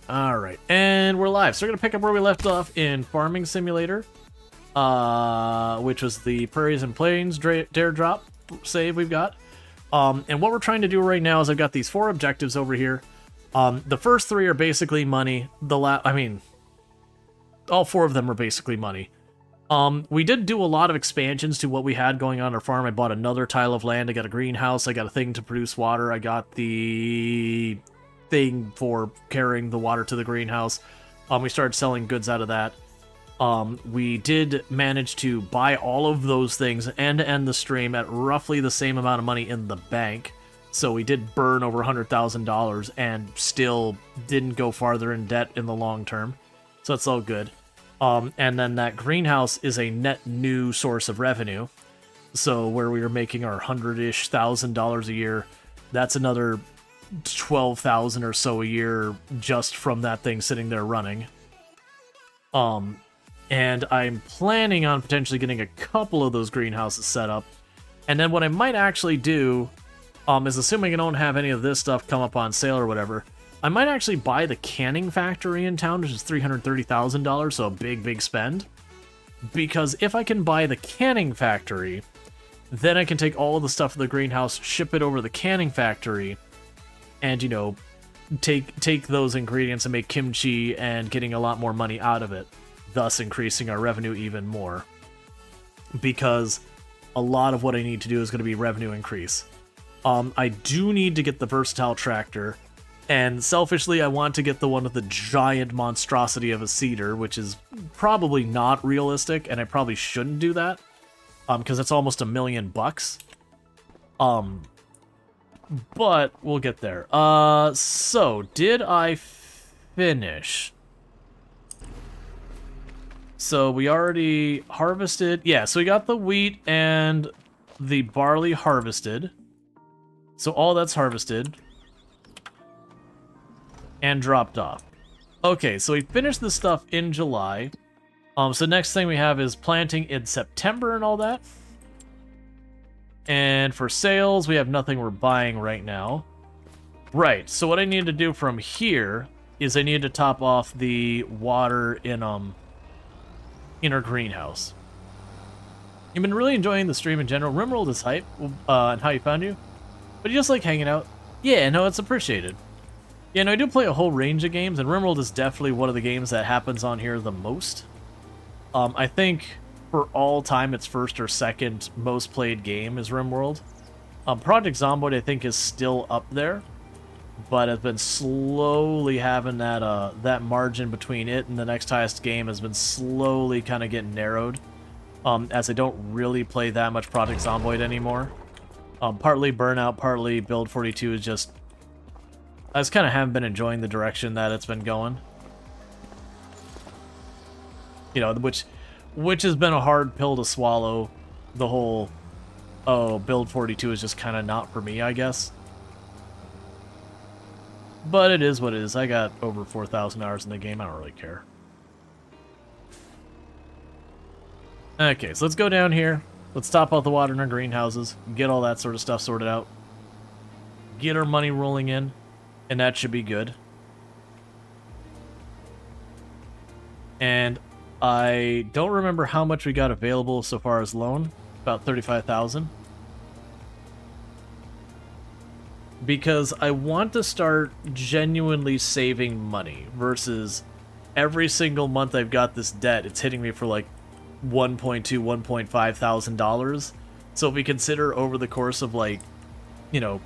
Alright, and we're live. So we're going to pick up where we left off in Farming Simulator, which was the Prairies and Plains Dare Drop save we've got. And what we're trying to do right now is I've got these 4 objectives over here. The first 3 are basically money. All 4 of them are basically money. We did do a lot of expansions to what we had going on our farm. I bought another tile of land, I got a greenhouse, I got a thing to produce water, I got the thing for carrying the water to the greenhouse. We started selling goods out of that. We did manage to buy all of those things and end the stream at roughly the same amount of money in the bank. So we did burn over $100,000 and still didn't go farther in debt in the long term. So that's all good. And then that greenhouse is a net new source of revenue. So where we were making our $100-ish thousand a year, that's another 12,000 or so a year just from that thing sitting there running. And I'm planning on potentially getting a couple of those greenhouses set up. And then what I might actually do, is assuming I don't have any of this stuff come up on sale or whatever, I might actually buy the canning factory in town, which is $330,000, so a big spend. Because if I can buy the canning factory, then I can take all of the stuff in the greenhouse, ship it over to the canning factory, and, you know, take those ingredients and make kimchi and getting a lot more money out of it, thus increasing our revenue even more. Because a lot of what I need to do is going to be revenue increase. I do need to get the versatile tractor, and selfishly I want to get the one with the giant monstrosity of a cedar, which is probably not realistic, and I probably shouldn't do that, because it's almost $1 million bucks. But we'll get there. So did I finish? So we already harvested. Yeah, so we got the wheat and the barley harvested. So all that's harvested and dropped off. Okay, so we finished this stuff in July. So next thing we have is planting in September and all that. And for sales, we have nothing we're buying right now. Right, so what I need to do from here is I need to top off the water in our greenhouse. You've been really enjoying the stream in general. Rimworld is hype, and how you found you. But you just like hanging out. Yeah, no, it's appreciated. Yeah, no, I do play a whole range of games, and Rimworld is definitely one of the games that happens on here the most. I think for all time, its first or second most played game is Rimworld. Project Zomboid, I think, is still up there, but has been slowly having that margin between it and the next highest game has been slowly kind of getting narrowed, as I don't really play that much Project Zomboid anymore. Partly Burnout, partly Build 42 is just... I just kind of haven't been enjoying the direction that it's been going. You know, which has been a hard pill to swallow. The whole, oh, Build 42 is just kind of not for me, I guess. But it is what it is. I got over 4,000 hours in the game. I don't really care. Okay, so let's go down here. Let's top out the water in our greenhouses. Get all that sort of stuff sorted out. Get our money rolling in. And that should be good. And I don't remember how much we got available so far as loan. About 35,000. Because I want to start genuinely saving money versus every single month I've got this debt, it's hitting me for like $1.2, $1.5 thousand. So if we consider over the course of, like, you know,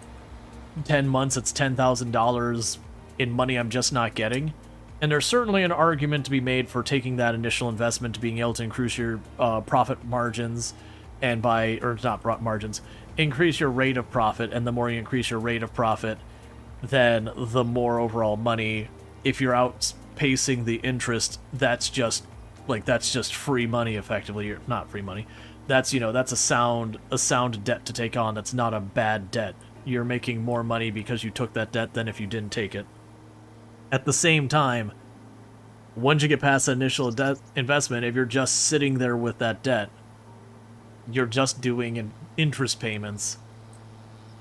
10 months, it's $10,000 in money I'm just not getting. And there's certainly an argument to be made for taking that initial investment to being able to increase your profit margins, and increase your rate of profit, and the more you increase your rate of profit, then the more overall money. If you're outpacing the interest, that's just free money effectively. Or not free money. That's, you know, that's a sound debt to take on. That's not a bad debt. You're making more money because you took that debt than if you didn't take it. At the same time, once you get past that initial debt investment, if you're just sitting there with that debt, you're just doing interest payments,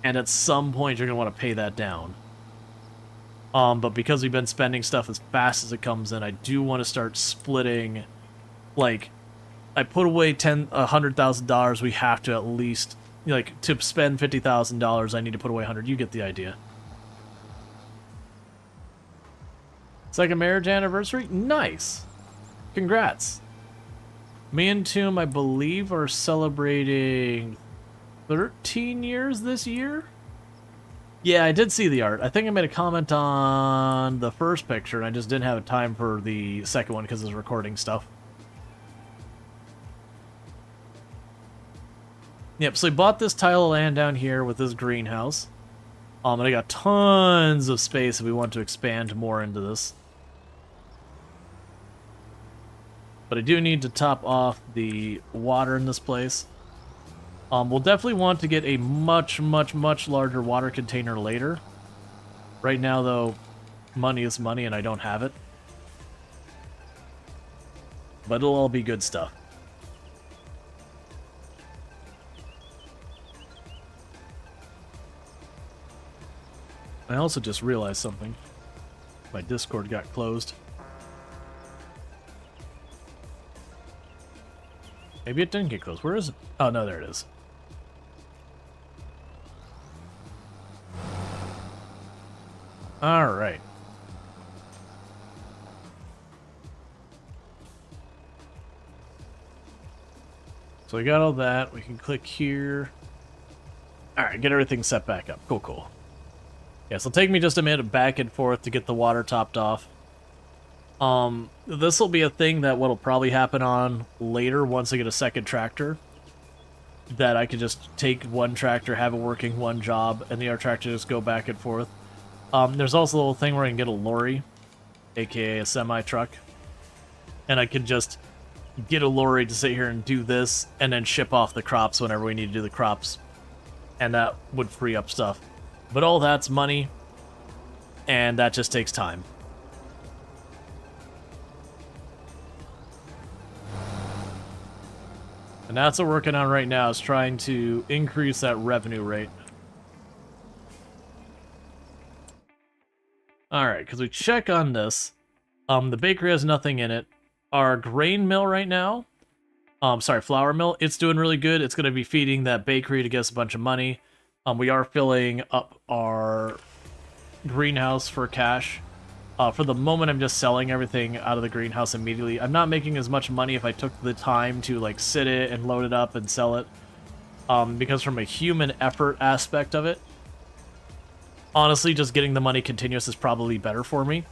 and at some point you're going to want to pay that down. But because we've been spending stuff as fast as it comes in, I do want to start splitting, like, I put away $100,000, we have to at least, like, to spend $50,000, I need to put away 100. You get the idea. Second marriage anniversary? Nice. Congrats. Me and Tomb, I believe, are celebrating 13 years this year? Yeah, I did see the art. I think I made a comment on the first picture, and I just didn't have time for the second one because it's recording stuff. Yep, so we bought this tile of land down here with this greenhouse. And I got tons of space if we want to expand more into this. But I do need to top off the water in this place. We'll definitely want to get a much, much, much larger water container later. Right now, though, money is money and I don't have it. But it'll all be good stuff. I also just realized something. My Discord got closed. Maybe it didn't get closed. Where is it? Oh, no, there it is. All right. So we got all that. We can click here. All right, get everything set back up. Cool, cool. Yeah, so it'll take me just a minute back and forth to get the water topped off. This will be a thing that what'll probably happen on later once I get a second tractor. That I could just take one tractor, have it working one job, and the other tractor just go back and forth. There's also a little thing where I can get a lorry, aka a semi-truck. And I could just get a lorry to sit here and do this, and then ship off the crops whenever we need to do the crops. And that would free up stuff. But all that's money, and that just takes time. And that's what we're working on right now, is trying to increase that revenue rate. Alright, because we check on this. The bakery has nothing in it. Our grain mill right now, flour mill, it's doing really good. It's going to be feeding that bakery to get us a bunch of money. We are filling up our greenhouse for cash. For the moment, I'm just selling everything out of the greenhouse immediately. I'm not making as much money if I took the time to like sit it and load it up and sell it. Because from a human effort aspect of it, honestly, just getting the money continuous is probably better for me.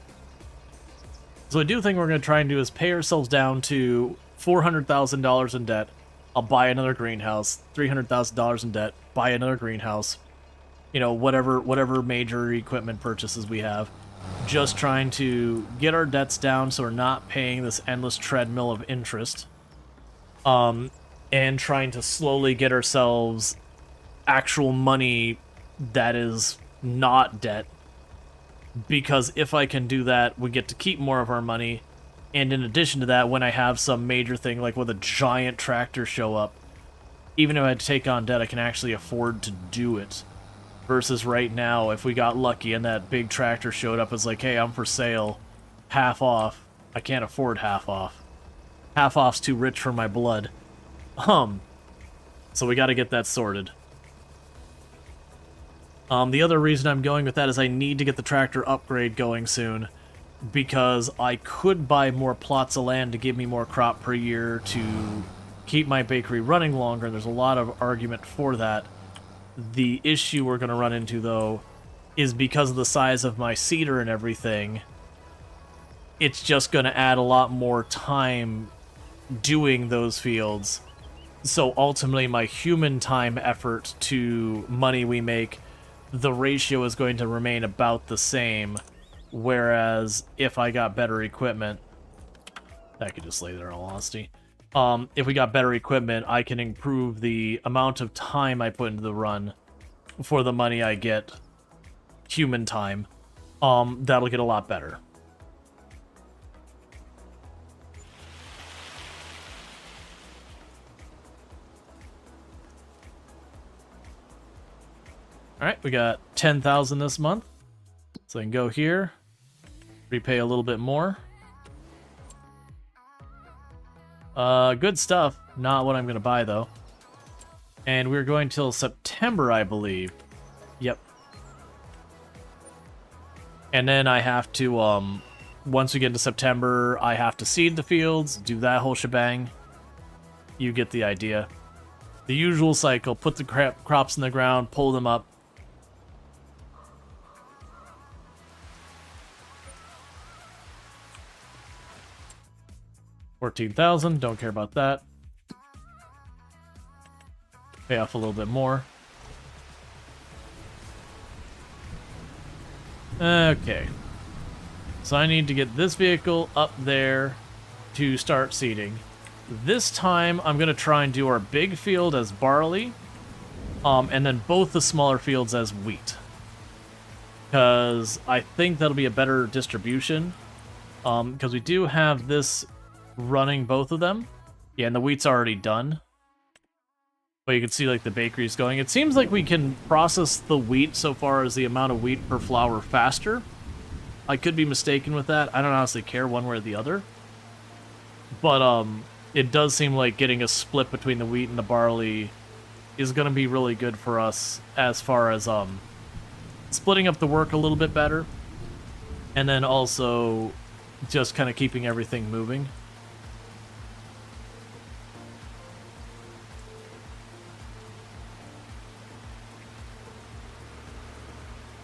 So I do think we're going to try and do is pay ourselves down to $400,000 in debt. I'll buy another greenhouse, $300,000 in debt, buy another greenhouse, you know, whatever major equipment purchases we have. Just trying to get our debts down so we're not paying this endless treadmill of interest. And trying to slowly get ourselves actual money that is not debt. Because if I can do that, we get to keep more of our money. And in addition to that, when I have some major thing, like with a giant tractor show up, even if I had to take on debt, I can actually afford to do it. Versus right now, if we got lucky and that big tractor showed up, it's like, hey, I'm for sale, half off. I can't afford half off. Half off's too rich for my blood. So we got to get that sorted. The other reason I'm going with that is I need to get the tractor upgrade going soon. Because I could buy more plots of land to give me more crop per year to keep my bakery running longer. There's a lot of argument for that. The issue we're going to run into, though, is because of the size of my seeder and everything, it's just going to add a lot more time doing those fields. So ultimately, my human time effort to money we make, the ratio is going to remain about the same. Whereas, if I got better equipment, that could just lay there in all honesty. If we got better equipment, I can improve the amount of time I put into the run for the money I get, human time. That'll get a lot better. Alright, we got 10,000 this month. So I can go here, repay a little bit more. Good stuff. Not what I'm going to buy, though. And we're going till September, I believe. Yep. And then I have to, once we get into September, I have to seed the fields, do that whole shebang. You get the idea. The usual cycle, put the crops in the ground, pull them up. $14,000, don't care about that. Pay off a little bit more. Okay. So I need to get this vehicle up there to start seeding. This time, I'm going to try and do our big field as barley, and then both the smaller fields as wheat. Because I think that'll be a better distribution. Because we do have this running both of them. Yeah, and the wheat's already done. But you can see, like, the bakery's going. It seems like we can process the wheat so far as the amount of wheat per flour faster. I could be mistaken with that. I don't honestly care one way or the other. But, it does seem like getting a split between the wheat and the barley is going to be really good for us as far as, splitting up the work a little bit better. And then also just kind of keeping everything moving.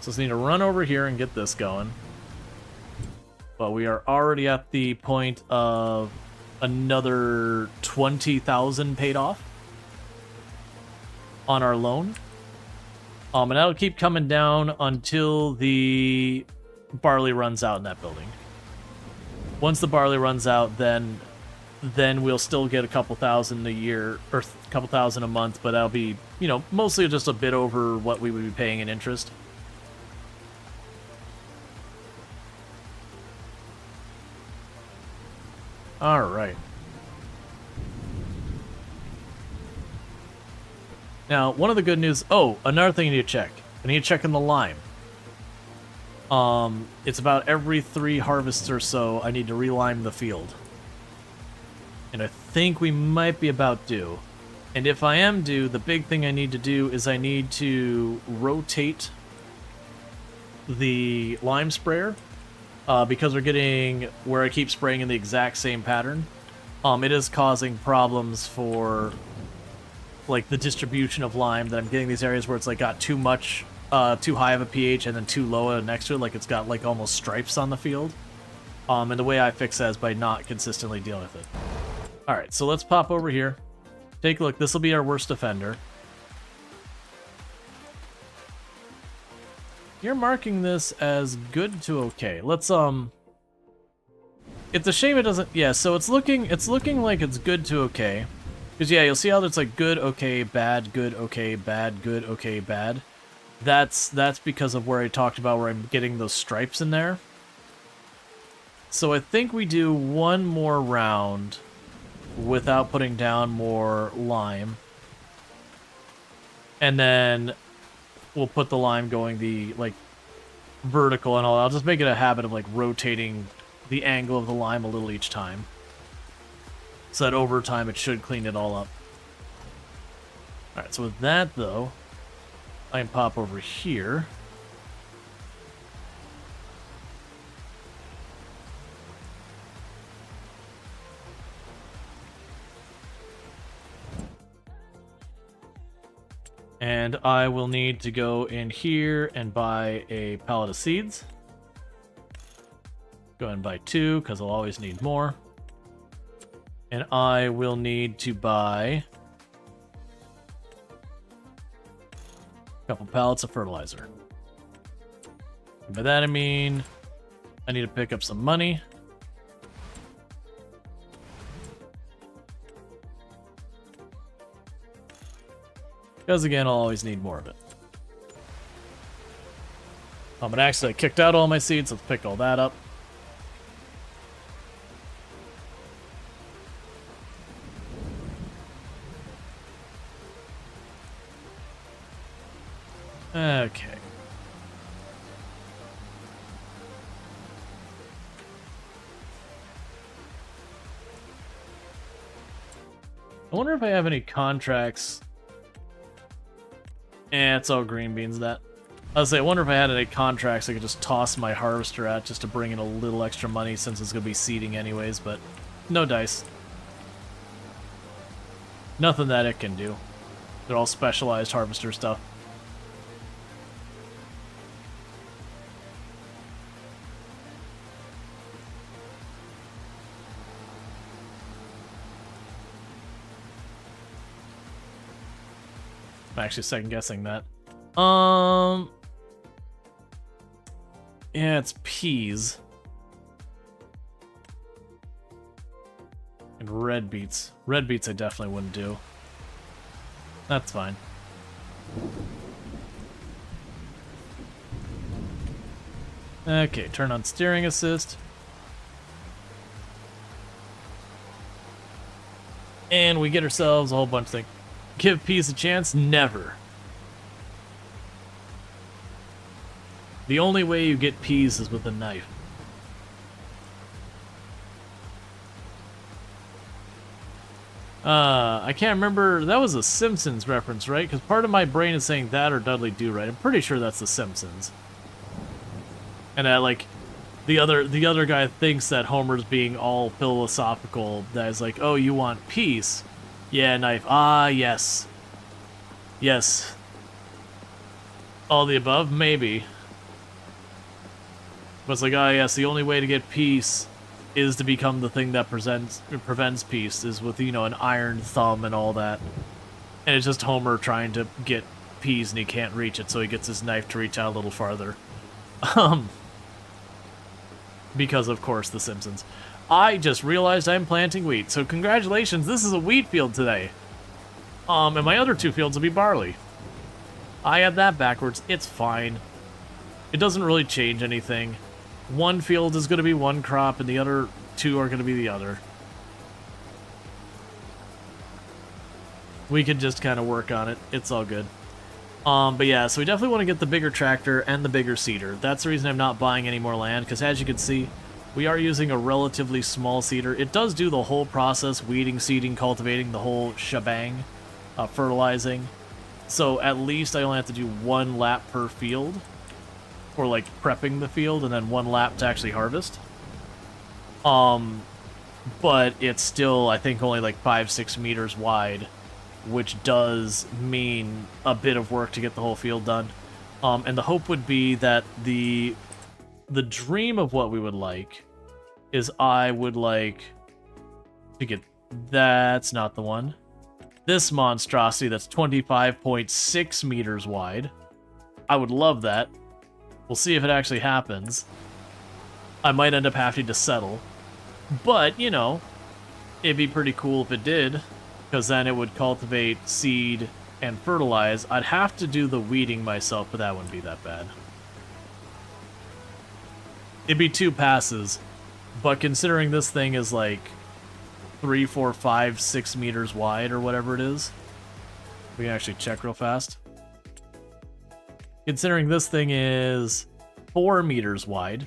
So just need to run over here and get this going. But we are already at the point of another 20,000 paid off on our loan. And that'll keep coming down until the barley runs out in that building. Once the barley runs out, then we'll still get a couple thousand a year, or a couple thousand a month, but that'll be, you know, mostly just a bit over what we would be paying in interest. Alright. Now, one of the good news... Oh, another thing I need to check. I need to check in the lime. It's about every 3 harvests or so I need to relime the field. And I think we might be about due. And if I am due, the big thing I need to do is I need to rotate the lime sprayer. Because we're getting where I keep spraying in the exact same pattern, it is causing problems for like the distribution of lime. That I'm getting these areas where it's like got too much, too high of a pH and then too low next to it, like it's got like almost stripes on the field. And the way I fix that is by not consistently dealing with it. All right, so let's pop over here, take a look. This will be our worst offender. You're marking this as good to okay. Let's it's a shame it doesn't. Yeah, so it's looking like it's good to okay. Because yeah, you'll see how there's like good, okay, bad, good, okay, bad, good, okay, bad. That's because of where I talked about where I'm getting those stripes in there. So I think we do one more round without putting down more lime. And then we'll put the lime going the, like, vertical and all. I'll just make it a habit of, like, rotating the angle of the lime a little each time. So that over time it should clean it all up. Alright, so with that, though, I can pop over here. And I will need to go in here and buy a pallet of seeds. Go ahead and buy 2, because I'll always need more. And I will need to buy a couple pallets of fertilizer. And by that I mean I need to pick up some money. Because again, I'll always need more of it. But actually I kicked out all my seeds. Let's pick all that up. Okay. I wonder if I have any contracts. It's all green beans, that. I was say, I wonder if I had any contracts I could just toss my harvester at just to bring in a little extra money since it's going to be seeding anyways, but no dice. Nothing that it can do. They're all specialized harvester stuff. I'm actually second guessing that. Yeah, it's peas. And red beets. Red beets I definitely wouldn't do. That's fine. Okay, turn on steering assist. And we get ourselves a whole bunch of things. Give peas a chance? Never. The only way you get peas is with a knife. I can't remember. That was a Simpsons reference, right? Because part of my brain is saying that or Dudley Do-Right. I'm pretty sure that's the Simpsons. And like the other guy thinks that Homer's being all philosophical. That is like, oh, you want peace? Yeah, knife. Ah, yes. Yes. All the above? Maybe. But it's like, ah, yes, the only way to get peace is to become the thing that prevents peace, is with, you know, an iron thumb and all that. And it's just Homer trying to get peas and he can't reach it, so he gets his knife to reach out a little farther. Because, of course, The Simpsons. I just realized I'm planting wheat, so congratulations, this is a wheat field today. And my other two fields will be barley. I had that backwards, it's fine. It doesn't really change anything. One field is going to be one crop, and the other two are going to be the other. We could just kind of work on it, it's all good. But yeah, so we definitely want to get the bigger tractor and the bigger seeder. That's the reason I'm not buying any more land, because as you can see, we are using a relatively small seeder. It does do the whole process, weeding, seeding, cultivating, the whole shebang, fertilizing. So at least I only have to do one lap per field, or like prepping the field, and then one lap to actually harvest. But it's still, I think, only like 5-6 meters wide, which does mean a bit of work to get the whole field done. And the hope would be that the dream of what we would like is I would like to get, that's not the one, this monstrosity that's 25.6 meters wide. I would love that. We'll see if it actually happens. I might end up having to settle. But, you know, it'd be pretty cool if it did, because then it would cultivate, seed, and fertilize. I'd have to do the weeding myself, but that wouldn't be that bad. It'd be 2 passes, but considering this thing is like 3, 4, 5, 6 meters wide or whatever it is, we can actually check real fast. Considering this thing is 4 meters wide,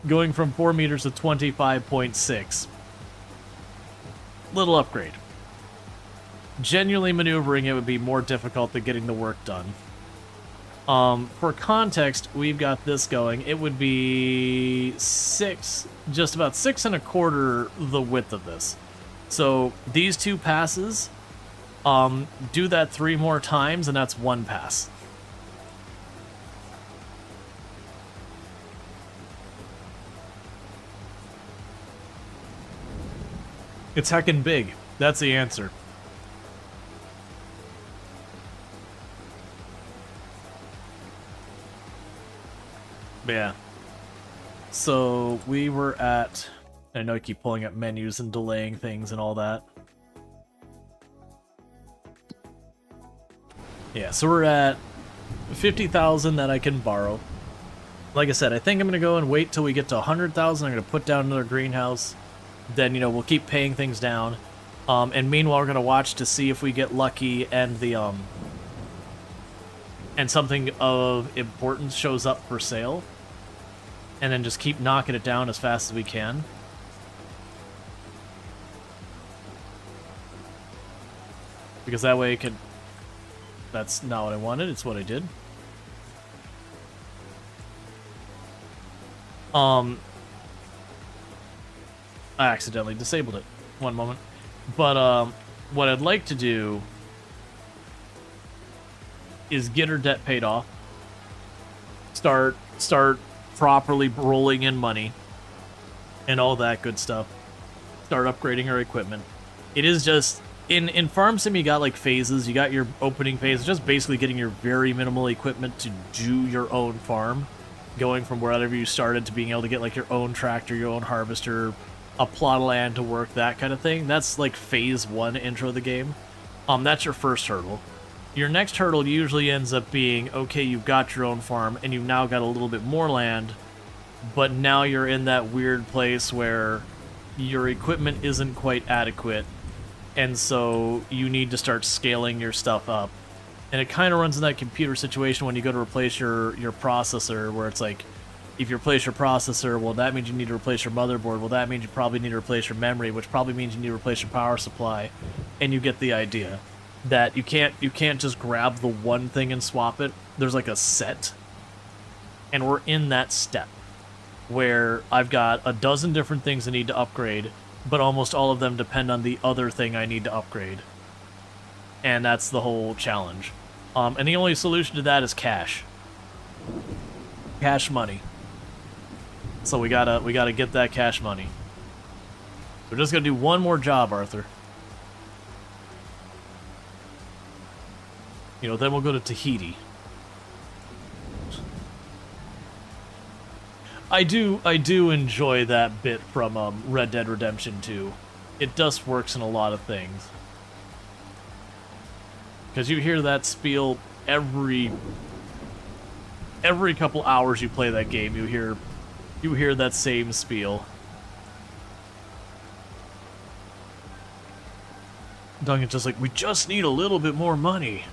going from 4 meters to 25.6. Little upgrade. Genuinely maneuvering it would be more difficult than getting the work done. For context, we've got this going. It would be just about 6 1/4 the width of this. So these 2 passes, do that 3 more times, and that's 1 pass. It's heckin' big. That's the answer. Yeah. So we were at, I know I keep pulling up menus and delaying things and all that. Yeah, so we're at 50,000 that I can borrow. Like I said, I think I'm going to go and wait till we get to 100,000. I'm going to put down another greenhouse. Then, you know, we'll keep paying things down. And meanwhile, we're going to watch to see if we get lucky and the, and something of importance shows up for sale. And then just keep knocking it down as fast as we can. because that way it can... That's not what I wanted, it's what I did. I accidentally disabled it. One moment. But, what I'd like to do is get her debt paid off. Start properly rolling in money. And all that good stuff. Start upgrading her equipment. It is just... In Farm Sim, you got, like, phases. You got your opening phase, just basically getting your very minimal equipment to do your own farm. Going from wherever you started to being able to get, like, your own tractor, your own harvester, a plot of land to work, that kind of thing. That's, like, phase 1 intro of the game. That's your first hurdle. Your next hurdle usually ends up being, okay, you've got your own farm, and you've now got a little bit more land, but now you're in that weird place where your equipment isn't quite adequate, and so you need to start scaling your stuff up. And it kind of runs in that computer situation when you go to replace your processor, where it's like, if you replace your processor, well, that means you need to replace your motherboard. Well, that means you probably need to replace your memory, which probably means you need to replace your power supply. And you get the idea that you can't just grab the one thing and swap it. There's like a set. And we're in that step where I've got a dozen different things I need to upgrade, but almost all of them depend on the other thing I need to upgrade. And that's the whole challenge. And the only solution to that is cash. Cash money. So we gotta get that cash money. We're just gonna do one more job, Arthur. You know, then we'll go to Tahiti. I do enjoy that bit from Red Dead Redemption 2. It just works in a lot of things. Because you hear that spiel every couple hours you play that game. You hear that same spiel. Duncan's just like, we just need a little bit more money.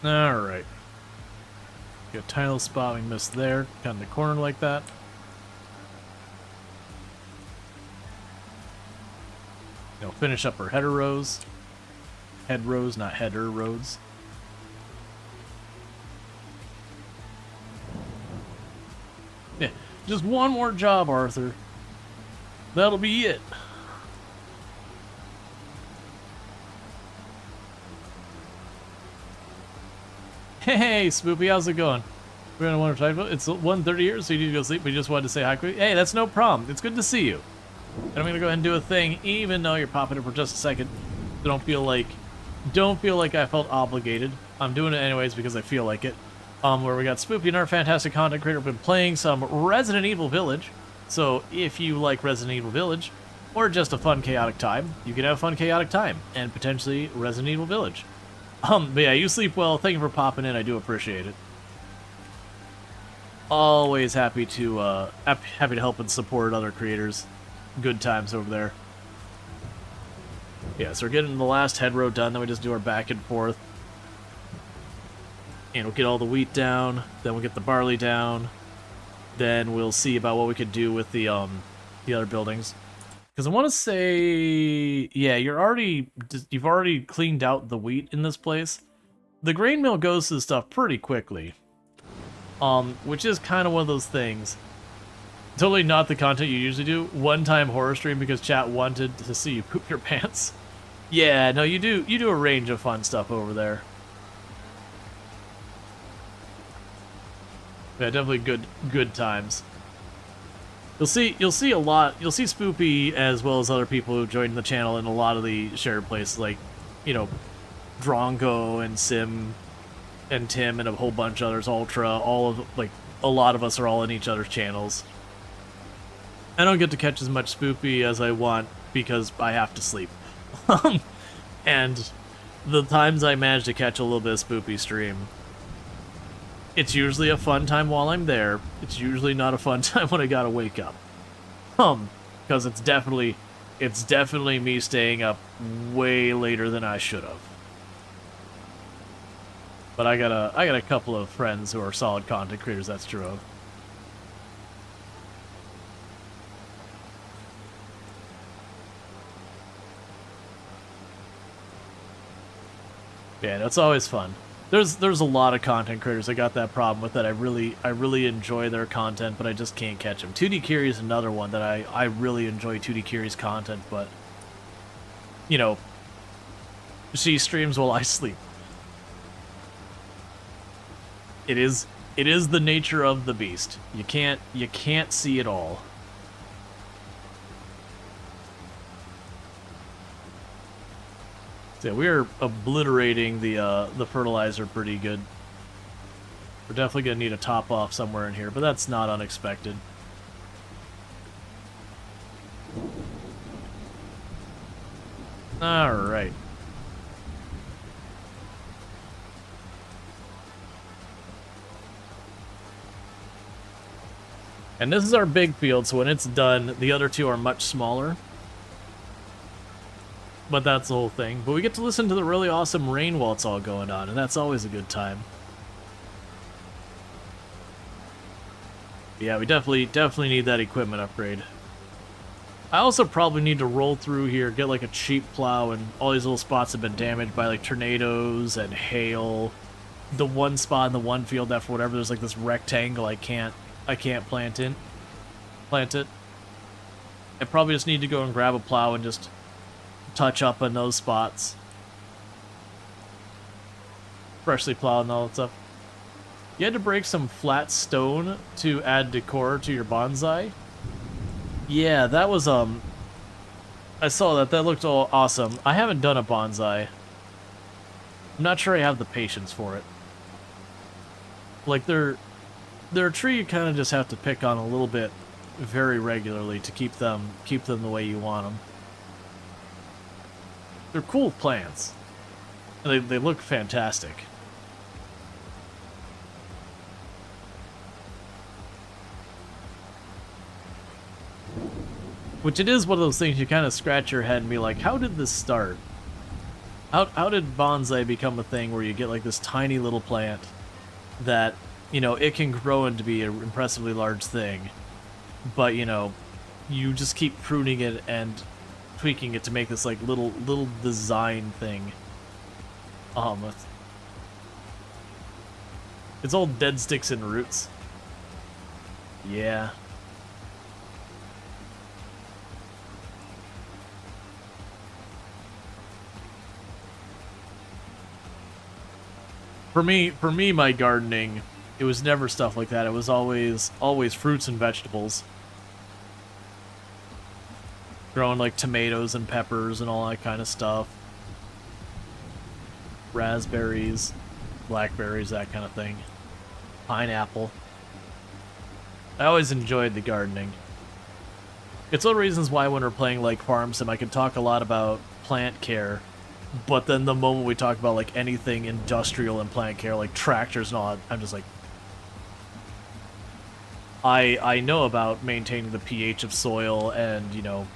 Alright. Got a tiny little spot we missed there, kind of in the corner like that. Now finish up our header rows. Head rows, not header roads. Yeah, just one more job, Arthur. That'll be it. Hey, Spoopy, how's it going? We're gonna want to talk about. It's 1:30 here, so you need to go sleep. We just wanted to say hi quick. Hey, that's no problem. It's good to see you. And I'm gonna go ahead and do a thing, even though you're popping in for just a second. Don't feel like I felt obligated. I'm doing it anyways because I feel like it. Where we got Spoopy and our fantastic content creator been playing some Resident Evil Village. So if you like Resident Evil Village, or just a fun chaotic time, you can have a fun chaotic time and potentially Resident Evil Village. But yeah, you sleep well. Thank you for popping in. I do appreciate it. Always happy to help and support other creators. Good times over there. Yeah, so we're getting the last head row done. Then we just do our back and forth, and we'll get all the wheat down. Then we'll get the barley down. Then we'll see about what we could do with the other buildings. Because I want to say, yeah, you've already cleaned out the wheat in this place. The grain mill goes through stuff pretty quickly, which is kind of one of those things. Totally not the content you usually do. One-time horror stream because chat wanted to see you poop your pants. Yeah, no, you do a range of fun stuff over there. Yeah, definitely good times. You'll see a lot. You'll see Spoopy as well as other people who joined the channel in a lot of the shared places, like, you know, Drongo and Sim and Tim and a whole bunch of others, Ultra. A lot of us are all in each other's channels. I don't get to catch as much Spoopy as I want because I have to sleep. And the times I manage to catch a little bit of Spoopy stream, it's usually a fun time while I'm there. It's usually not a fun time when I gotta wake up. because it's definitely me staying up way later than I should have. But I got a couple of friends who are solid content creators that's true of. Yeah, that's always fun. There's a lot of content creators I got that problem with, that I really enjoy their content, but I just can't catch them. 2D Kiri is another one that I really enjoy 2D Kiri's content, but you know, she streams while I sleep. It is the nature of the beast. You can't see it all. Yeah, we are obliterating the fertilizer pretty good. We're definitely gonna need a top off somewhere in here, but that's not unexpected. All right. And this is our big field, so when it's done, the other two are much smaller. But that's the whole thing. But we get to listen to the really awesome rain while it's all going on, and that's always a good time. Yeah, we definitely need that equipment upgrade. I also probably need to roll through here, get like a cheap plow, and all these little spots have been damaged by like tornadoes and hail. The one spot in the one field that for whatever there's like this rectangle I can't plant it. I probably just need to go and grab a plow and just touch up on those spots. Freshly plowed and all that stuff. You had to break some flat stone to add decor to your bonsai. Yeah, that was I saw that. That looked all awesome. I haven't done a bonsai. I'm not sure I have the patience for it. Like they're a tree you kind of just have to pick on a little bit very regularly to keep them the way you want them. They're cool plants. And they look fantastic. Which it is one of those things you kind of scratch your head and be like, how did this start? How did bonsai become a thing where you get like this tiny little plant that, you know, it can grow into be an impressively large thing, but, you know, you just keep pruning it and tweaking it to make this like little design thing. It's all dead sticks and roots. Yeah. For me, my gardening, it was never stuff like that. It was always fruits and vegetables. Growing like tomatoes and peppers and all that kind of stuff. Raspberries, blackberries, that kind of thing. Pineapple. I always enjoyed the gardening. It's one of the reasons why when we're playing like Farm Sim, I can talk a lot about plant care, but then the moment we talk about like anything industrial and plant care, like tractors and all that, I'm just like, I know about maintaining the pH of soil and, you know,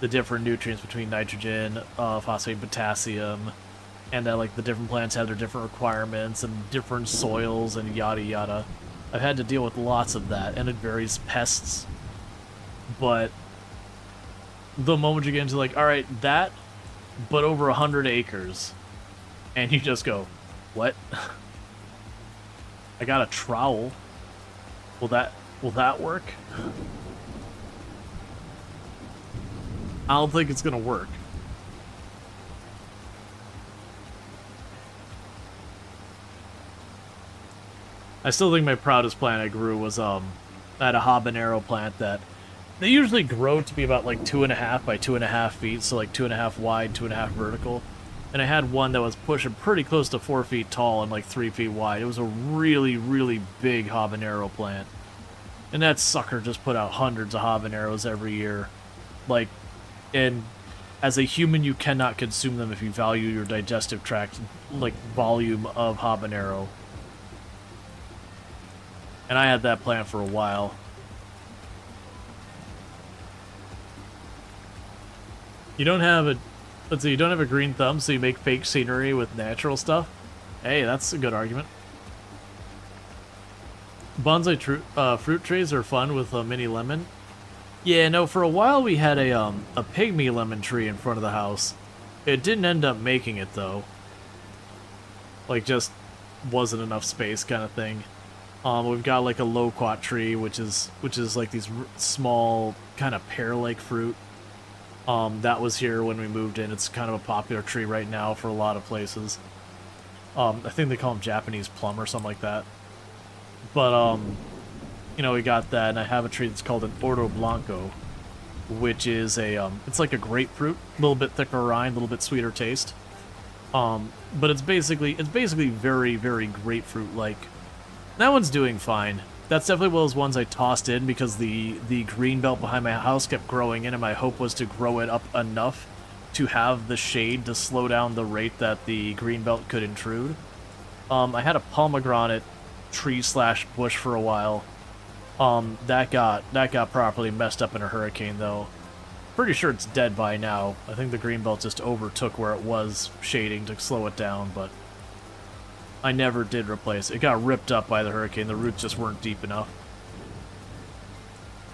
the different nutrients between nitrogen, phosphate, potassium, and that like the different plants have their different requirements and different soils and yada yada. I've had to deal with lots of that, and it varies pests. But the moment you get into like, all right, that, but over 100 acres, and you just go, what? I got a trowel. Will that work? I don't think it's gonna work. I still think my proudest plant I grew was I had a habanero plant that they usually grow to be about like 2.5 by 2.5 feet, so like 2.5 wide, 2.5 vertical. And I had one that was pushing pretty close to 4 feet tall and like 3 feet wide. It was a really, really big habanero plant. And that sucker just put out hundreds of habaneros every year. Like, and as a human, you cannot consume them if you value your digestive tract, like, volume of habanero. And I had that plant for a while. You don't have a, let's see, you don't have a green thumb, so you make fake scenery with natural stuff? Hey, that's a good argument. Bonsai fruit trees are fun with a mini lemon. Yeah, no, for a while we had a pygmy lemon tree in front of the house. It didn't end up making it, though. Like, just wasn't enough space kind of thing. We've got, like, a loquat tree, which is like these small, kind of pear-like fruit. That was here when we moved in. It's kind of a popular tree right now for a lot of places. I think they call them Japanese plum or something like that. But, you know, we got that, and I have a tree that's called an Ordo Blanco, which is a, it's like a grapefruit, a little bit thicker rind, a little bit sweeter taste. But it's basically very, very grapefruit-like. That one's doing fine. That's definitely one of those ones I tossed in because the green belt behind my house kept growing in, and my hope was to grow it up enough to have the shade to slow down the rate that the green belt could intrude. I had a pomegranate tree slash bush for a while. That got properly messed up in a hurricane, though. Pretty sure it's dead by now. I think the green belt just overtook where it was shading to slow it down, but I never did replace it. It got ripped up by the hurricane. The roots just weren't deep enough.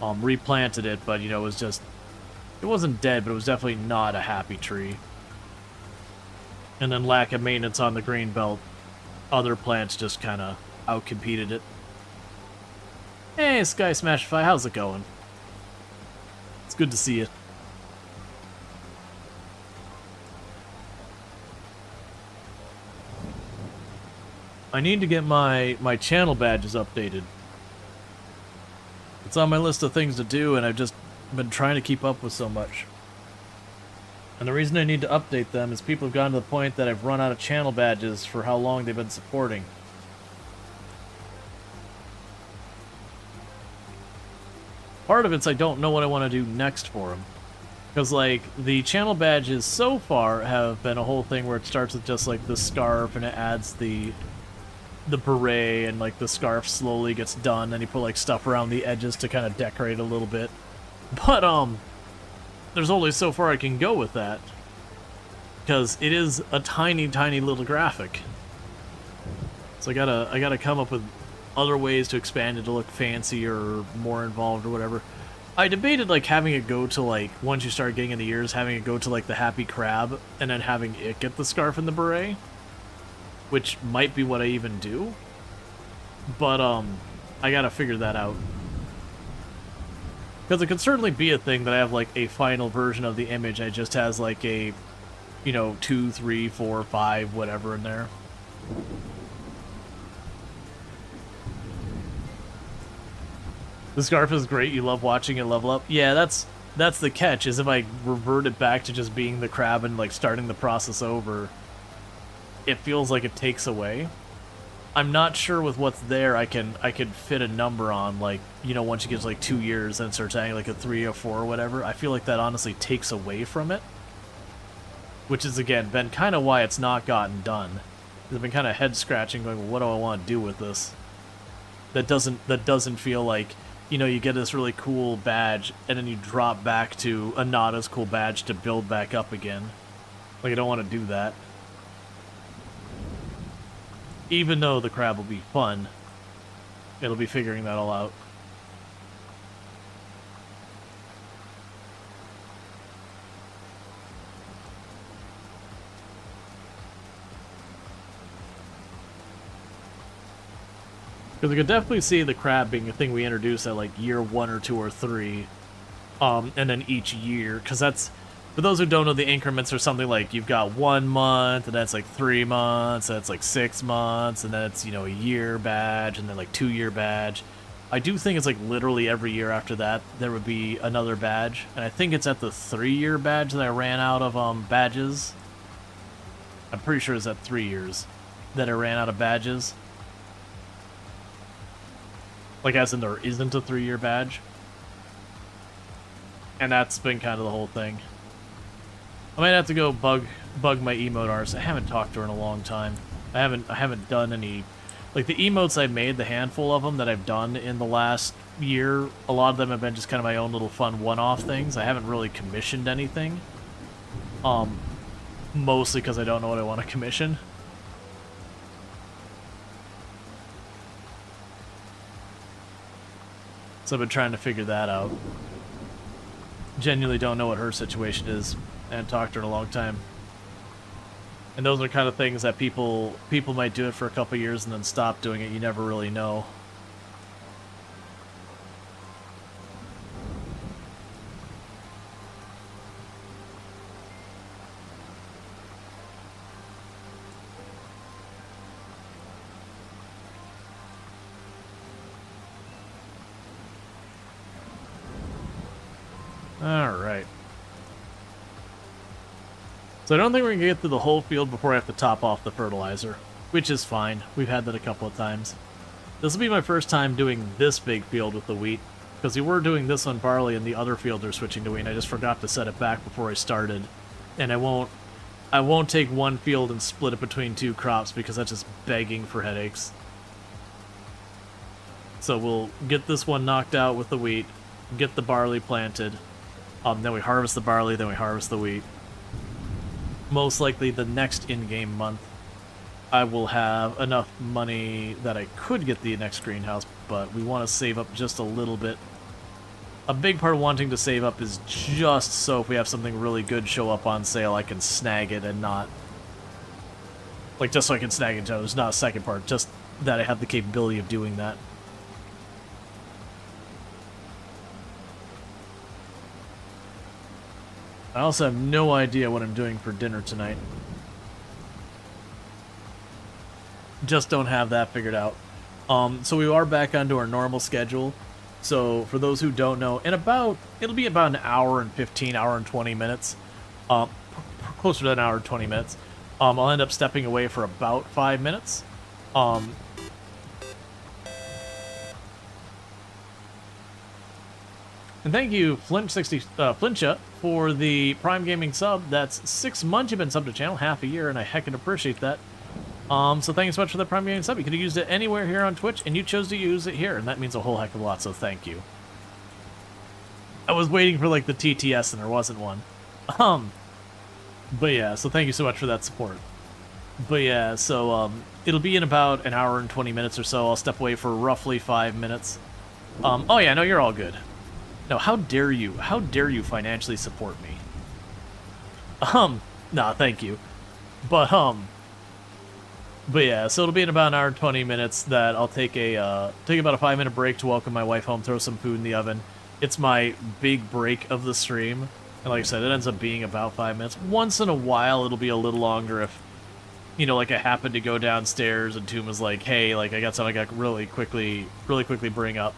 Replanted it, but, you know, it wasn't dead, but it was definitely not a happy tree. And then lack of maintenance on the green belt. Other plants just kind of outcompeted it. Hey, Sky Smashify, how's it going? It's good to see you. I need to get my channel badges updated. It's on my list of things to do, and I've just been trying to keep up with so much. And the reason I need to update them is people have gotten to the point that I've run out of channel badges for how long they've been supporting. Part of it's I don't know what I want to do next for them. Because, like, the channel badges so far have been a whole thing where it starts with just, like, the scarf, and it adds the beret, and, like, the scarf slowly gets done, and you put, like, stuff around the edges to kind of decorate a little bit. But, there's only so far I can go with that. Because it is a tiny, tiny little graphic. So I gotta come up with other ways to expand it to look fancy or more involved or whatever. I debated, like, having it go to, like, once you start getting in the years, having it go to, like, the Happy Crab, and then having it get the scarf and the beret. Which might be what I even do. But, I gotta figure that out. Because it could certainly be a thing that I have, like, a final version of the image, and it just has, like, a, you know, 2, 3, 4, 5, whatever in there. The scarf is great, you love watching it level up. Yeah, that's the catch, is if I revert it back to just being the crab and, like, starting the process over, it feels like it takes away. I'm not sure with what's there I can fit a number on, like, you know, once you get to, like, 2 years and it starts adding, like, a 3 or 4 or whatever. I feel like that honestly takes away from it. Which is, again, been kind of why it's not gotten done. I've been kind of head-scratching, going, well, what do I want to do with this? That doesn't feel like, you know, you get this really cool badge, and then you drop back to a not as cool badge to build back up again. Like, I don't want to do that. Even though the crab will be fun, it'll be figuring that all out. Because I could definitely see the crab being a thing we introduce at, like, year 1 or 2 or 3. And then each year, because that's, for those who don't know, the increments are something like you've got 1 month, and that's like 3 months, and that's like 6 months, and then it's, you know, a year badge, and then like 2-year badge. I do think it's like literally every year after that there would be another badge, and I think it's at the 3-year badge that I ran out of badges. I'm pretty sure it's at 3 years that I ran out of badges. Like, as in there isn't a 3-year badge. And that's been kind of the whole thing. I might have to go bug my emote artist. I haven't talked to her in a long time. I haven't done any, like, the emotes I've made, the handful of them that I've done in the last year, a lot of them have been just kind of my own little fun one-off things. I haven't really commissioned anything. Mostly because I don't know what I want to commission. So I've been trying to figure that out. Genuinely don't know what her situation is. I haven't talked to her in a long time. And those are kind of things that people might do it for a couple years and then stop doing it. You never really know. Alright. So I don't think we're going to get through the whole field before I have to top off the fertilizer, which is fine. We've had that a couple of times. This will be my first time doing this big field with the wheat, because we were doing this on barley and the other fields are switching to wheat, and I just forgot to set it back before I started. And I won't take one field and split it between two crops because that's just begging for headaches. So we'll get this one knocked out with the wheat, get the barley planted, then we harvest the barley, then we harvest the wheat. Most likely the next in-game month, I will have enough money that I could get the next greenhouse, but we want to save up just a little bit. A big part of wanting to save up is just so if we have something really good show up on sale, I can snag it and not... Like, just so I can snag it, there's not a second part, just that I have the capability of doing that. I also have no idea what I'm doing for dinner tonight. Just don't have that figured out. So we are back onto our normal schedule. So for those who don't know, it'll be about an hour and 15, hour and 20 minutes. Closer to an hour and 20 minutes. I'll end up stepping away for about 5 minutes. And thank you, Flincha, for the Prime Gaming sub. That's 6 months you've been subbed to the channel, half a year, and I heckin' appreciate that. So thank you so much for the Prime Gaming sub. You could have used it anywhere here on Twitch, and you chose to use it here, and that means a whole heck of a lot, so thank you. I was waiting for, like, the TTS, and there wasn't one. But yeah, so thank you so much for that support. But yeah, so, it'll be in about an hour and 20 minutes or so. I'll step away for roughly 5 minutes. Oh yeah, no, you're all good. No, how dare you financially support me? Nah, thank you. But yeah, so it'll be in about an hour and 20 minutes that I'll take about a 5-minute break to welcome my wife home, throw some food in the oven. It's my big break of the stream. And like I said, it ends up being about 5 minutes. Once in a while, it'll be a little longer if, you know, like I happen to go downstairs and Tuma's like, hey, like I got something I got really quickly bring up.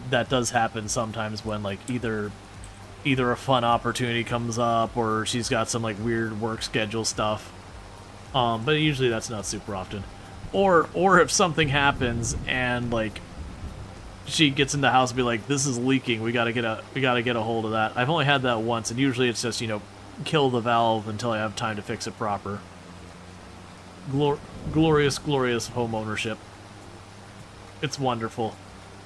That does happen sometimes when, like, either a fun opportunity comes up or she's got some, like, weird work schedule stuff. But usually that's not super often. Or if something happens and, like, she gets in the house and be like, this is leaking, we gotta get a hold of that. I've only had that once, and usually it's just, you know, kill the valve until I have time to fix it proper. Glorious home ownership. It's wonderful.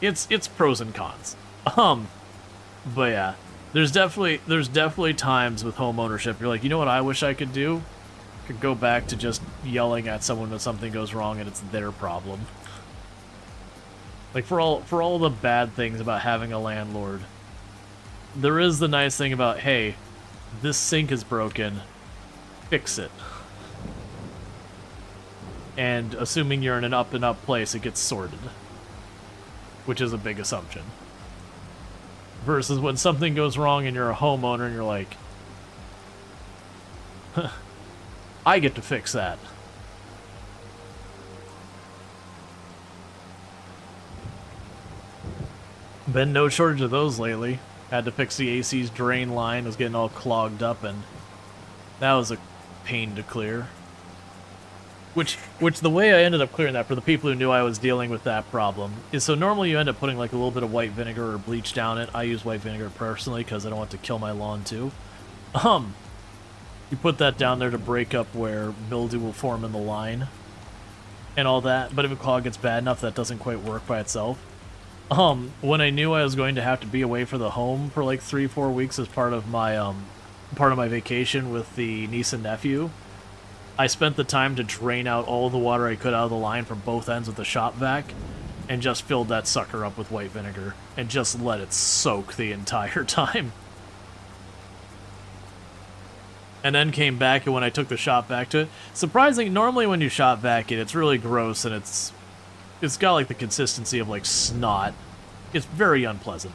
It's pros and cons. But yeah, there's definitely times with home ownership you're like, you know what I wish I could do? I could go back to just yelling at someone when something goes wrong and it's their problem. Like, for all the bad things about having a landlord, there is the nice thing about, hey, this sink is broken, fix it. And assuming you're in an up and up place, it gets sorted. Which is a big assumption. Versus when something goes wrong and you're a homeowner and you're like, I get to fix that. Been no shortage of those lately. Had to fix the AC's drain line, it was getting all clogged up, and that was a pain to clear. Which the way I ended up clearing that, for the people who knew I was dealing with that problem, is so normally you end up putting like a little bit of white vinegar or bleach down it. I use white vinegar personally because I don't want to kill my lawn too. You put that down there to break up where mildew will form in the line and all that, but if a clog gets bad enough, that doesn't quite work by itself. When I knew I was going to have to be away for the home for like 3-4 weeks as part of my part of my vacation with the niece and nephew, I spent the time to drain out all the water I could out of the line from both ends with the shop vac, and just filled that sucker up with white vinegar, and just let it soak the entire time. And then came back, and when I took the shop vac to it, surprisingly, normally when you shop vac it, it's really gross, and it's got like the consistency of like snot. It's very unpleasant.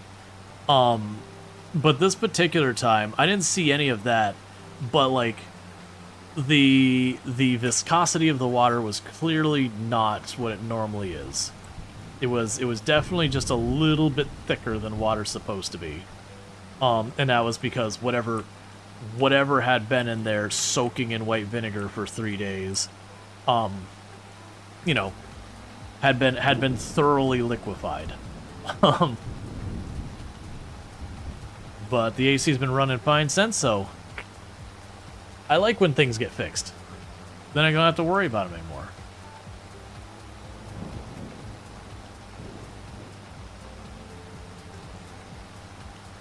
But this particular time, I didn't see any of that, but like the viscosity of the water was clearly not what it normally is. It was definitely just a little bit thicker than water's supposed to be. And that was because whatever had been in there soaking in white vinegar for 3 days, you know, had been thoroughly liquefied. But the AC's been running fine since, so I like when things get fixed. Then I don't have to worry about them anymore.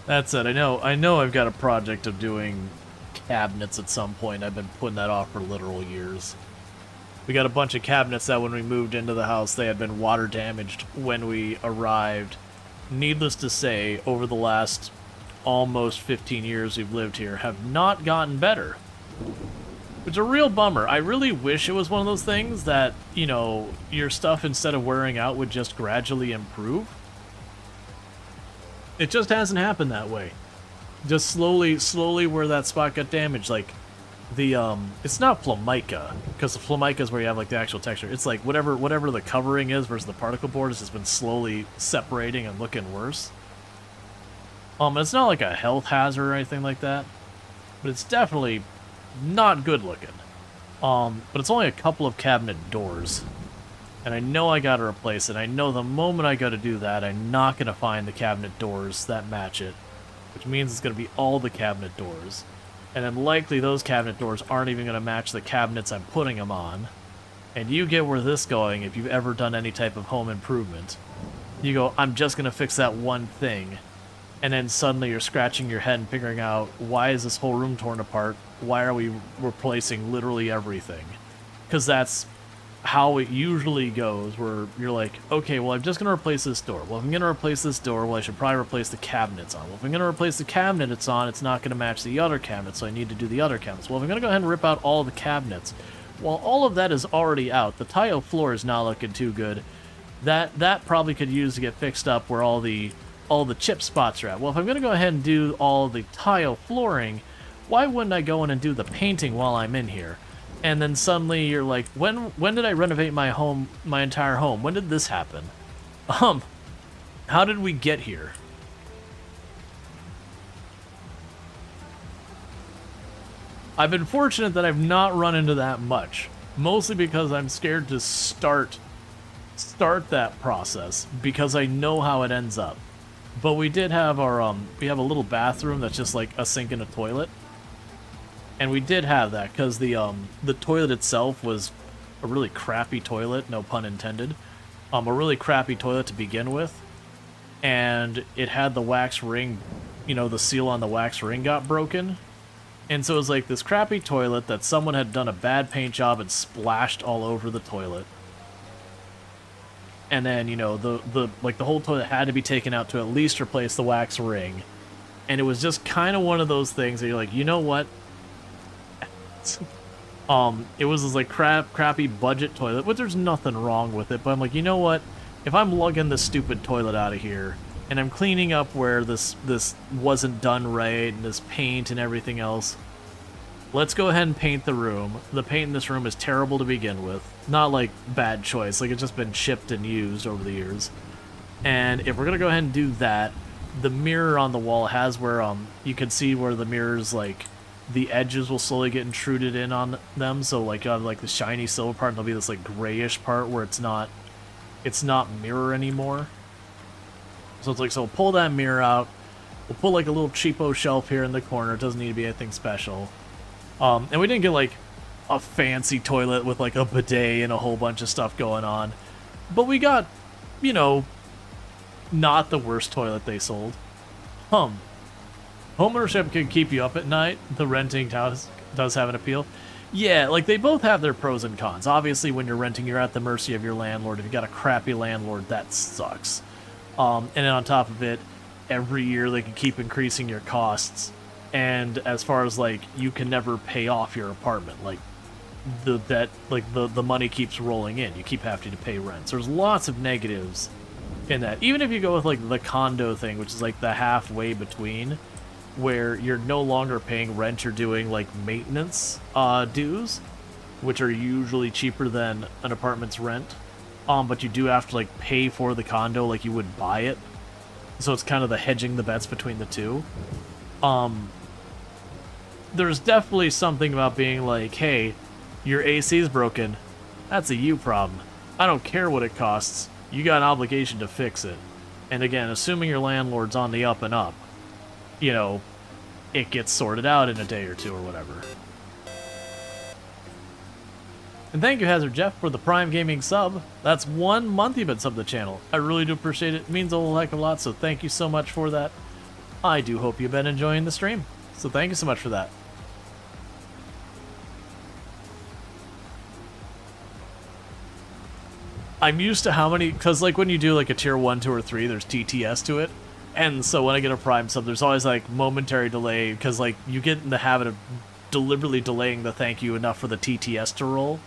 That said, I know I've got a project of doing cabinets at some point. I've been putting that off for literal years. We got a bunch of cabinets that when we moved into the house, they had been water damaged when we arrived. Needless to say, over the last almost 15 years we've lived here, have not gotten better. Which is a real bummer. I really wish it was one of those things that, you know, your stuff, instead of wearing out, would just gradually improve. It just hasn't happened that way. Just slowly where that spot got damaged, like the it's not Flamica, because the Flamica is where you have like the actual texture. It's like whatever the covering is versus the particle board has just been slowly separating and looking worse. It's not like a health hazard or anything like that, but it's definitely not good looking. But it's only a couple of cabinet doors, and I know I gotta replace it. I know the moment I go to do that, I'm not gonna find the cabinet doors that match it, which means it's gonna be all the cabinet doors. And then likely those cabinet doors aren't even gonna match the cabinets I'm putting them on. And you get where this is going if you've ever done any type of home improvement. You go, I'm just gonna fix that one thing. And then suddenly you're scratching your head and figuring out, why is this whole room torn apart? Why are we replacing literally everything? Because that's how it usually goes, where you're like, okay, well, I'm just going to replace this door. Well, if I'm going to replace this door, well, I should probably replace the cabinets on. Well, if I'm going to replace the cabinet it's on, it's not going to match the other cabinet, so I need to do the other cabinets. Well, if I'm going to go ahead and rip out all the cabinets, well, all of that is already out. The tile floor is not looking too good. That probably could use to get fixed up where all the chip spots are at. Well, if I'm going to go ahead and do all the tile flooring, why wouldn't I go in and do the painting while I'm in here? And then suddenly you're like, when did I renovate my entire home? When did this happen? How did we get here? I've been fortunate that I've not run into that much, mostly because I'm scared to start that process because I know how it ends up. But we did have our we have a little bathroom that's just like a sink and a toilet. And we did have that because the toilet itself was a really crappy toilet, no pun intended. A really crappy toilet to begin with. And it had the wax ring, you know, the seal on the wax ring got broken. And so it was like this crappy toilet that someone had done a bad paint job and splashed all over the toilet. And then, you know, the whole toilet had to be taken out to at least replace the wax ring. And it was just kind of one of those things that you're like, you know what? It was this like crappy budget toilet, but there's nothing wrong with it. But I'm like, you know what? If I'm lugging this stupid toilet out of here, and I'm cleaning up where this wasn't done right, and this paint and everything else, let's go ahead and paint the room. The paint in this room is terrible to begin with. Not like bad choice, like it's just been chipped and used over the years. And if we're gonna go ahead and do that, the mirror on the wall has where you can see where the mirrors, like the edges will slowly get intruded in on them. So like you have like the shiny silver part, and there'll be this like grayish part where it's not mirror anymore. So it's like, so we'll pull that mirror out. We'll put like a little cheapo shelf here in the corner. It doesn't need to be anything special. And we didn't get like a fancy toilet with like a bidet and a whole bunch of stuff going on. But we got, you know, not the worst toilet they sold. Homeownership can keep you up at night. The renting does have an appeal. Yeah, like they both have their pros and cons. Obviously, when you're renting, you're at the mercy of your landlord. If you got a crappy landlord, that sucks. And then on top of it, every year they can keep increasing your costs. And as far as like, you can never pay off your apartment. Like the debt, like the money keeps rolling in. You keep having to pay rent. So there's lots of negatives in that. Even if you go with like the condo thing, which is like the halfway between, where you're no longer paying rent, you're doing like maintenance dues, which are usually cheaper than an apartment's rent. But you do have to like pay for the condo like you would buy it. So it's kind of the hedging the bets between the two. There's definitely something about being like, hey, your AC is broken. That's a you problem. I don't care what it costs. You got an obligation to fix it. And again, assuming your landlord's on the up and up, you know, it gets sorted out in a day or two or whatever. And thank you, Hazard Jeff, for the Prime Gaming sub. That's 1 month you've been subbed to the channel. I really do appreciate it. It means a whole heck of a lot, so thank you so much for that. I do hope you've been enjoying the stream. So thank you so much for that. I'm used to how many, because like when you do like a tier 1, 2, or 3, there's TTS to it. And so when I get a Prime sub, there's always like momentary delay, because like you get in the habit of deliberately delaying the thank you enough for the TTS to roll.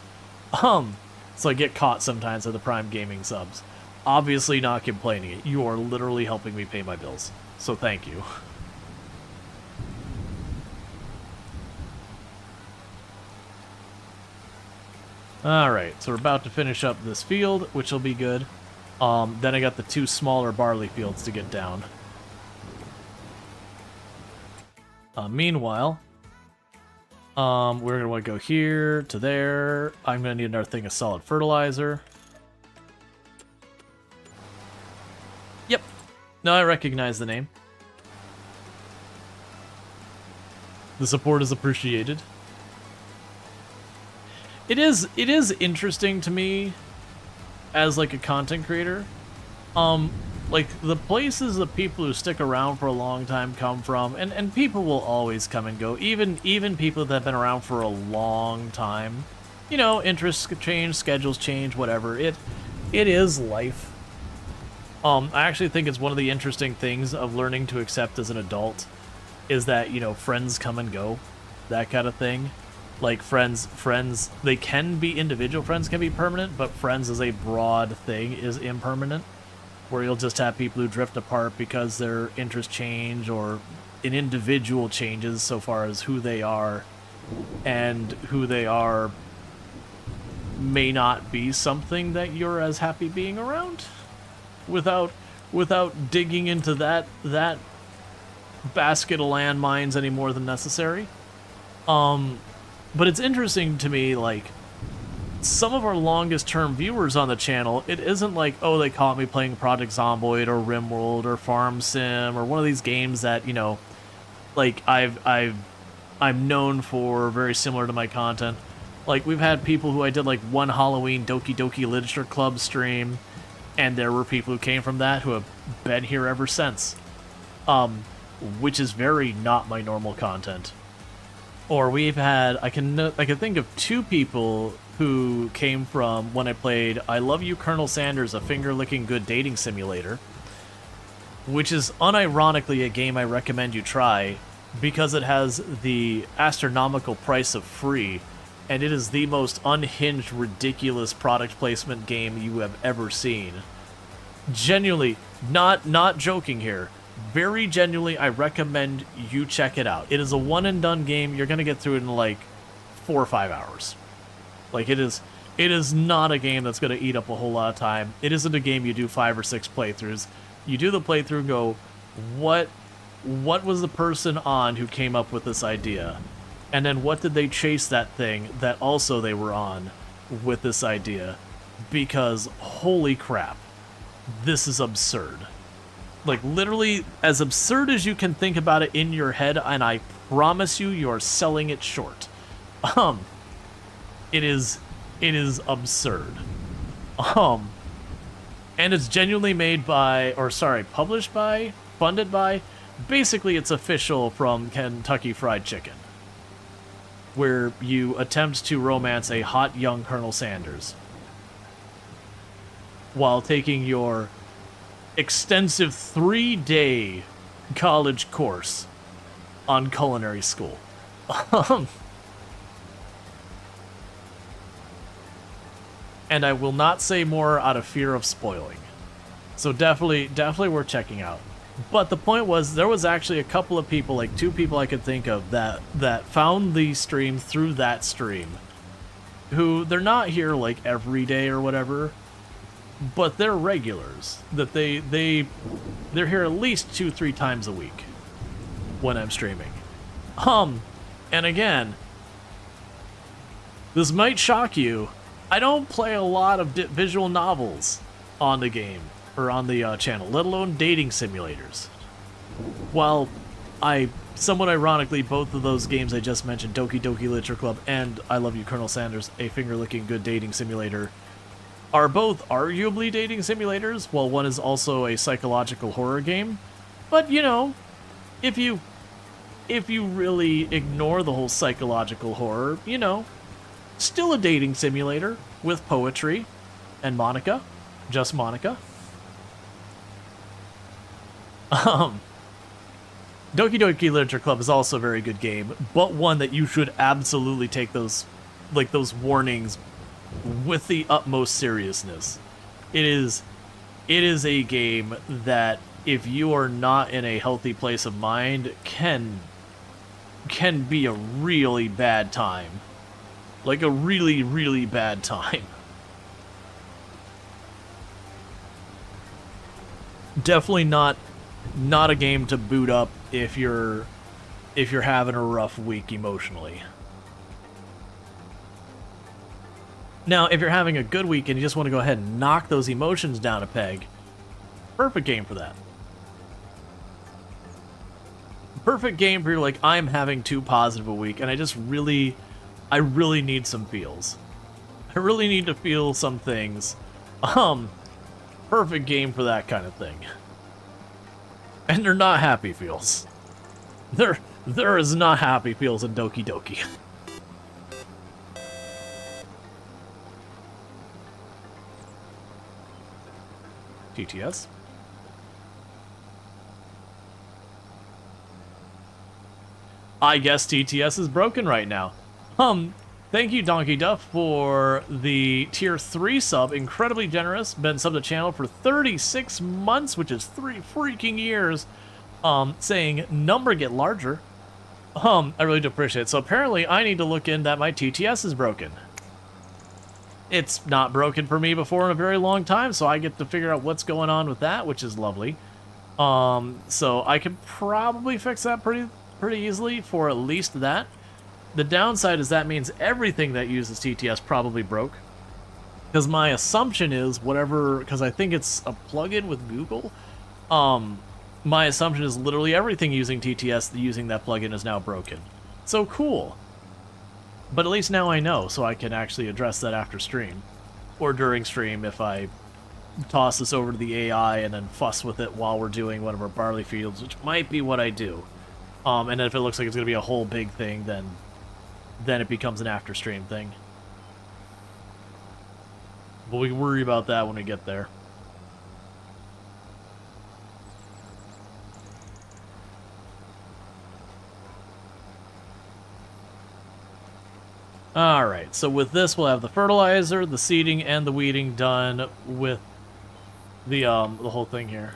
So I get caught sometimes at the Prime Gaming subs. Obviously not complaining. You are literally helping me pay my bills. So thank you. Alright, so we're about to finish up this field, which will be good. Then I got the 2 smaller barley fields to get down. Meanwhile, we're going to want to go here to there. I'm going to need another thing of solid fertilizer. Yep. No, I recognize the name. The support is appreciated. It is interesting to me as like a content creator. Like the places the people who stick around for a long time come from, and people will always come and go, even people that have been around for a long time. You know, interests change, schedules change, whatever. It is life. I actually think it's one of the interesting things of learning to accept as an adult is that, you know, friends come and go, that kind of thing. Like friends, they can be individual friends, can be permanent, but friends as a broad thing is impermanent, where you'll just have people who drift apart because their interests change or an individual changes so far as who they are, and who they are may not be something that you're as happy being around without digging into that basket of landmines any more than necessary. But it's interesting to me, like, some of our longest term viewers on the channel, it isn't like, oh, they caught me playing Project Zomboid or RimWorld or Farm Sim or one of these games that, you know, like I'm known for, very similar to my content. Like, we've had people who I did like one Halloween Doki Doki Literature Club stream, and there were people who came from that who have been here ever since. Which is very not my normal content. Or we've had, I can think of 2 people who came from when I played I Love You, Colonel Sanders, a finger-licking good dating simulator, which is unironically a game I recommend you try because it has the astronomical price of free, and it is the most unhinged, ridiculous product placement game you have ever seen. Genuinely, not joking here. Very genuinely, I recommend you check it out. It is a one-and-done game. You're going to get through it in like 4 or 5 hours. Like, it is not a game that's going to eat up a whole lot of time. It isn't a game you do 5 or 6 playthroughs. You do the playthrough and go, what was the person on who came up with this idea? And then what did they chase that thing that also they were on with this idea? Because, holy crap, this is absurd. Like, literally, as absurd as you can think about it in your head, and I promise you, are selling it short. It is absurd. And it's genuinely made by, or sorry, published by, funded by basically it's official from Kentucky Fried Chicken, where you attempt to romance a hot young Colonel Sanders while taking your extensive 3-day college course on culinary school. And I will not say more out of fear of spoiling. So definitely worth checking out. But the point was, there was actually a couple of people, like 2 people I could think of, that found the stream through that stream. Who, they're not here like every day or whatever, but they're regulars. That they're here at least 2-3 times a week when I'm streaming. And again, this might shock you, I don't play a lot of visual novels on the game, or on the channel, let alone dating simulators. While somewhat ironically, both of those games I just mentioned, Doki Doki Literature Club and I Love You, Colonel Sanders, a finger-licking good dating simulator, are both arguably dating simulators, while one is also a psychological horror game. But, you know, if you really ignore the whole psychological horror, you know, still a dating simulator with poetry and Monica. Just Monica. Doki Doki Literature Club is also a very good game, but one that you should absolutely take those warnings with the utmost seriousness. It is a game that, if you are not in a healthy place of mind, can be a really bad time. Like a really, really bad time. Definitely not a game to boot up if you're having a rough week emotionally. Now, if you're having a good week and you just want to go ahead and knock those emotions down a peg, perfect game for that. Perfect game for you're like, I'm having too positive a week and I really need some feels. I really need to feel some things. Perfect game for that kind of thing. And they're not happy feels. There is not happy feels in Doki Doki. TTS. I guess TTS is broken right now. Thank you, Donkey Duff, for the tier 3 sub. Incredibly generous. Been subbed the channel for 36 months, which is 3 freaking years. Saying, number get larger. I really do appreciate it. So apparently I need to look in that my TTS is broken. It's not broken for me before in a very long time, so I get to figure out what's going on with that, which is lovely. So I can probably fix that pretty easily for at least that. The downside is that means everything that uses TTS probably broke. Because my assumption is whatever, because I think it's a plugin with Google, my assumption is literally everything using TTS using that plugin is now broken. So cool. But at least now I know, so I can actually address that after stream. Or during stream if I toss this over to the AI and then fuss with it while we're doing one of our barley fields, which might be what I do. And then if it looks like it's going to be a whole big thing, then it becomes an after stream thing. But we can worry about that when we get there. Alright, so with this we'll have the fertilizer, the seeding, and the weeding done with the whole thing here.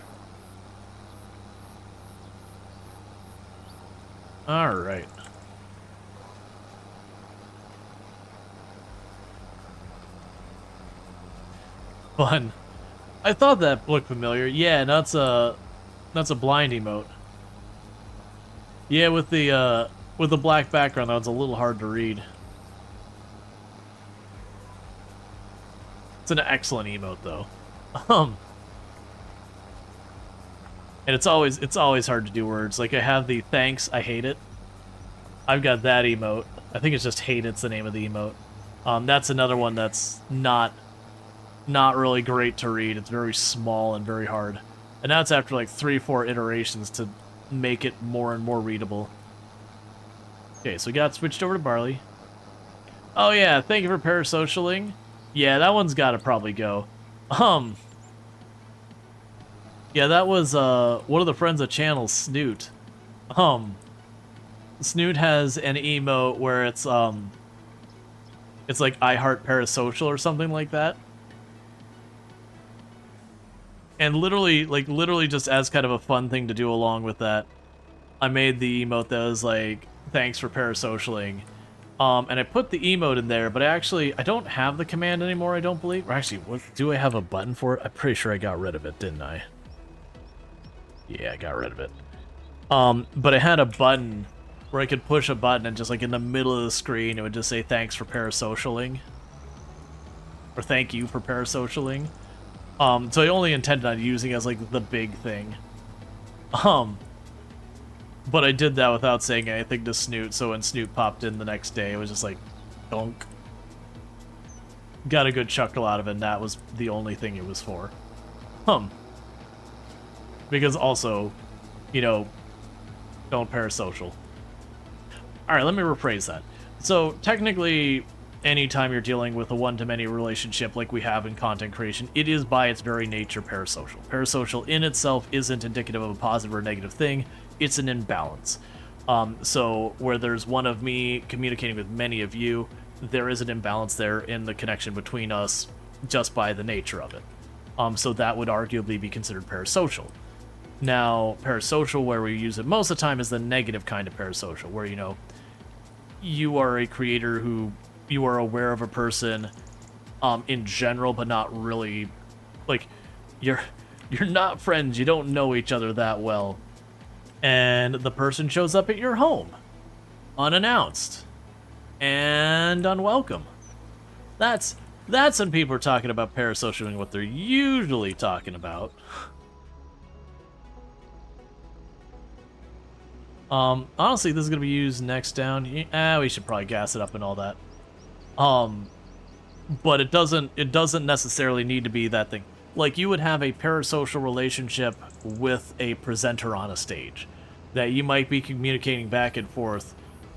Alright. Fun. I thought that looked familiar. Yeah, that's a blind emote. Yeah, with the black background, that was a little hard to read. It's an excellent emote though. And it's always hard to do words. Like I have the thanks, I hate it. I've got that emote. I think it's just hate it's the name of the emote. That's another one that's not really great to read. It's very small and very hard. And that's after like 3-4 iterations make it more and more readable. Okay, so we got switched over to Barley. Oh yeah, thank you for parasocialing. Yeah, that one's gotta probably go. Yeah, that was one of the friends of channel, Snoot. Snoot has an emote where it's like I heart parasocial or something like that. And literally just as kind of a fun thing to do along with that, I made the emote that was like, thanks for parasocialing. And I put the emote in there, but I don't have the command anymore, I don't believe. Or actually, do I have a button for it? I'm pretty sure I got rid of it, didn't I? Yeah, I got rid of it. But I had a button where I could push a button and just like in the middle of the screen, it would just say thanks for parasocialing. Or thank you for parasocialing. So I only intended on using it as like the big thing. But I did that without saying anything to Snoot, so when Snoot popped in the next day, it was just like, donk. Got a good chuckle out of it, and that was the only thing it was for. Because also, you know, don't parasocial. Alright, let me rephrase that. So, technically, anytime you're dealing with a one-to-many relationship like we have in content creation, it is by its very nature parasocial. Parasocial in itself isn't indicative of a positive or negative thing, it's an imbalance. So, where there's one of me communicating with many of you, there is an imbalance there in the connection between us just by the nature of it. So that would arguably be considered parasocial. Now, parasocial, where we use it most of the time, is the negative kind of parasocial, where, you know, you are a creator who you are aware of a person in general, but not really, like, you're not friends, you don't know each other that well, and the person shows up at your home, unannounced, and unwelcome. That's when people are talking about parasocialing, what they're usually talking about. Honestly, this is gonna be used next down. We should probably gas it up and all that. But it doesn't necessarily need to be that thing. Like, you would have a parasocial relationship with a presenter on a stage that you might be communicating back and forth,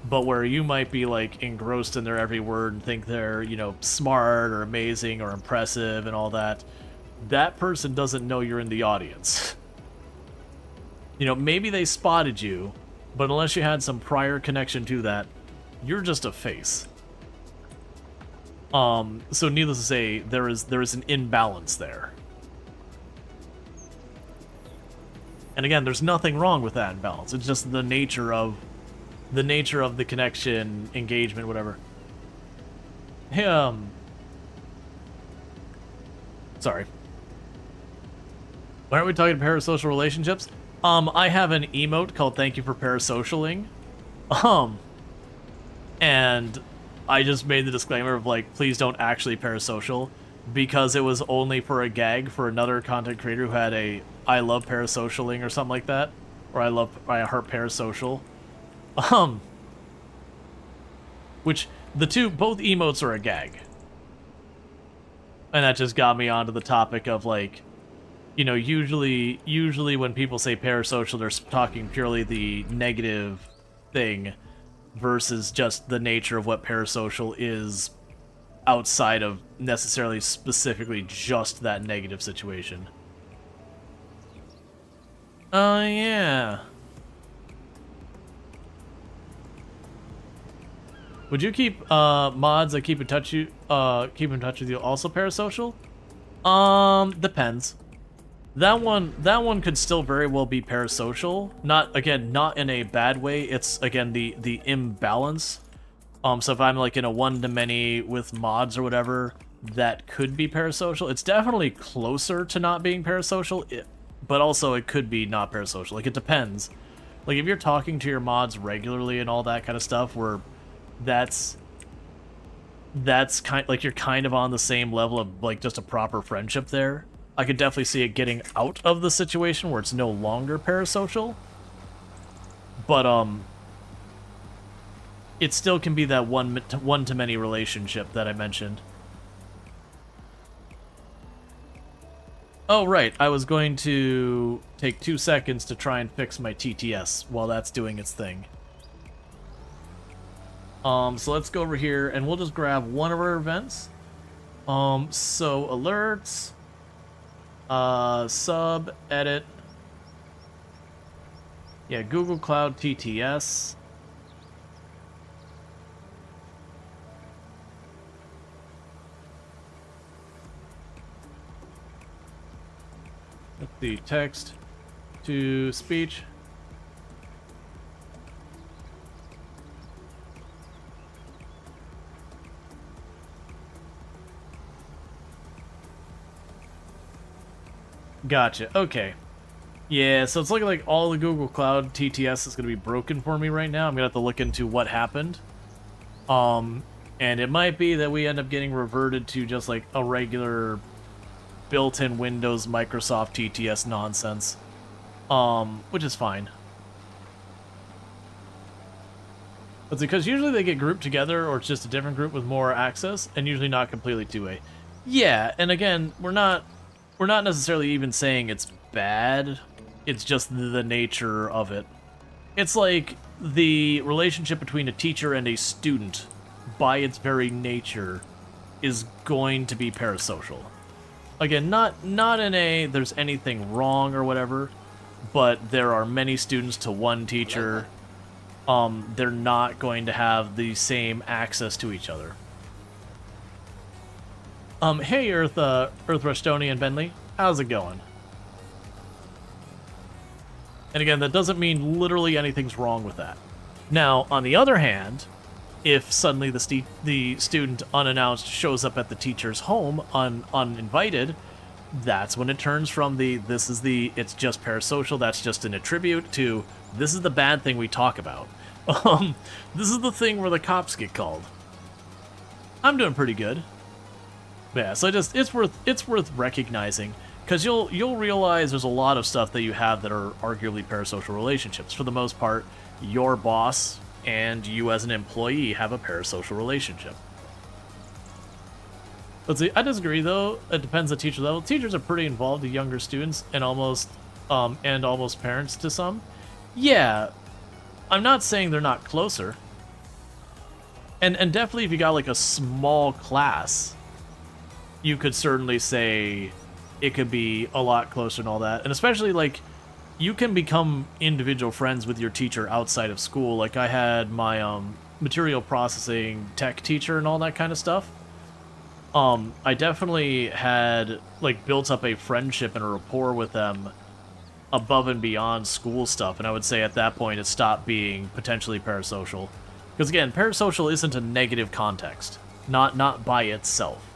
but where you might be, like, engrossed in their every word and think they're, you know, smart or amazing or impressive and all that. That person doesn't know you're in the audience. You know, maybe they spotted you, but unless you had some prior connection to that, you're just a face. So needless to say, there is an imbalance there. And again, there's nothing wrong with that imbalance. It's just the nature of the connection, engagement, whatever. Hey, sorry. Why aren't we talking parasocial relationships? I have an emote called Thank You for Parasocialing. And I just made the disclaimer of, like, please don't actually parasocial, because it was only for a gag for another content creator who had a I love parasocialing or something like that. Or I heart parasocial. Which, both emotes are a gag. And that just got me onto the topic of, like, you know, usually when people say parasocial, they're talking purely the negative thing versus just the nature of what parasocial is outside of necessarily specifically just that negative situation. Oh, yeah. Would you keep mods that keep in touch with you also parasocial? Depends. That one could still very well be parasocial. Not in a bad way. It's again the imbalance. So if I'm like in a one-to-many with mods or whatever, that could be parasocial. It's definitely closer to not being parasocial, but also it could be not parasocial. Like, it depends. Like, if you're talking to your mods regularly and all that kind of stuff, where that's kind, like, you're kind of on the same level of, like, just a proper friendship there, I could definitely see it getting out of the situation where it's no longer parasocial. But, it still can be that one-to-many relationship that I mentioned. Oh, right. I was going to take 2 seconds to try and fix my TTS while that's doing its thing. So let's go over here and we'll just grab one of our events. So alerts, sub, edit. Yeah, Google Cloud TTS. The text to speech. Gotcha. Okay. Yeah, so it's looking like all the Google Cloud TTS is going to be broken for me right now. I'm going to have to look into what happened. And it might be that we end up getting reverted to just like a regular built-in Windows Microsoft TTS nonsense. Which is fine. It's because usually they get grouped together or it's just a different group with more access and usually not completely two-way. Yeah, and again, we're not necessarily even saying it's bad. It's just the nature of it. It's like the relationship between a teacher and a student, by its very nature, is going to be parasocial. Again, not in a there's anything wrong or whatever, but there are many students to one teacher. They're not going to have the same access to each other. Hey, Earth Rushtoni and Bentley, how's it going? And again, that doesn't mean literally anything's wrong with that. Now, on the other hand, if suddenly the student unannounced shows up at the teacher's home uninvited, that's when it turns from it's just parasocial, that's just an attribute, to this is the bad thing we talk about. This is the thing where the cops get called. I'm doing pretty good. Yeah, so it's worth recognizing, because you'll realize there's a lot of stuff that you have that are arguably parasocial relationships. For the most part, your boss and you as an employee have a parasocial relationship. Let's see, I disagree though. It depends on teacher level. Teachers are pretty involved with younger students and almost parents to some. Yeah, I'm not saying they're not closer. And definitely if you got like a small class, you could certainly say it could be a lot closer and all that. And especially, like, you can become individual friends with your teacher outside of school. Like, I had my material processing tech teacher and all that kind of stuff. I definitely had, like, built up a friendship and a rapport with them above and beyond school stuff. And I would say at that point it stopped being potentially parasocial. Because, again, parasocial isn't a negative context. Not by itself.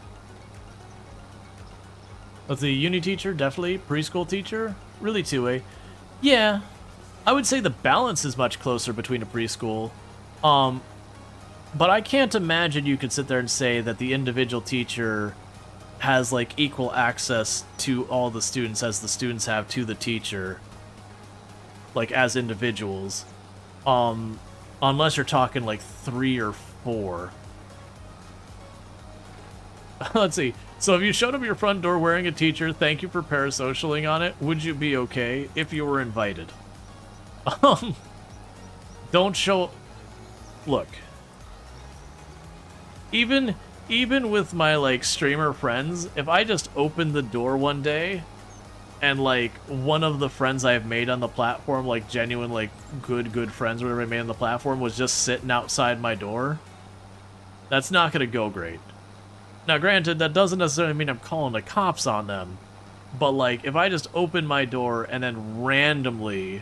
Let's see, uni teacher, definitely. Preschool teacher, really two-way. Yeah, I would say the balance is much closer between a preschool. But I can't imagine you could sit there and say that the individual teacher has, like, equal access to all the students as the students have to the teacher, like, as individuals. Unless you're talking, like, 3 or 4. Let's see. So if you showed up at your front door wearing a teacher, thank you for parasocialing on it, would you be okay if you were invited? Don't show... Look. Even with my, like, streamer friends, if I just opened the door one day and, like, one of the friends I've made on the platform, like, genuine, like, good friends whatever I made on the platform, was just sitting outside my door, that's not gonna go great. Now, granted, that doesn't necessarily mean I'm calling the cops on them, but, like, if I just open my door and then randomly,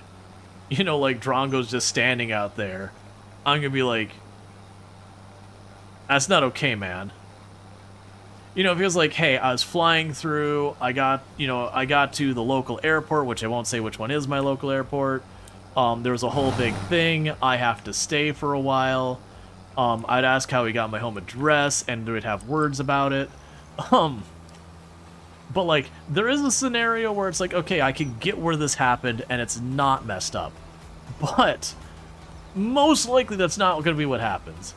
you know, like, Drongo's just standing out there, I'm gonna be like, that's not okay, man. You know, if it was like, hey, I was flying through, I got to the local airport, which I won't say which one is my local airport, there was a whole big thing, I have to stay for a while, I'd ask how he got my home address, and we'd have words about it. But, like, there is a scenario where it's like, okay, I can get where this happened, and it's not messed up. But, most likely that's not going to be what happens.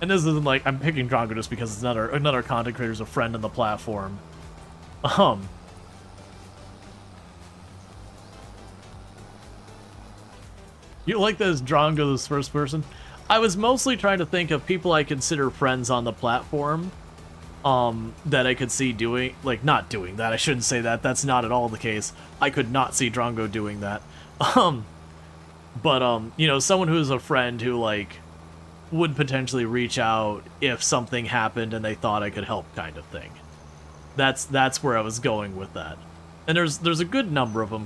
And this isn't like, I'm picking Drongo just because it's another content creator's a friend on the platform. You like this Drongo, this first person? I was mostly trying to think of people I consider friends on the platform, that I could see doing, like, not doing that. I shouldn't say that. That's not at all the case. I could not see Drongo doing that. You know, someone who's a friend who, like, would potentially reach out if something happened and they thought I could help, kind of thing. That's where I was going with that. And there's a good number of them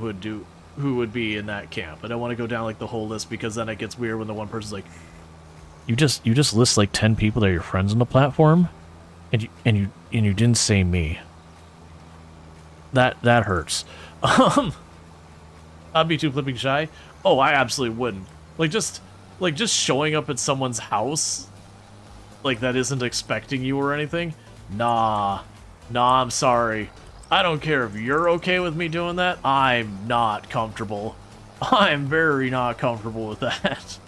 who would be in that camp. I don't want to go down like the whole list because then it gets weird when the one person's like, you just list like 10 people that are your friends on the platform, and you didn't say me. That hurts. I'd be too flipping shy. Oh, I absolutely wouldn't. Like just showing up at someone's house, like that isn't expecting you or anything. Nah, I'm sorry. I don't care if you're okay with me doing that. I'm not comfortable. I'm very not comfortable with that.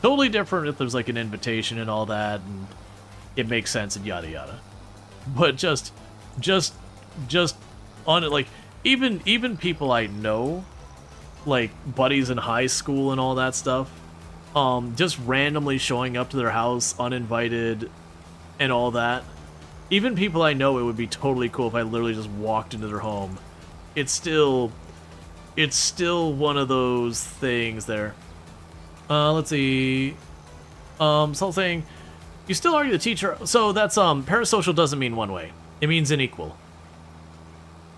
Totally different if there's like an invitation and all that, and it makes sense and yada yada. But just on it, like even people I know, like buddies in high school and all that stuff, just randomly showing up to their house uninvited and all that. Even people I know, it would be totally cool if I literally just walked into their home. It's still one of those things there. Let's see. Something. You still argue the teacher. So that's parasocial doesn't mean one way. It means unequal.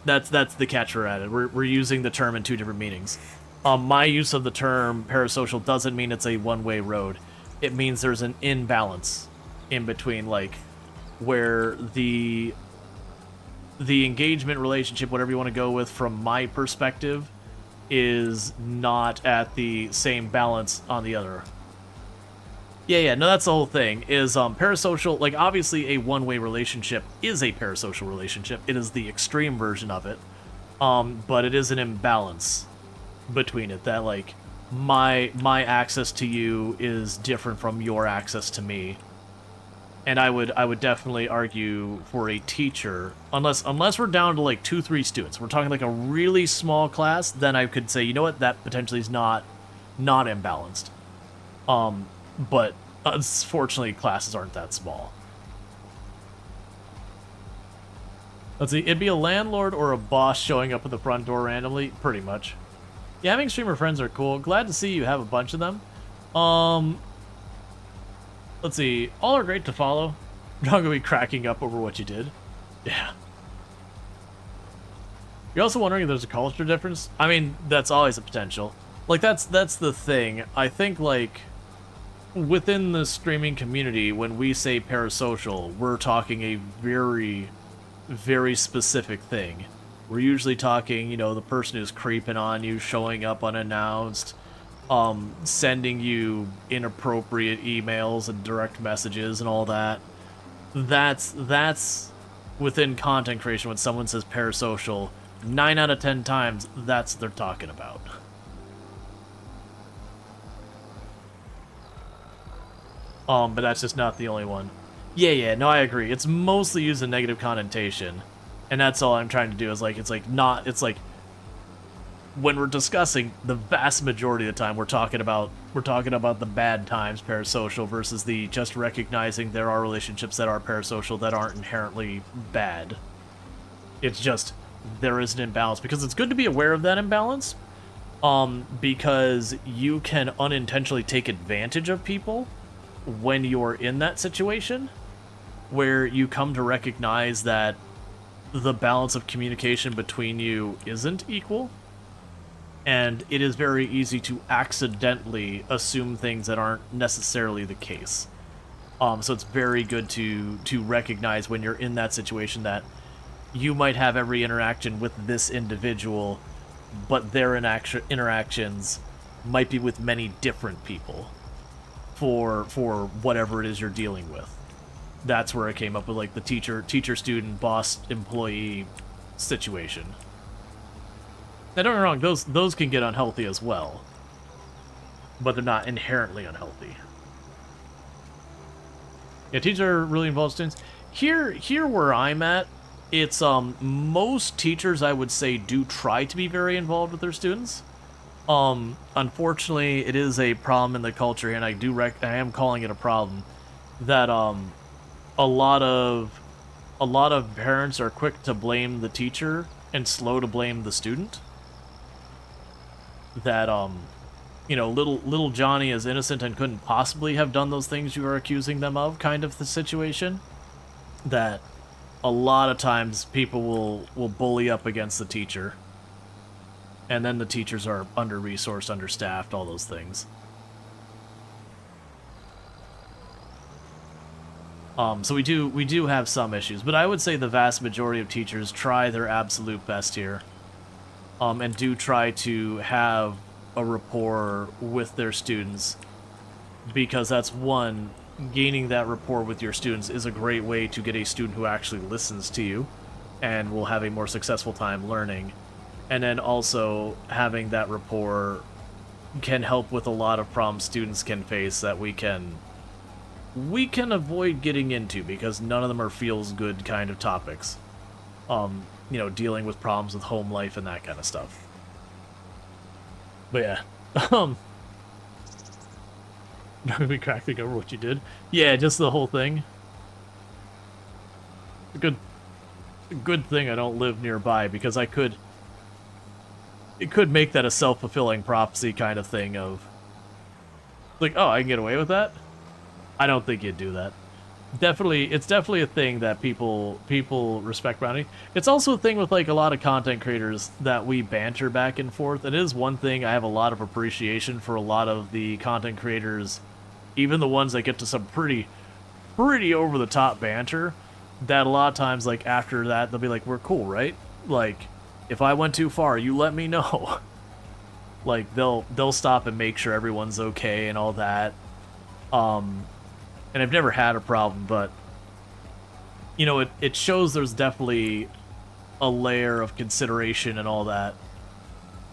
That's the catch we're at it. We're using the term in two different meanings. My use of the term parasocial doesn't mean it's a one-way road. It means there's an imbalance in between, like, where the engagement relationship, whatever you want to go with from my perspective, is not at the same balance on the other. Yeah, no, that's the whole thing, is parasocial, like, obviously a one-way relationship is a parasocial relationship. It is the extreme version of it, but it is an imbalance between it, that, like, my access to you is different from your access to me. And I would definitely argue for a teacher, unless we're down to like 2-3 students. We're talking like a really small class, then I could say, you know what, that potentially is not imbalanced. But unfortunately, classes aren't that small. Let's see, it'd be a landlord or a boss showing up at the front door randomly, pretty much. Yeah, having streamer friends are cool. Glad to see you have a bunch of them. Let's see. All are great to follow. I'm gonna be cracking up over what you did. Yeah. You're also wondering if there's a culture difference? I mean, that's always a potential. Like, that's the thing. I think, like, within the streaming community, when we say parasocial, we're talking a very, very specific thing. We're usually talking, you know, the person who's creeping on you, showing up unannounced, sending you inappropriate emails and direct messages and all that. That's within content creation. When someone says parasocial, 9 out of 10 times, that's what they're talking about. But that's just not the only one. Yeah, no, I agree. It's mostly used in negative connotation, and that's all I'm trying to do. Is like, it's like when we're discussing, the vast majority of the time we're talking about the bad times parasocial versus the just recognizing there are relationships that are parasocial that aren't inherently bad. It's just there is an imbalance, because it's good to be aware of that imbalance, because you can unintentionally take advantage of people when you're in that situation, where you come to recognize that the balance of communication between you isn't equal. And it is very easy to accidentally assume things that aren't necessarily the case. So it's very good to recognize when you're in that situation that you might have every interaction with this individual, but their interactions might be with many different people for whatever it is you're dealing with. That's where I came up with, like, the teacher-student, boss-employee situation. Now, don't get me wrong, those can get unhealthy as well, but they're not inherently unhealthy. Yeah, teachers are really involved students. Here where I'm at, it's most teachers, I would say, do try to be very involved with their students. Unfortunately, it is a problem in the culture, and I am calling it a problem that a lot of a lot of parents are quick to blame the teacher and slow to blame the student. That little Johnny is innocent and couldn't possibly have done those things you are accusing them of, kind of the situation. That a lot of times people will bully up against the teacher, and then the teachers are under-resourced, understaffed, all those things. So we do have some issues, but I would say the vast majority of teachers try their absolute best here, and do try to have a rapport with their students, because that's one, gaining that rapport with your students is a great way to get a student who actually listens to you and will have a more successful time learning. And then also having that rapport can help with a lot of problems students can face that we can avoid getting into, because none of them are feels good kind of topics. Dealing with problems with home life and that kind of stuff. But yeah, we cracking over what you did. Yeah, just the whole thing. A good thing I don't live nearby, because it could make that a self-fulfilling prophecy kind of thing of, like, oh, I can get away with that? I don't think you'd do that. It's definitely a thing that people respect bounty. It's also a thing with, like, a lot of content creators that we banter back and forth. It is one thing I have a lot of appreciation for, a lot of the content creators, even the ones that get to some pretty over-the-top banter, that a lot of times, like, after that, they'll be like, we're cool, right? Like, if I went too far, you let me know. Like, they'll stop and make sure everyone's okay and all that. And I've never had a problem, but, it shows there's definitely a layer of consideration and all that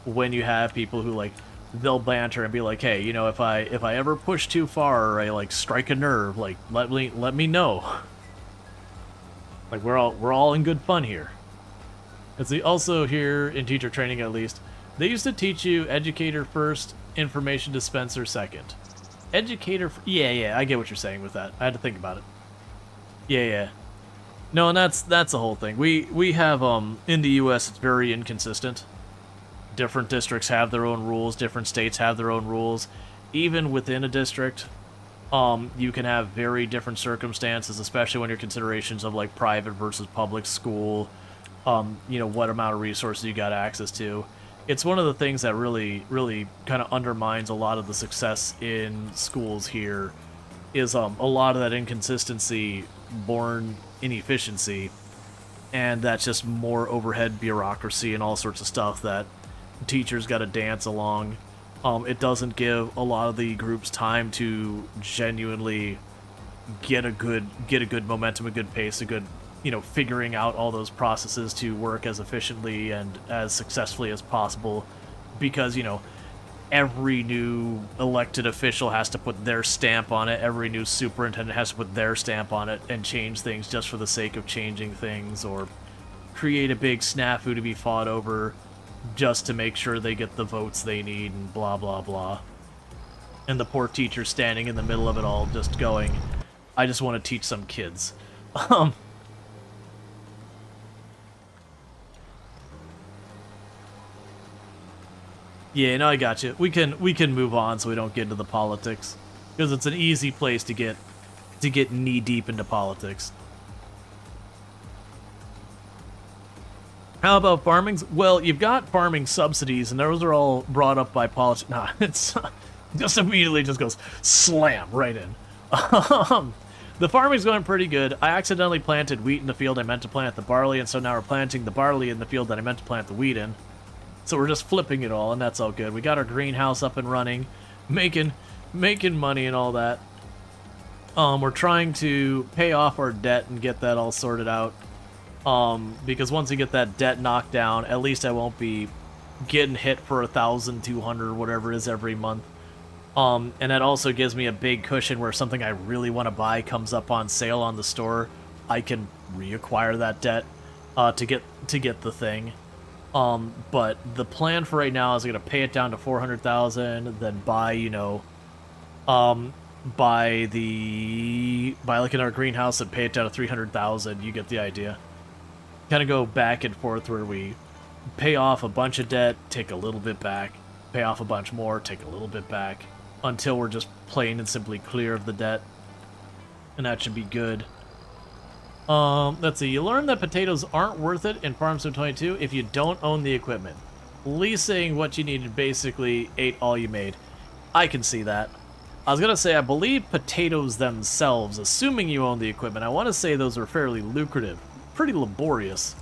when you have people who, like, they'll banter and be like, hey, if I ever push too far, or I, like, strike a nerve, like, let me know. Like, we're all in good fun here. It's also here in teacher training, at least, they used to teach you educator first, information dispenser second. Educator, yeah, I get what you're saying with that. I had to think about it. Yeah. No, and that's the whole thing. We have, in the U.S., it's very inconsistent. Different districts have their own rules, different states have their own rules. Even within a district, you can have very different circumstances, especially when your considerations of, like, private versus public school, what amount of resources you got access to. It's one of the things that really kind of undermines a lot of the success in schools here, is a lot of that inconsistency born inefficiency, and that's just more overhead bureaucracy and all sorts of stuff that teachers got to dance along. It doesn't give a lot of the groups time to genuinely get a good momentum, a good pace, a good, figuring out all those processes to work as efficiently and as successfully as possible, because, every new elected official has to put their stamp on it, every new superintendent has to put their stamp on it and change things just for the sake of changing things, or create a big snafu to be fought over just to make sure they get the votes they need, and blah, blah, blah. And the poor teacher standing in the middle of it all just going, I just want to teach some kids. Yeah, no, I got you. We can move on so we don't get into the politics, because it's an easy place to get knee deep into politics. How about farming? Well, you've got farming subsidies, and those are all brought up by politics. Nah, it's just immediately just goes slam right in. The farming's going pretty good. I accidentally planted wheat in the field I meant to plant the barley, and so now we're planting the barley in the field that I meant to plant the wheat in. So we're just flipping it all, and that's all good. We got our greenhouse up and running, making money and all that. We're trying to pay off our debt and get that all sorted out. Because once we get that debt knocked down, at least I won't be getting hit for 1,200 or whatever it is every month. And that also gives me a big cushion where something I really want to buy comes up on sale on the store. I can reacquire that debt to get the thing. But the plan for right now is I'm gonna pay it down to 400,000, then buy, you know, buy like another greenhouse and pay it down to 300,000. You get the idea. Kind of go back and forth where we pay off a bunch of debt, take a little bit back, pay off a bunch more, take a little bit back, until we're just plain and simply clear of the debt. And that should be good. Let's see. You learn that potatoes aren't worth it in Farm Sim 22 if you don't own the equipment. Leasing what you needed basically ate all you made. I can see that. I was gonna say, I believe potatoes themselves, assuming you own the equipment, I want to say those are fairly lucrative, pretty laborious.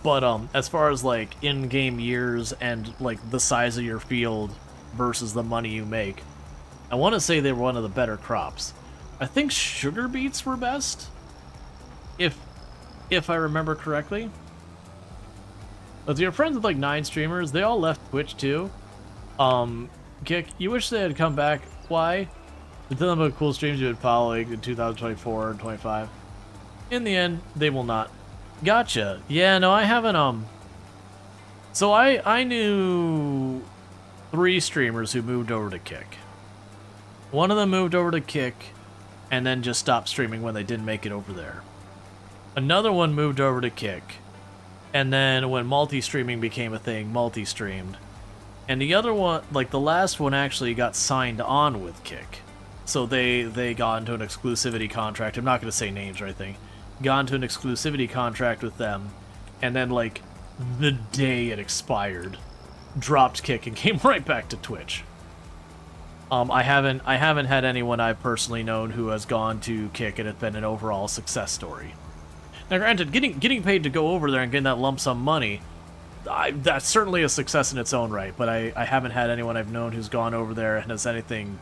But as far as like in-game years and like the size of your field versus the money you make, I want to say they were one of the better crops. I think sugar beets were best, if I remember correctly. But your friends with like 9 streamers, they all left Twitch too. Kick, you wish they had come back. Why? To tell them about cool streams you would follow like, in 2024 and 25. In the end, they will not. Gotcha. Yeah, no, I haven't, So I knew 3 streamers who moved over to Kick. One of them moved over to Kick and then just stopped streaming when they didn't make it over there. Another one moved over to Kick, and then when multi-streaming became a thing, multi-streamed. And the other one, like the last one, actually got signed on with Kick. So they got into an exclusivity contract. I'm not going to say names or anything. Got into an exclusivity contract with them, and then like the day it expired, dropped Kick and came right back to Twitch. I haven't had anyone I've personally known who has gone to Kick and it's been an overall success story. Now, granted, getting paid to go over there and getting that lump sum money, that's certainly a success in its own right, but I haven't had anyone I've known who's gone over there and has anything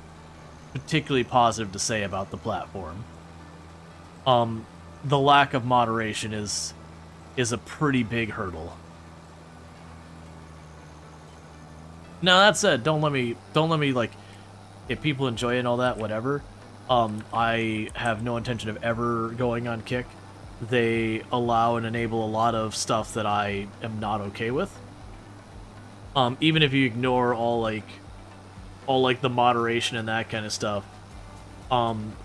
particularly positive to say about the platform. The lack of moderation is a pretty big hurdle. Now, that said, don't let me, like, if people enjoy it and all that, whatever, I have no intention of ever going on Kick. They allow and enable a lot of stuff that I am not okay with. Even if you ignore all the moderation and that kind of stuff.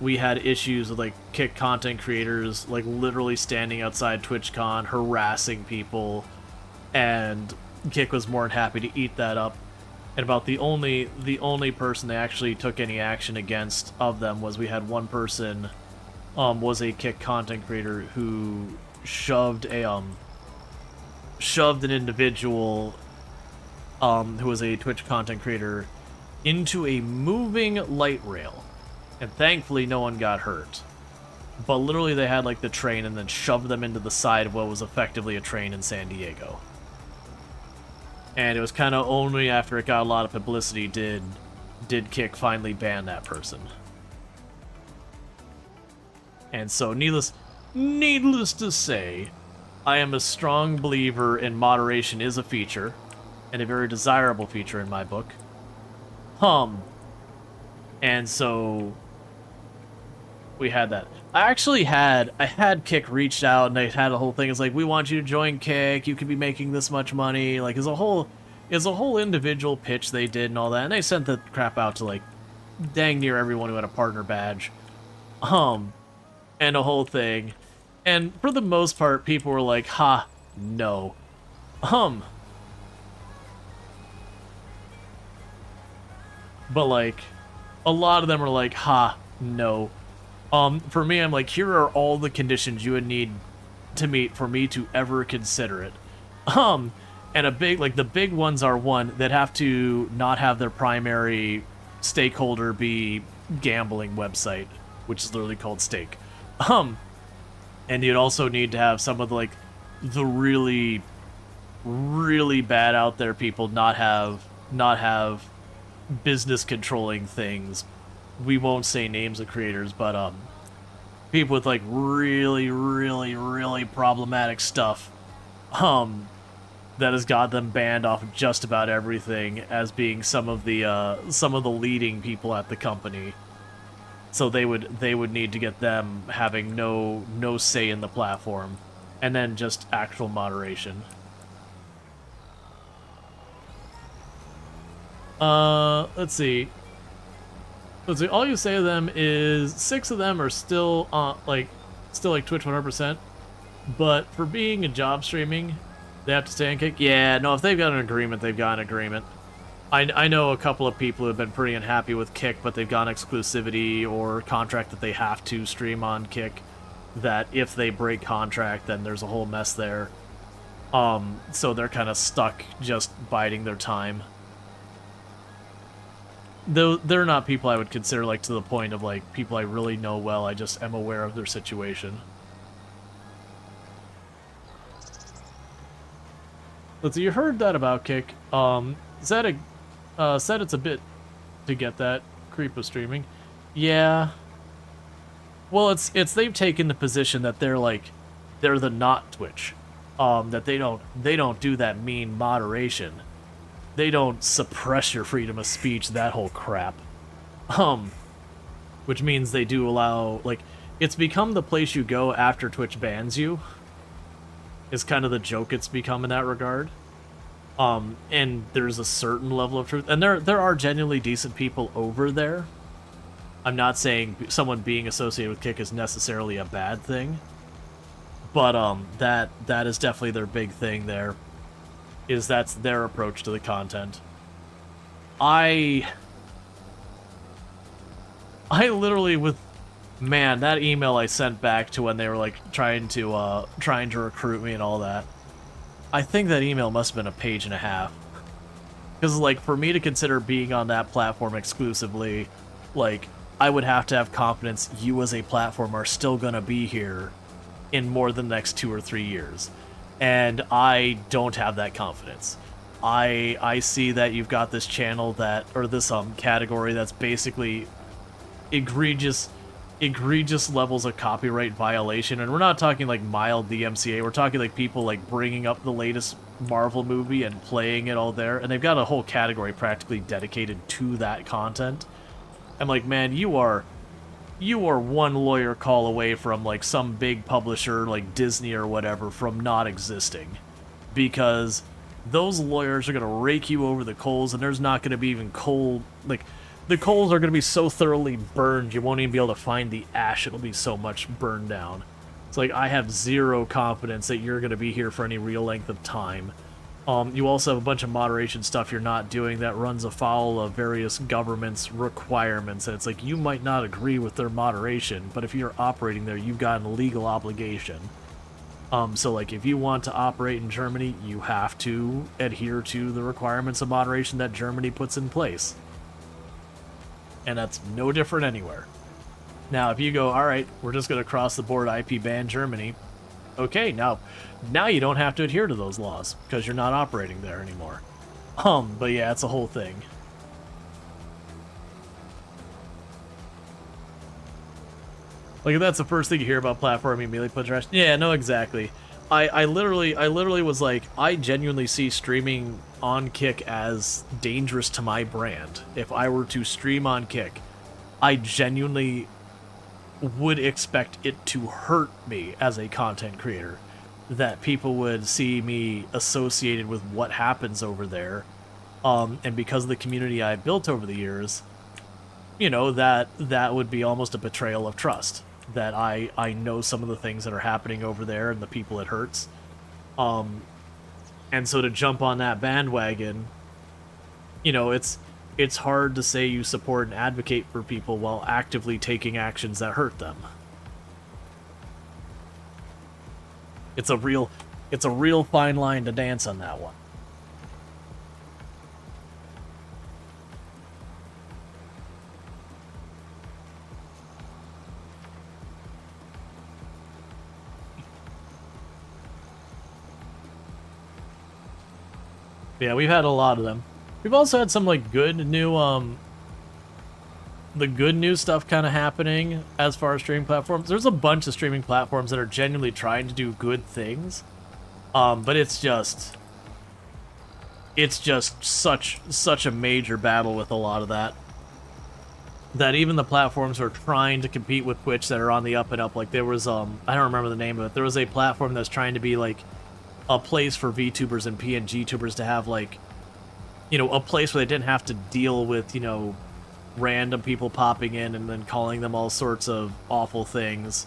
We had issues with like Kick content creators like literally standing outside TwitchCon harassing people, and Kick was more than happy to eat that up. And about the only person they actually took any action against of them was we had one person was a Kick content creator who shoved an individual who was a Twitch content creator into a moving light rail, and thankfully no one got hurt. But literally they had like the train and then shoved them into the side of what was effectively a train in San Diego. And it was kind of only after it got a lot of publicity did Kick finally ban that person. And so, needless to say, I am a strong believer in moderation is a feature, and a very desirable feature in my book. And so we had that. I had Kick reached out, and they had a whole thing. It's like, we want you to join Kick. You could be making this much money. Like, it's a whole individual pitch they did and all that. And they sent the crap out to like dang near everyone who had a partner badge. And a whole thing. And for the most part, people were like, ha, no. But like, a lot of them are like, ha, no. For me, I'm like, here are all the conditions you would need to meet for me to ever consider it. And the big ones are, one, they'd have to not have their primary stakeholder be gambling website, which is literally called Stake. And you'd also need to have some of the really, really bad out there people not have business controlling things. We won't say names of creators, but people with like really, really, really problematic stuff that has got them banned off of just about everything as being some of the leading people at the company. So they would need to get them having no say in the platform, and then just actual moderation. Let's see. All you say to them is 6 of them are still still like Twitch 100%, but for being a job streaming, they have to stay on Kick. Yeah, no, if they've got an agreement, they've got an agreement. I know a couple of people who have been pretty unhappy with Kick, but they've got exclusivity or contract that they have to stream on Kick, that if they break contract, then there's a whole mess there. So they're kind of stuck just biding their time. Though they're not people I would consider like to the point of like people I really know well. I just am aware of their situation. Let's see, you heard that about Kick. Said it's a bit to get that creep of streaming. Yeah. Well, it's they've taken the position that they're the not Twitch. That they don't do that mean moderation. They don't suppress your freedom of speech, that whole crap. Which means they do allow, like, it's become the place you go after Twitch bans you. Is kind of the joke it's become in that regard. And there's a certain level of truth. And there are genuinely decent people over there. I'm not saying someone being associated with Kick is necessarily a bad thing. But, that is definitely their big thing there. Is that's their approach to the content. I literally man, that email I sent back to when they were like trying to recruit me and all that. I think that email must have been a page and a half. Because like for me to consider being on that platform exclusively, like I would have to have confidence you as a platform are still gonna be here in more than the next 2 or 3 years. And I don't have that confidence. I see that you've got this channel that, or this category that's basically egregious levels of copyright violation, and we're not talking like mild DMCA, we're talking like people like bringing up the latest Marvel movie and playing it all there, and they've got a whole category practically dedicated to that content. I'm like, man, you are one lawyer call away from like some big publisher like Disney or whatever from not existing, because those lawyers are going to rake you over the coals, and there's not going to be even coal, like the coals are going to be so thoroughly burned you won't even be able to find the ash. It'll be so much burned down. It's like I have zero confidence that you're going to be here for any real length of time. You also have a bunch of moderation stuff you're not doing that runs afoul of various governments' requirements, and it's like you might not agree with their moderation, but if you're operating there, you've got an legal obligation. So like if you want to operate in Germany, you have to adhere to the requirements of moderation that Germany puts in place. And that's no different anywhere. Now, if you go, all right, we're just going to cross the board IP ban Germany, okay, now you don't have to adhere to those laws because you're not operating there anymore. But yeah, it's a whole thing. Like, if that's the first thing you hear about platforming, immediately put trash. Yeah, no, exactly. I literally was like, I genuinely see streaming on Kick as dangerous to my brand. If I were to stream on Kick, I genuinely would expect it to hurt me as a content creator. That people would see me associated with what happens over there. And because of the community I built over the years, you know, that would be almost a betrayal of trust. That I know some of the things that are happening over there and the people it hurts. And so to jump on that bandwagon, you know, it's hard to say you support and advocate for people while actively taking actions that hurt them. It's a real fine line to dance on that one. Yeah, we've had a lot of them. We've also had some like good new the good new stuff kind of happening as far as streaming platforms. There's a bunch of streaming platforms that are genuinely trying to do good things. But it's just such a major battle with a lot of that. That even the platforms are trying to compete with Twitch that are on the up and up. Like there was I don't remember the name of it. There was a platform that's trying to be like a place for VTubers and PNG tubers to have like you know, a place where they didn't have to deal with, you know, random people popping in and then calling them all sorts of awful things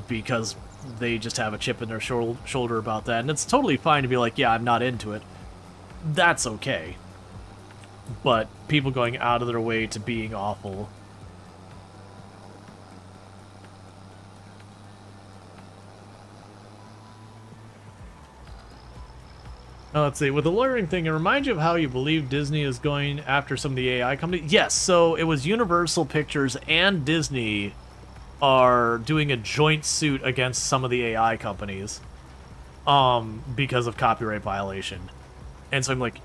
because they just have a chip in their shoulder about that. And it's totally fine to be like, yeah, I'm not into it. That's okay. But people going out of their way to being awful. Let's see. With the lawyering thing, it reminds you of how you believe Disney is going after some of the AI companies. Yes, so it was Universal Pictures and Disney are doing a joint suit against some of the AI companies because of copyright violation. And so I'm like,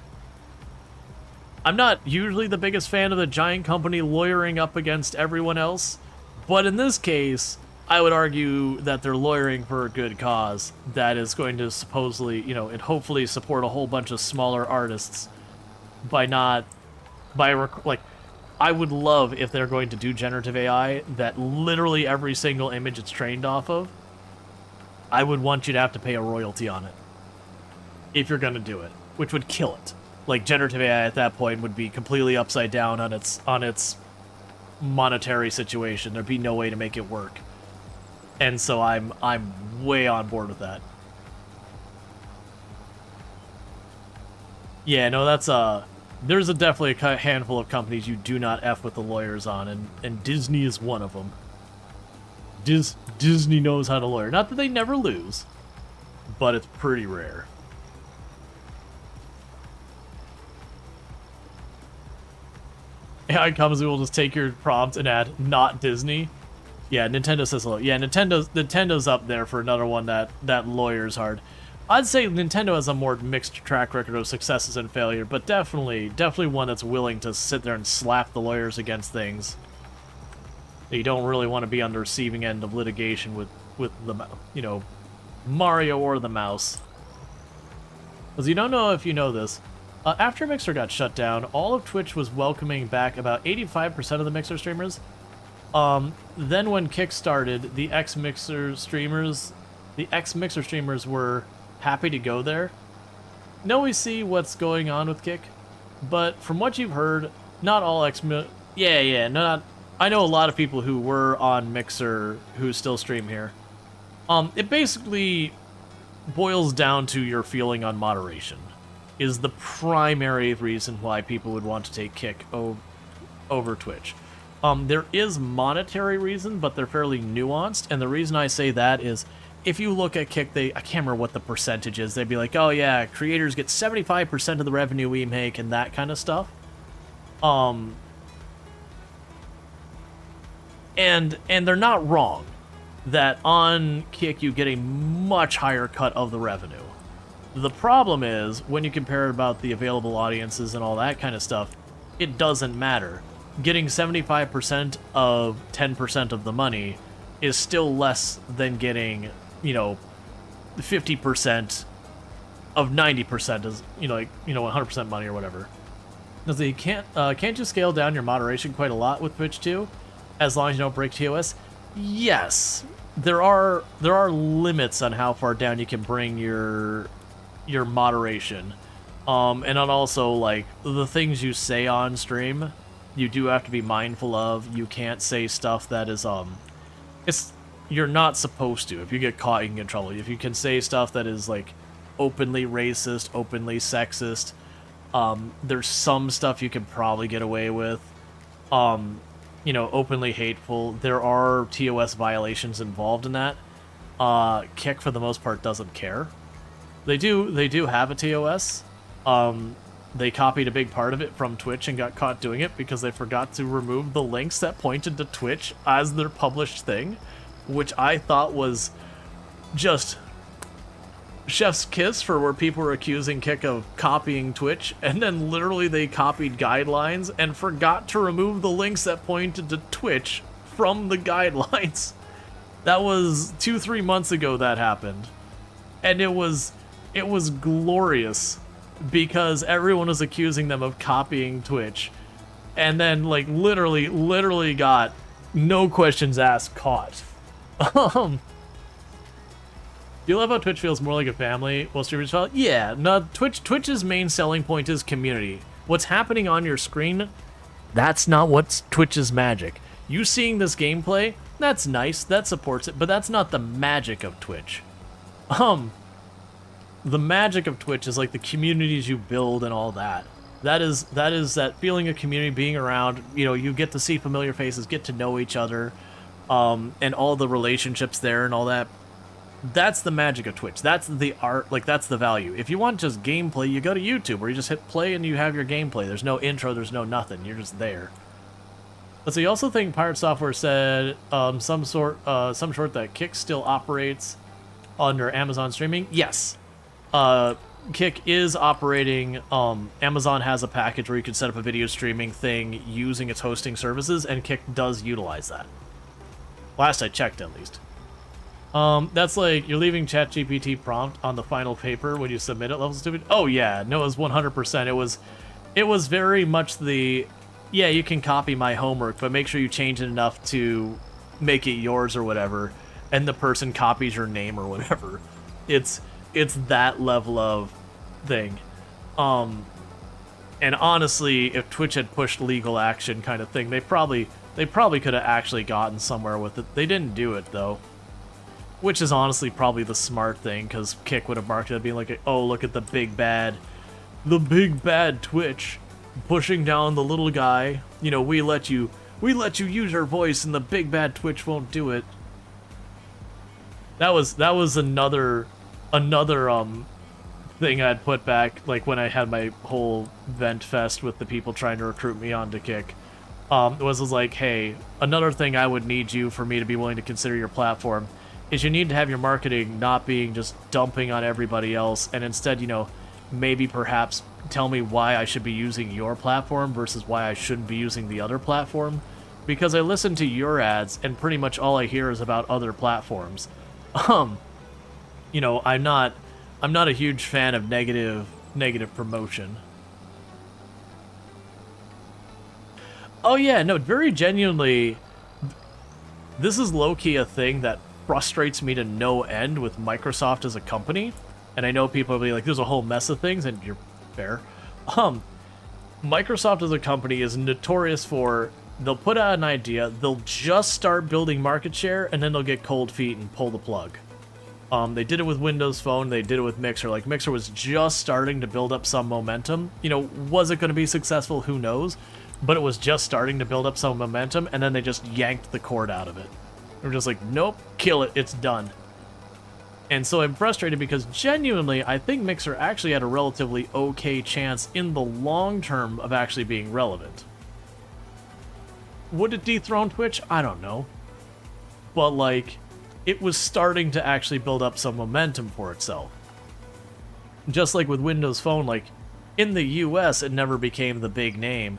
I'm not usually the biggest fan of the giant company lawyering up against everyone else, but in this case, I would argue that they're lawyering for a good cause that is going to supposedly, you know, and hopefully support a whole bunch of smaller artists by like, I would love if they're going to do generative AI that literally every single image it's trained off of, I would want you to have to pay a royalty on it if you're going to do it, which would kill it. Like, generative AI at that point would be completely upside down on its monetary situation. There'd be no way to make it work. And so I'm way on board with that. Yeah, no, that's there's definitely a handful of companies you do not F with the lawyers on, and Disney is one of them. Disney knows how to lawyer. Not that they never lose, but it's pretty rare. AI comes, we will just take your prompt and add not Disney. Yeah, Nintendo says hello. Yeah, Nintendo's up there for another one that lawyers hard. I'd say Nintendo has a more mixed track record of successes and failure, but definitely one that's willing to sit there and slap the lawyers against things. You don't really want to be on the receiving end of litigation with the, you know, Mario or the mouse. Because you don't know if you know this. After Mixer got shut down, all of Twitch was welcoming back about 85% of the Mixer streamers. Then when Kick started, the ex-Mixer streamers were happy to go there. Now we see what's going on with Kick, but from what you've heard, not all I know a lot of people who were on Mixer who still stream here. It basically boils down to your feeling on moderation is the primary reason why people would want to take Kick over Twitch. There is monetary reason, but they're fairly nuanced, and the reason I say that is if you look at Kick, I can't remember what the percentage is. They'd be like, oh yeah, creators get 75% of the revenue we make and that kind of stuff. And they're not wrong that on Kick you get a much higher cut of the revenue. The problem is, when you compare about the available audiences and all that kind of stuff, it doesn't matter. Getting 75% of 10% of the money is still less than getting, you know, 50% of 90% is, you know, like, you know, 100% money or whatever. Because you can't you scale down your moderation quite a lot with Twitch too, as long as you don't break TOS? Yes, there are limits on how far down you can bring your moderation, and on also like the things you say on stream, you do have to be mindful of. You can't say stuff that is you're not supposed to. If you get caught, you can get in trouble. If you can say stuff that is like openly racist, openly sexist, there's some stuff you can probably get away with. You know, openly hateful. There are TOS violations involved in that. Kick for the most part doesn't care. They do have a TOS. They copied a big part of it from Twitch and got caught doing it because they forgot to remove the links that pointed to Twitch as their published thing, which I thought was just chef's kiss for where people were accusing Kick of copying Twitch, and then literally they copied guidelines and forgot to remove the links that pointed to Twitch from the guidelines. That was 2-3 months ago that happened. And it was glorious because everyone was accusing them of copying Twitch, and then like literally got no questions asked caught. Do you love how Twitch feels more like a family while streamers feel? Yeah, no, Twitch's main selling point is community. What's happening on your screen, that's not what's Twitch's magic. You seeing this gameplay, that's nice, that supports it, but that's not the magic of Twitch. The magic of Twitch is like the communities you build and all that. That is that feeling of community, being around, you know, you get to see familiar faces, get to know each other, and all the relationships there and all that. That's the magic of Twitch. That's the art, like that's the value. If you want just gameplay, you go to YouTube where you just hit play and you have your gameplay. There's no intro, there's no nothing. You're just there. But so you also think Pirate Software said some short that Kick still operates under Amazon streaming? Yes. Kick is operating. Amazon has a package where you can set up a video streaming thing using its hosting services, and Kick does utilize that. Last I checked, at least. That's like you're leaving ChatGPT prompt on the final paper when you submit it. Level stupid. Oh yeah, no, it was 100%. It was very much the, yeah, you can copy my homework, but make sure you change it enough to make it yours or whatever, and the person copies your name or whatever. It's that level of thing. And honestly, if Twitch had pushed legal action kind of thing, they probably could have actually gotten somewhere with it. They didn't do it though. Which is honestly probably the smart thing, because Kick would have marketed it being like, oh, look at the big bad Twitch pushing down the little guy. You know, we let you use your voice, and the big bad Twitch won't do it. That was another thing I'd put back, like when I had my whole vent fest with the people trying to recruit me onto Kick. Was like, hey, another thing I would need you for me to be willing to consider your platform is you need to have your marketing not being just dumping on everybody else, and instead, you know, maybe perhaps tell me why I should be using your platform versus why I shouldn't be using the other platform. Because I listen to your ads, and pretty much all I hear is about other platforms. You know, I'm not a huge fan of negative promotion. Oh yeah, no, very genuinely, this is low-key a thing that frustrates me to no end with Microsoft as a company. And I know people will be like, there's a whole mess of things, and you're fair. Microsoft as a company is notorious for, they'll put out an idea, they'll just start building market share, and then they'll get cold feet and pull the plug. They did it with Windows Phone, they did it with Mixer. Like, Mixer was just starting to build up some momentum. You know, was it going to be successful? Who knows? But it was just starting to build up some momentum, and then they just yanked the cord out of it. We're just like, nope, kill it, it's done. And so I'm frustrated because genuinely, I think Mixer actually had a relatively okay chance in the long term of actually being relevant. Would it dethrone Twitch? I don't know. But like, it was starting to actually build up some momentum for itself. Just like with Windows Phone, like, in the US, it never became the big name.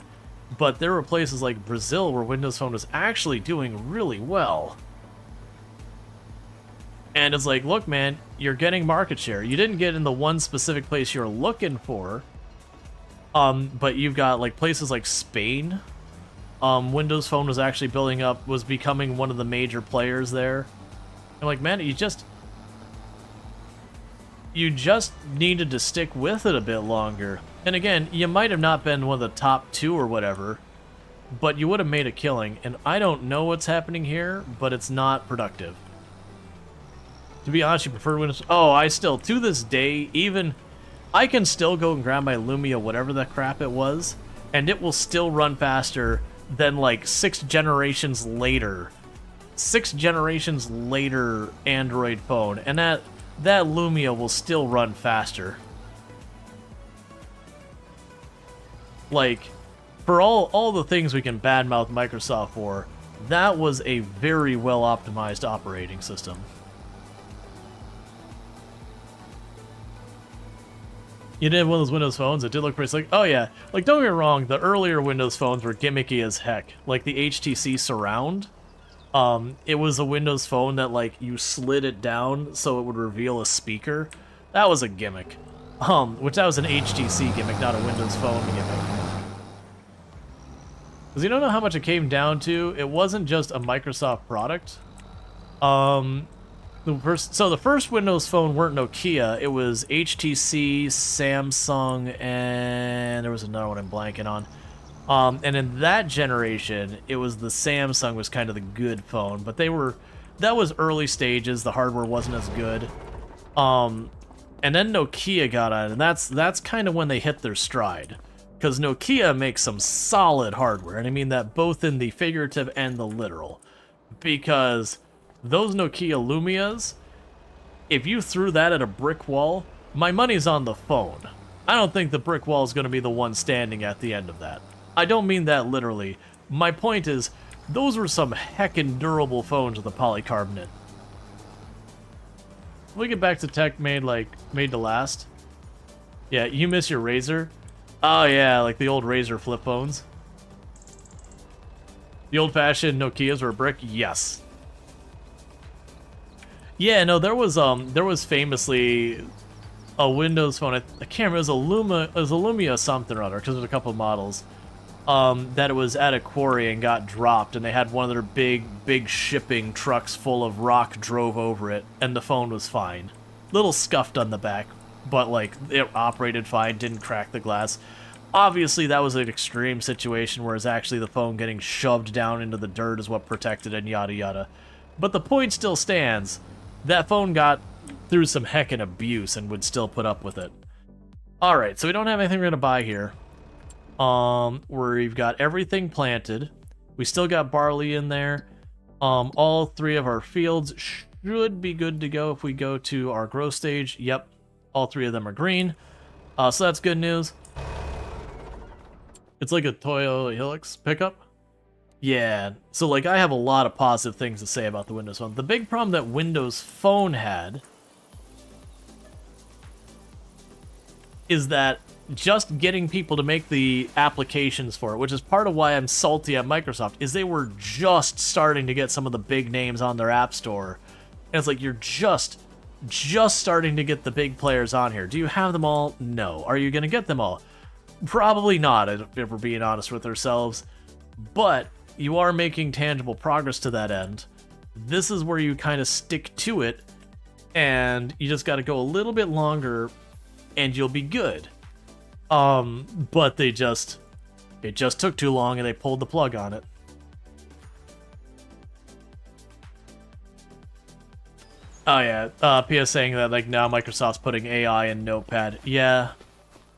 But there were places like Brazil where Windows Phone was actually doing really well. And it's like, look, man, you're getting market share. You didn't get in the one specific place you're looking for. But you've got like places like Spain. Windows Phone was actually building up, was becoming one of the major players there. And like, man, you just needed to stick with it a bit longer. And again, you might have not been one of the top 2 or whatever, but you would have made a killing. And I don't know what's happening here, but it's not productive. To be honest, you prefer Windows. Oh, I still, to this day, even, I can still go and grab my Lumia, whatever the crap it was, and it will still run faster than like 6 generations later. 6 generations later Android phone, and that Lumia will still run faster. Like, for all the things we can badmouth Microsoft for, that was a very well optimized operating system. You did one of those Windows phones, it did look pretty slick. Oh yeah, like don't get me wrong, the earlier Windows phones were gimmicky as heck. Like the HTC Surround, it was a Windows phone that like you slid it down so it would reveal a speaker. That was a gimmick. Which that was an HTC gimmick, not a Windows Phone gimmick. Because you don't know how much it came down to. It wasn't just a Microsoft product. The first Windows phone weren't Nokia. It was HTC, Samsung, and there was another one I'm blanking on. And in that generation, it was the Samsung was kind of the good phone, but that was early stages. The hardware wasn't as good. And then Nokia got on, and that's kind of when they hit their stride, because Nokia makes some solid hardware, and I mean that both in the figurative and the literal, because those Nokia Lumias, if you threw that at a brick wall, my money's on the phone. I don't think the brick wall is going to be the one standing at the end of that. I don't mean that literally. My point is, those were some heckin' durable phones with a polycarbonate. We get back to tech made to last. Yeah, you miss your Razor? Oh yeah, like the old Razor flip phones. The old-fashioned Nokias were a brick? Yes. Yeah, no, there was famously a Windows phone. I can't remember. It was a Lumia something or other, because there's a couple of models. That it was at a quarry and got dropped, and they had one of their big shipping trucks full of rock drove over it, and the phone was fine. Little scuffed on the back, but like it operated fine, didn't crack the glass. Obviously, that was an extreme situation, whereas actually the phone getting shoved down into the dirt is what protected it, and yada yada. But the point still stands. That phone got through some heckin' abuse and would still put up with it. Alright, so we don't have anything we're gonna buy here. We've got everything planted. We still got barley in there. All three of our fields should be good to go if we go to our growth stage. Yep, all three of them are green. So that's good news. It's like a Toyo Hilux pickup. Yeah, so like I have a lot of positive things to say about the Windows Phone. The big problem that Windows Phone had is that just getting people to make the applications for it, which is part of why I'm salty at Microsoft, is they were just starting to get some of the big names on their app store. And it's like, you're just starting to get the big players on here. Do you have them all? No. Are you going to get them all? Probably not, if we're being honest with ourselves. But you are making tangible progress to that end. This is where you kind of stick to it, and you just got to go a little bit longer, and you'll be good. But it just took too long, and they pulled the plug on it. Oh yeah, PS saying that like now Microsoft's putting AI in Notepad. Yeah,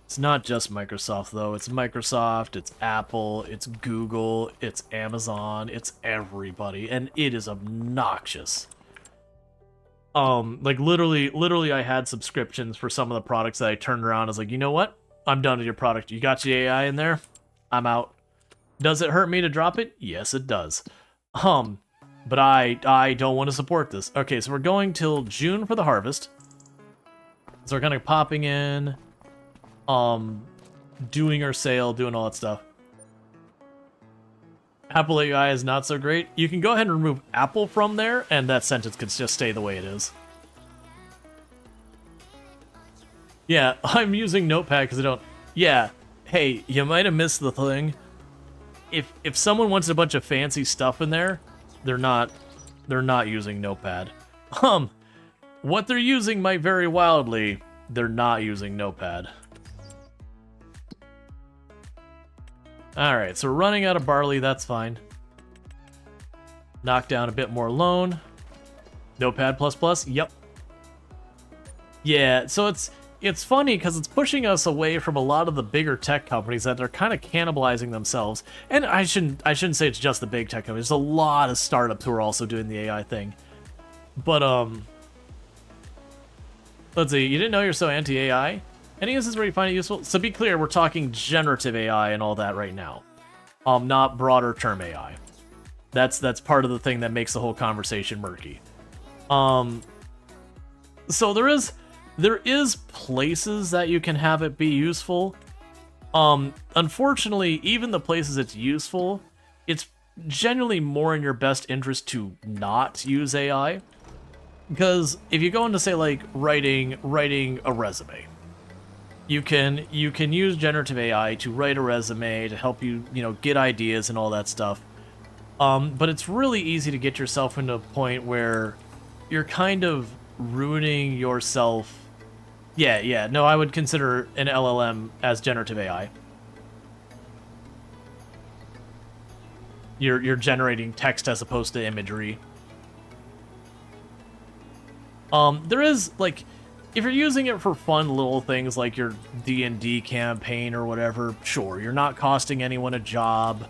it's not just Microsoft though. It's Microsoft, it's Apple, it's Google, it's Amazon, it's everybody, and it is obnoxious. Like literally I had subscriptions for some of the products that I turned around. I was like, you know what? I'm done with your product. You got your AI in there? I'm out. Does it hurt me to drop it? Yes, it does. But I don't want to support this. Okay, so we're going till June for the harvest. So we're kind of popping in, doing our sale, doing all that stuff. Apple AI is not so great. You can go ahead and remove Apple from there, and that sentence could just stay the way it is. Yeah, I'm using Notepad because I don't... Yeah, hey, you might have missed the thing. If someone wants a bunch of fancy stuff in there, they're not using Notepad. What they're using might vary wildly. They're not using Notepad. Alright, so we're running out of barley, that's fine. Knock down a bit more loan. Notepad++, yep. Yeah, so it's funny because it's pushing us away from a lot of the bigger tech companies that are kind of cannibalizing themselves. And I shouldn't say it's just the big tech companies. There's a lot of startups who are also doing the AI thing. But let's see. You didn't know you're so anti-AI? Any instances where you find it useful? So be clear, we're talking generative AI and all that right now. Not broader term AI. That's part of the thing that makes the whole conversation murky. So there is places that you can have it be useful. Unfortunately, even the places it's useful, it's generally more in your best interest to not use AI. Because if you go into, say, like, writing a resume, you can use generative AI to write a resume to help you, get ideas and all that stuff. But it's really easy to get yourself into a point where you're kind of ruining yourself. Yeah, no, I would consider an LLM as generative AI. You're generating text as opposed to imagery. There is, like, if you're using it for fun little things like your D&D campaign or whatever, sure, you're not costing anyone a job,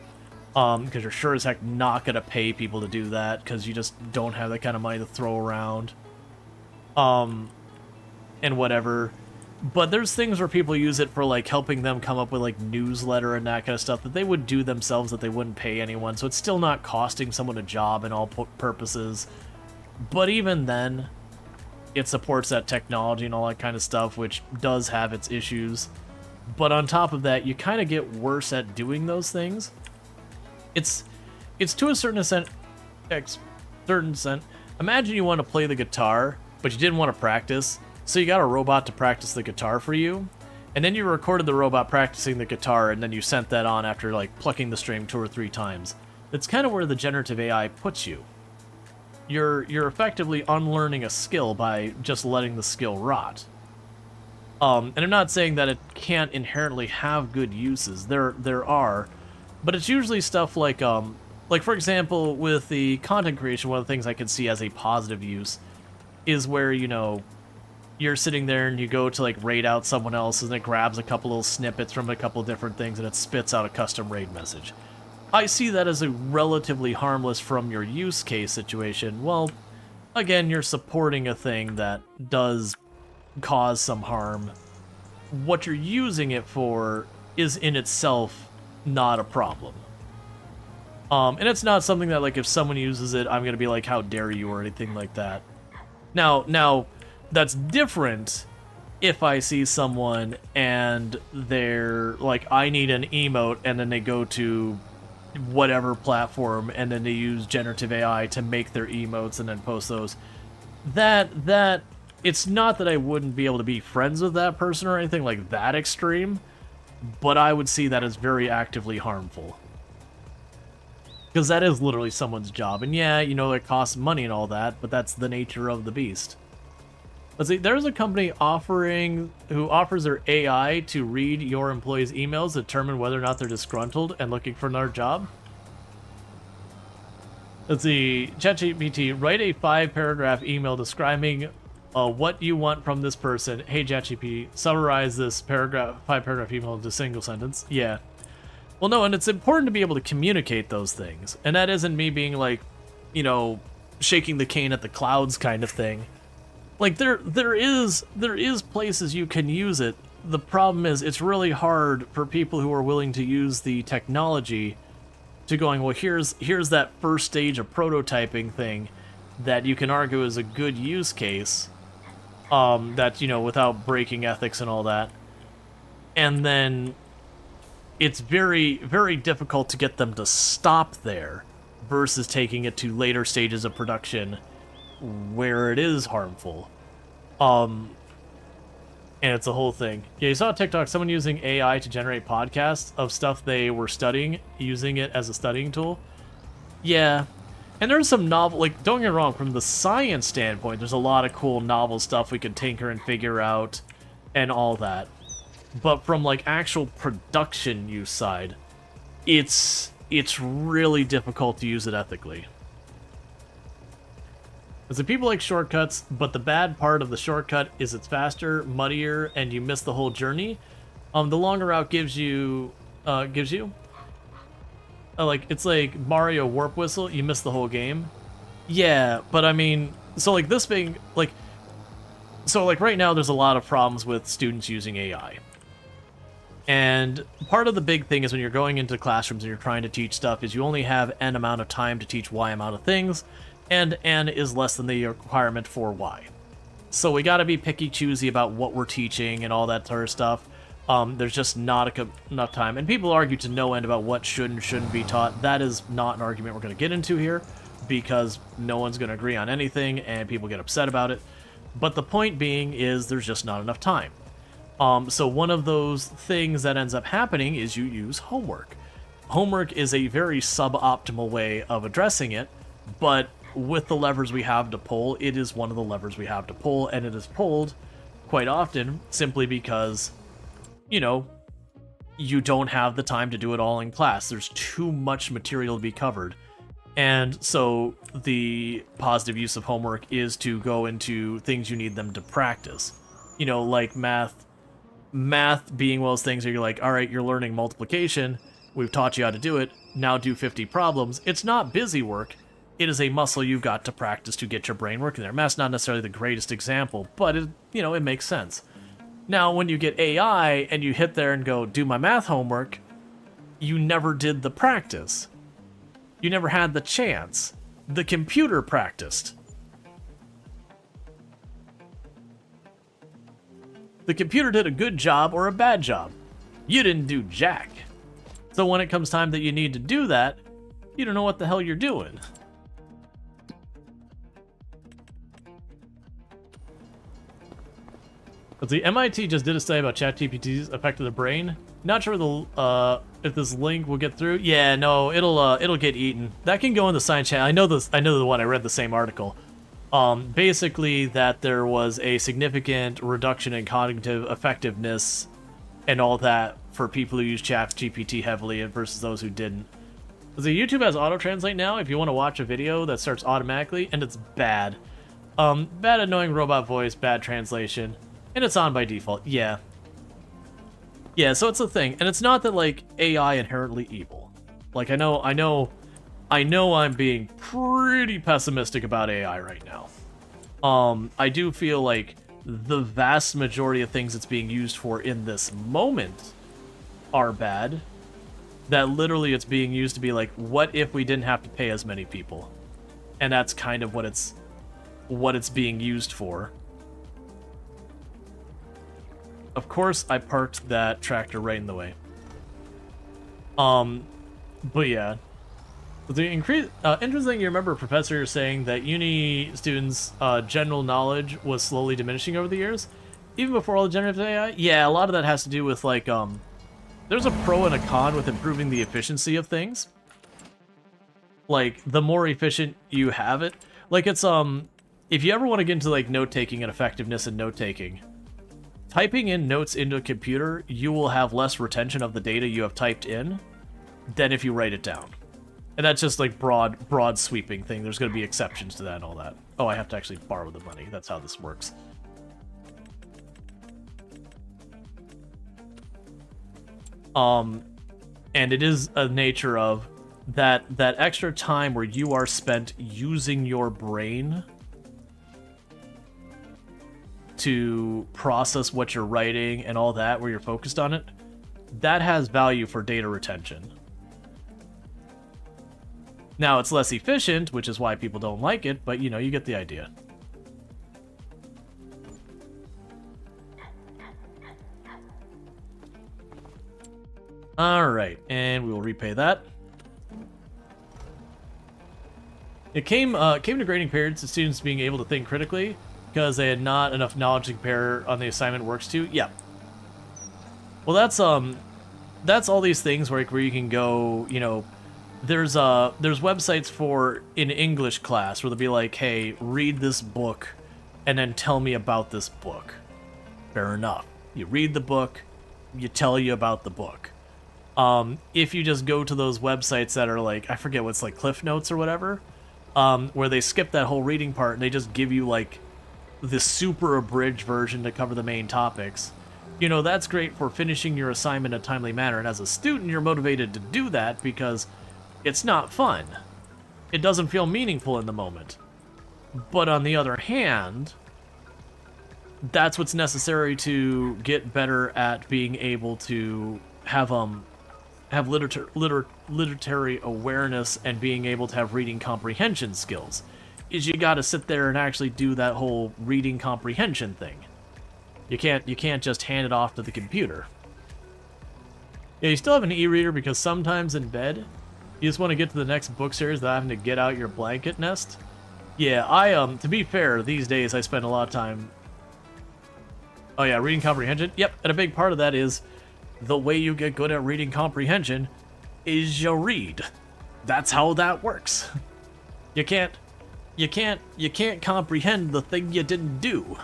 because you're sure as heck not going to pay people to do that, because you just don't have that kind of money to throw around, and whatever. But there's things where people use it for, like, helping them come up with, like, newsletter and that kind of stuff that they would do themselves that they wouldn't pay anyone, so it's still not costing someone a job in all purposes. But even then, it supports that technology and all that kind of stuff, which does have its issues. But on top of that, you kind of get worse at doing those things. It's to a certain extent. Imagine you want to play the guitar, but you didn't want to practice, so you got a robot to practice the guitar for you, and then you recorded the robot practicing the guitar, and then you sent that on after, like, plucking the string 2 or 3 times. That's kind of where the generative AI puts you. You're effectively unlearning a skill by just letting the skill rot. And I'm not saying that it can't inherently have good uses. There are, but it's usually stuff like for example, with the content creation, one of the things I can see as a positive use is where, you know, you're sitting there and you go to, like, raid out someone else, and it grabs a couple little snippets from a couple different things, and it spits out a custom raid message. I see that as a relatively harmless from your use case situation. Well, again, you're supporting a thing that does cause some harm. What you're using it for is in itself not a problem. And it's not something that, like, if someone uses it, I'm going to be like, how dare you, or anything like that. Now, that's different if I see someone and they're like, I need an emote, and then they go to whatever platform, and then they use generative AI to make their emotes and then post those. That it's not that I wouldn't be able to be friends with that person or anything like that extreme, but I would see that as very actively harmful. Because that is literally someone's job. And yeah, you know, it costs money and all that, but that's the nature of the beast. Let's see, there's a company who offers their AI to read your employees' emails, determine whether or not they're disgruntled and looking for another job. Let's see, ChatGPT, write a 5-paragraph email describing what you want from this person. Hey, ChatGPT, summarize this 5-paragraph email into a single sentence. Yeah. Well, no, and it's important to be able to communicate those things. And that isn't me being like, you know, shaking the cane at the clouds kind of thing. Like, there is places you can use it. The problem is it's really hard for people who are willing to use the technology to going, well, here's that first stage of prototyping thing that you can argue is a good use case, that, you know, without breaking ethics and all that. And then it's very, very difficult to get them to stop there versus taking it to later stages of production where it is harmful. And it's a whole thing. Yeah, you saw TikTok, someone using AI to generate podcasts of stuff they were studying, using it as a studying tool. Yeah. And there's some novel, like, don't get me wrong, from the science standpoint, there's a lot of cool novel stuff we could tinker and figure out and all that. But from, like, actual production use side, it's really difficult to use it ethically. So people like shortcuts, but the bad part of the shortcut is it's faster, muddier, and you miss the whole journey. The longer route gives you, like, it's like Mario Warp Whistle, you miss the whole game. Yeah, but I mean, so like this being, like, so like right now there's a lot of problems with students using AI. And part of the big thing is when you're going into classrooms and you're trying to teach stuff is you only have N amount of time to teach Y amount of things, and N is less than the requirement for Y. So we gotta be picky choosy about what we're teaching and all that sort of stuff. There's just not enough time. And people argue to no end about what should and shouldn't be taught. That is not an argument we're gonna get into here, because no one's gonna agree on anything and people get upset about it. But the point being is there's just not enough time. So one of those things that ends up happening is you use homework. Homework is a very suboptimal way of addressing it, but with the levers we have to pull, it is one of the levers we have to pull, and it is pulled quite often simply because, you know, you don't have the time to do it all in class. There's too much material to be covered. And so the positive use of homework is to go into things you need them to practice. You know, like math being one of those things where you're like, all right, you're learning multiplication. We've taught you how to do it. Now do 50 problems. It's not busy work. It is a muscle you've got to practice to get your brain working there. Math's not necessarily the greatest example, but it, you know, it makes sense. Now, when you get AI and you hit there and go, do my math homework, you never did the practice. You never had the chance. The computer practiced. The computer did a good job or a bad job. You didn't do jack. So when it comes time that you need to do that, you don't know what the hell you're doing. Let's see, MIT just did a study about ChatGPT's effect of the brain. Not sure if this link will get through. Yeah, no, it'll get eaten. That can go in the science chat. I know the one. I read the same article. Basically that there was a significant reduction in cognitive effectiveness and all that for people who use ChatGPT heavily versus those who didn't. So YouTube has auto-translate now if you want to watch a video that starts automatically, and it's bad. Bad annoying robot voice, bad translation. And it's on by default, yeah. Yeah, so it's a thing. And it's not that, like, AI inherently evil. Like, I know I'm being pretty pessimistic about AI right now. I do feel like the vast majority of things it's being used for in this moment are bad. That literally it's being used to be like, what if we didn't have to pay as many people? And that's kind of what it's being used for. Of course, I parked that tractor right in the way. But yeah. The interesting, you remember a professor saying that uni students' general knowledge was slowly diminishing over the years, even before all the generative AI. Yeah, a lot of that has to do with like, there's a pro and a con with improving the efficiency of things. Like, the more efficient you have it, like it's if you ever want to get into like note-taking and effectiveness in note-taking, typing in notes into a computer, you will have less retention of the data you have typed in than if you write it down. And that's just like broad sweeping thing. There's going to be exceptions to that and all that. Oh, I have to actually borrow the money. That's how this works. And it is a nature of that extra time where you are spent using your brain to process what you're writing and all that, where you're focused on it, that has value for data retention. Now, it's less efficient, which is why people don't like it, but, you know, you get the idea. Alright, and we will repay that. It came to grading periods to students being able to think critically because they had not enough knowledge to compare on the assignment works to. Yeah. Well, that's all these things where you can go, you know, there's websites for in English class where they'll be like, hey, read this book and then tell me about this book. Fair enough. You read the book, you tell you about the book. If you just go to those websites that are like, I forget what's like Cliff Notes or whatever, where they skip that whole reading part and they just give you like the super abridged version to cover the main topics, you know, that's great for finishing your assignment in a timely manner. And as a student, you're motivated to do that because it's not fun. It doesn't feel meaningful in the moment. But on the other hand, that's what's necessary to get better at being able to have literary awareness and being able to have reading comprehension skills. Is you got to sit there and actually do that whole reading comprehension thing. You can't just hand it off to the computer. Yeah, you still have an e-reader because sometimes in bed, you just want to get to the next book series without having to get out your blanket nest. Yeah, to be fair, these days I spend a lot of time. Oh yeah, reading comprehension. Yep, and a big part of that is the way you get good at reading comprehension is you read. That's how that works. You can't you can't comprehend the thing you didn't do.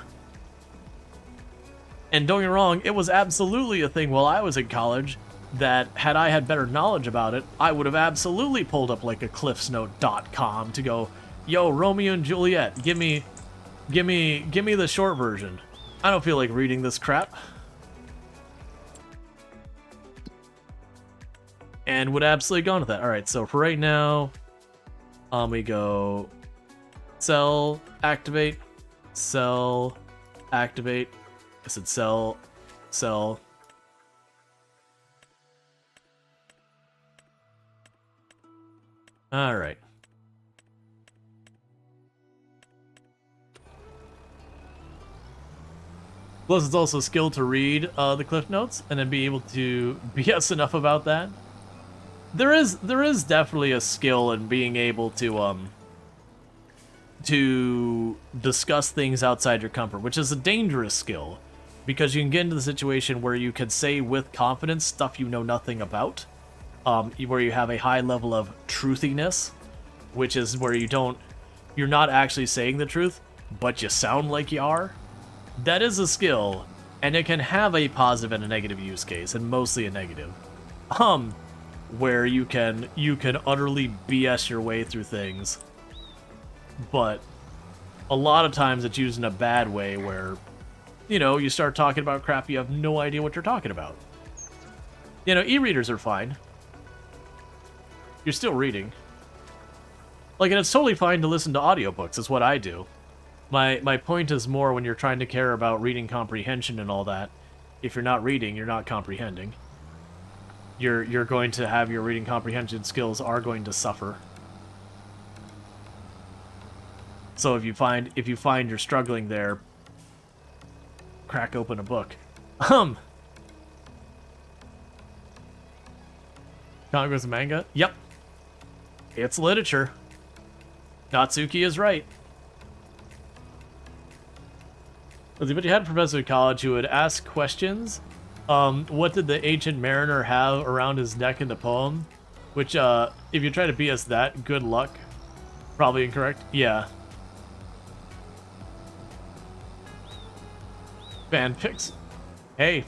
And don't get me wrong, it was absolutely a thing while I was in college that had I had better knowledge about it, I would have absolutely pulled up like a cliffsnote.com to go, yo, Romeo and Juliet, give me the short version. I don't feel like reading this crap. And would absolutely gone with that. All right, so for right now, we go cell, activate, cell, activate. I said cell, cell. All right. Plus, it's also a skill to read the cliff notes and then be able to BS enough about that. There is definitely a skill in being able to discuss things outside your comfort, which is a dangerous skill, because you can get into the situation where you could say with confidence stuff you know nothing about, where you have a high level of truthiness, which is where you're not actually saying the truth, but you sound like you are. That is a skill, and it can have a positive and a negative use case, and mostly a negative. Where you can utterly BS your way through things, but a lot of times it's used in a bad way where, you know, you start talking about crap you have no idea what you're talking about. You know, e-readers are fine. You're still reading. Like, and it's totally fine to listen to audiobooks, is what I do. My point is more when you're trying to care about reading comprehension and all that, if you're not reading, you're not comprehending. You're going to have your reading comprehension skills are going to suffer. So if you find you're struggling there, crack open a book. Comic books and manga? Yep. It's literature. Natsuki is right. But you had a professor at college who would ask questions. What did the ancient mariner have around his neck in the poem? Which, if you try to BS that, good luck. Probably incorrect. Yeah. Fanfics. Hey,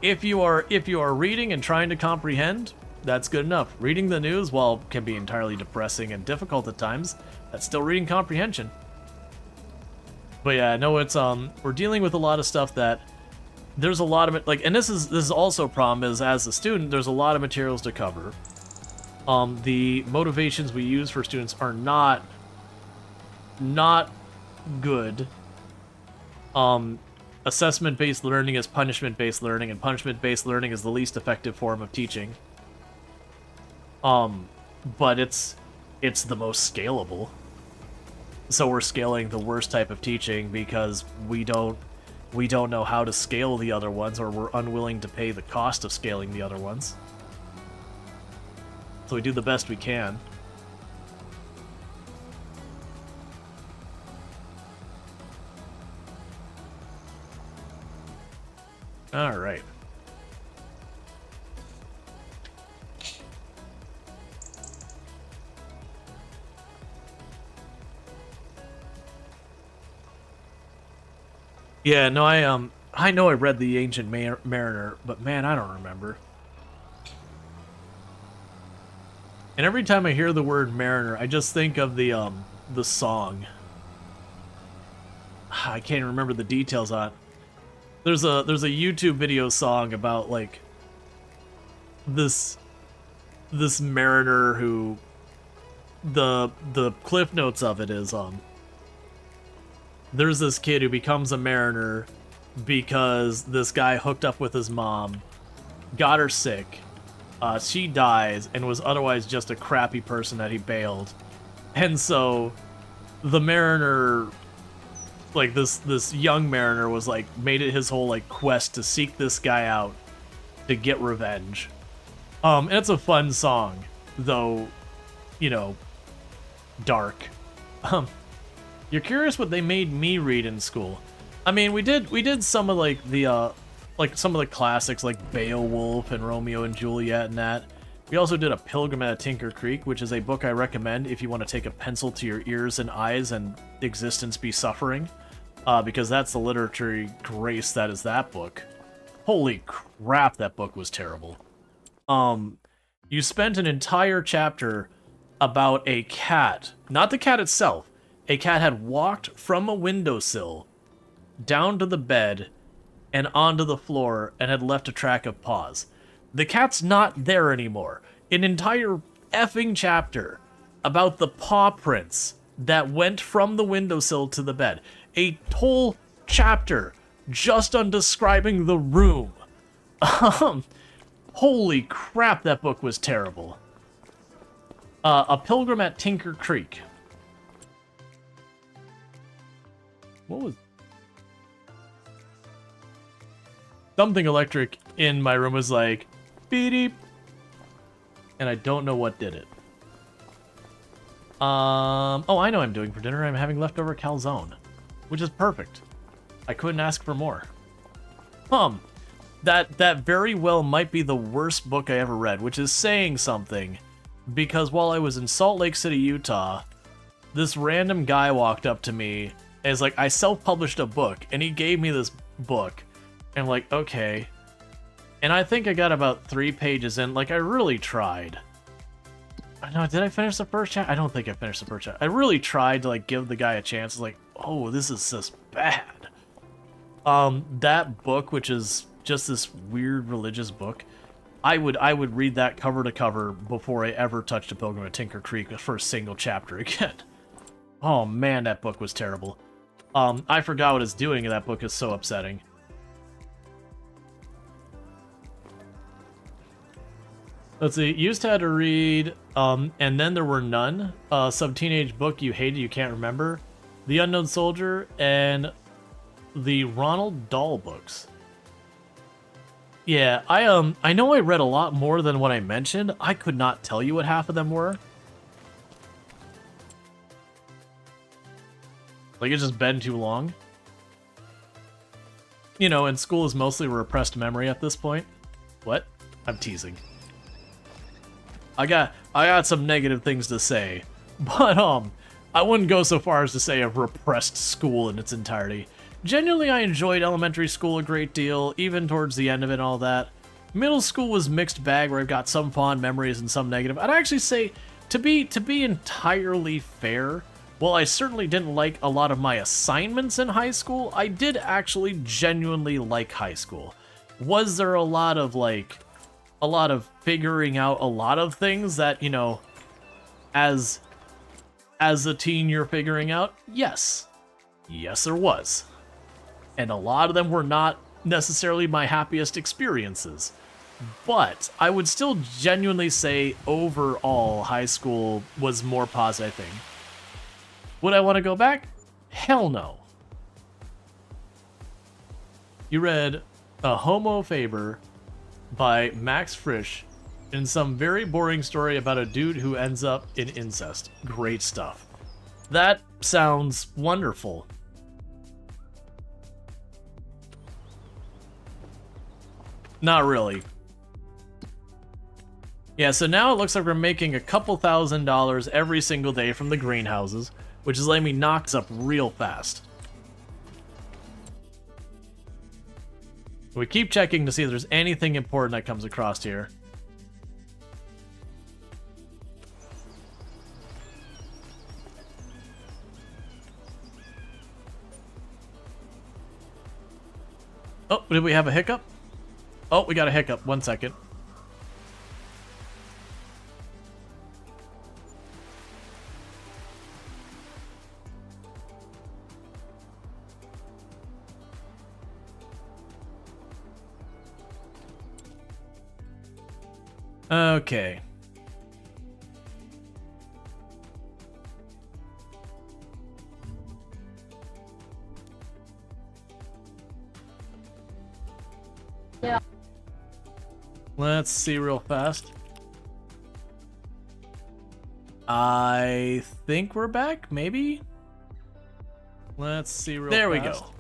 if you are reading and trying to comprehend, that's good enough. Reading the news, while can be entirely depressing and difficult at times, that's still reading comprehension. But yeah, no, it's we're dealing with a lot of stuff that there's a lot of it, like, and this is also a problem, is as a student there's a lot of materials to cover. The motivations we use for students are not good. Assessment-based learning is punishment-based learning, and punishment-based learning is the least effective form of teaching. But it's the most scalable. So we're scaling the worst type of teaching because we don't know how to scale the other ones, or we're unwilling to pay the cost of scaling the other ones. So we do the best we can. All right. Yeah, no, I know I read The Ancient Mariner, but man, I don't remember. And every time I hear the word mariner, I just think of the song. I can't remember the details on it. There's a YouTube video song about like this mariner who the cliff notes of it is there's this kid who becomes a mariner because this guy hooked up with his mom, got her sick, she dies, and was otherwise just a crappy person that he bailed. And so the mariner, like this young mariner, was like made it his whole like quest to seek this guy out to get revenge. And it's a fun song, though, you know, dark. You're curious what they made me read in school. I mean, we did some of like the some of the classics like Beowulf and Romeo and Juliet and that. We also did A Pilgrim at Tinker Creek, which is a book I recommend if you want to take a pencil to your ears and eyes and existence be suffering, because that's the literary grace that is that book. Holy crap, that book was terrible. You spent an entire chapter about a cat, not the cat itself. A cat had walked from a windowsill down to the bed and onto the floor and had left a track of paws. The cat's not there anymore. An entire effing chapter about the paw prints that went from the windowsill to the bed. A whole chapter just on describing the room. Holy crap, that book was terrible. A Pilgrim at Tinker Creek. What was... Something electric in my room was like, beep, and I don't know what did it. Oh, I know what I'm doing for dinner. I'm having leftover calzone, which is perfect. I couldn't ask for more. That very well might be the worst book I ever read, which is saying something, because while I was in Salt Lake City, Utah, this random guy walked up to me and is like, I self-published a book, and he gave me this book, and I'm like, okay. And I think I got about 3 pages in. Like, I really tried. I know, did I finish the first chapter? I don't think I finished the first chapter. I really tried to, like, give the guy a chance. It's like, oh, this is just bad. That book, which is just this weird religious book, I would read that cover to cover before I ever touched A Pilgrim at Tinker Creek for a single chapter again. Oh, man, that book was terrible. I forgot what it's doing, and that book is so upsetting. Let's see, used to have to read, and then there were none. Some teenage book you hated, you can't remember. The Unknown Soldier, and the Ronald Dahl books. Yeah, I know I read a lot more than what I mentioned. I could not tell you what half of them were. Like, it's just been too long. You know, and school is mostly repressed memory at this point. What? I'm teasing. I got some negative things to say, but I wouldn't go so far as to say I've repressed school in its entirety. Genuinely, I enjoyed elementary school a great deal, even towards the end of it and all that. Middle school was mixed bag, where I've got some fond memories and some negative. I'd actually say, to be entirely fair, while I certainly didn't like a lot of my assignments in high school, I did actually genuinely like high school. Was there a lot of figuring out a lot of things that, you know, as a teen you're figuring out? Yes. Yes, there was. And a lot of them were not necessarily my happiest experiences. But I would still genuinely say overall high school was more positive thing. Would I want to go back? Hell no. You read A Homo Faber by Max Frisch in some very boring story about a dude who ends up in incest. Great stuff. That sounds wonderful. Not really. Yeah, so now it looks like we're making a couple $1,000s every single day from the greenhouses, which is letting me knock this up real fast. We keep checking to see if there's anything important that comes across here. Oh, did we have a hiccup? Oh, we got a hiccup. 1 second. Okay. Yeah. Let's see real fast. I think we're back, maybe? Let's see real fast. There we go.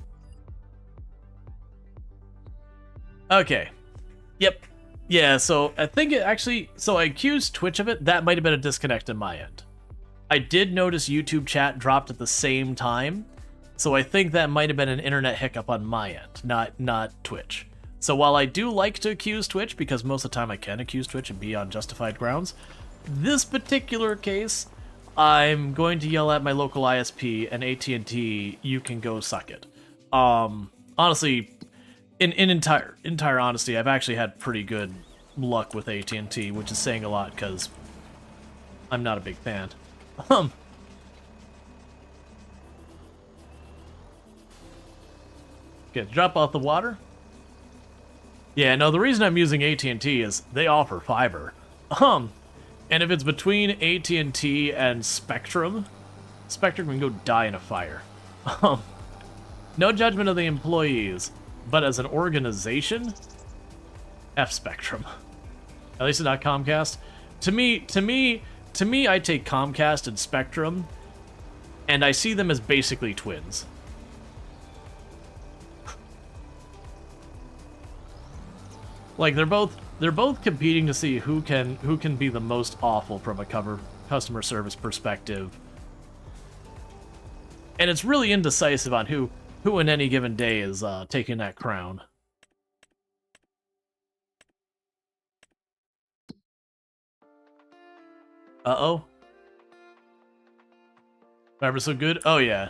Okay. Yep. Yeah, so I think it actually... So I accused Twitch of it. That might have been a disconnect on my end. I did notice YouTube chat dropped at the same time, so I think that might have been an internet hiccup on my end, not Twitch. So while I do like to accuse Twitch, because most of the time I can accuse Twitch and be on justified grounds, this particular case, I'm going to yell at my local ISP and AT&T, you can go suck it. Honestly, in entire honesty, I've actually had pretty good luck with AT&T, which is saying a lot because I'm not a big fan. Okay, drop off the water. Yeah, no, the reason I'm using AT&T is they offer fiber. And if it's between AT&T and Spectrum can go die in a fire. No judgment of the employees, but as an organization, F Spectrum. At least it's not Comcast. To me, I take Comcast and Spectrum, and I see them as basically twins. Like they're both competing to see who can be the most awful from a customer service perspective. And it's really indecisive on who in any given day is taking that crown. Uh-oh. Fiber so good? Oh, yeah.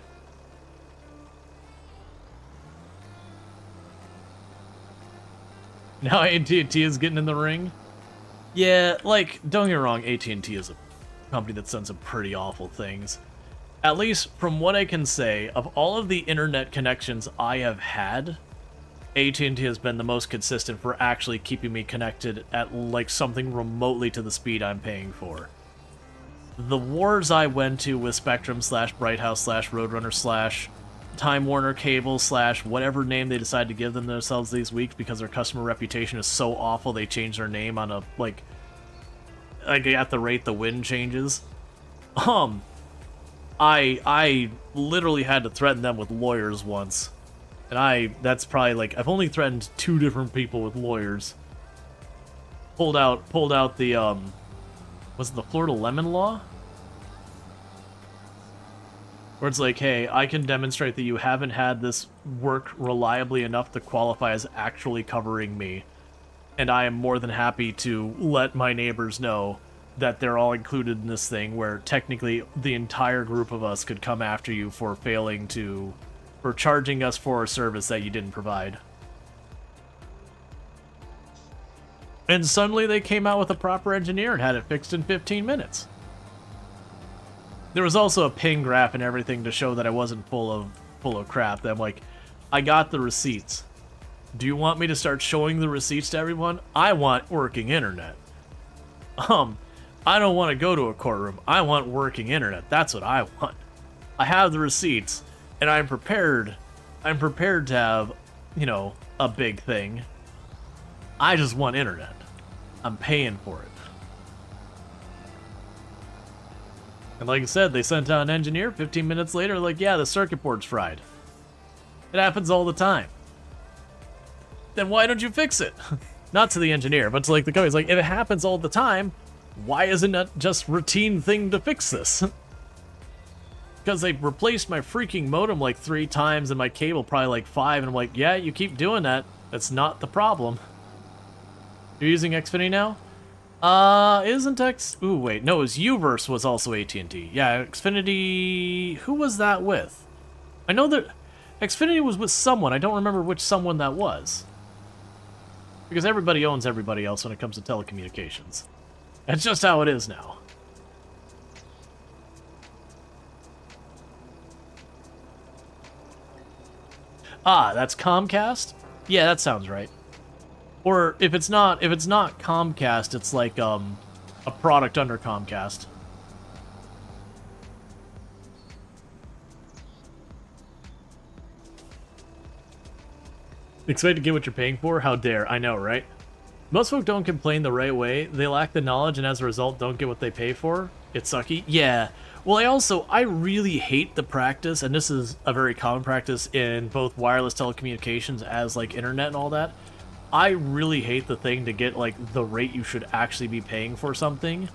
Now AT&T is getting in the ring? Yeah, like, don't get me wrong, AT&T is a company that's done some pretty awful things. At least, from what I can say, of all of the internet connections I have had, AT&T has been the most consistent for actually keeping me connected at, like, something remotely to the speed I'm paying for. The wars I went to with Spectrum / Bright House / Roadrunner / Time Warner Cable / whatever name they decide to give them themselves these weeks because their customer reputation is so awful they change their name on a, like at the rate the wind changes. I literally had to threaten them with lawyers once. And that's probably like, I've only threatened 2 different people with lawyers. Pulled out the, was it the Florida Lemon Law? Where it's like, hey, I can demonstrate that you haven't had this work reliably enough to qualify as actually covering me. And I am more than happy to let my neighbors know that they're all included in this thing, where technically the entire group of us could come after you for for charging us for a service that you didn't provide. And suddenly they came out with a proper engineer and had it fixed in 15 minutes. There was also a ping graph and everything to show that I wasn't full of crap. That I'm like, I got the receipts. Do you want me to start showing the receipts to everyone? I want working internet. I don't want to go to a courtroom. I want working internet. That's what I want. I have the receipts, and I'm prepared. I'm prepared to have, you know, a big thing. I just want internet. I'm paying for it. And like I said, they sent out an engineer. 15 minutes later, like, yeah, the circuit board's fried. It happens all the time. Then why don't you fix it? Not to the engineer, but to like the company. It's like, if it happens all the time, why isn't it just routine thing to fix this? Because they replaced my freaking modem like 3 times and my cable probably like 5, and I'm like, yeah, you keep doing that. That's not the problem. You're using Xfinity now? Isn't Ooh, wait, no, it was Uverse was also AT&T. Yeah, Xfinity... Who was that with? I know that Xfinity was with someone. I don't remember which someone that was. Because everybody owns everybody else when it comes to telecommunications. That's just how it is now. Ah, that's Comcast? Yeah, that sounds right. Or if it's not Comcast, it's like a product under Comcast. Expect to get what you're paying for? How dare. I know, right? Most folk don't complain the right way. They lack the knowledge and as a result don't get what they pay for. It's sucky. Yeah. Well, I really hate the practice, and this is a very common practice in both wireless telecommunications as like internet and all that. I really hate the thing to get, like, the rate you should actually be paying for something,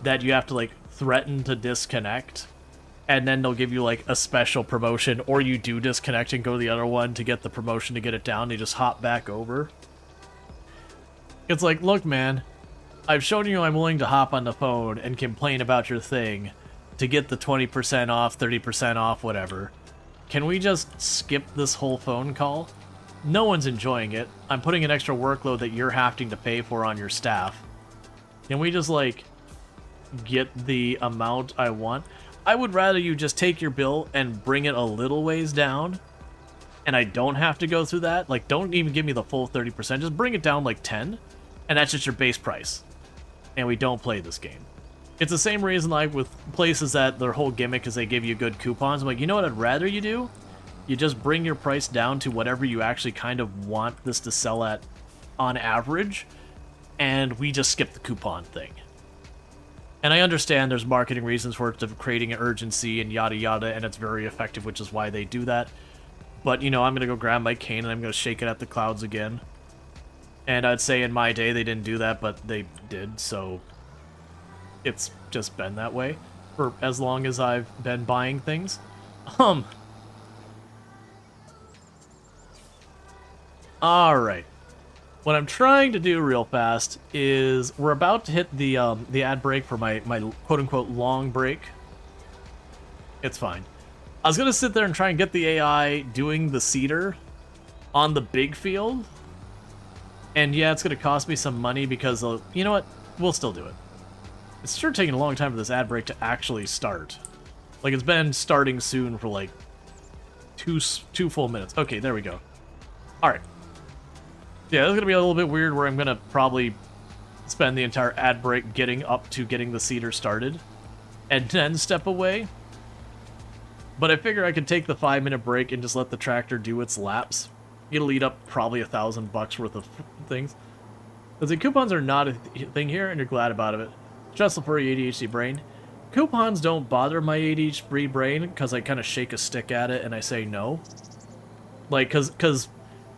that you have to, like, threaten to disconnect, and then they'll give you, like, a special promotion, or you do disconnect and go to the other one to get the promotion to get it down, they just hop back over. It's like, look, man, I've shown you I'm willing to hop on the phone and complain about your thing to get the 20% off, 30% off, whatever. Can we just skip this whole phone call? No one's enjoying it. I'm putting an extra workload that you're having to pay for on your staff. Can we just, like, get the amount I want? I would rather you just take your bill and bring it a little ways down, and I don't have to go through that. Like, don't even give me the full 30%. Just bring it down, like, 10, and that's just your base price. And we don't play this game. It's the same reason, like, with places that their whole gimmick is they give you good coupons. I'm like, you know what I'd rather you do? You just bring your price down to whatever you actually kind of want this to sell at on average, and we just skip the coupon thing. And I understand there's marketing reasons for it, of creating an urgency and yada yada, and it's very effective, which is why they do that. But, you know, I'm going to go grab my cane and I'm going to shake it at the clouds again. And I'd say in my day they didn't do that, but they did, so it's just been that way for as long as I've been buying things. Alright. What I'm trying to do real fast is we're about to hit the ad break for my quote-unquote long break. It's fine. I was going to sit there and try and get the AI doing the cedar on the big field. And yeah, it's going to cost me some money because, you know what? We'll still do it. It's sure taking a long time for this ad break to actually start. Like, it's been starting soon for like two full minutes. Okay, there we go. Alright. Yeah, this is going to be a little bit weird where I'm going to probably spend the entire ad break getting up to getting the cedar started and then step away. But I figure I could take the 5-minute break and just let the tractor do its laps. It'll eat up probably $1,000 worth of things. Because the coupons are not a thing here, and you're glad about it. Stressful for your ADHD brain. Coupons don't bother my ADHD brain because I kind of shake a stick at it and I say no. Like, because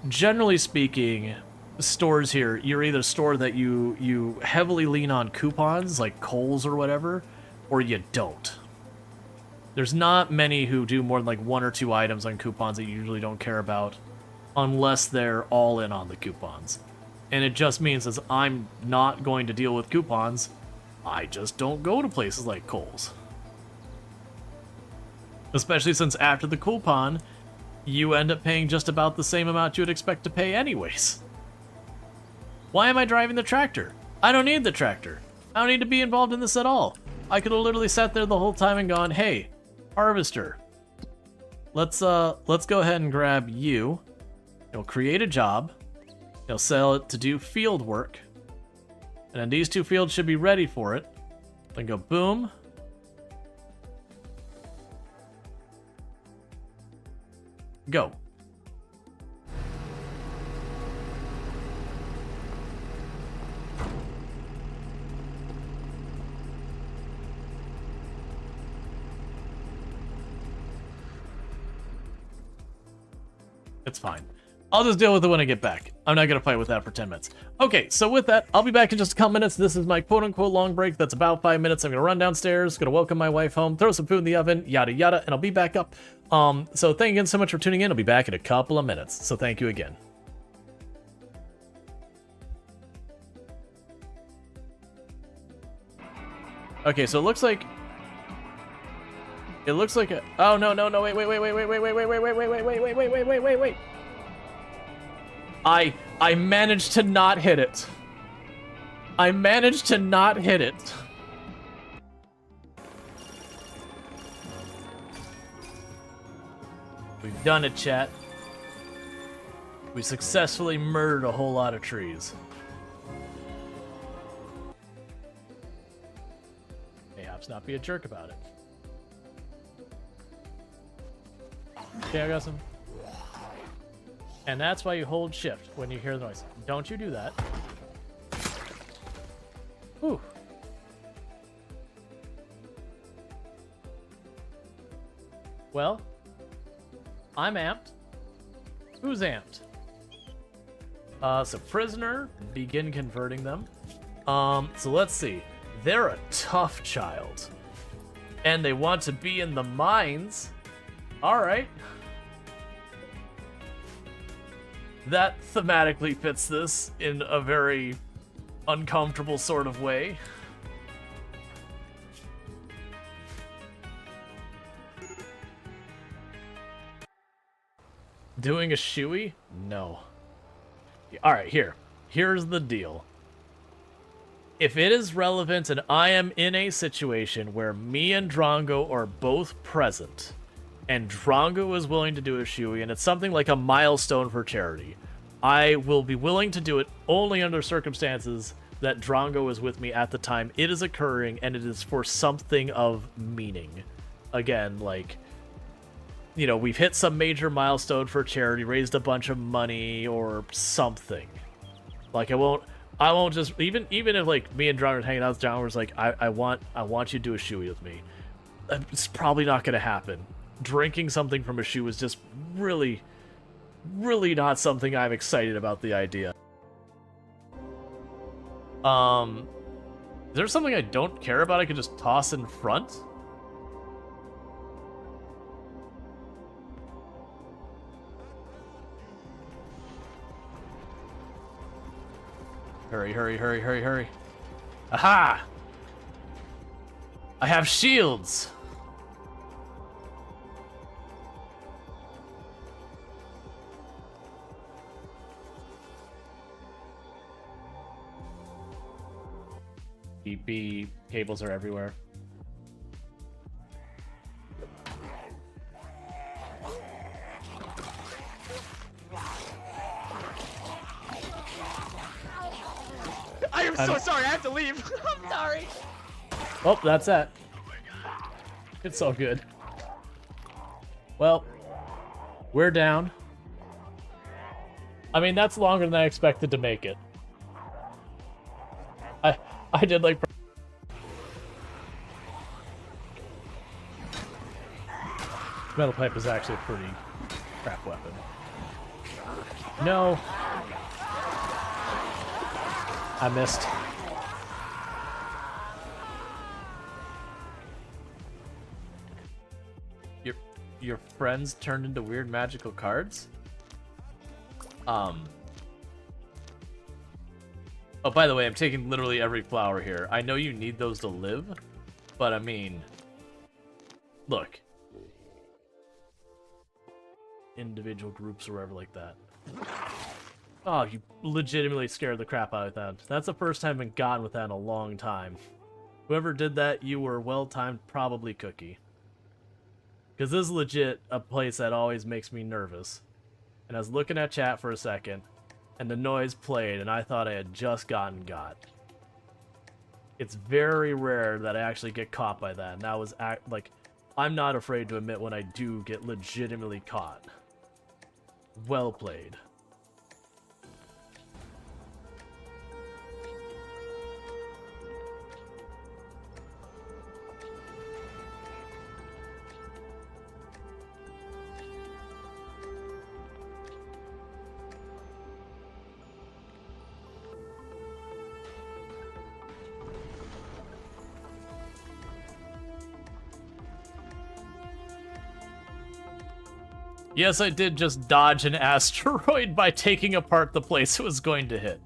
generally speaking, stores here, you're either a store that you heavily lean on coupons, like Kohl's or whatever, or you don't. There's not many who do more than like 1 or 2 items on coupons that you usually don't care about, unless they're all in on the coupons. And it just means as I'm not going to deal with coupons, I just don't go to places like Kohl's. Especially since after the coupon, you end up paying just about the same amount you would expect to pay anyways. Why am I driving the tractor? I don't need the tractor. I don't need to be involved in this at all. I could have literally sat there the whole time and gone, hey, harvester, let's go ahead and grab you. It'll create a job. It'll sell it to do field work. And then these 2 fields should be ready for it. Then go boom. Go. It's fine. I'll just deal with it when I get back. I'm not going to fight with that for 10 minutes. Okay, so with that, I'll be back in just a couple minutes. This is my quote-unquote long break. That's about 5 minutes. I'm going to run downstairs, going to welcome my wife home, throw some food in the oven, yada yada, and I'll be back up. So thank you again so much for tuning in. I'll be back in a couple of minutes. So thank you again. Okay, so it looks like a, oh no, wait. I managed to not hit it. I managed to not hit it. We've done it, chat. We successfully murdered a whole lot of trees. Perhaps not be a jerk about it. Okay, I got some. And that's why you hold shift when you hear the noise. Don't you do that. Ooh. Well, I'm amped. Who's amped? So prisoner, begin converting them. So let's see. They're a tough child. And they want to be in the mines. Alright. That thematically fits this in a very uncomfortable sort of way. Doing a shoey? No. Alright, here's the deal. If it is relevant and I am in a situation where me and Drongo are both present, and Drongo is willing to do a shoey, and it's something like a milestone for charity, I will be willing to do it only under circumstances that Drongo is with me at the time it is occurring, and it is for something of meaning. Again, like, you know, we've hit some major milestone for charity, raised a bunch of money or something. Like, I won't just, even if like me and Drongo are hanging out with John, was like, I want you to do a shoey with me. It's probably not going to happen. Drinking something from a shoe is just really, really not something I'm excited about the idea. Is there something I don't care about I could just toss in front? Hurry, hurry, hurry, hurry, hurry. Aha! I have shields! BP cables are everywhere. I am so sorry, I have to leave. I'm sorry. Oh, that's it. It's all good. Well, we're down. I mean, that's longer than I expected to make it. I did like... Metal pipe is actually a pretty crap weapon. No. I missed. Your friends turned into weird magical cards? Oh, by the way, I'm taking literally every flower here. I know you need those to live, but I mean, look. Individual groups or whatever like that. Oh, you legitimately scared the crap out of that. That's the first time I've been gotten with that in a long time. Whoever did that, you were well-timed, probably Cookie. Because this is legit a place that always makes me nervous. And I was looking at chat for a second, and the noise played, and I thought I had just gotten got. It's very rare that I actually get caught by that, and that was, like, I'm not afraid to admit when I do get legitimately caught. Well played. Yes, I did just dodge an asteroid by taking apart the place it was going to hit.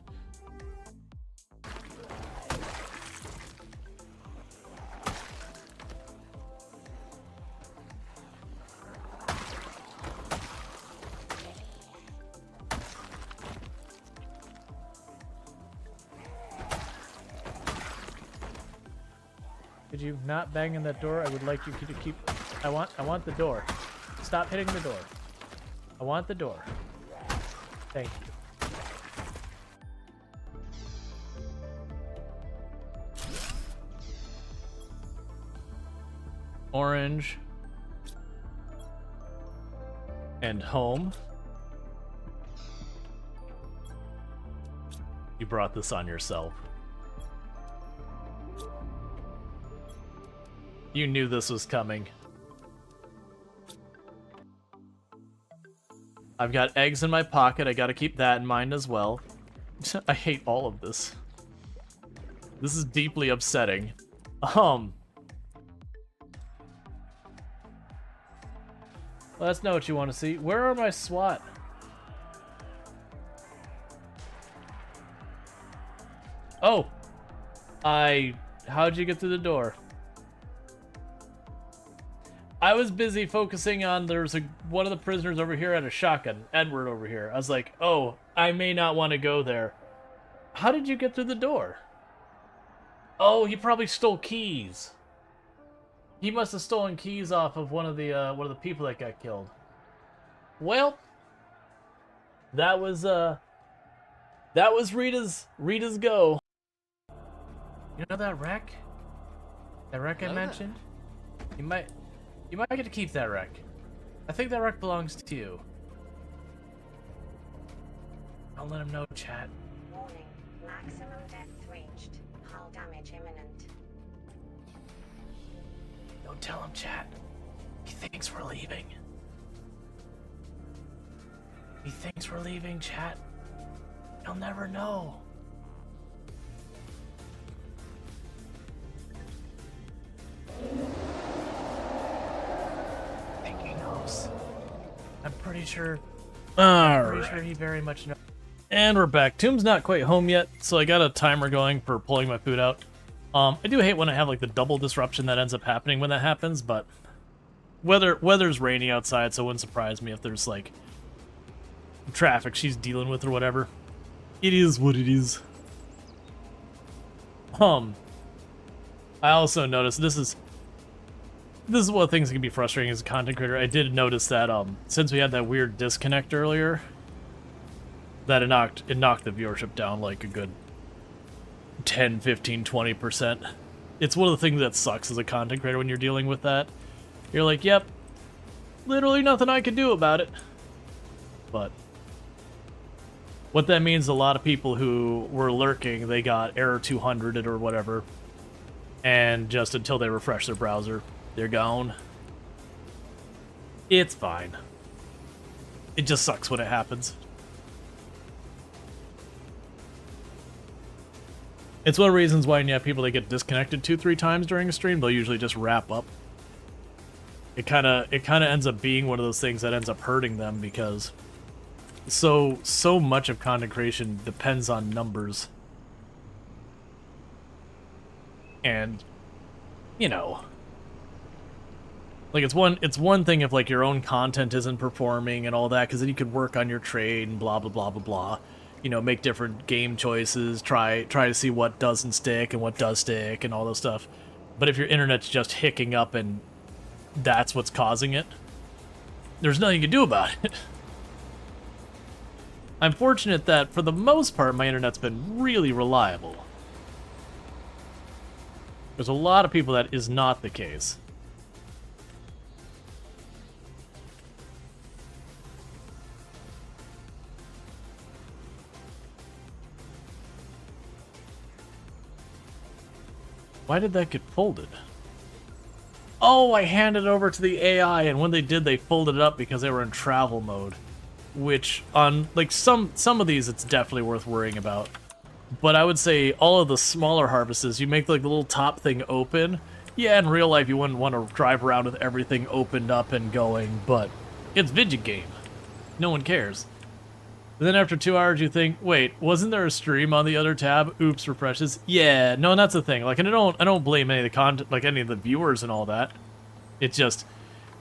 Could you not bang in that door? I would like you to keep... I want the door. Stop hitting the door. I want the door. Thank you. Orange. And home. You brought this on yourself. You knew this was coming. I've got eggs in my pocket. I gotta keep that in mind as well. I hate all of this. This is deeply upsetting. Well, that's not what you want to see. Where are my SWAT? Oh! How'd you get through the door? I was busy focusing on one of the prisoners over here had a shotgun. Edward over here. I was like, oh, I may not want to go there. How did you get through the door? Oh, he probably stole keys. He must have stolen keys off of one of the people that got killed. Well, that was Rita's go. You know that wreck? That wreck I mentioned? You might get to keep that wreck. I think that wreck belongs to you. I'll let him know, chat. Warning, maximum depth reached. Hull damage imminent. Don't tell him, chat. He thinks we're leaving. He thinks we're leaving, chat. He'll never know. I think he knows. I'm pretty sure. Pretty sure he very much knows. And we're back. Tomb's not quite home yet, so I got a timer going for pulling my food out. I do hate when I have like the double disruption that ends up happening when that happens, but weather's rainy outside, so it wouldn't surprise me if there's like traffic she's dealing with or whatever. It is what it is. I also noticed this is one of the things that can be frustrating as a content creator. I did notice that since we had that weird disconnect earlier, that it knocked the viewership down like a good 10, 15, 20%. It's one of the things that sucks as a content creator when you're dealing with that. You're like, yep, literally nothing I can do about it. But what that means, a lot of people who were lurking, they got error 200 or whatever, and just until they refresh their browser, they're gone. It's fine. It just sucks when it happens. It's one of the reasons why when you have people that get disconnected 2-3 times during a stream, they'll usually just wrap up. It kind of ends up being one of those things that ends up hurting them because so much of content creation depends on numbers. And you know, like it's one thing if like your own content isn't performing and all that, because then you could work on your trade and blah blah blah blah blah. You know, make different game choices, try to see what doesn't stick and what does stick and all those stuff. But if your internet's just hicking up and that's what's causing it, there's nothing you can do about it. I'm fortunate that for the most part my internet's been really reliable. There's a lot of people that is not the case. Why did that get folded? Oh, I handed it over to the AI, and when they did, they folded it up because they were in travel mode. Which, on, like, some of these, it's definitely worth worrying about. But I would say all of the smaller harvests, you make, like, the little top thing open. Yeah, in real life, you wouldn't want to drive around with everything opened up and going, but it's Vidget game. No one cares. And then after 2 hours, you think, wait, wasn't there a stream on the other tab? Oops, refreshes. Yeah, no, and that's the thing. Like, and I don't blame any of the content, like any of the viewers and all that. It's just,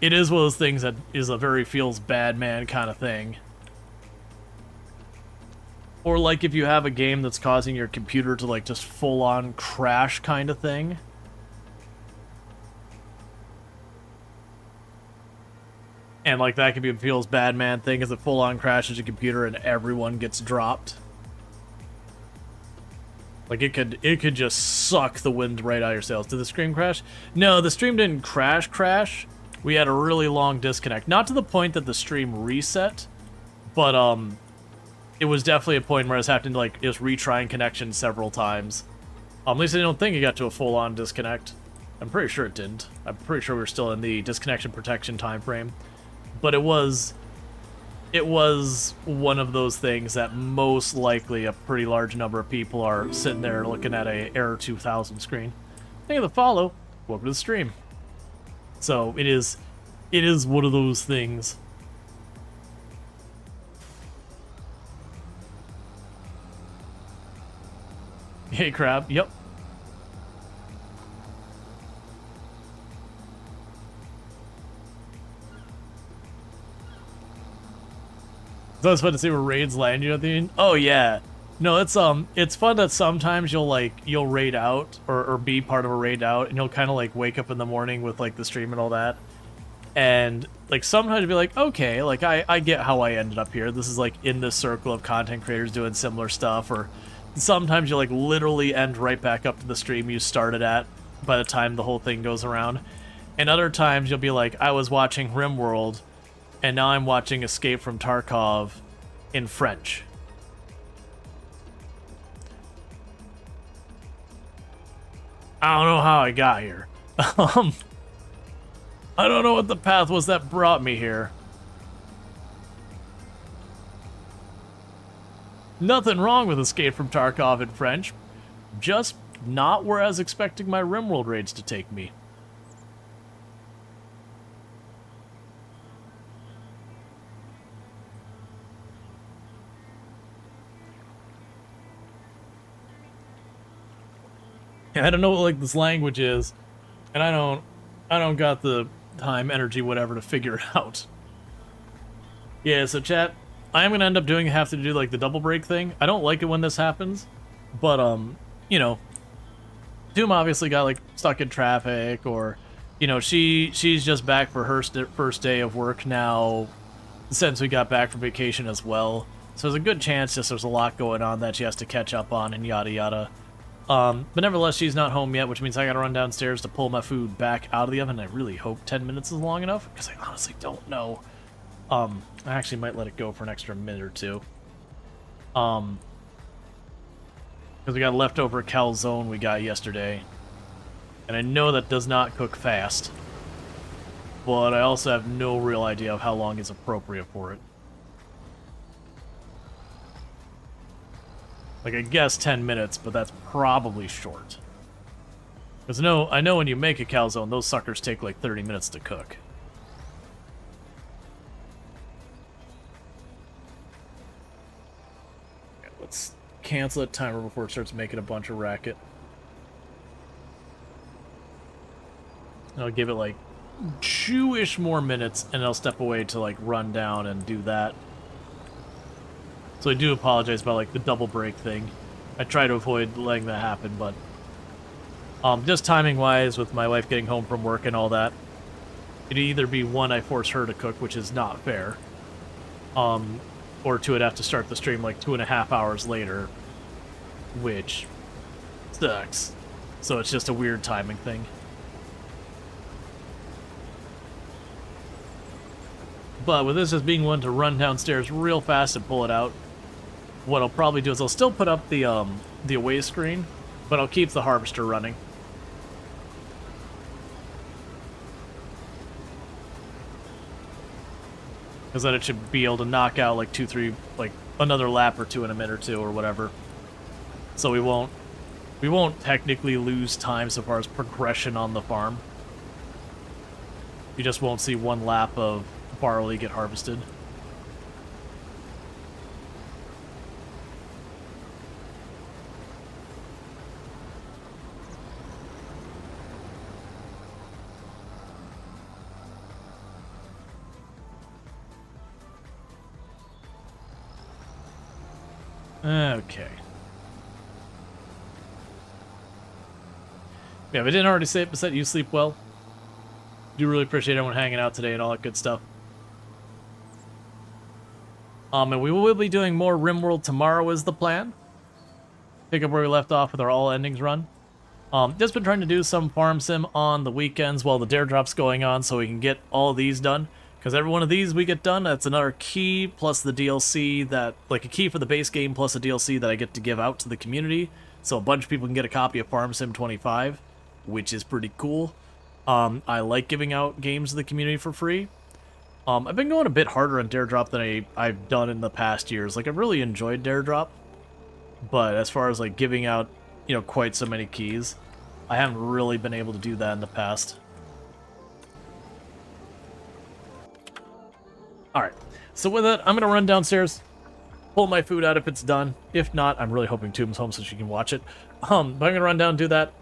it is one of those things that is a very feels bad man kind of thing. Or like if you have a game that's causing your computer to like just full on crash kind of thing. And like that could be a feels bad man thing, as it full on crashes your computer and everyone gets dropped. Like it could just suck the wind right out of your sails. Did the stream crash? No, the stream didn't crash. We had a really long disconnect. Not to the point that the stream reset, but it was definitely a point where I was having to like just retrying connection several times. At least I don't think it got to a full on disconnect. I'm pretty sure it didn't. I'm pretty sure we were still in the disconnection protection time frame. But it was it was one of those things that most likely a pretty large number of people are sitting there looking at a Error 2000 screen. Thank you for the follow. Welcome to the stream. So it is one of those things. Hey, Crab. Yep. So it's fun to see where raids land you at the end. Oh yeah, no, it's fun that sometimes you'll raid out or be part of a raid out, and you'll kind of like wake up in the morning with like the stream and all that, and like sometimes you'll be like, okay, like I get how I ended up here. This is like in this circle of content creators doing similar stuff, or sometimes you like literally end right back up to the stream you started at by the time the whole thing goes around, and other times you'll be like, I was watching RimWorld. And now I'm watching Escape from Tarkov in French. I don't know how I got here. I don't know what the path was that brought me here. Nothing wrong with Escape from Tarkov in French. Just not where I was expecting my RimWorld raids to take me. I don't know what like this language is, and I don't got the time, energy, whatever to figure it out. Yeah, so chat, I am gonna end up have to do like the double break thing. I don't like it when this happens, but you know, Doom obviously got like stuck in traffic, or you know, she's just back for her first day of work now, since we got back from vacation as well. So there's a good chance just there's a lot going on that she has to catch up on and yada yada. But nevertheless, she's not home yet, which means I gotta run downstairs to pull my food back out of the oven. I really hope 10 minutes is long enough, because I honestly don't know. I actually might let it go for an extra minute or two. Because we got leftover calzone we got yesterday. And I know that does not cook fast. But I also have no real idea of how long is appropriate for it. Like, I guess 10 minutes, but that's probably short. Because I know when you make a calzone, those suckers take like 30 minutes to cook. Okay, let's cancel that timer before it starts making a bunch of racket. I'll give it like 2-ish more minutes, and I'll step away to like run down and do that. So I do apologize about like the double break thing. I try to avoid letting that happen, but just timing wise with my wife getting home from work and all that, it'd either be one, I force her to cook, which is not fair, or two, I'd have to start the stream like 2.5 hours later, which sucks. So it's just a weird timing thing. But with this as being one to run downstairs real fast and pull it out, what I'll probably do is I'll still put up the away screen, but I'll keep the harvester running. Because then it should be able to knock out like 2-3, like another lap or two in a minute or two or whatever. So we won't technically lose time so far as progression on the farm. You just won't see one lap of barley get harvested. Okay. Yeah, if I didn't already say it, Basset, you sleep well. Do really appreciate everyone hanging out today and all that good stuff. And we will be doing more RimWorld tomorrow is the plan. Pick up where we left off with our all endings run. Just been trying to do some farm sim on the weekends while the dare drop's going on so we can get all these done. Because every one of these we get done, that's another key plus the DLC that, like a key for the base game plus a DLC that I get to give out to the community. So a bunch of people can get a copy of Farm Sim 25, which is pretty cool. I like giving out games to the community for free. I've been going a bit harder on Dare Drop than I've done in the past years. Like, I've really enjoyed Dare Drop, but as far as, like, giving out, you know, quite so many keys, I haven't really been able to do that in the past. Alright, so with that, I'm going to run downstairs, pull my food out if it's done. If not, I'm really hoping Tomb's home so she can watch it. But I'm going to run down and do that.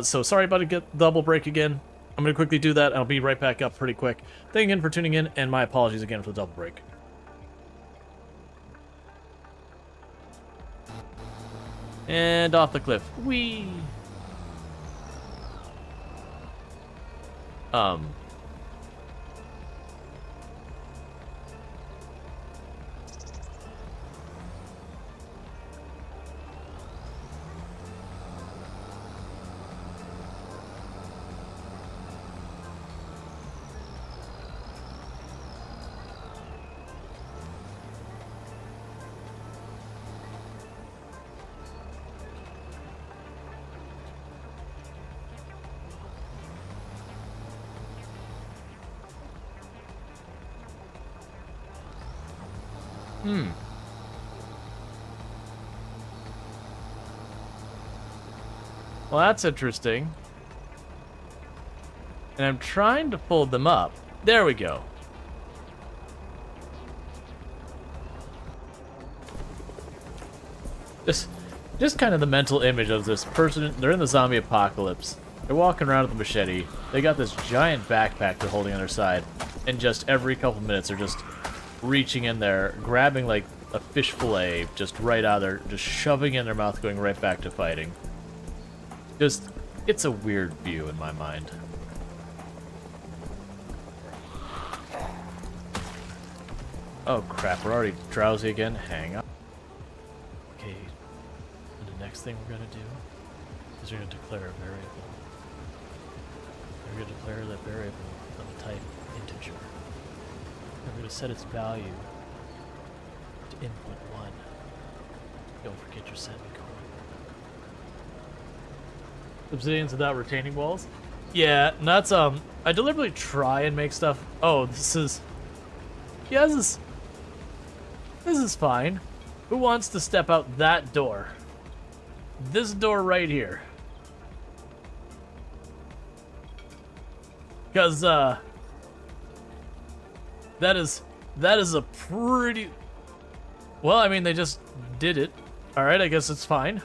So sorry about a double break again. I'm going to quickly do that, and I'll be right back up pretty quick. Thank you again for tuning in, and my apologies again for the double break. And off the cliff. Whee! Well, that's interesting. And I'm trying to fold them up. There we go. Just kind of the mental image of this person. They're in the zombie apocalypse. They're walking around with a machete. They got this giant backpack they're holding on their side. And just every couple minutes, they're just reaching in there, grabbing like a fish fillet just right out of there, just shoving it in their mouth, going right back to fighting. Just, it's a weird view in my mind. Oh crap, we're already drowsy again. Hang on. Okay, and the next thing we're gonna do is we're gonna declare a variable. We're gonna declare that variable of the type integer. And we're gonna set its value to input 1. Don't forget your semicolon. Obsidians without retaining walls? Yeah, and that's, I deliberately try and make stuff... Oh, this is... Yeah, this is fine. Who wants to step out that door? This door right here. Because, that is a pretty... Well, I mean, they just did it. Alright, I guess it's fine.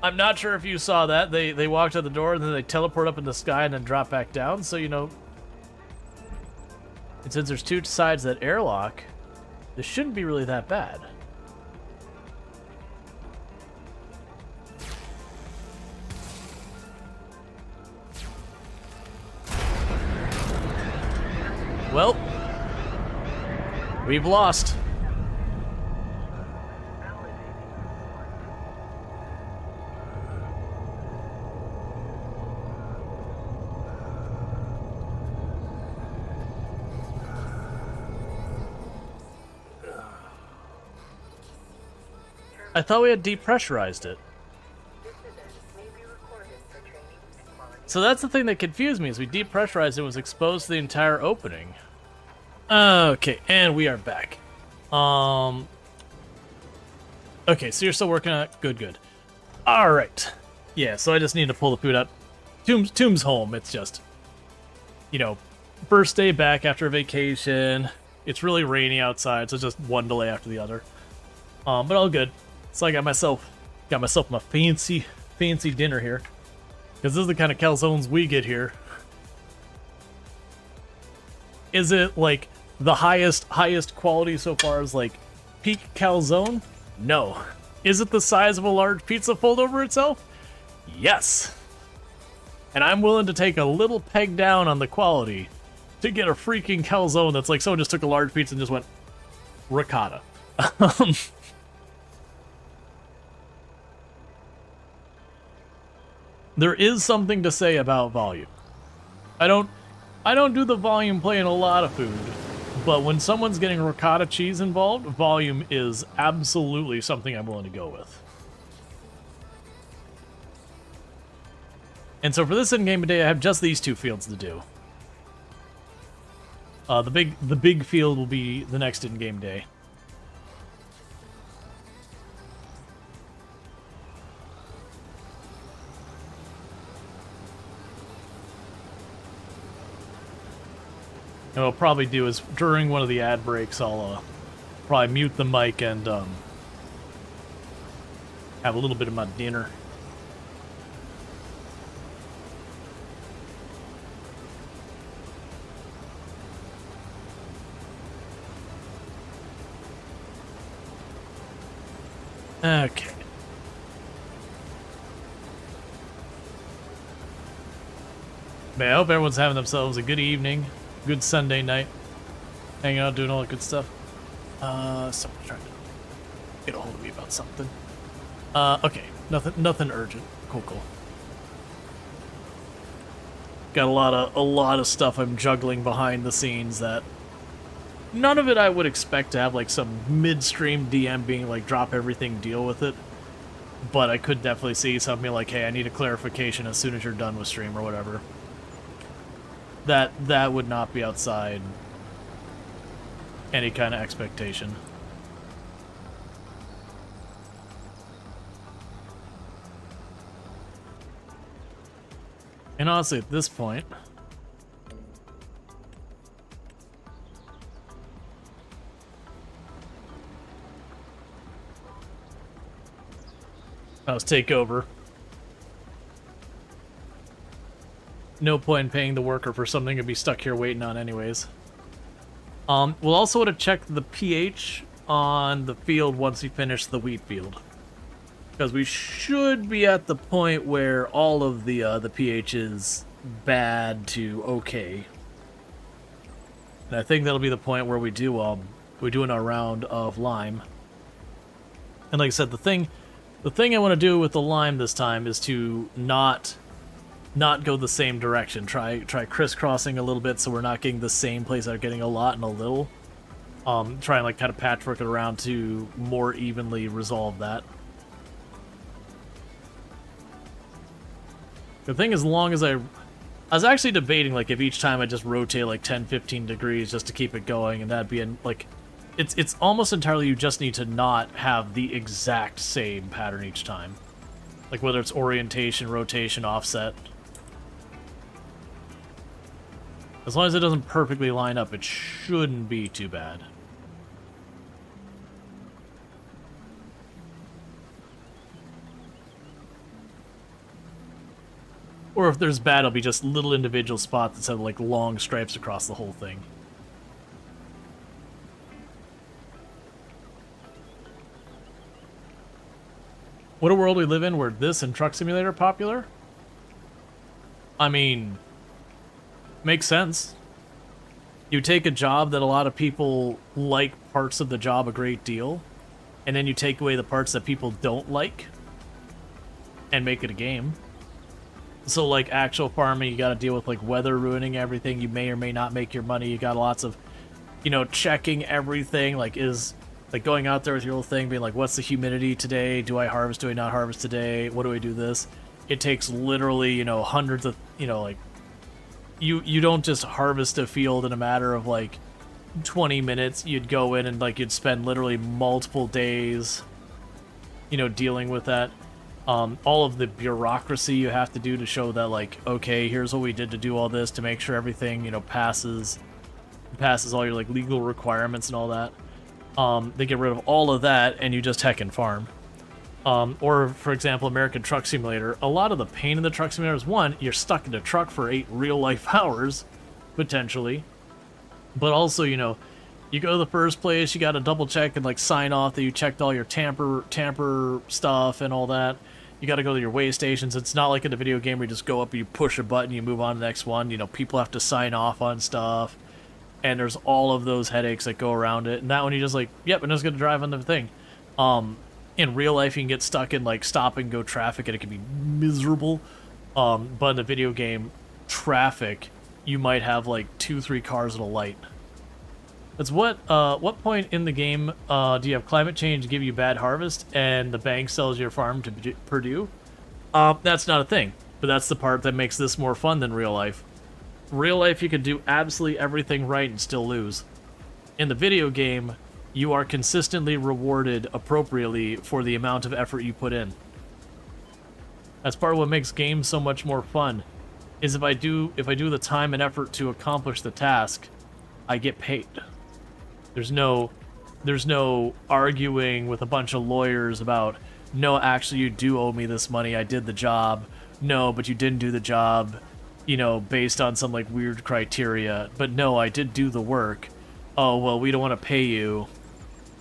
I'm not sure if you saw that. They walked out the door and then they teleport up in the sky and then drop back down. So, you know... And since there's two sides of that airlock, this shouldn't be really that bad. Well, we've lost. I thought we had depressurized it. So that's the thing that confused me, is we depressurized it, and was exposed to the entire opening. Okay, and we are back. Okay, so you're still working on it? Good, good. Alright. Yeah, so I just need to pull the food out. Tomb's home, it's just, you know, first day back after a vacation. It's really rainy outside, so it's just one delay after the other. But all good. So I got myself my fancy dinner here. Because this is the kind of calzones we get here. Is it like the highest quality so far as like peak calzone? No. Is it the size of a large pizza fold over itself? Yes. And I'm willing to take a little peg down on the quality to get a freaking calzone that's like someone just took a large pizza and just went ricotta. There is something to say about volume. I don't do the volume play in a lot of food, but when someone's getting ricotta cheese involved, volume is absolutely something I'm willing to go with. And so for this in-game today, I have just these two fields to do. The big field will be the next in-game day. And what I'll probably do is during one of the ad breaks, I'll probably mute the mic and have a little bit of my dinner. Okay. Man, I hope everyone's having themselves a good evening, good Sunday night, hanging out, doing all that good stuff. Someone's trying to get a hold of me about something. Okay, nothing urgent. Cool. Got a lot of stuff I'm juggling behind the scenes that none of it I would expect to have like some midstream DM being like drop everything, deal with it. But I could definitely see something like, hey, I need a clarification as soon as you're done with stream or whatever. That would not be outside any kind of expectation. And honestly, at this point, let's take over. No point in paying the worker for something to be stuck here waiting on anyways. We'll also want to check the pH on the field once we finish the wheat field. Because we should be at the point where all of the pH is bad to okay. And I think that'll be the point where we do a round of lime. And like I said, the thing I want to do with the lime this time is to not go the same direction. Try crisscrossing a little bit so we're not getting the same place that are getting a lot and a little. Try and like kind of patchwork it around to more evenly resolve that. The thing is, long as I was actually debating like if each time I just rotate like 10-15 degrees just to keep it going, and that'd be like it's almost entirely you just need to not have the exact same pattern each time. Like whether it's orientation, rotation, offset. As long as it doesn't perfectly line up, it shouldn't be too bad. Or if there's bad, it'll be just little individual spots instead of like long stripes across the whole thing. What a world we live in where this and Truck Simulator are popular? I mean, makes sense. You take a job that a lot of people like parts of the job a great deal, and then you take away the parts that people don't like, and make it a game. So like actual farming, you got to deal with like weather ruining everything. You may or may not make your money. You got lots of, checking everything. Like going out there with your little thing, being like, what's the humidity today? Do I harvest? Do I not harvest today? What do I do this? It takes literally, hundreds of, like, you don't just harvest a field in a matter of like 20 minutes. You'd go in and like you'd spend literally multiple days, dealing with that. All of the bureaucracy you have to do to show that like, okay, here's what we did to do all this to make sure everything, passes all your like legal requirements and all that. They get rid of all of that and you just heckin' farm. Or, for example, American Truck Simulator, a lot of the pain in the Truck Simulator is, one, you're stuck in a truck for 8 real-life hours, potentially. But also, you go to the first place, you gotta double-check and, like, sign off that you checked all your tamper stuff and all that. You gotta go to your weigh stations. It's not like in a video game where you just go up and you push a button, you move on to the next one. People have to sign off on stuff. And there's all of those headaches that go around it. And that one, you just like, yep, I'm just gonna drive on the thing. In real life, you can get stuck in like stop and go traffic, and it can be miserable. But in the video game, traffic, you might have like 2-3 cars at a light. That's what point in the game do you have climate change give you bad harvest, and the bank sells your farm to Purdue? That's not a thing, but that's the part that makes this more fun than real life. real life, you could do absolutely everything right and still lose. In the video game, you are consistently rewarded appropriately for the amount of effort you put in. That's part of what makes games so much more fun. Is if I do the time and effort to accomplish the task, I get paid. There's no arguing with a bunch of lawyers about, no, actually you do owe me this money, I did the job. No, but you didn't do the job, you know, based on some like weird criteria. But no, I did do the work. Oh, well, we don't want to pay you.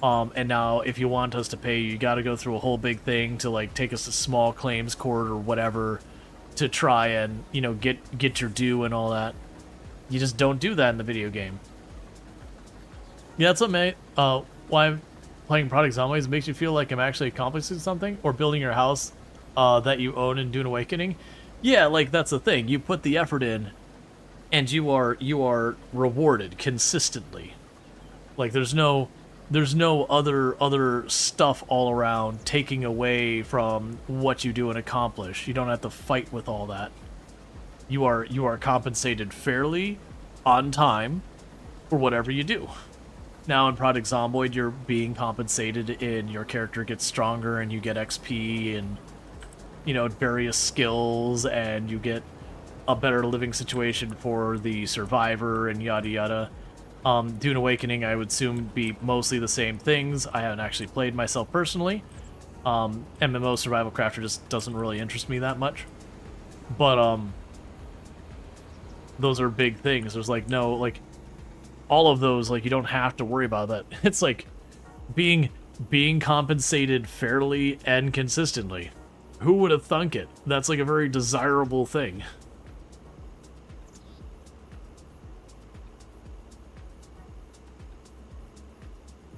And now if you want us to pay you, you got to go through a whole big thing to like take us to small claims court or whatever to try and, you know, get your due and all that. You just don't do that in the video game. Yeah, that's what why playing Product Zombies makes you feel like I'm actually accomplishing something, or building your house that you own in Dune Awakening. Yeah, like that's the thing. You put the effort in, and you are rewarded consistently. Like there's no other stuff all around taking away from what you do and accomplish. You don't have to fight with all that. You are compensated fairly, on time, for whatever you do. Now in Project Zomboid, you're being compensated in your character gets stronger and you get XP and, you know, various skills, and you get a better living situation for the survivor and yada yada. Dune Awakening, I would assume, be mostly the same things. I haven't actually played myself personally. MMO Survival Crafter just doesn't really interest me that much. But, those are big things. There's like no, like, all of those, like, you don't have to worry about that. It's like being compensated fairly and consistently. Who would have thunk it? That's like a very desirable thing.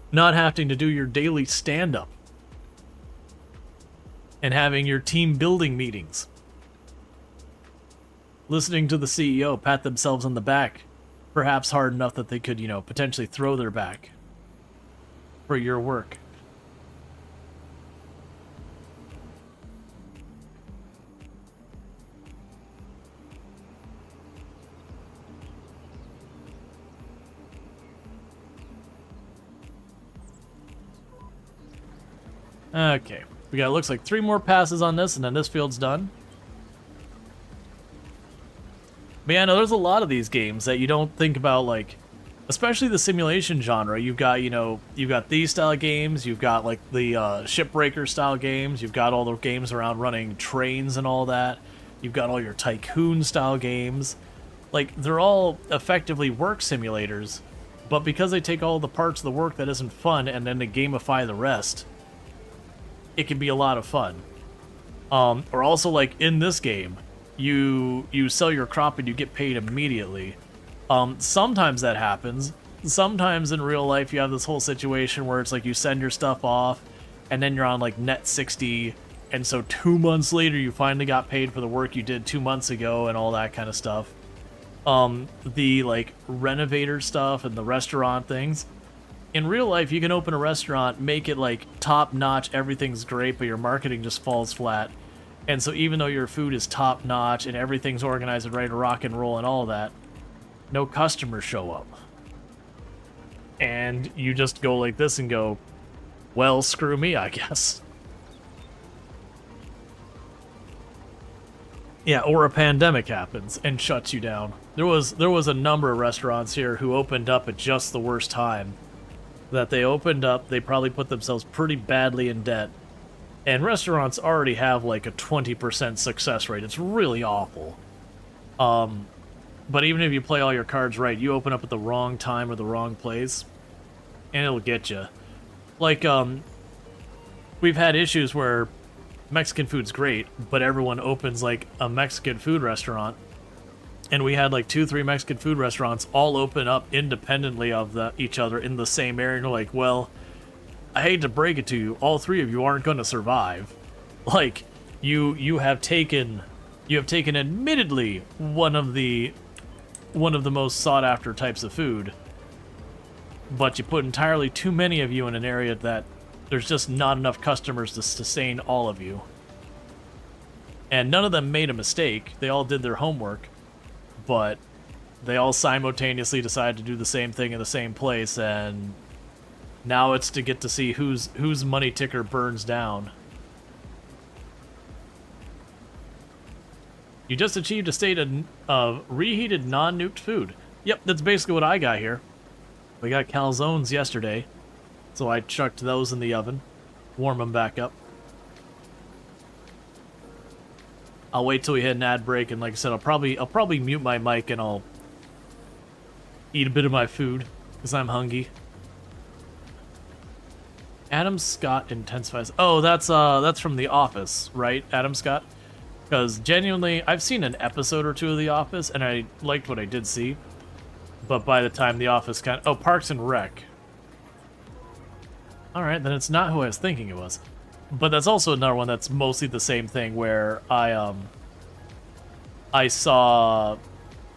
Not having to do your daily stand-up and having your team building meetings. Listening to the CEO pat themselves on the back, perhaps hard enough that they could, you know, potentially throw their back for your work. Okay, we got, looks like 3 more passes on this, and then this field's done. But yeah, no, there's a lot of these games that you don't think about, like, especially the simulation genre. You've got, you know, you've got these style games, you've got, like, the Shipbreaker style games, you've got all the games around running trains and all that, you've got all your Tycoon style games. Like, they're all effectively work simulators, but because they take all the parts of the work that isn't fun and then they gamify the rest, it can be a lot of fun. Or also, like, in this game, you sell your crop and you get paid immediately. Sometimes that happens. Sometimes in real life you have this whole situation where it's like you send your stuff off and then you're on like net 60, and so 2 months later you finally got paid for the work you did 2 months ago and all that kind of stuff. The like renovator stuff and the restaurant things. In real life, you can open a restaurant, make it like top notch, everything's great, but your marketing just falls flat. And so even though your food is top notch and everything's organized and ready to rock and roll and all that, no customers show up. And you just go like this and go, well, screw me, I guess. Yeah, or a pandemic happens and shuts you down. There was a number of restaurants here who opened up at just the worst time. That they opened up, they probably put themselves pretty badly in debt. And restaurants already have like a 20% success rate. It's really awful. But even if you play all your cards right, you open up at the wrong time or the wrong place, and it'll get you. Like, we've had issues where Mexican food's great, but everyone opens like a Mexican food restaurant. And we had like 2-3 Mexican food restaurants all open up independently of each other in the same area. And you're like, well, I hate to break it to you, all 3 of you aren't going to survive. Like, you have taken admittedly one of the most sought after types of food, but you put entirely too many of you in an area that there's just not enough customers to sustain all of you. And none of them made a mistake. They all did their homework. But they all simultaneously decided to do the same thing in the same place, and now it's to get to see whose money ticker burns down. You just achieved a state of reheated non-nuked food. Yep, that's basically what I got here. We got calzones yesterday, so I chucked those in the oven, warm them back up. I'll wait till we hit an ad break, and like I said, I'll probably mute my mic and I'll eat a bit of my food because I'm hungry. Adam Scott intensifies. Oh, that's from The Office, right? Adam Scott. Because genuinely, I've seen an episode or two of The Office, and I liked what I did see. But by the time The Office oh, Parks and Rec. Alright, then it's not who I was thinking it was. But that's also another one that's mostly the same thing, where I saw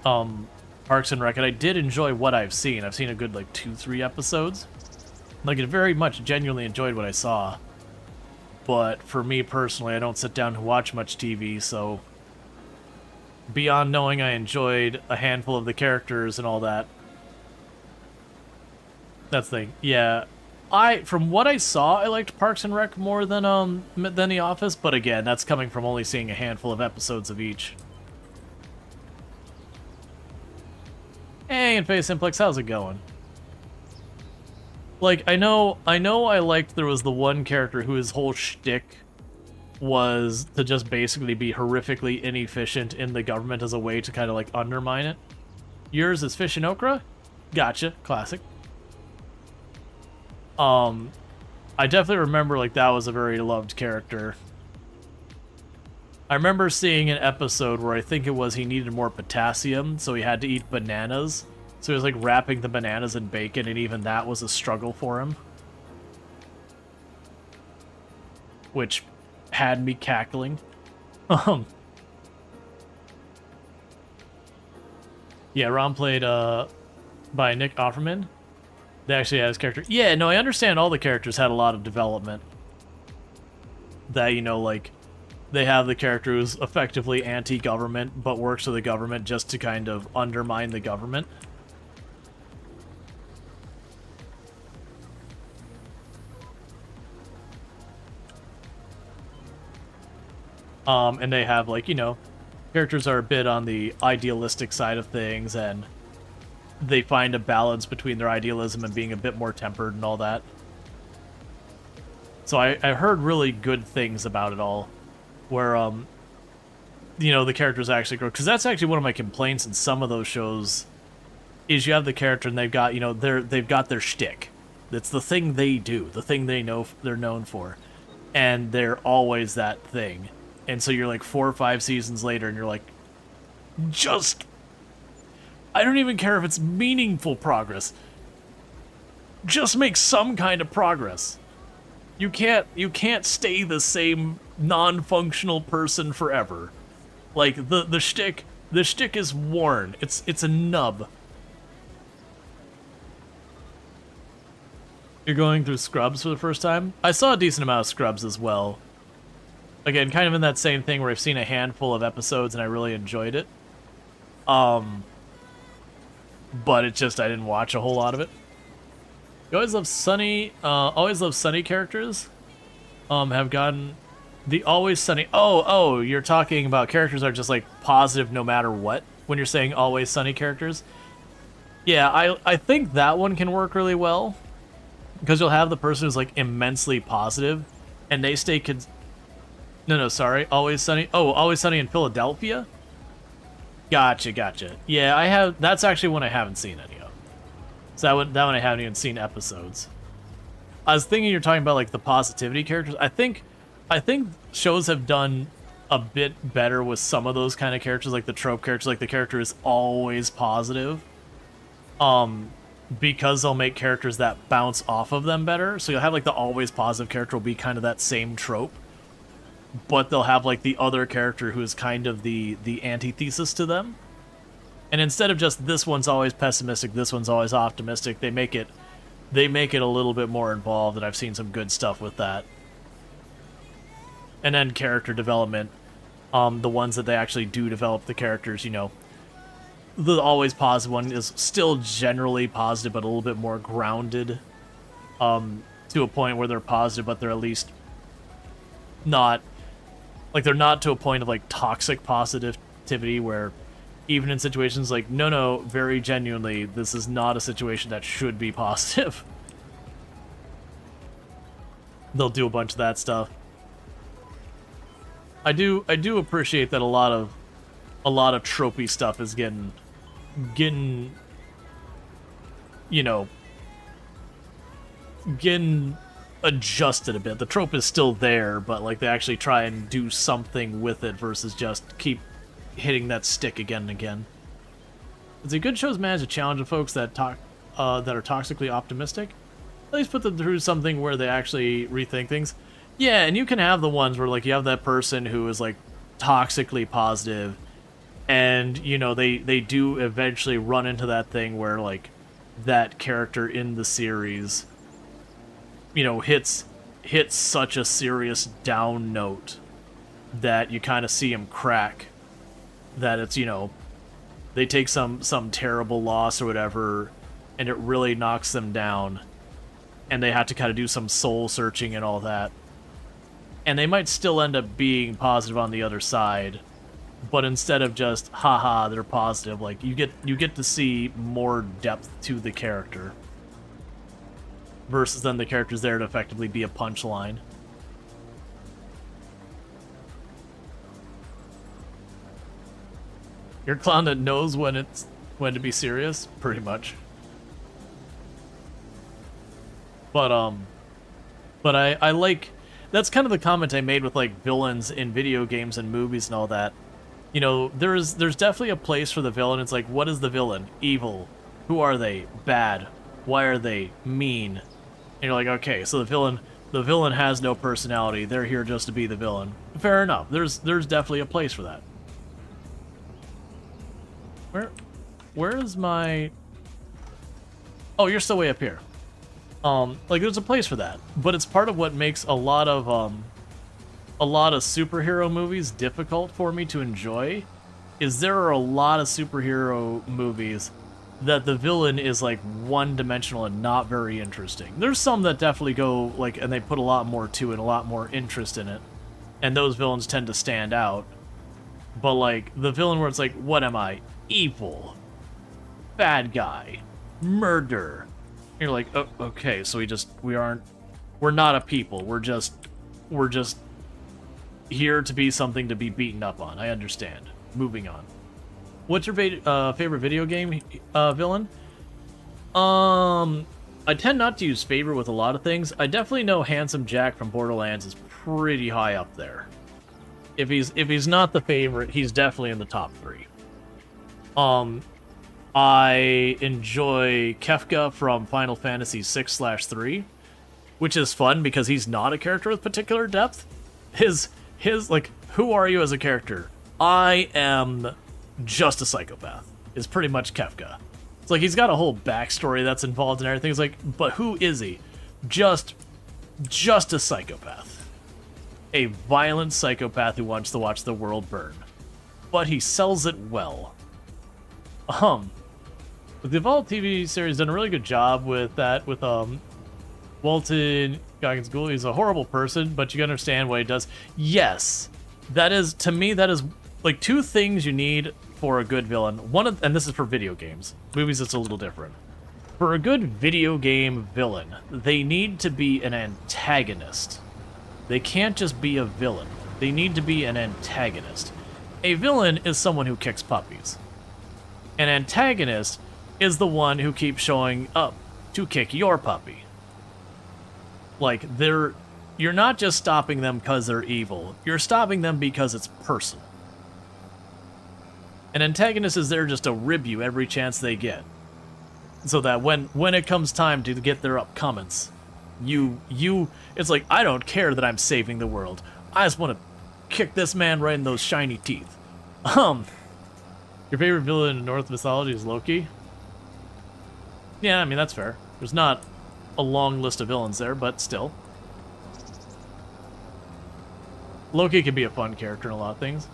Parks and Rec, and I did enjoy what I've seen. I've seen a good, like, 2-3 episodes. Like, I very much genuinely enjoyed what I saw. But for me personally, I don't sit down and watch much TV, so beyond knowing I enjoyed a handful of the characters and all that, that's the thing. Yeah, from what I saw, I liked Parks and Rec more than The Office, but again, that's coming from only seeing a handful of episodes of each. Hey, and Face Simplex, how's it going? Like, I know I liked there was the one character who his whole shtick was to just basically be horrifically inefficient in the government as a way to kind of, like, undermine it. Yours is Fish and Okra? Gotcha. Classic. I definitely remember, like, that was a very loved character. I remember seeing an episode where I think it was he needed more potassium, so he had to eat bananas. So he was, like, wrapping the bananas in bacon, and even that was a struggle for him. Which had me cackling. Yeah, Ron played by Nick Offerman. They actually had his character. Yeah, no, I understand all the characters had a lot of development. That, you know, like, they have the character who's effectively anti-government, but works for the government just to kind of undermine the government. And they have, like, you know, characters are a bit on the idealistic side of things, and they find a balance between their idealism and being a bit more tempered and all that. So I heard really good things about it all, where, you know, the characters actually grow. Because that's actually one of my complaints in some of those shows, is you have the character and they've got, you know, they've got their shtick. It's the thing they do, the thing they know they're known for. And they're always that thing. And so you're like 4 or 5 seasons later and you're like, I don't even care if it's meaningful progress. Just make some kind of progress. You can't stay the same non-functional person forever. Like the shtick is worn. It's a nub. You're going through Scrubs for the first time? I saw a decent amount of Scrubs as well. Again, kind of in that same thing where I've seen a handful of episodes and I really enjoyed it. But it's just I didn't watch a whole lot of it. You always love Sunny characters. Have gotten the Always Sunny. Oh, you're talking about characters that are just like positive no matter what when you're saying Always Sunny characters. Yeah, I think that one can work really well because you'll have the person who's like immensely positive and they stay No, sorry. Always Sunny. Oh, Always Sunny in Philadelphia? Gotcha. Yeah, that's actually one I haven't seen any of. So that one I haven't even seen episodes. I was thinking you're talking about like the positivity characters. I think shows have done a bit better with some of those kind of characters, like the trope characters, like the character is always positive. Because they'll make characters that bounce off of them better. So you'll have like the always positive character will be kind of that same trope. But they'll have like the other character who is kind of the antithesis to them. And instead of just this one's always pessimistic, this one's always optimistic, they make it a little bit more involved, and I've seen some good stuff with that. And then character development, the ones that they actually do develop the characters, you know, the always positive one is still generally positive, but a little bit more grounded, to a point where they're positive, but they're at least not, like, they're not to a point of, like, toxic positivity, where even in situations like, no, very genuinely, this is not a situation that should be positive. They'll do a bunch of that stuff. I do appreciate that a lot of tropey stuff is getting, you know, getting adjusted a bit. The trope is still there, but like they actually try and do something with it versus just keep hitting that stick again and again. It's a good show's managed to challenge the folks that are toxically optimistic. At least put them through something where they actually rethink things. Yeah, and you can have the ones where like you have that person who is like toxically positive, and you know they do eventually run into that thing where like that character in the series, you know, hits such a serious down note that you kind of see him crack. That it's, you know, they take some terrible loss or whatever, and it really knocks them down, and they have to kind of do some soul searching and all that. And they might still end up being positive on the other side, but instead of just haha they're positive, like you get to see more depth to the character, versus then the character's there to effectively be a punchline. You're a clown that knows when to be serious, pretty much. But I like, that's kind of the comment I made with like villains in video games and movies and all that. You know, there's definitely a place for the villain. It's like, what is the villain? Evil. Who are they? Bad. Why are they mean? And you're like, okay, so the villain has no personality. They're here just to be the villain. Fair enough. There's definitely a place for that. Where is my... Oh, you're still way up here. Like there's a place for that, but it's part of what makes a lot of superhero movies difficult for me to enjoy. Is there are a lot of superhero movies that the villain is like one-dimensional and not very interesting. There's some that definitely go like, and they put a lot more to it, a lot more interest in it, and those villains tend to stand out. But like the villain where it's like, what am I? Evil, bad guy, murder. And you're like, oh, okay, so we're not a people. We're just here to be something to be beaten up on. I understand. Moving on. What's your favorite video game villain? I tend not to use favorite with a lot of things. I definitely know Handsome Jack from Borderlands is pretty high up there. If he's not the favorite, he's definitely in the top 3. I enjoy Kefka from Final Fantasy 6/3, which is fun because he's not a character with particular depth. His like, who are you as a character? I am just a psychopath, is pretty much Kefka. It's like he's got a whole backstory that's involved in everything. It's like, but who is he? Just a psychopath. A violent psychopath who wants to watch the world burn. But he sells it well. The Evolved TV series done a really good job with that, with Walton Goggins Gould. He's a horrible person, but you can understand what he does. Yes, that is, to me, that is like 2 things you need for a good villain. And this is for video games. Movies, it's a little different. For a good video game villain, they need to be an antagonist. They can't just be a villain. They need to be an antagonist. A villain is someone who kicks puppies. An antagonist is the one who keeps showing up to kick your puppy. Like, you're not just stopping them because they're evil. You're stopping them because it's personal. An antagonist is there just to rib you every chance they get. So that when it comes time to get their upcomings, it's like, I don't care that I'm saving the world. I just want to kick this man right in those shiny teeth. Your favorite villain in Norse mythology is Loki? Yeah, I mean, that's fair. There's not a long list of villains there, but still. Loki can be a fun character in a lot of things.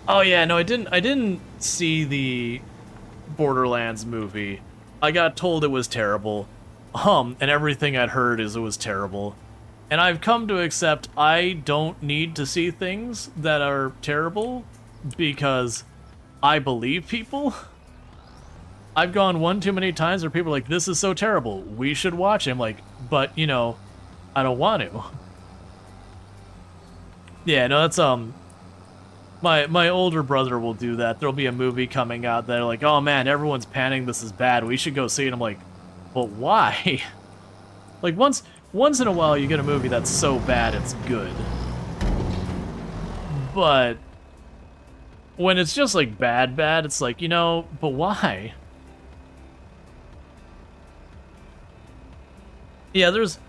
Oh yeah, no, I didn't see the Borderlands movie. I got told it was terrible. And everything I'd heard is it was terrible. And I've come to accept I don't need to see things that are terrible because I believe people. I've gone one too many times where people are like, this is so terrible, we should watch it. I'm like, but, you know, I don't want to. Yeah, no, that's, my older brother will do that. There'll be a movie coming out that are like, oh man, everyone's panicking, this is bad, we should go see it. I'm like, but why? Like, once in a while you get a movie that's so bad it's good. But when it's just like bad, it's like, you know, but why? Yeah, there's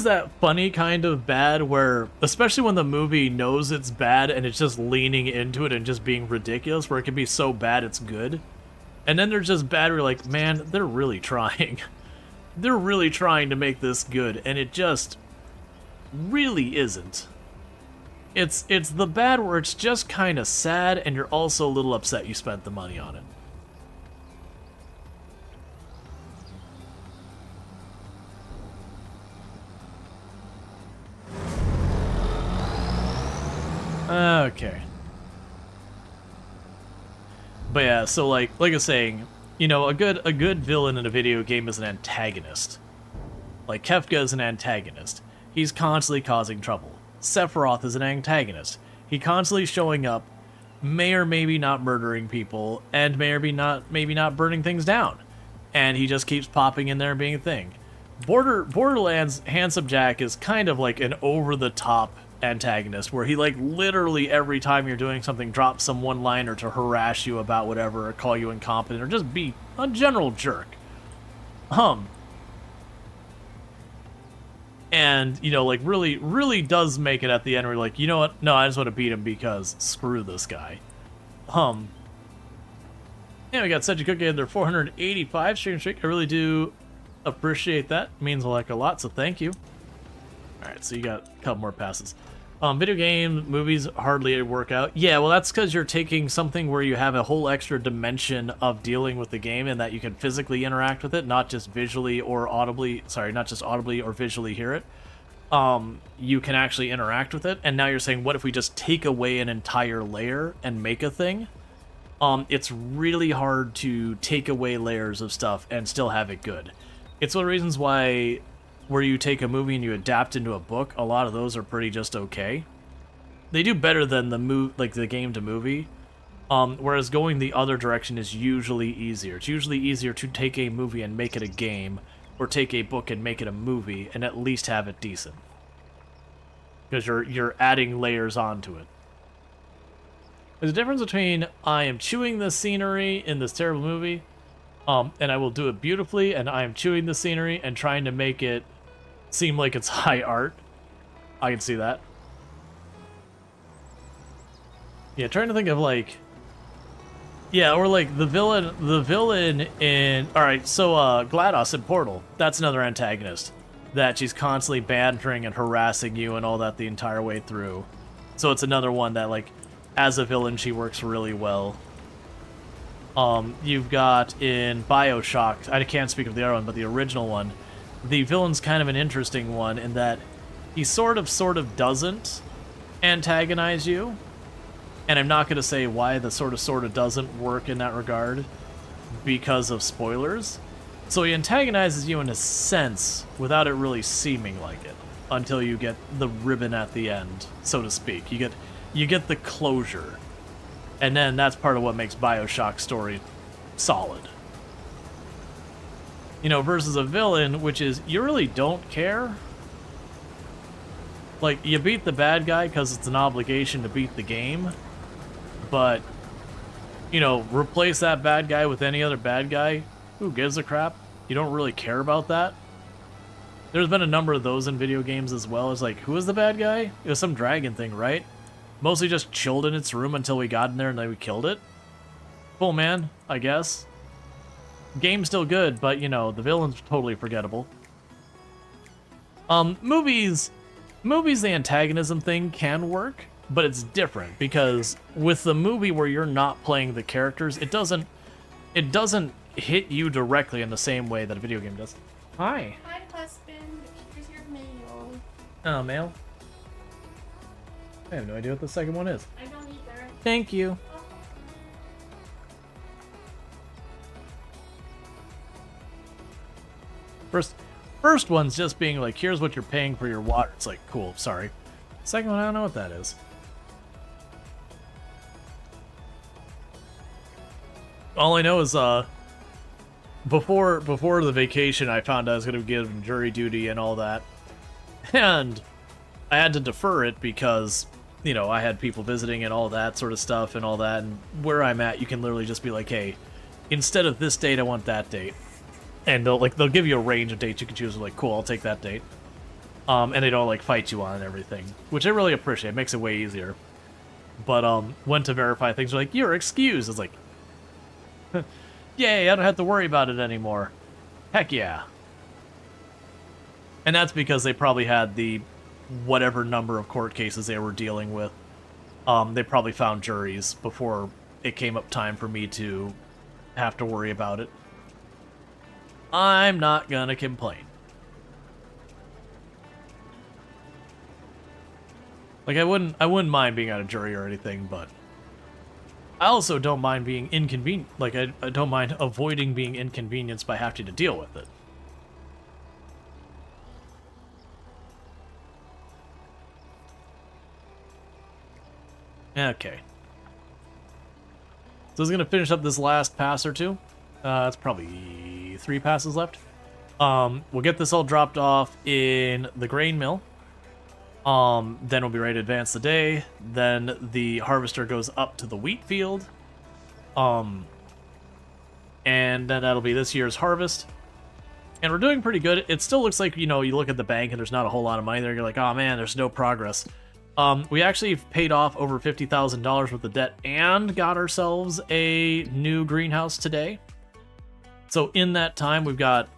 that funny kind of bad where, especially when the movie knows it's bad and it's just leaning into it and just being ridiculous, where it can be so bad it's good. And then there's just bad where you're like, man, they're really trying. They're really trying to make this good, and it just really isn't. It's the bad where it's just kind of sad and you're also a little upset you spent the money on it. Okay. But yeah, so like I was saying, you know, a good villain in a video game is an antagonist. Like Kefka is an antagonist. He's constantly causing trouble. Sephiroth is an antagonist. He constantly showing up, may or maybe not murdering people, and may or maybe not burning things down. And he just keeps popping in there and being a thing. Borderlands Handsome Jack is kind of like an over-the-top antagonist, where he like literally every time you're doing something drops some one-liner to harass you about whatever, or call you incompetent, or just be a general jerk. And, you know, like really does make it at the end where you're like, you know what, no, I just want to beat him because screw this guy. Yeah, we got Such a Cookie in their 485 streak. I really do appreciate that. It means like a lot, so thank you. Alright, so you got a couple more passes. Video game, movies, hardly a workout. Yeah, well, that's because you're taking something where you have a whole extra dimension of dealing with the game and that you can physically interact with it, not just visually or audibly, sorry, not just audibly or visually hear it. You can actually interact with it, and now you're saying, what if we just take away an entire layer and make a thing? It's really hard to take away layers of stuff and still have it good. It's one of the reasons why where you take a movie and you adapt into a book, a lot of those are pretty just okay. They do better than the game to movie. Whereas going the other direction is usually easier. It's usually easier to take a movie and make it a game, or take a book and make it a movie, and at least have it decent. Because you're adding layers onto it. There's a difference between I am chewing the scenery in this terrible movie, and I will do it beautifully, and I am chewing the scenery and trying to make it seem like it's high art. I can see that. Yeah, trying to think of like, yeah, or like the villain in, alright, so GLaDOS in Portal, that's another antagonist that she's constantly bantering and harassing you and all that the entire way through. So it's another one that, like, as a villain she works really well. You've got in BioShock, I can't speak of the other one, but the original one, the villain's kind of an interesting one in that he sort of doesn't antagonize you. And I'm not going to say why the sort of doesn't work in that regard because of spoilers. So he antagonizes you in a sense without it really seeming like it until you get the ribbon at the end, so to speak. You get the closure. And then that's part of what makes BioShock's story solid. You know, versus a villain, which is, you really don't care. Like, you beat the bad guy because it's an obligation to beat the game. But, you know, replace that bad guy with any other bad guy. Who gives a crap? You don't really care about that. There's been a number of those in video games as well. It's like, who was the bad guy? It was some dragon thing, right? Mostly just chilled in its room until we got in there and then we killed it. Cool, man, I guess. Game's still good, but, you know, the villain's totally forgettable. Movies, the antagonism thing can work. but it's different because with the movie where you're not playing the characters, it doesn't hit you directly in the same way that a video game does. Hi. Hi, husband. Here's your mail. Oh, mail. I have no idea what the second one is. I don't either. Thank you. Oh. First one's just being like, here's what you're paying for your water. It's like, cool, sorry. Second one, I don't know what that is. All I know is, before the vacation, I found I was going to be given jury duty and all that. And I had to defer it because, you know, I had people visiting and all that sort of stuff and all that. And where I'm at, you can literally just be like, hey, instead of this date, I want that date. And they'll give you a range of dates you can choose. Like, cool, I'll take that date. And they don't like fight you on and everything, which I really appreciate. It makes it way easier. But went to verify things. They're like, you're excused. It's like, yay, I don't have to worry about it anymore. Heck yeah. And that's because they probably had the whatever number of court cases they were dealing with. They probably found juries before it came up time for me to have to worry about it. I'm not gonna complain. Like, I wouldn't mind being on a jury or anything, but I also don't mind being inconvenient. Like, I don't mind avoiding being inconvenienced by having to deal with it. Okay. So I was gonna finish up this last pass or two. It's probably 3 passes left. We'll get this all dropped off in the grain mill. Then we'll be ready to advance the day. Then the harvester goes up to the wheat field. And then that'll be this year's harvest. And we're doing pretty good. It still looks like, you know, you look at the bank and there's not a whole lot of money there. You're like, oh man, there's no progress. We actually paid off over $50,000 worth of debt and got ourselves a new greenhouse today. So in that time, we've got,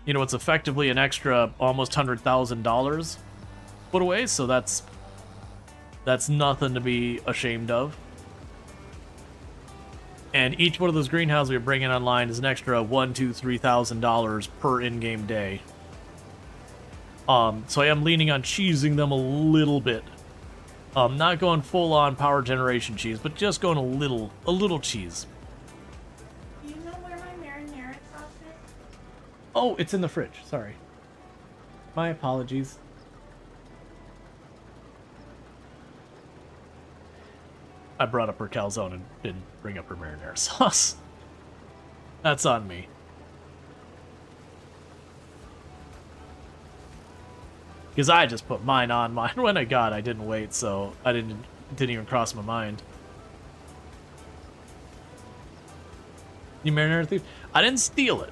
you know, it's effectively an extra almost $100,000 put away. So that's nothing to be ashamed of. And each one of those greenhouses we're bringing online is an extra $1,000, $2,000, $3,000 per in-game day. So I am leaning on cheesing them a little bit. Not going full on power generation cheese, but just going a little cheese. Do you know where my marinara sauce is? Oh, it's in the fridge. Sorry. My apologies. I brought up her calzone and didn't bring up her marinara sauce. That's on me. Because I just put mine on mine when I got. I didn't wait, so I didn't even cross my mind. You marinara thief? I didn't steal it.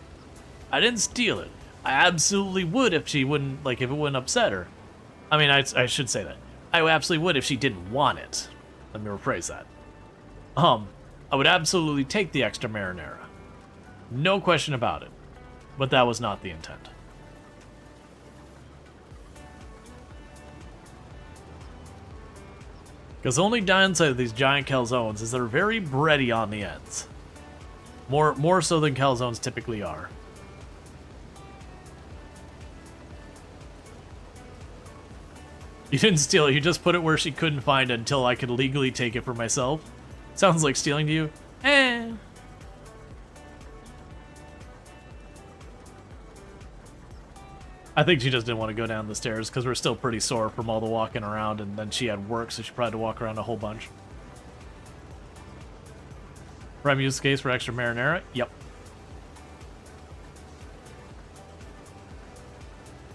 I didn't steal it. I absolutely would if she wouldn't, like, if it wouldn't upset her. I mean, I should say that. I absolutely would if she didn't want it. Let me rephrase that. I would absolutely take the extra marinara. No question about it. But that was not the intent. Because the only downside of these giant calzones is they're very bready on the ends. More so than calzones typically are. You didn't steal it, you just put it where she couldn't find it until I could legally take it for myself. Sounds like stealing to you? Eh. I think she just didn't want to go down the stairs because we're still pretty sore from all the walking around, and then she had work, so she probably had to walk around a whole bunch. Prime use case for extra marinara? Yep.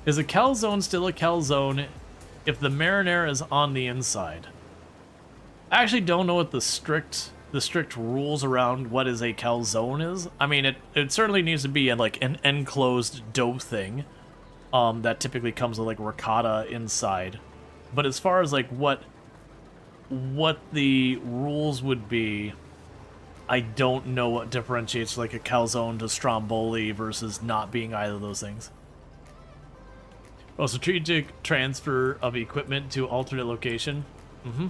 Is a calzone still a calzone if the marinara is on the inside? I actually don't know what the strict rules around what is a calzone is. I mean, it certainly needs to be like an enclosed dough thing. That typically comes with like ricotta inside. But as far as like what the rules would be, I don't know what differentiates like a calzone to stromboli versus not being either of those things. Oh, strategic transfer of equipment to alternate location. Mm-hmm.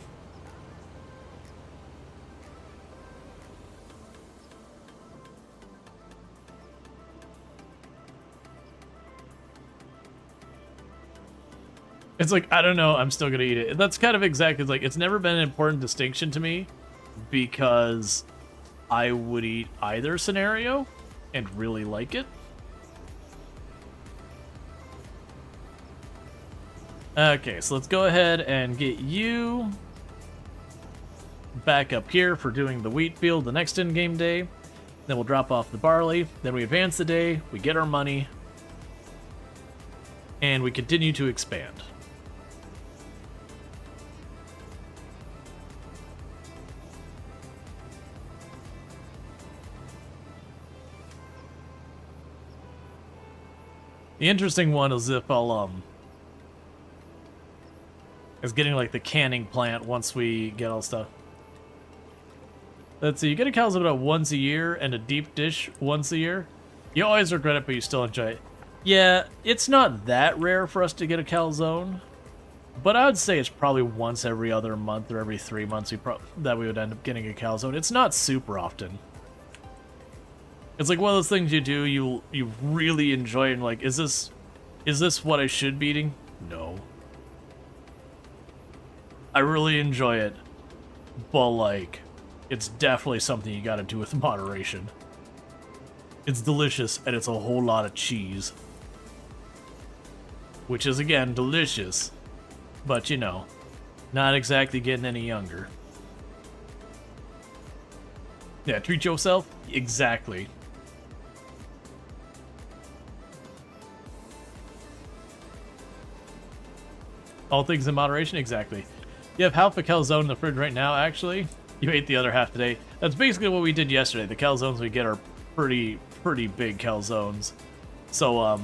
It's like, I don't know, I'm still gonna eat it. That's kind of exactly, like, it's never been an important distinction to me because I would eat either scenario and really like it. Okay, so let's go ahead and get you back up here for doing the wheat field the next in-game day. Then we'll drop off the barley. Then we advance the day, we get our money, and we continue to expand. The interesting one is if I'll, is getting like the canning plant once we get all stuff. Let's see, you get a calzone about once a year and a deep dish once a year. You always regret it, but you still enjoy it. Yeah, it's not that rare for us to get a calzone, but I would say it's probably once every other month or every 3 months that we would end up getting a calzone. It's not super often. It's like one of those things you do, you really enjoy it, and like, is this what I should be eating? No. I really enjoy it, but like, it's definitely something you gotta do with moderation. It's delicious, and it's a whole lot of cheese. Which is, again, delicious, but you know, not exactly getting any younger. Yeah, treat yourself? Exactly. All things in moderation? Exactly. You have half a calzone in the fridge right now, actually. You ate the other half today. That's basically what we did yesterday. The calzones we get are pretty big calzones. So,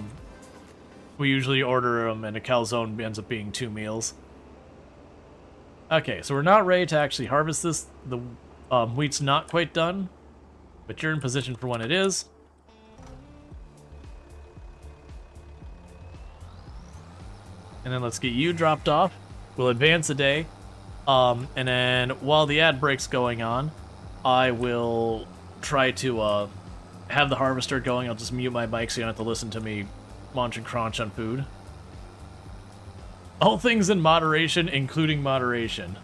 we usually order them, and a calzone ends up being 2 meals. Okay, so we're not ready to actually harvest this. The wheat's not quite done, but you're in position for when it is. And then let's get you dropped off. We'll advance a day. And then while the ad break's going on, I will try to have the harvester going. I'll just mute my mic so you don't have to listen to me munch and crunch on food. All things in moderation, including moderation.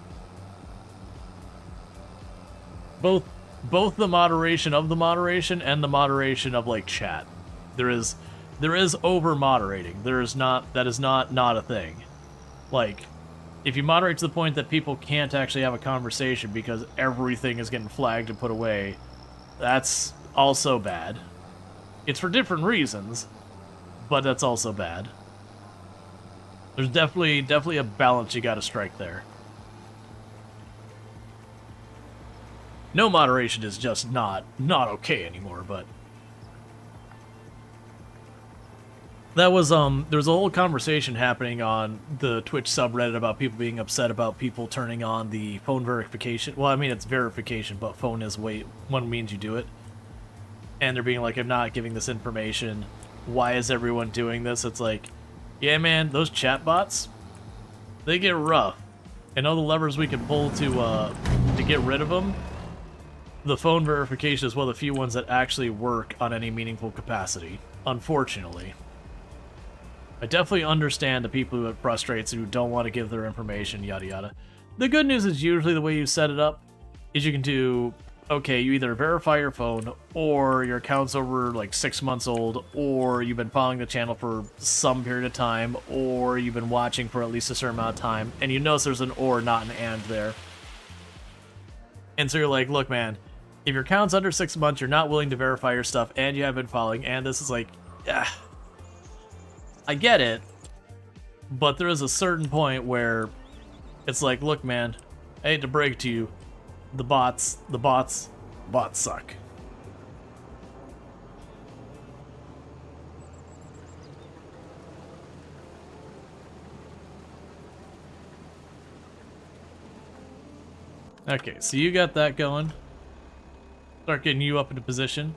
Both the moderation of the moderation and the moderation of like chat. There is over moderating. That is not a thing. Like, if you moderate to the point that people can't actually have a conversation because everything is getting flagged and put away, that's also bad. It's for different reasons, but that's also bad. There's definitely a balance you gotta strike there. No moderation is just not okay anymore, but that was there was a whole conversation happening on the Twitch subreddit about people being upset about people turning on the phone verification. Well, I mean, it's verification, but phone is one means you do it. And they're being like, I'm not giving this information. Why is everyone doing this? It's like, yeah, man, those chatbots, they get rough. And all the levers we can pull to get rid of them, the phone verification is one of the few ones that actually work on any meaningful capacity, unfortunately. I definitely understand the people who it frustrates and who don't want to give their information, yada yada. The good news is usually the way you set it up is you can do, okay, you either verify your phone, or your account's over like 6 months old, or you've been following the channel for some period of time, or you've been watching for at least a certain amount of time, and you notice there's an or, not an and there. And so you're like, look, man, if your account's under 6 months, you're not willing to verify your stuff, and you have been following, and this is like, yeah, I get it, but there is a certain point where it's like, look, man, I hate to break it to you, the bots suck. Okay, so you got that going. Start getting you up into position.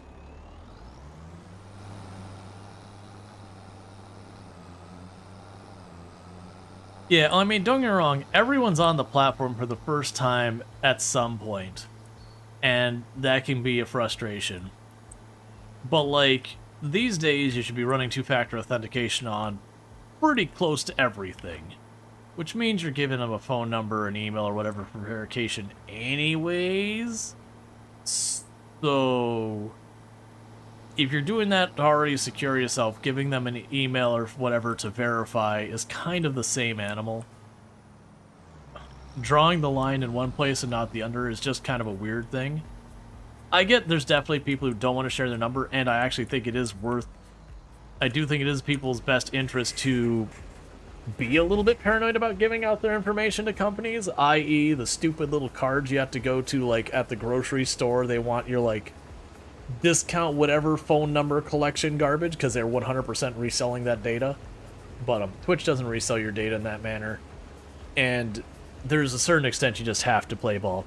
Yeah, I mean, don't get me wrong, everyone's on the platform for the first time at some point, and that can be a frustration. But, like, these days you should be running two-factor authentication on pretty close to everything, which means you're giving them a phone number, an email, or whatever for verification anyways. So, if you're doing that to already secure yourself, giving them an email or whatever to verify is kind of the same animal. Drawing the line in one place and not the other is just kind of a weird thing. I get there's definitely people who don't want to share their number, and I actually think it is worth... I do think it is people's best interest to be a little bit paranoid about giving out their information to companies, i.e. the stupid little cards you have to go to, like, at the grocery store. They want your, like, discount whatever phone number collection garbage, because they're 100% reselling that data. But Twitch doesn't resell your data in that manner. And there's a certain extent you just have to play ball.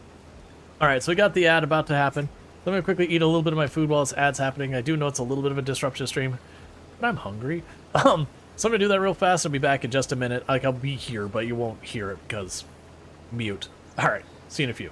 Alright, so we got the ad about to happen. Let me quickly eat a little bit of my food while this ad's happening. I do know it's a little bit of a disruption stream, but I'm hungry. So I'm gonna do that real fast. I'll be back in just a minute. Like, I'll be here, but you won't hear it because mute. Alright, see you in a few.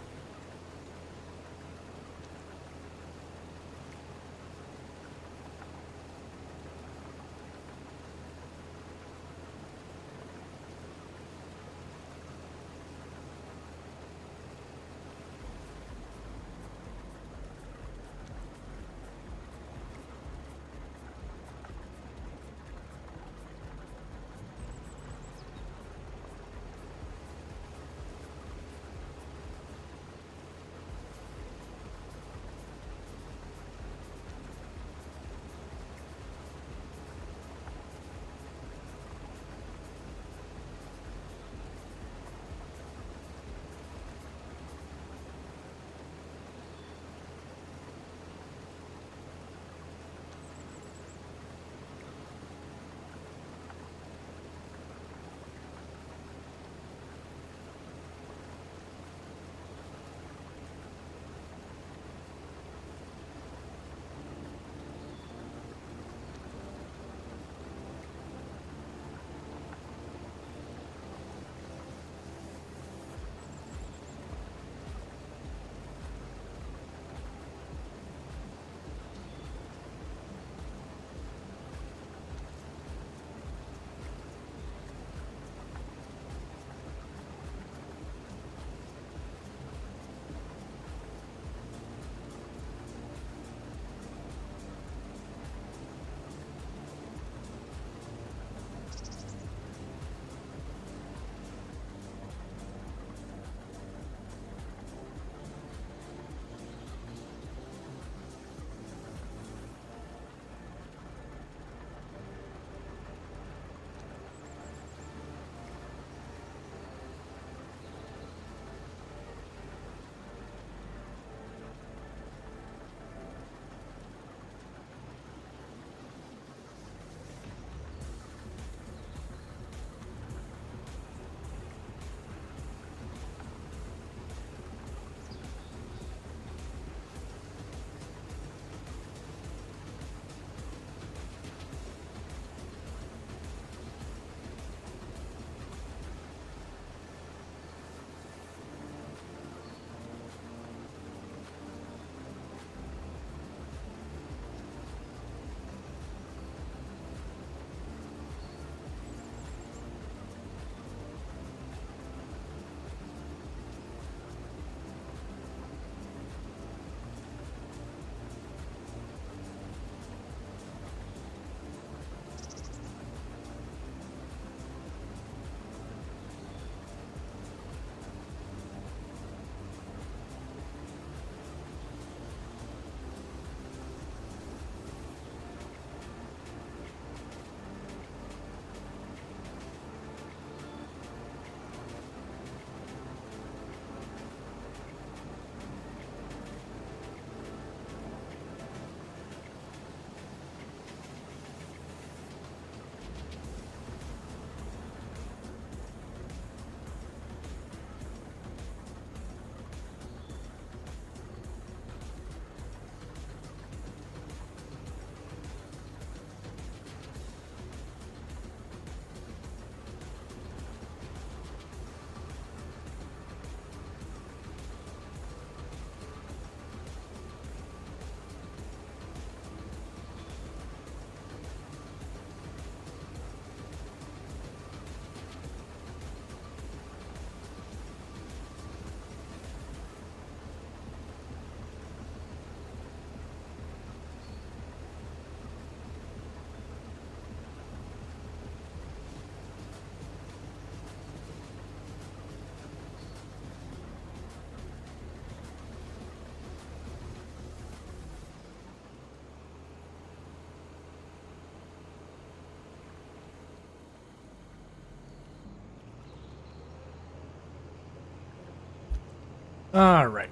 Alright.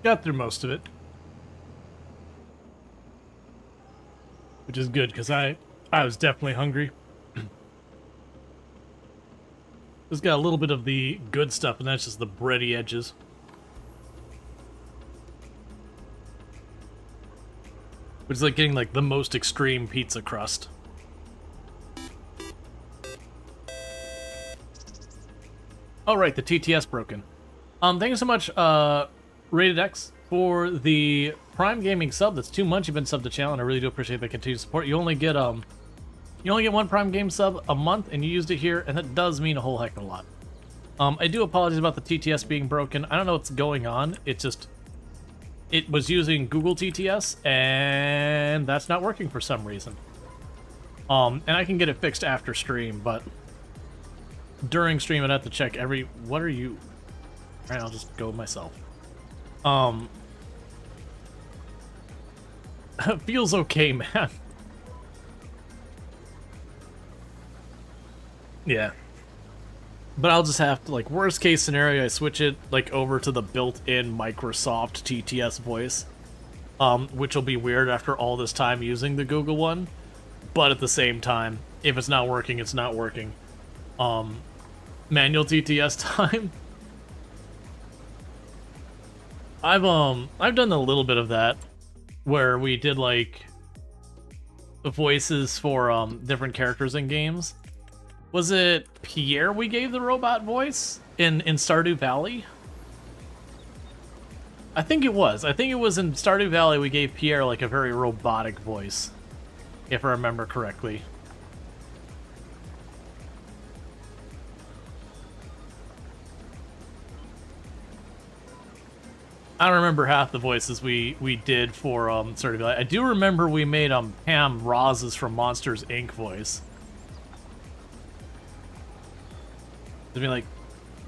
Got through most of it. Which is good, because I was definitely hungry. It's got a little bit of the good stuff, and that's just the bready edges. Which is like getting like the most extreme pizza crust. Oh right, the TTS broken. Thank you so much, Rated X, for the Prime Gaming sub. That's 2 months you've been subbed to the channel, and I really do appreciate the continued support. You only get 1 Prime Game sub a month, and you used it here, and that does mean a whole heck of a lot. I do apologize about the TTS being broken. I don't know what's going on. It was using Google TTS, and that's not working for some reason. And I can get it fixed after stream, but during stream I'd have to check what are you? Alright, I'll just go myself. Feels okay, man. Yeah. But I'll just have to, like, worst case scenario, I switch it, like, over to the built-in Microsoft TTS voice. Which will be weird after all this time using the Google one. But at the same time, if it's not working, it's not working. Manual TTS time. I've done a little bit of that, where we did, like, the voices for, different characters in games. Was it Pierre we gave the robot voice in Stardew Valley? I think it was. I think it was in Stardew Valley we gave Pierre like a very robotic voice, if I remember correctly. I don't remember half the voices we did for Stardew Valley. I do remember we made Pam Roz's from Monsters Inc. voice. To be like,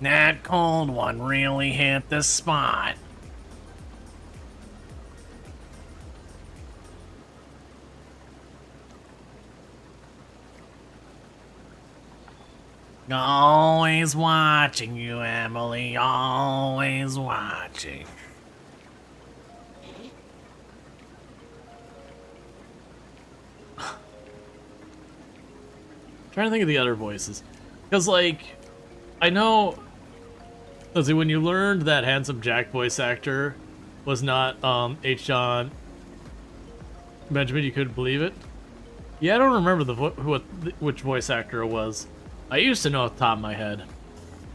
that cold one really hit the spot. Always watching you, Emily. Always watching. Trying to think of the other voices. Because, like, I know, let's see, when you learned that Handsome Jack voice actor was not H. John Benjamin, you couldn't believe it? Yeah, I don't remember which voice actor it was. I used to know off the top of my head.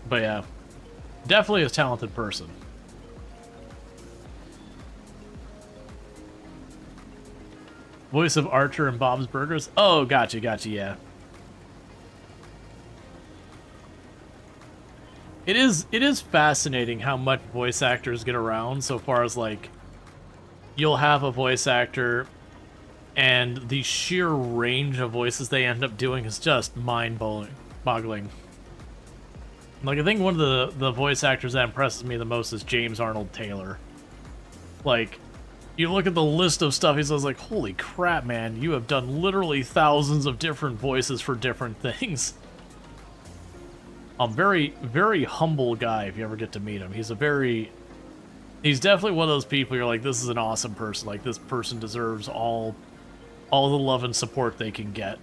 But yeah, definitely a talented person. Voice of Archer and Bob's Burgers? Oh, gotcha, yeah. It is fascinating how much voice actors get around, so far as, like, you'll have a voice actor and the sheer range of voices they end up doing is just mind-boggling. Like, I think one of the voice actors that impresses me the most is James Arnold Taylor. Like, you look at the list of stuff, he's like, holy crap, man, you have done literally thousands of different voices for different things. Very, very humble guy if you ever get to meet him. He's definitely one of those people you're like, this is an awesome person. Like, this person deserves all the love and support they can get.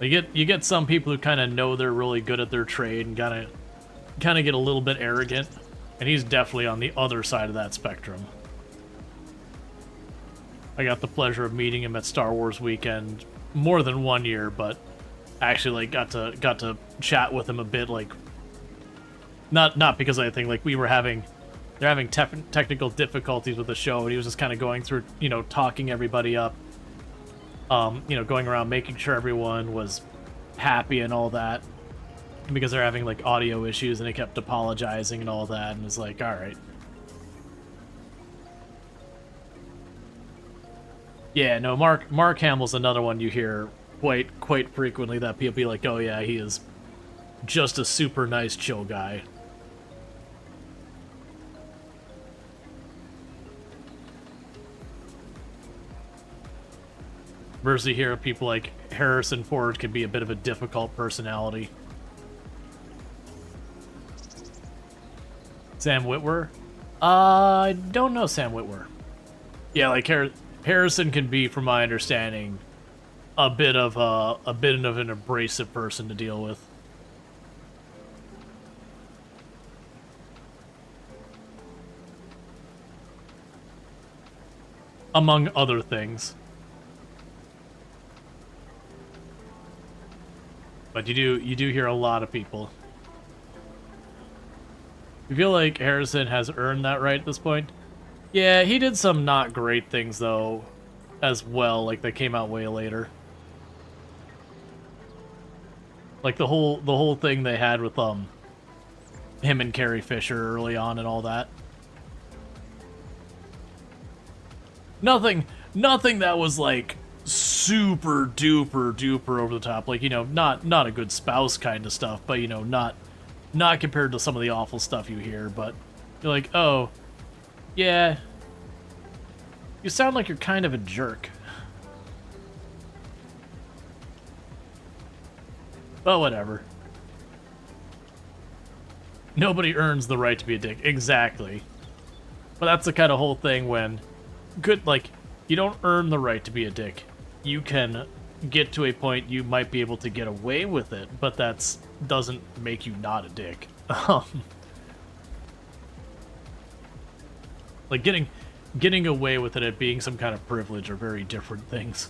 You get some people who kind of know they're really good at their trade and kind of get a little bit arrogant, and he's definitely on the other side of that spectrum. I got the pleasure of meeting him at Star Wars Weekend more than 1 year, but actually, like, got to chat with him a bit, like, not because I think, like, they're having technical difficulties with the show, and he was just kind of going through, you know, talking everybody up, you know, going around making sure everyone was happy and all that, because they're having, like, audio issues, and he kept apologizing and all that, and was like, all right. Yeah, no, Mark Hamill's another one you hear quite frequently that people be like, oh yeah, he is just a super nice, chill guy. Versus you hear people like Harrison Ford can be a bit of a difficult personality. Sam Witwer? I don't know Sam Witwer. Yeah, like Harrison can be, from my understanding, a bit of an abrasive person to deal with. Among other things. But you do hear a lot of people. You feel like Harrison has earned that right at this point? Yeah, he did some not great things though, as well, like they came out way later. Like the whole thing they had with him and Carrie Fisher early on and all that. Nothing that was like super duper over the top, like, you know, not a good spouse kind of stuff, but, you know, not compared to some of the awful stuff you hear. But you're like, oh yeah, you sound like you're kind of a jerk. But whatever. Nobody earns the right to be a dick. Exactly. But that's the kind of whole thing when you don't earn the right to be a dick. You can get to a point you might be able to get away with it, but doesn't make you not a dick. Like getting away with it at being some kind of privilege are very different things.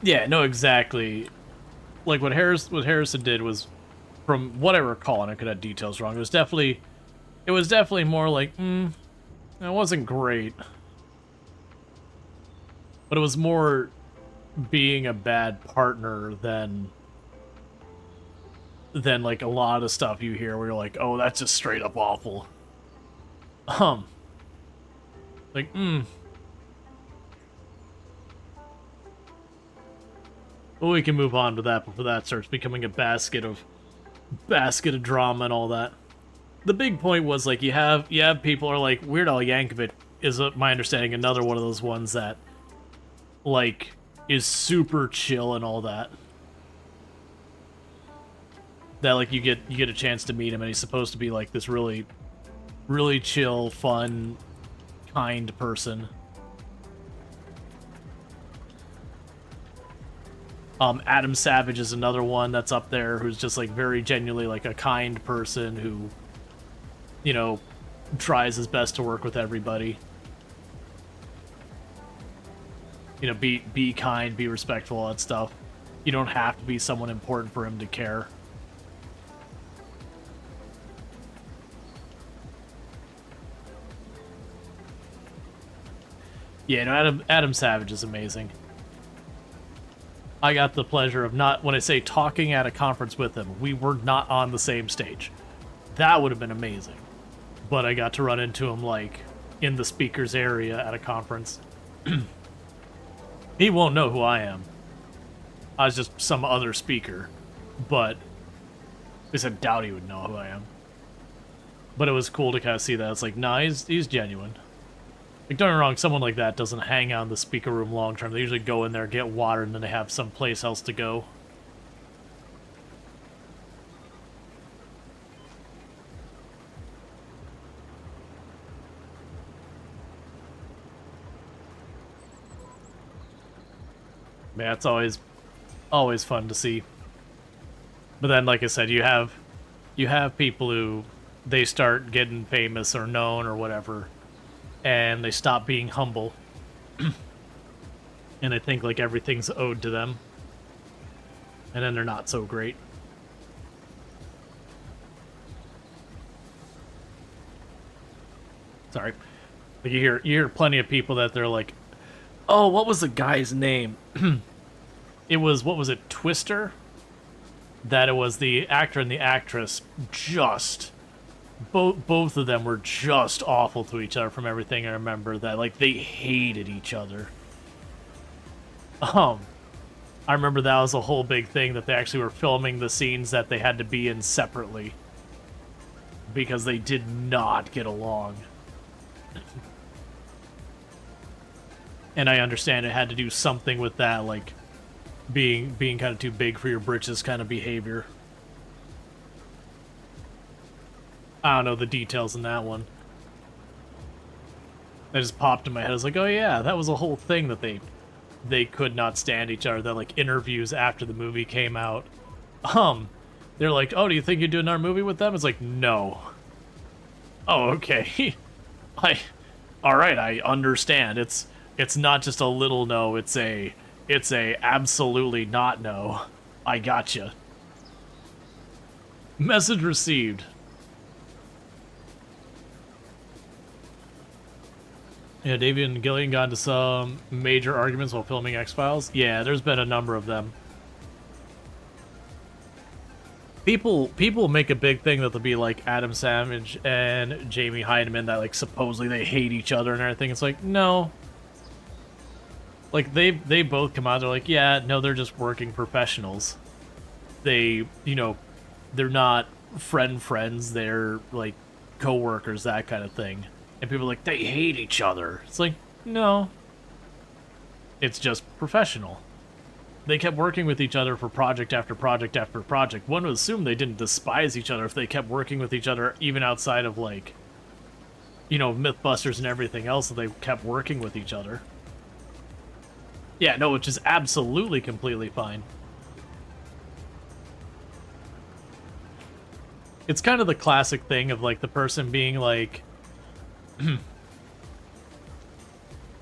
Yeah, no, exactly. Like what Harrison did was, from what I recall, and I could have details wrong, it was definitely more like, it wasn't great. But it was more being a bad partner than like a lot of stuff you hear where you're like, oh, that's just straight up awful. Like, Well, we can move on to that before that starts becoming a basket of drama and all that. The big point was, like, you have people are like, Weird Al Yankovic is, my understanding, another one of those ones that, like, is super chill and all that. That, like, you get a chance to meet him, and he's supposed to be like this really, really chill, fun, kind person. Adam Savage is another one that's up there who's just, like, very genuinely, like, a kind person who, you know, tries his best to work with everybody. You know, be kind, be respectful, all that stuff. You don't have to be someone important for him to care. Yeah, no, Adam Savage is amazing. I got the pleasure of when I say talking at a conference with him, we were not on the same stage. That would have been amazing. But I got to run into him, like, in the speaker's area at a conference. He won't know who I am. I was just some other speaker. But at least I doubt he would know who I am. But it was cool to kind of see that. It's like, nah, he's genuine. Like, don't get me wrong, someone like that doesn't hang out in the speaker room long term. They usually go in there, get water, and then they have someplace else to go. Man, it's always fun to see. But then, like I said, you have people who they start getting famous or known or whatever, and they stop being humble. And I think, like, everything's owed to them. And then they're not so great. Sorry. Like, you hear plenty of people that they're like, oh, what was the guy's name? It was, what was it, Twister? That it was the actor and the actress just... Both of them were just awful to each other from everything I remember. That, like, they hated each other. I remember that was a whole big thing, that they actually were filming the scenes that they had to be in separately. Because they did not get along. And I understand it had to do something with that, like being kind of too big for your britches kind of behavior. I don't know the details in that one. That just popped in my head. I was like, oh yeah, that was a whole thing that they could not stand each other. That like interviews after the movie came out, they're like, oh, do you think you'd do another movie with them? It's like, no. Oh, okay. All right, I understand. It's not just a little no. It's a absolutely not no. I gotcha. Message received. Yeah, David and Gillian got into some major arguments while filming X-Files. Yeah, there's been a number of them. People make a big thing that they'll be like Adam Savage and Jamie Hyneman that like supposedly they hate each other and everything. It's like, no. Like they both come out, they're like, yeah, no, they're just working professionals. They, you know, they're not friends, they're like co-workers, that kind of thing. And people are like, they hate each other. It's like, no. It's just professional. They kept working with each other for project after project after project. One would assume they didn't despise each other if they kept working with each other, even outside of, like, you know, Mythbusters and everything else, that they kept working with each other. Yeah, no, which is absolutely completely fine. It's kind of the classic thing of, like, the person being like,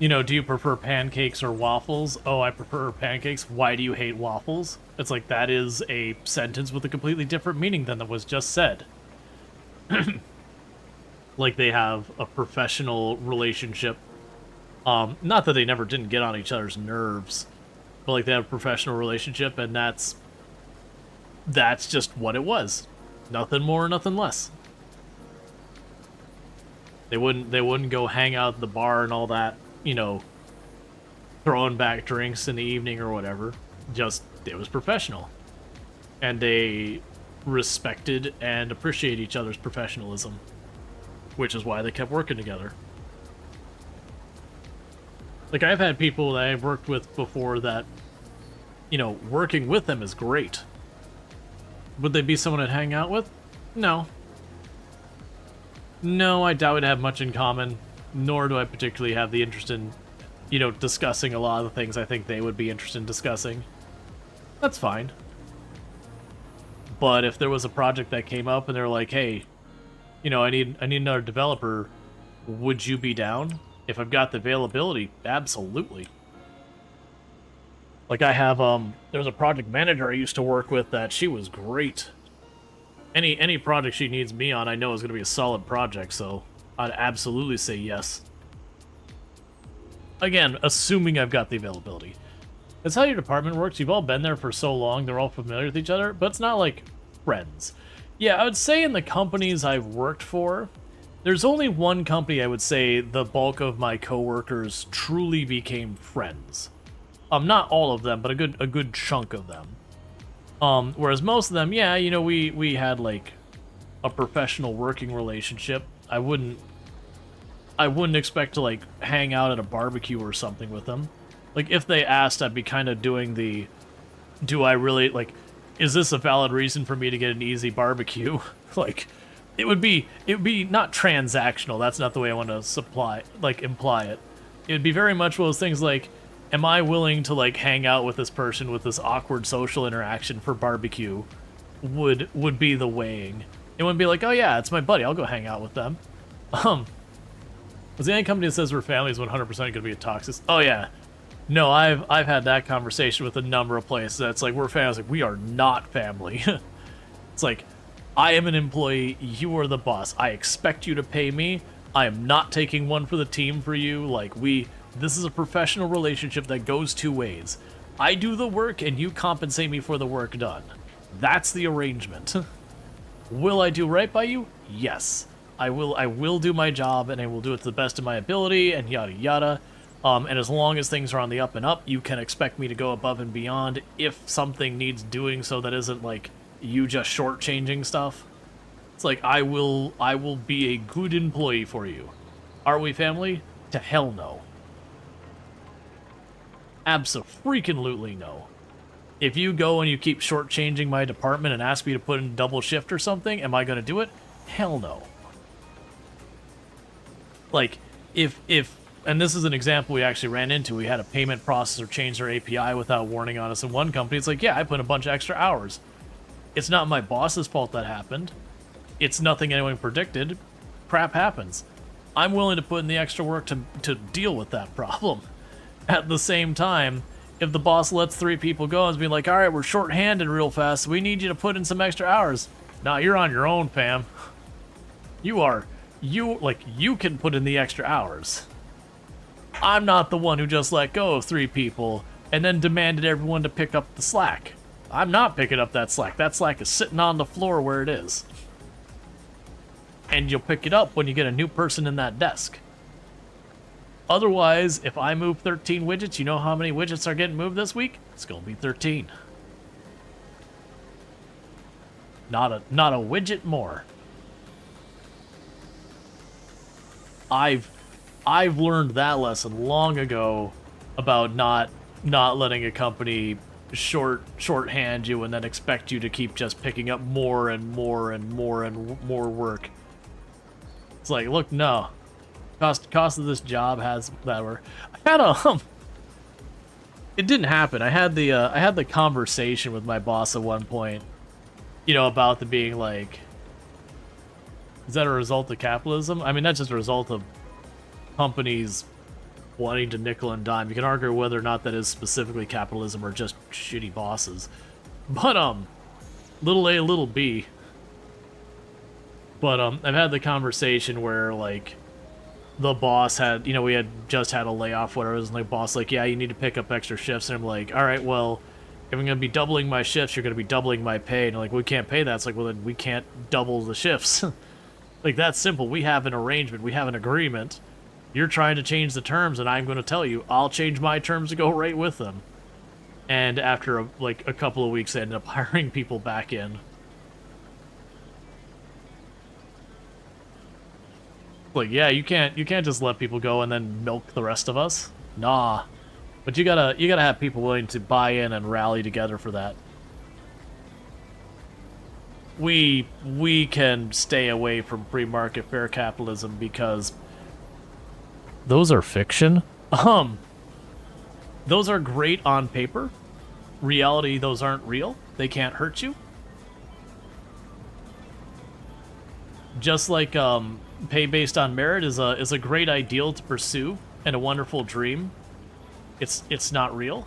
you know, do you prefer pancakes or waffles? Oh, I prefer pancakes. Why do you hate waffles? It's like, that is a sentence with a completely different meaning than that was just said. Like, they have a professional relationship. Not that they never didn't get on each other's nerves, but like they have a professional relationship, and that's just what it was. Nothing more, nothing less. They wouldn't go hang out at the bar and all that, you know, throwing back drinks in the evening or whatever. Just, it was professional. And they respected and appreciated each other's professionalism, which is why they kept working together. Like, I've had people that I've worked with before that, you know, working with them is great. Would they be someone I'd hang out with? No. No, I doubt we'd have much in common, nor do I particularly have the interest in, you know, discussing a lot of the things I think they would be interested in discussing. That's fine. But if there was a project that came up and they're like, hey, you know, I need another developer, would you be down? If I've got the availability, absolutely. Like I have, there was a project manager I used to work with that she was great. Any project she needs me on, I know is going to be a solid project, so I'd absolutely say yes. Again, assuming I've got the availability. That's how your department works. You've all been there for so long, they're all familiar with each other, but it's not like friends. Yeah, I would say in the companies I've worked for, there's only one company I would say the bulk of my coworkers truly became friends. Not all of them, but a good chunk of them. Whereas most of them, yeah, you know, we had like a professional working relationship. I wouldn't expect to like hang out at a barbecue or something with them. Like if they asked, I'd be kind of doing the, do I really, like, is this a valid reason for me to get an easy barbecue? Like, it would be not transactional. That's not the way I want to imply it. It would be very much one of those things like, am I willing to like hang out with this person with this awkward social interaction for barbecue? Would be the weighing. It wouldn't be like, oh yeah, it's my buddy, I'll go hang out with them. Was the only company that says we're family is 100% going to be a toxic? Oh yeah. No, I've had that conversation with a number of places. That's like, we're family. Like, we are not family. It's like, I am an employee, you are the boss. I expect you to pay me. I am not taking one for the team for you. Like, this is a professional relationship that goes two ways. I do the work and you compensate me for the work done. That's the arrangement. Will I do right by you? Yes. I will do my job and I will do it to the best of my ability and yada yada. And as long as things are on the up and up, you can expect me to go above and beyond if something needs doing so that isn't like you just shortchanging stuff. It's like, I will be a good employee for you. Are we family? To hell no. Abso-freaking-lutely no. If you go and you keep shortchanging my department and ask me to put in double shift or something, am I going to do it? Hell no. Like, if and this is an example we actually ran into. We had a payment processor change their API without warning on us in one company. It's like, yeah, I put in a bunch of extra hours. It's not my boss's fault that happened. It's nothing anyone predicted. Crap happens. I'm willing to put in the extra work to deal with that problem. At the same time, if the boss lets 3 people go and be like, all right, we're short-handed real fast, we need you to put in some extra hours. Nah, you're on your own, fam. You can put in the extra hours. I'm not the one who just let go of 3 people and then demanded everyone to pick up the slack. I'm not picking up that slack. That slack is sitting on the floor where it is. And you'll pick it up when you get a new person in that desk. Otherwise, if I move 13 widgets, you know how many widgets are getting moved this week? It's going to be 13. Not a widget more. I've learned that lesson long ago about not letting a company shorthand you and then expect you to keep just picking up more and more and more and more work. It's like, look, no. Cost of this job has that work. I had it didn't happen. I had the conversation with my boss at one point, about the being like, is that a result of capitalism? I mean, that's just a result of companies wanting to nickel and dime. You can argue whether or not that is specifically capitalism or just shitty bosses. But little a, little b. But I've had the conversation where like the boss had, we had just had a layoff, whatever, and the boss like, yeah, you need to pick up extra shifts, and I'm like, all right, well, if I'm gonna be doubling my shifts, you're gonna be doubling my pay, and like, we can't pay that. It's like, well, then we can't double the shifts. Like, that's simple. We have an arrangement, we have an agreement. You're trying to change the terms, and I'm going to tell you, I'll change my terms to go right with them. And after a couple of weeks, I ended up hiring people back in. Like, yeah, you can't just let people go and then milk the rest of us. Nah. But you gotta have people willing to buy in and rally together for that. We can stay away from free market fair capitalism because those are fiction. Those are great on paper. Reality, those aren't real. They can't hurt you. Just like pay based on merit is a great ideal to pursue and a wonderful dream. It's not real.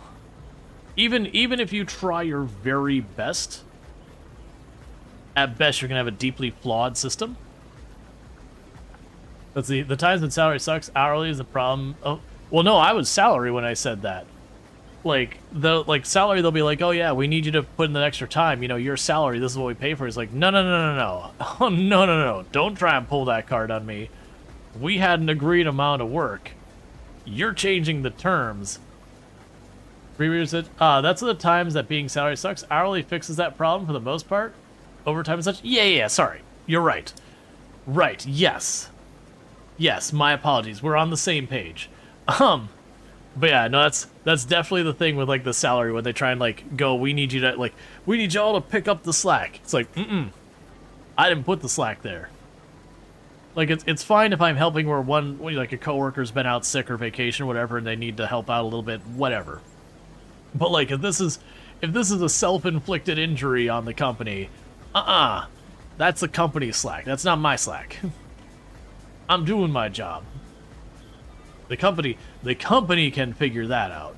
Even if you try your very best, at best you're gonna have a deeply flawed system. That's the times when salary sucks. Hourly is the problem. Oh, well, no, I was salary when I said that. Like salary, they'll be like, oh yeah, we need you to put in the extra time. Your salary. This is what we pay for. It's like, no. Oh no. Don't try and pull that card on me. We had an agreed amount of work. You're changing the terms. Rereaders said, that's the times that being salary sucks. Hourly fixes that problem for the most part. Overtime and such. Yeah. Sorry, you're right. Right. Yes, my apologies. We're on the same page. But yeah, no, that's definitely the thing with like the salary when they try and like go, we need y'all to pick up the slack. It's like, I didn't put the slack there. Like it's fine if I'm helping where like a coworker's been out sick or vacation or whatever and they need to help out a little bit, whatever. But like if this is a self-inflicted injury on the company, that's the company's slack. That's not my slack. I'm doing my job. The company can figure that out.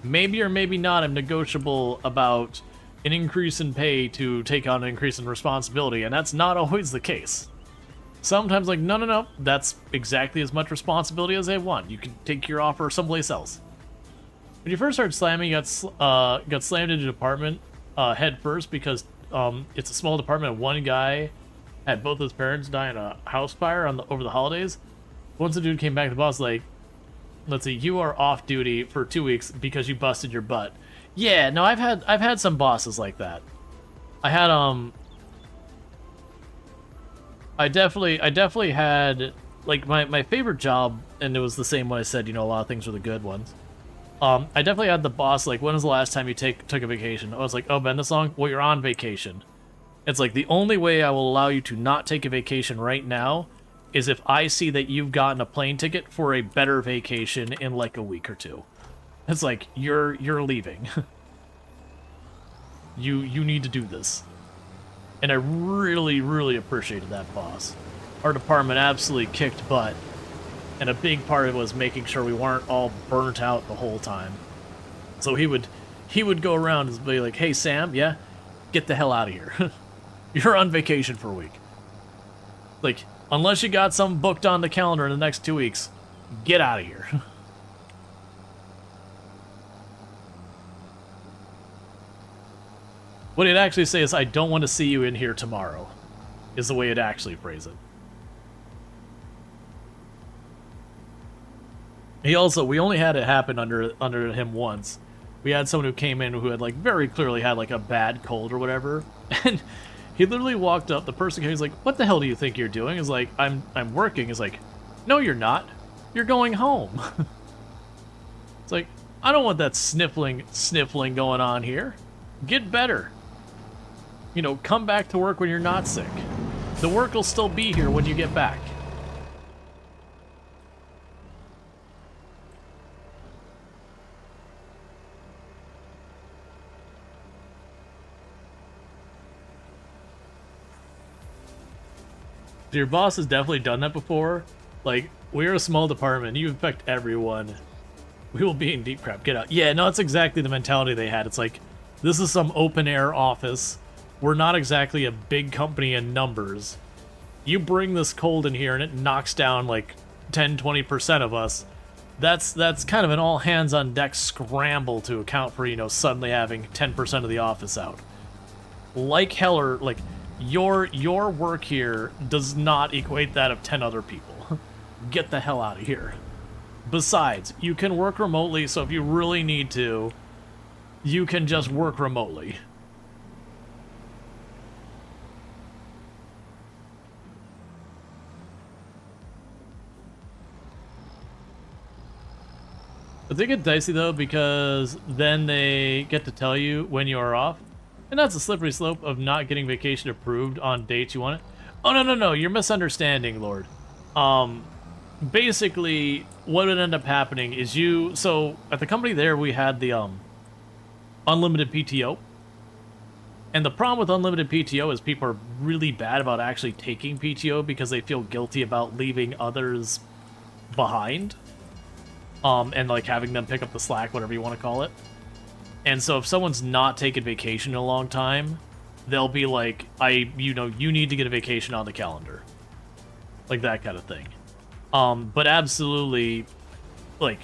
Maybe or maybe not I'm negotiable about an increase in pay to take on an increase in responsibility, and that's not always the case. Sometimes like, no, that's exactly as much responsibility as they want. You can take your offer someplace else. When you first started slamming, you got slammed into a department head first because it's a small department. One guy had both his parents die in a house fire over the holidays. Once the dude came back, the boss like, let's see, you are off duty for 2 weeks because you busted your butt. Yeah, no, I've had some bosses like that. I definitely had like my favorite job, and it was the same when I said, you know, a lot of things were the good ones. I definitely had the boss like, when was the last time you took a vacation? I was like, oh, been this long? Well, you're on vacation. It's like the only way I will allow you to not take a vacation right now is if I see that you've gotten a plane ticket for a better vacation in like a week or two. It's like you're leaving. you need to do this. And I really appreciated that boss. Our department absolutely kicked butt. And a big part of it was making sure we weren't all burnt out the whole time. So he would go around and be like, hey Sam, yeah, get the hell out of here. You're on vacation for a week. Like, unless you got something booked on the calendar in the next 2 weeks, get out of here. What he'd actually say is, I don't want to see you in here tomorrow, is the way it'd actually phrase it. We only had it happen under him once. We had someone who came in who had like very clearly had like a bad cold or whatever, and he literally walked up. The person came, he's like, "What the hell do you think you're doing?" He's like, "I'm working." He's like, "No, you're not. You're going home." It's like, I don't want that sniffling going on here. Get better. You know, come back to work when you're not sick. The work will still be here when you get back. Your boss has definitely done that before. Like, we're a small department. You infect everyone. We will be in deep crap. Get out. Yeah, no, that's exactly the mentality they had. It's like, this is some open-air office. We're not exactly a big company in numbers. You bring this cold in here and it knocks down like 10-20% of us. That's kind of an all-hands-on-deck scramble to account for, you know, suddenly having 10% of the office out. Like Heller, like, your work here does not equate that of 10 other people. Get the hell out of here. Besides, you can work remotely, so if you really need to, you can just work remotely. But they get dicey though, because then they get to tell you when you are off. And that's a slippery slope of not getting vacation approved on dates you want it. Oh, no, you're misunderstanding, Lord. Basically, what would end up happening is so, at the company there, we had the, unlimited PTO. And the problem with unlimited PTO is people are really bad about actually taking PTO because they feel guilty about leaving others behind. And, like, having them pick up the slack, whatever you want to call it. And so if someone's not taken vacation in a long time, they'll be like, you need to get a vacation on the calendar. Like that kind of thing. But absolutely, like,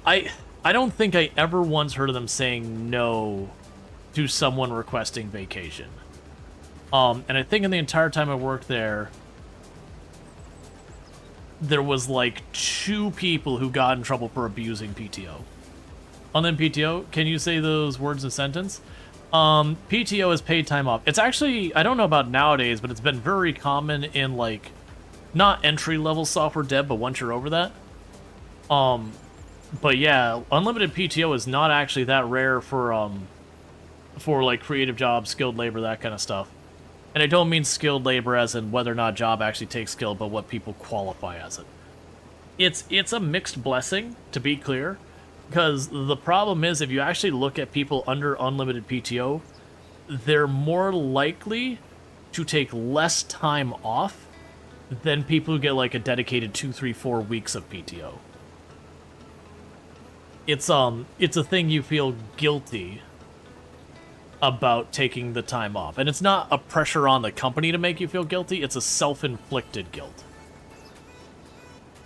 I don't think I ever once heard of them saying no to someone requesting vacation. And I think in the entire time I worked there was like 2 people who got in trouble for abusing PTO. On them PTO, can you say those words in a sentence? PTO is paid time off. It's actually, I don't know about nowadays, but it's been very common in like, not entry-level software dev, but once you're over that. But yeah, unlimited PTO is not actually that rare for like creative jobs, skilled labor, that kind of stuff. And I don't mean skilled labor as in whether or not job actually takes skill, but what people qualify as it. It's a mixed blessing, to be clear. Because the problem is, if you actually look at people under unlimited PTO, they're more likely to take less time off than people who get like a dedicated 2, 3, 4 weeks of PTO. It's a thing you feel guilty about taking the time off. And it's not a pressure on the company to make you feel guilty, it's a self-inflicted guilt.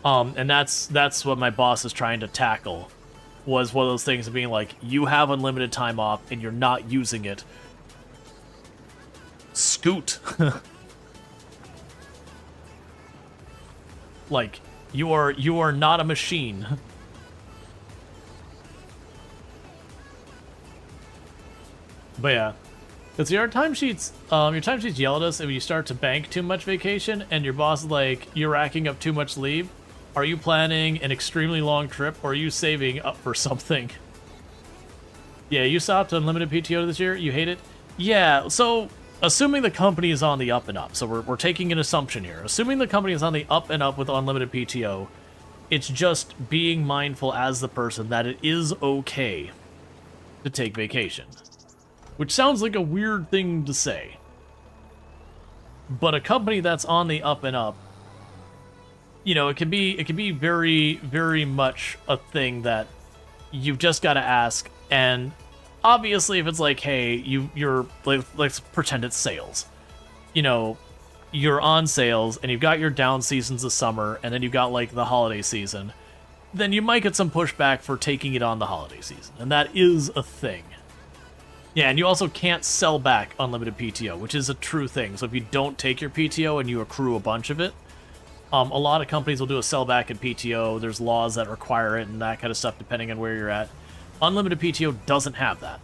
And that's what my boss is trying to tackle. Was one of those things of being like, you have unlimited time off and you're not using it. Scoot. Like, you are not a machine. But yeah. Because your timesheets yell at us if you start to bank too much vacation and your boss is like, you're racking up too much leave. Are you planning an extremely long trip or are you saving up for something? Yeah, you stopped unlimited PTO this year? You hate it? Yeah, so assuming the company is on the up and up, so we're taking an assumption here. Assuming the company is on the up and up with unlimited PTO, it's just being mindful as the person that it is okay to take vacation. Which sounds like a weird thing to say. But a company that's on the up and up, you know, it can be very, very much a thing that you've just got to ask. And obviously, if it's like, hey, you're like, let's pretend it's sales. You know, you're on sales and you've got your down seasons of summer, and then you've got like the holiday season. Then you might get some pushback for taking it on the holiday season, and that is a thing. Yeah, and you also can't sell back unlimited PTO, which is a true thing. So if you don't take your PTO and you accrue a bunch of it, a lot of companies will do a sell back in PTO. There's laws that require it and that kind of stuff depending on where you're at. Unlimited PTO doesn't have that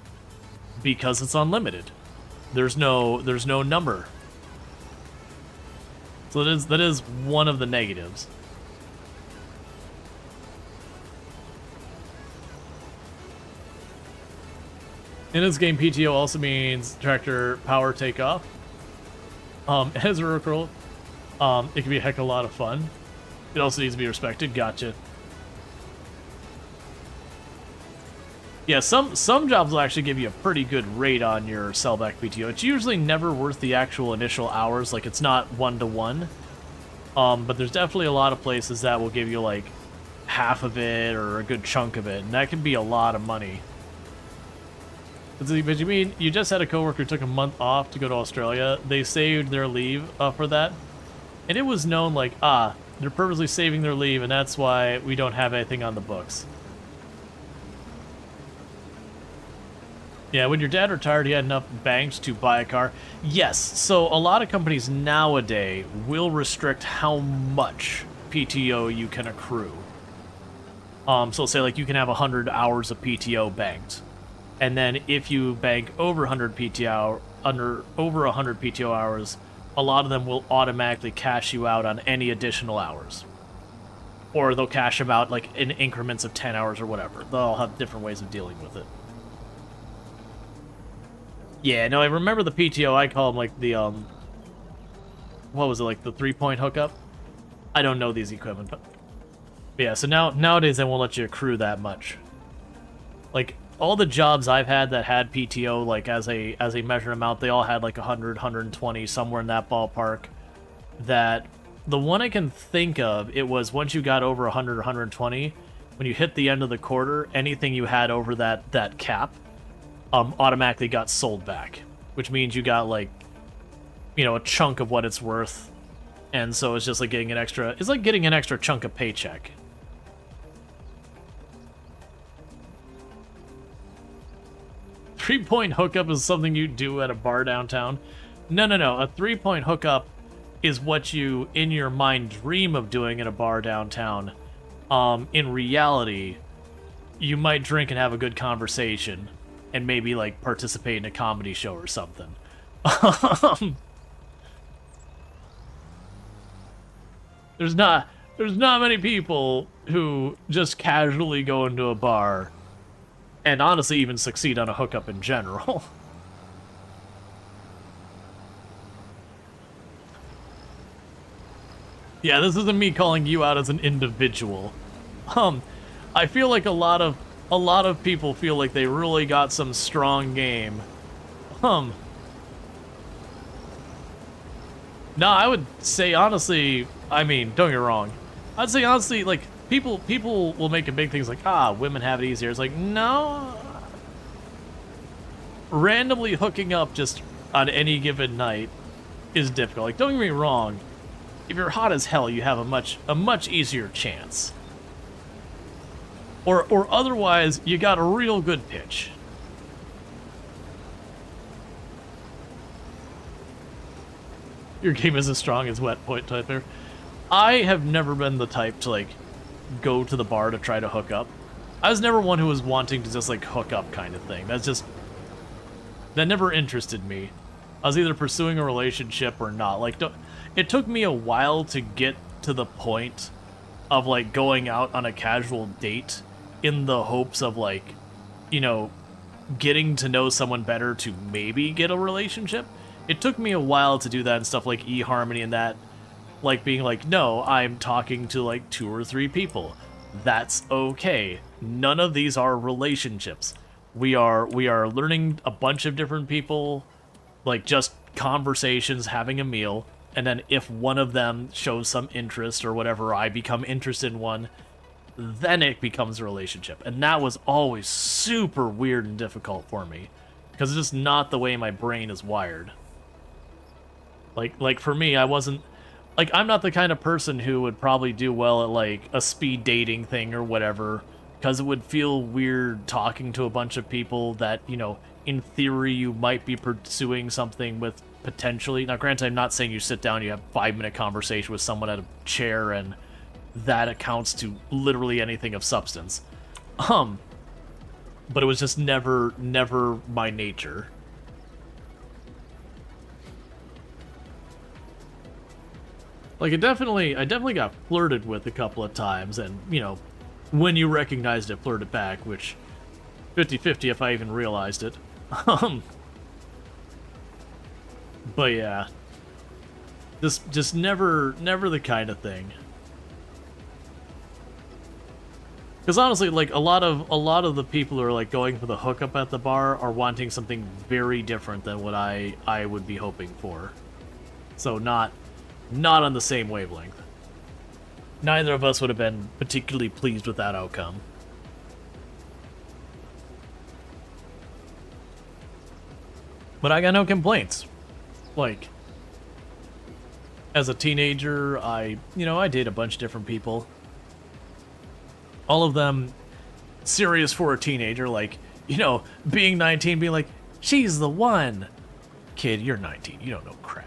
because it's unlimited. There's no number. So that is one of the negatives. In this game, PTO also means tractor power takeoff. As a recruit, it can be a heck of a lot of fun. It also needs to be respected. Gotcha. Yeah, some jobs will actually give you a pretty good rate on your sellback PTO. It's usually never worth the actual initial hours. Like, it's not 1-to-1. But there's definitely a lot of places that will give you, like, half of it or a good chunk of it. And that can be a lot of money. But you mean, you just had a coworker who took a month off to go to Australia. They saved their leave for that. And it was known, like, they're purposely saving their leave, and that's why we don't have anything on the books. Yeah, when your dad retired, he had enough banks to buy a car. Yes, so a lot of companies nowadays will restrict how much PTO you can accrue. So say, like, you can have 100 hours of PTO banked. And then if you bank over 100 PTO hours, a lot of them will automatically cash you out on any additional hours. Or they'll cash them out like in increments of 10 hours or whatever. They'll all have different ways of dealing with it. Yeah, no, I remember the PTO, I call them like the, what was it, like the 3-point hookup? I don't know these equipment, but yeah, so nowadays they won't let you accrue that much. Like, all the jobs I've had that had PTO, like, as a measured amount, they all had, like, 100, 120, somewhere in that ballpark. That, the one I can think of, it was once you got over 100 or 120, when you hit the end of the quarter, anything you had over that cap, automatically got sold back. Which means you got, like, you know, a chunk of what it's worth. And so it's just like getting an extra, it's like getting an extra chunk of paycheck. Three-point hookup is something you do at a bar downtown. No. A 3-point hookup is what you, in your mind, dream of doing at a bar downtown. In reality, you might drink and have a good conversation and maybe, like, participate in a comedy show or something. There's not many people who just casually go into a bar and honestly even succeed on a hookup in general. Yeah, this isn't me calling you out as an individual. I feel like a lot of people feel like they really got some strong game. No, I would say honestly, I mean, don't get me wrong. I'd say honestly, like, people will make a big things like, women have it easier. It's like, no. Randomly hooking up just on any given night is difficult. Like, don't get me wrong. If you're hot as hell, you have a much easier chance. Or otherwise, you got a real good pitch. Your game isn't as strong as wet point type there. I have never been the type to, like, go to the bar to try to hook up. I was never one who was wanting to just, like, hook up kind of thing. That's just That never interested me. I was either pursuing a relationship or not. Like, it took me a while to get to the point of, like, going out on a casual date in the hopes of, like, you know, getting to know someone better to maybe get a relationship. It took me a while to do that and stuff like eHarmony and that, like, being like, no, I'm talking to, like, 2 or 3 people. That's okay. None of these are relationships. We are learning a bunch of different people, like, just conversations, having a meal, and then if one of them shows some interest or whatever, I become interested in one, then it becomes a relationship. And that was always super weird and difficult for me, because it's just not the way my brain is wired. Like for me, I wasn't, like, I'm not the kind of person who would probably do well at, like, a speed dating thing or whatever, because it would feel weird talking to a bunch of people that, you know, in theory you might be pursuing something with potentially. Now, granted, I'm not saying you sit down, you have a 5-minute conversation with someone at a chair and that accounts to literally anything of substance. But it was just never my nature. Like, I definitely got flirted with a couple of times, and, you know, when you recognized it, flirted back, which 50-50 if I even realized it. But yeah, this just never the kind of thing. Because honestly, like, a lot of the people who are, like, going for the hookup at the bar are wanting something very different than what I would be hoping for. So not on the same wavelength. Neither of us would have been particularly pleased with that outcome. But I got no complaints. Like, as a teenager, I dated a bunch of different people. All of them serious for a teenager, like, you know, being 19, being like, she's the one. Kid, you're 19, you don't know crap.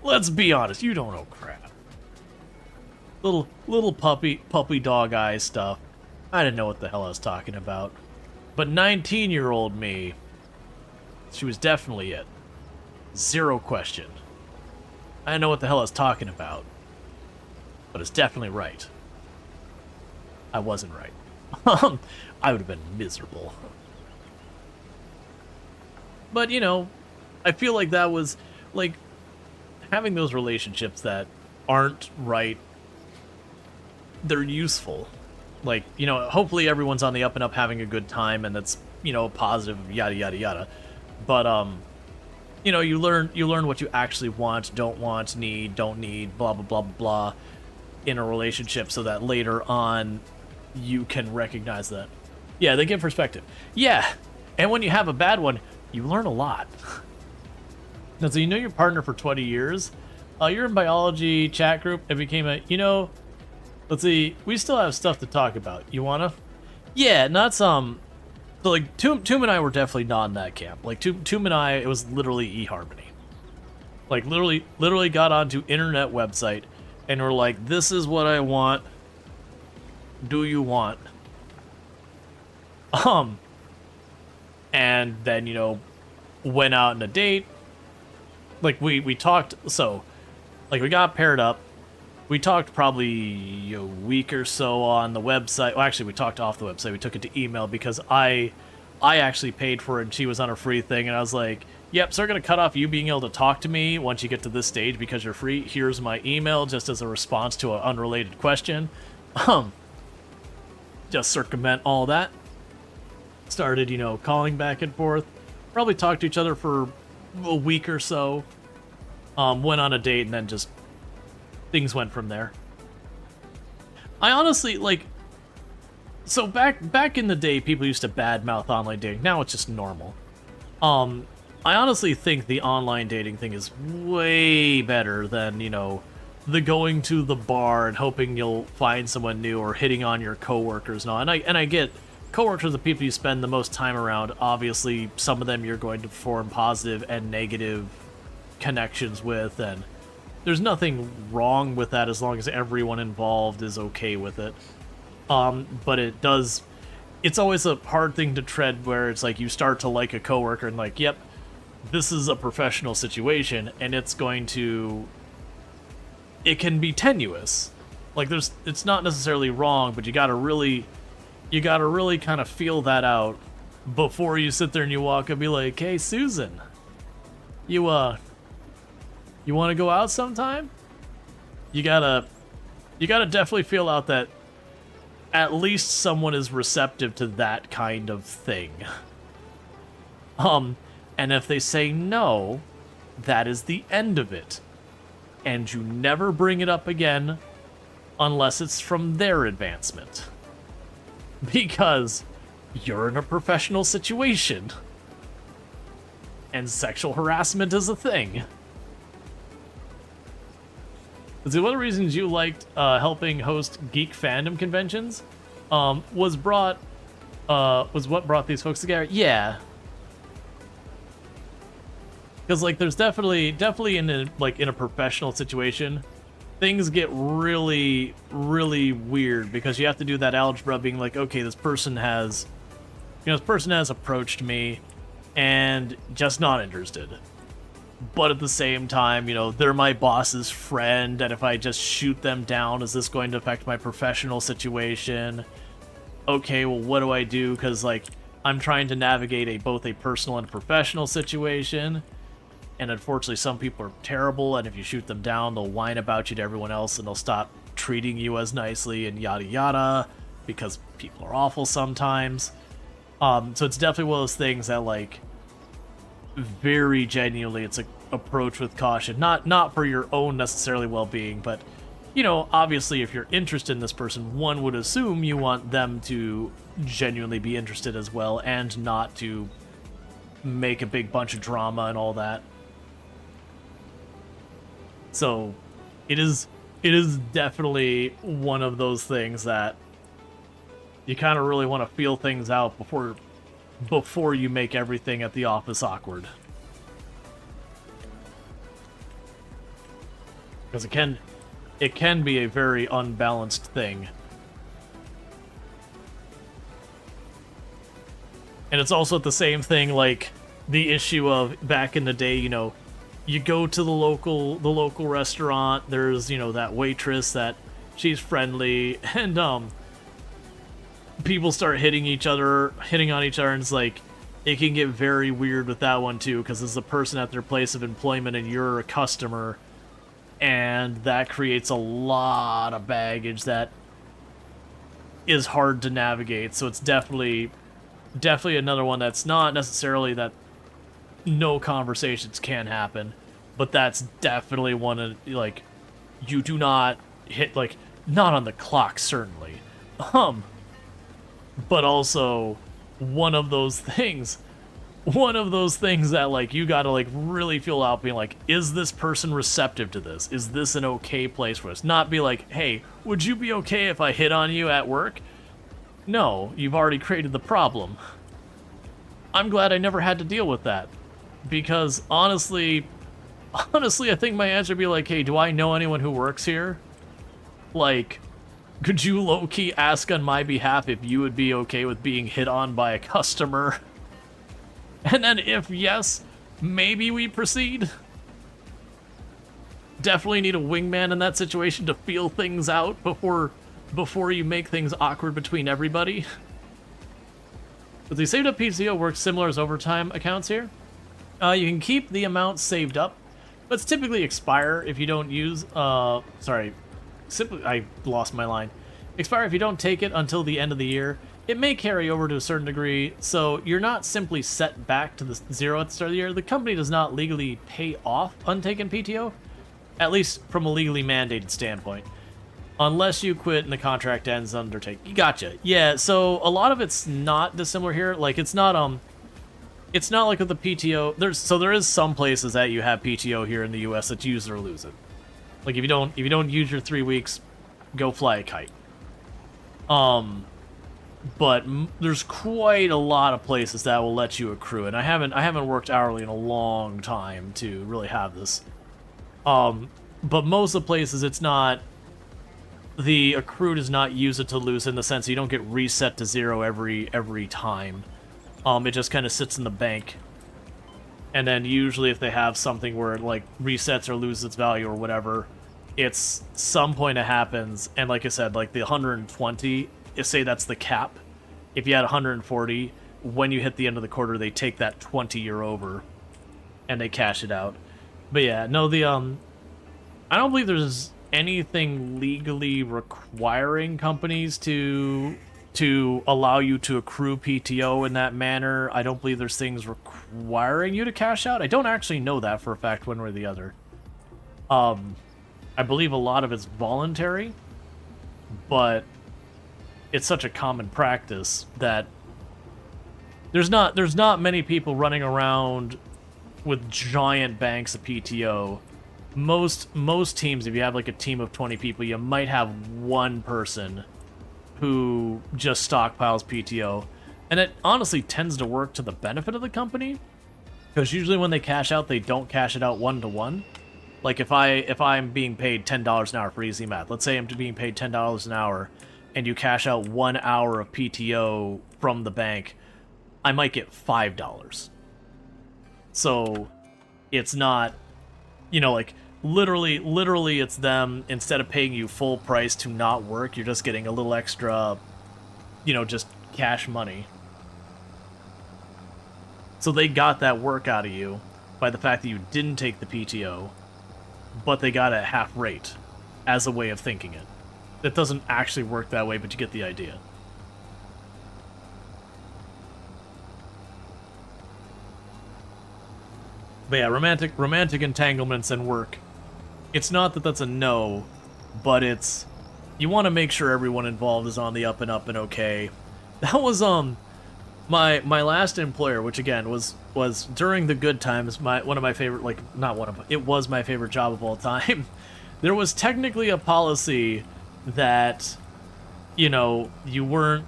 Let's be honest, you don't know crap. Little puppy dog eye stuff. I didn't know what the hell I was talking about. But 19-year-old me, she was definitely it. Zero question. I didn't know what the hell I was talking about. But it's definitely right. I wasn't right. I would have been miserable. But, you know, I feel like that was, like, having those relationships that aren't right, they're useful. Like, you know, hopefully everyone's on the up and up having a good time and that's, you know, positive, yada, yada, yada. But, you know, you learn what you actually want, don't need, blah, blah, blah, blah, in a relationship so that later on you can recognize that. Yeah, they give perspective. Yeah, and when you have a bad one, you learn a lot. Now, so you know your partner for 20 years, you're in biology chat group, it became a, you know, let's see, we still have stuff to talk about. You wanna? Yeah, not some. So, like, Toom and I were definitely not in that camp. Like, Toom and I, it was literally eHarmony. Like, literally got onto internet website and were like, this is what I want. Do you want? And then, you know, went out on a date. Like, we talked, so, like, we got paired up. We talked probably a week or so on the website. Well, actually, we talked off the website. We took it to email because I actually paid for it and she was on a free thing. And I was like, yep, so we're going to cut off you being able to talk to me once you get to this stage because you're free. Here's my email just as a response to an unrelated question. Just circumvent all that. Started, you know, calling back and forth. Probably talked to each other for a week or so. Went on a date and then just things went from there. I honestly, like, so back in the day, people used to badmouth online dating. Now it's just normal. I honestly think the online dating thing is way better than, you know, the going to the bar and hoping you'll find someone new or hitting on your coworkers and all. And I get coworkers are the people you spend the most time around. Obviously, some of them you're going to form positive and negative connections with, and there's nothing wrong with that as long as everyone involved is okay with it. But it it's always a hard thing to tread where it's like you start to like a coworker and like, yep, this is a professional situation, and it can be tenuous. Like it's not necessarily wrong, but you gotta really kind of feel that out before you sit there and you walk and be like, hey, Susan, you want to go out sometime? You gotta definitely feel out that at least someone is receptive to that kind of thing. And if they say no, that is the end of it. And you never bring it up again unless it's from their advancement. Because you're in a professional situation. And sexual harassment is a thing. See, one of the reasons you liked helping host geek fandom conventions was what brought these folks together. Yeah. Because like there's definitely in a professional situation, things get really, really weird because you have to do that algebra being like, okay, this person has approached me and just not interested. But at the same time, they're my boss's friend, and if I just shoot them down, is this going to affect my professional situation? Okay, well, what do I do? Because, like, I'm trying to navigate both a personal and professional situation, and unfortunately some people are terrible, and if you shoot them down, they'll whine about you to everyone else, and they'll stop treating you as nicely, and yada yada, because people are awful sometimes. So it's definitely one of those things that, like, very genuinely, it's a approach with caution. Not for your own necessarily well-being, but, obviously if you're interested in this person, one would assume you want them to genuinely be interested as well, and not to make a big bunch of drama and all that. So, it is definitely one of those things that you kind of really want to feel things out before you make everything at the office awkward. Because it can be a very unbalanced thing. And it's also the same thing, like the issue of back in the day, you go to the local restaurant, there's, that waitress that she's friendly, and people start hitting on each other, and it's like, it can get very weird with that one too, because it's a person at their place of employment and you're a customer, and that creates a lot of baggage that is hard to navigate. So it's definitely another one that's not necessarily that no conversations can happen, but that's definitely one of, like, you do not hit, like, not on the clock certainly, but also one of those things that, like, you gotta, like, really feel out, being like, is this person receptive to this? Is this an okay place for us? Not be like, hey, would you be okay if I hit on you at work? No, you've already created the problem. I'm glad I never had to deal with that. Because honestly, I think my answer would be like, hey, do I know anyone who works here? Like, could you low-key ask on my behalf if you would be okay with being hit on by a customer? And then if yes, maybe we proceed. Definitely need a wingman in that situation to feel things out before you make things awkward between everybody. But the saved up PTO works similar as overtime accounts here. You can keep the amount saved up, but it's typically expire if you don't use, I lost my line. Expire if you don't take it until the end of the year. It may carry over to a certain degree, so you're not simply set back to the zero at the start of the year. The company does not legally pay off untaken PTO, at least from a legally mandated standpoint, unless you quit and the contract ends undertaking. Gotcha. Yeah, so a lot of it's not dissimilar here. Like, it's not like with the PTO. There is some places that you have PTO here in the US that use it or lose it. Like, if you don't use your 3 weeks, go fly a kite. But there's quite a lot of places that will let you accrue, and I haven't worked hourly in a long time to really have this. But most of the places, it's not the accrued is not use it to lose in the sense you don't get reset to 0 every time. It just kind of sits in the bank. And then usually if they have something where it like resets or loses its value or whatever, it's some point it happens. And like I said, like the 120, if say that's the cap. If you had 140, when you hit the end of the quarter, they take that 20 you're over and they cash it out. But yeah, no, I don't believe there's anything legally requiring companies to allow you to accrue PTO in that manner. I don't believe there's things requiring you to cash out. I don't actually know that for a fact one way or the other. I believe a lot of it's voluntary, but it's such a common practice that there's not many people running around with giant banks of PTO. Most teams, if you have like a team of 20 people, you might have one person who just stockpiles PTO. And it honestly tends to work to the benefit of the company, because usually when they cash out, they don't cash it out one-to-one. Like if I'm being paid $10 an hour for easy math, let's say I'm being paid $10 an hour, and you cash out 1 hour of PTO from the bank, I might get $5. So it's not, you know, like literally it's them, instead of paying you full price to not work, you're just getting a little extra, you know, just cash money. So they got that work out of you by the fact that you didn't take the PTO, but they got it at half rate as a way of thinking it. It doesn't actually work that way, but you get the idea. But yeah, romantic entanglements and work. It's not that that's a no, but it's, you want to make sure everyone involved is on the up and okay. That was my last employer, which again was during the good times, one of my favorite, like not one of, it was my favorite job of all time. There was technically a policy that, you know, you weren't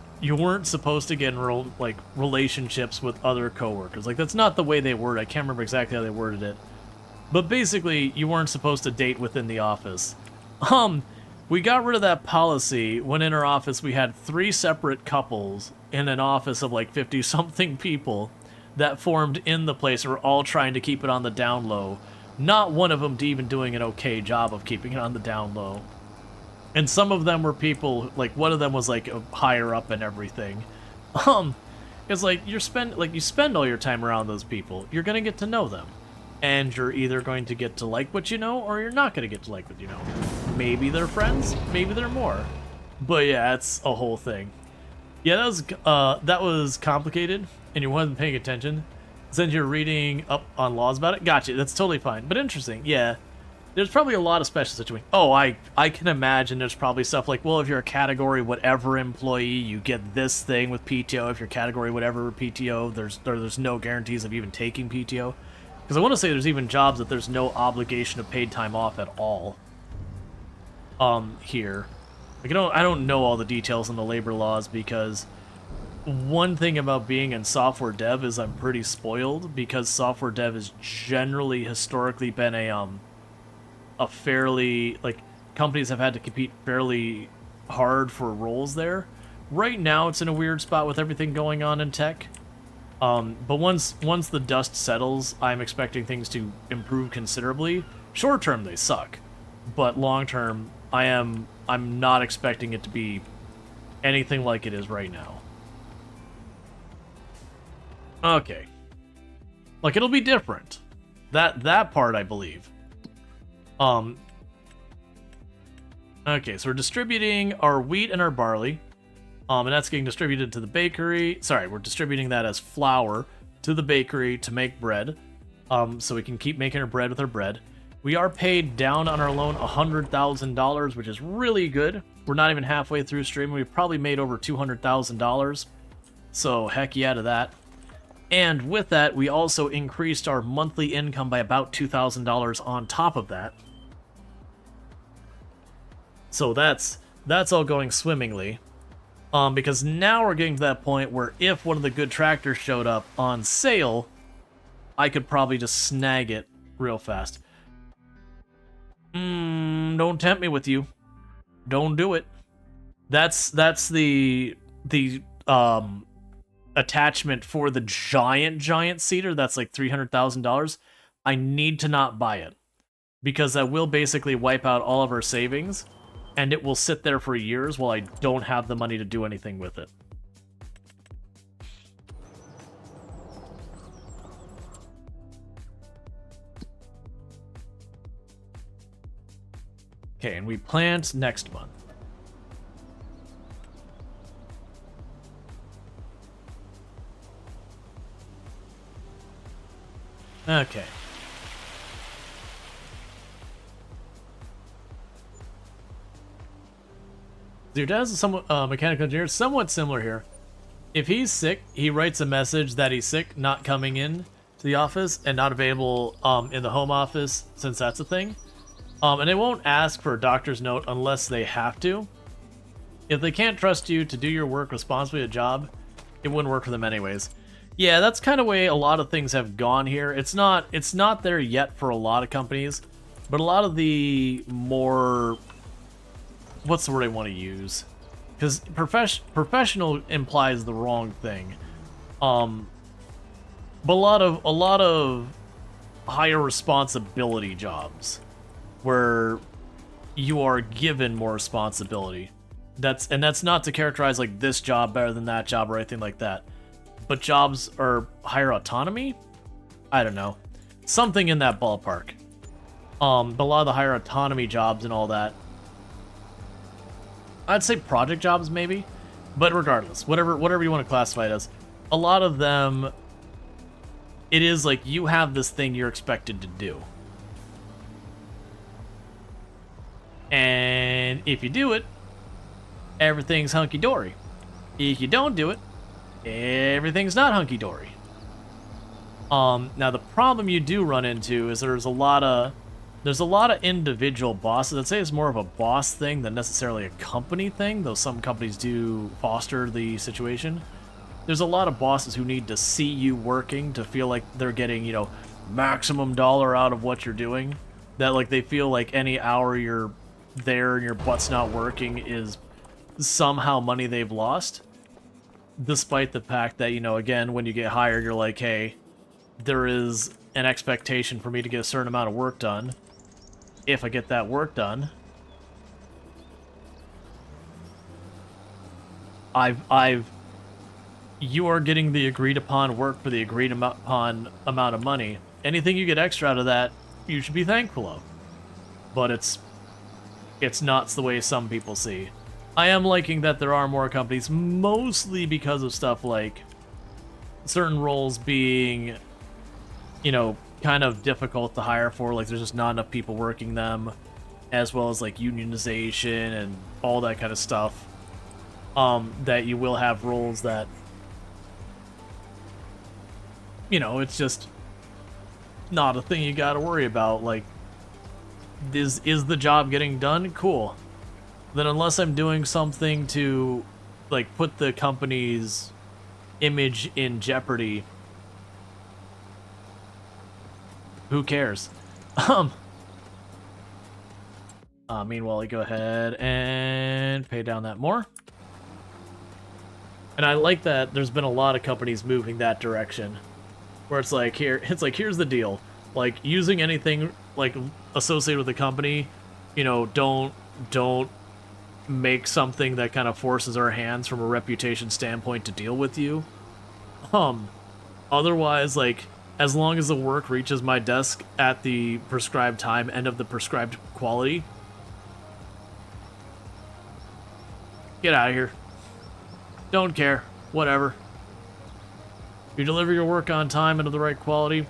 supposed to get in relationships with other coworkers. Like that's not the way they worded. I can't remember exactly how they worded it. But basically, you weren't supposed to date within the office. We got rid of that policy when in our office we had 3 separate couples in an office of like 50-something people that formed in the place and were all trying to keep it on the down low. Not one of them even doing an okay job of keeping it on the down low. And some of them were people, like one of them was like higher up and everything. It's like you spend all your time around those people. You're gonna get to know them. And you're either going to get to like what you know, or you're not going to get to like what you know. Maybe they're friends, maybe they're more. But yeah, it's a whole thing. Yeah, that was complicated, and you wasn't paying attention. Since you're reading up on laws about it, gotcha, that's totally fine. But interesting, yeah. There's probably a lot of special situations. Oh, I can imagine there's probably stuff like, well, if you're a category whatever employee, you get this thing with PTO. If you're category whatever PTO, there's no guarantees of even taking PTO. Because I want to say there's even jobs that there's no obligation of paid time off at all. Here. Like, I don't know all the details on the labor laws, because one thing about being in software dev is I'm pretty spoiled, because software dev has generally historically been a fairly, like, companies have had to compete fairly hard for roles there. Right now it's in a weird spot with everything going on in tech. But once the dust settles, I'm expecting things to improve considerably. Short term, they suck, but long term, I'm not expecting it to be anything like it is right now. Okay, like it'll be different. That part I believe. Okay, so we're distributing our wheat and our barley. And that's getting distributed to the bakery. Sorry, we're distributing that as flour to the bakery to make bread. So we can keep making our bread with our bread. We are paid down on our loan $100,000, which is really good. We're not even halfway through streaming. We've probably made over $200,000. So heck yeah to that. And with that, we also increased our monthly income by about $2,000 on top of that. So that's all going swimmingly. Because now we're getting to that point where if one of the good tractors showed up on sale, I could probably just snag it real fast. Don't tempt me with you. Don't do it. That's the attachment for the giant cedar. That's like $300,000. I need to not buy it because that will basically wipe out all of our savings, and it will sit there for years while I don't have the money to do anything with it. Okay, and we plant next month. Okay. Your dad's a somewhat mechanical engineer, somewhat similar here. If he's sick, he writes a message that he's sick, not coming in to the office, and not available in the home office, since that's a thing. And they won't ask for a doctor's note unless they have to. If they can't trust you to do your work responsibly, a job, it wouldn't work for them anyways. Yeah, that's kind of way a lot of things have gone here. It's not there yet for a lot of companies, but a lot of the more, what's the word I want to use? Because professional implies the wrong thing. But a lot of higher responsibility jobs where you are given more responsibility. That's not to characterize like this job better than that job or anything like that. But jobs are higher autonomy? I don't know. Something in that ballpark. But a lot of the higher autonomy jobs and all that, I'd say project jobs maybe, but regardless, whatever you want to classify it as, a lot of them, it is like you have this thing you're expected to do. And if you do it, everything's hunky-dory. If you don't do it, everything's not hunky-dory. Now the problem you do run into is there's a lot of individual bosses. I'd say it's more of a boss thing than necessarily a company thing, though some companies do foster the situation. There's a lot of bosses who need to see you working to feel like they're getting, you know, maximum dollar out of what you're doing. That like they feel like any hour you're there and your butt's not working is somehow money they've lost. Despite the fact that, you know, again, when you get hired, you're like, hey, there is an expectation for me to get a certain amount of work done. If I get that work done, you are getting the agreed upon work for the agreed upon amount of money. Anything you get extra out of that, you should be thankful of. But it's not the way some people see. I am liking that there are more companies, mostly because of stuff like certain roles being, you know, kind of difficult to hire for, like there's just not enough people working them, as well as like unionization and all that kind of stuff. That you will have roles that, you know, it's just not a thing you gotta worry about. Like, is the job getting done? Cool. Then unless I'm doing something to like put the company's image in jeopardy, who cares? Meanwhile, I go ahead and pay down that more. And I like that there's been a lot of companies moving that direction, where it's like here's the deal. Like, using anything like associated with the company, you know, don't make something that kind of forces our hands from a reputation standpoint to deal with you. Otherwise, like, as long as the work reaches my desk at the prescribed time and of the prescribed quality, get out of here. Don't care. Whatever. You deliver your work on time and of the right quality,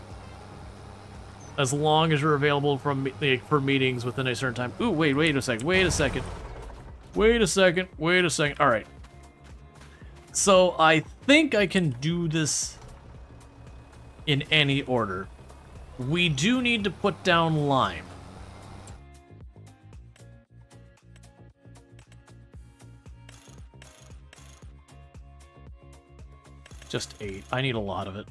as long as you're available for meetings within a certain time. Ooh, wait a second. All right. So I think I can do this in any order. We do need to put down lime. Just 8. I need a lot of it.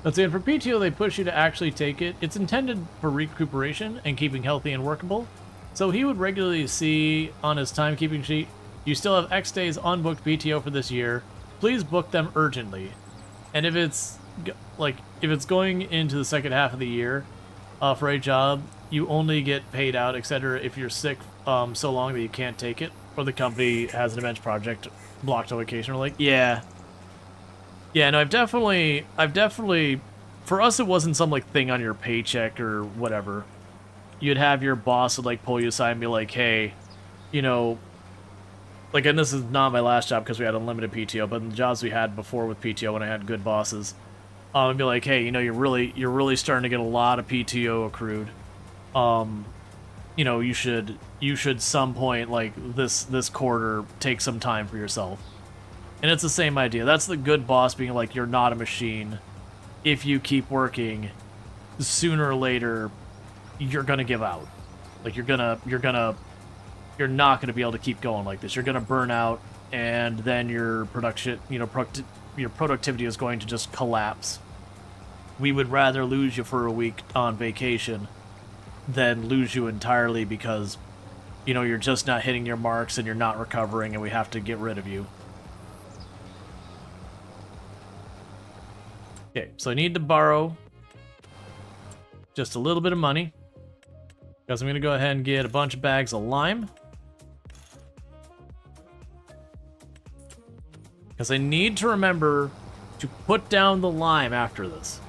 Let's see, and for PTO, they push you to actually take it. It's intended for recuperation and keeping healthy and workable. So he would regularly see on his timekeeping sheet, you still have X days unbooked PTO for this year. Please book them urgently. And if it's going into the second half of the year for a job, you only get paid out, etc. if you're sick so long that you can't take it, or the company has an events project blocked on vacation. We're like, yeah, no, I've definitely, for us, it wasn't some like thing on your paycheck or whatever. You'd have your boss would like pull you aside and be like, hey, you know, like, and this is not my last job because we had unlimited PTO, but in the jobs we had before with PTO when I had good bosses, I'd be like, hey, you know, you're really starting to get a lot of PTO accrued. You know, you should some point like this quarter take some time for yourself. And it's the same idea. That's the good boss being like, you're not a machine. If you keep working, sooner or later, you're gonna give out. Like you're not gonna be able to keep going like this. You're gonna burn out, and then your production, your productivity is going to just collapse. We would rather lose you for a week on vacation than lose you entirely because, you know, you're just not hitting your marks and you're not recovering, and we have to get rid of you. Okay, so I need to borrow just a little bit of money, because I'm going to go ahead and get a bunch of bags of lime. Because I need to remember to put down the lime after this.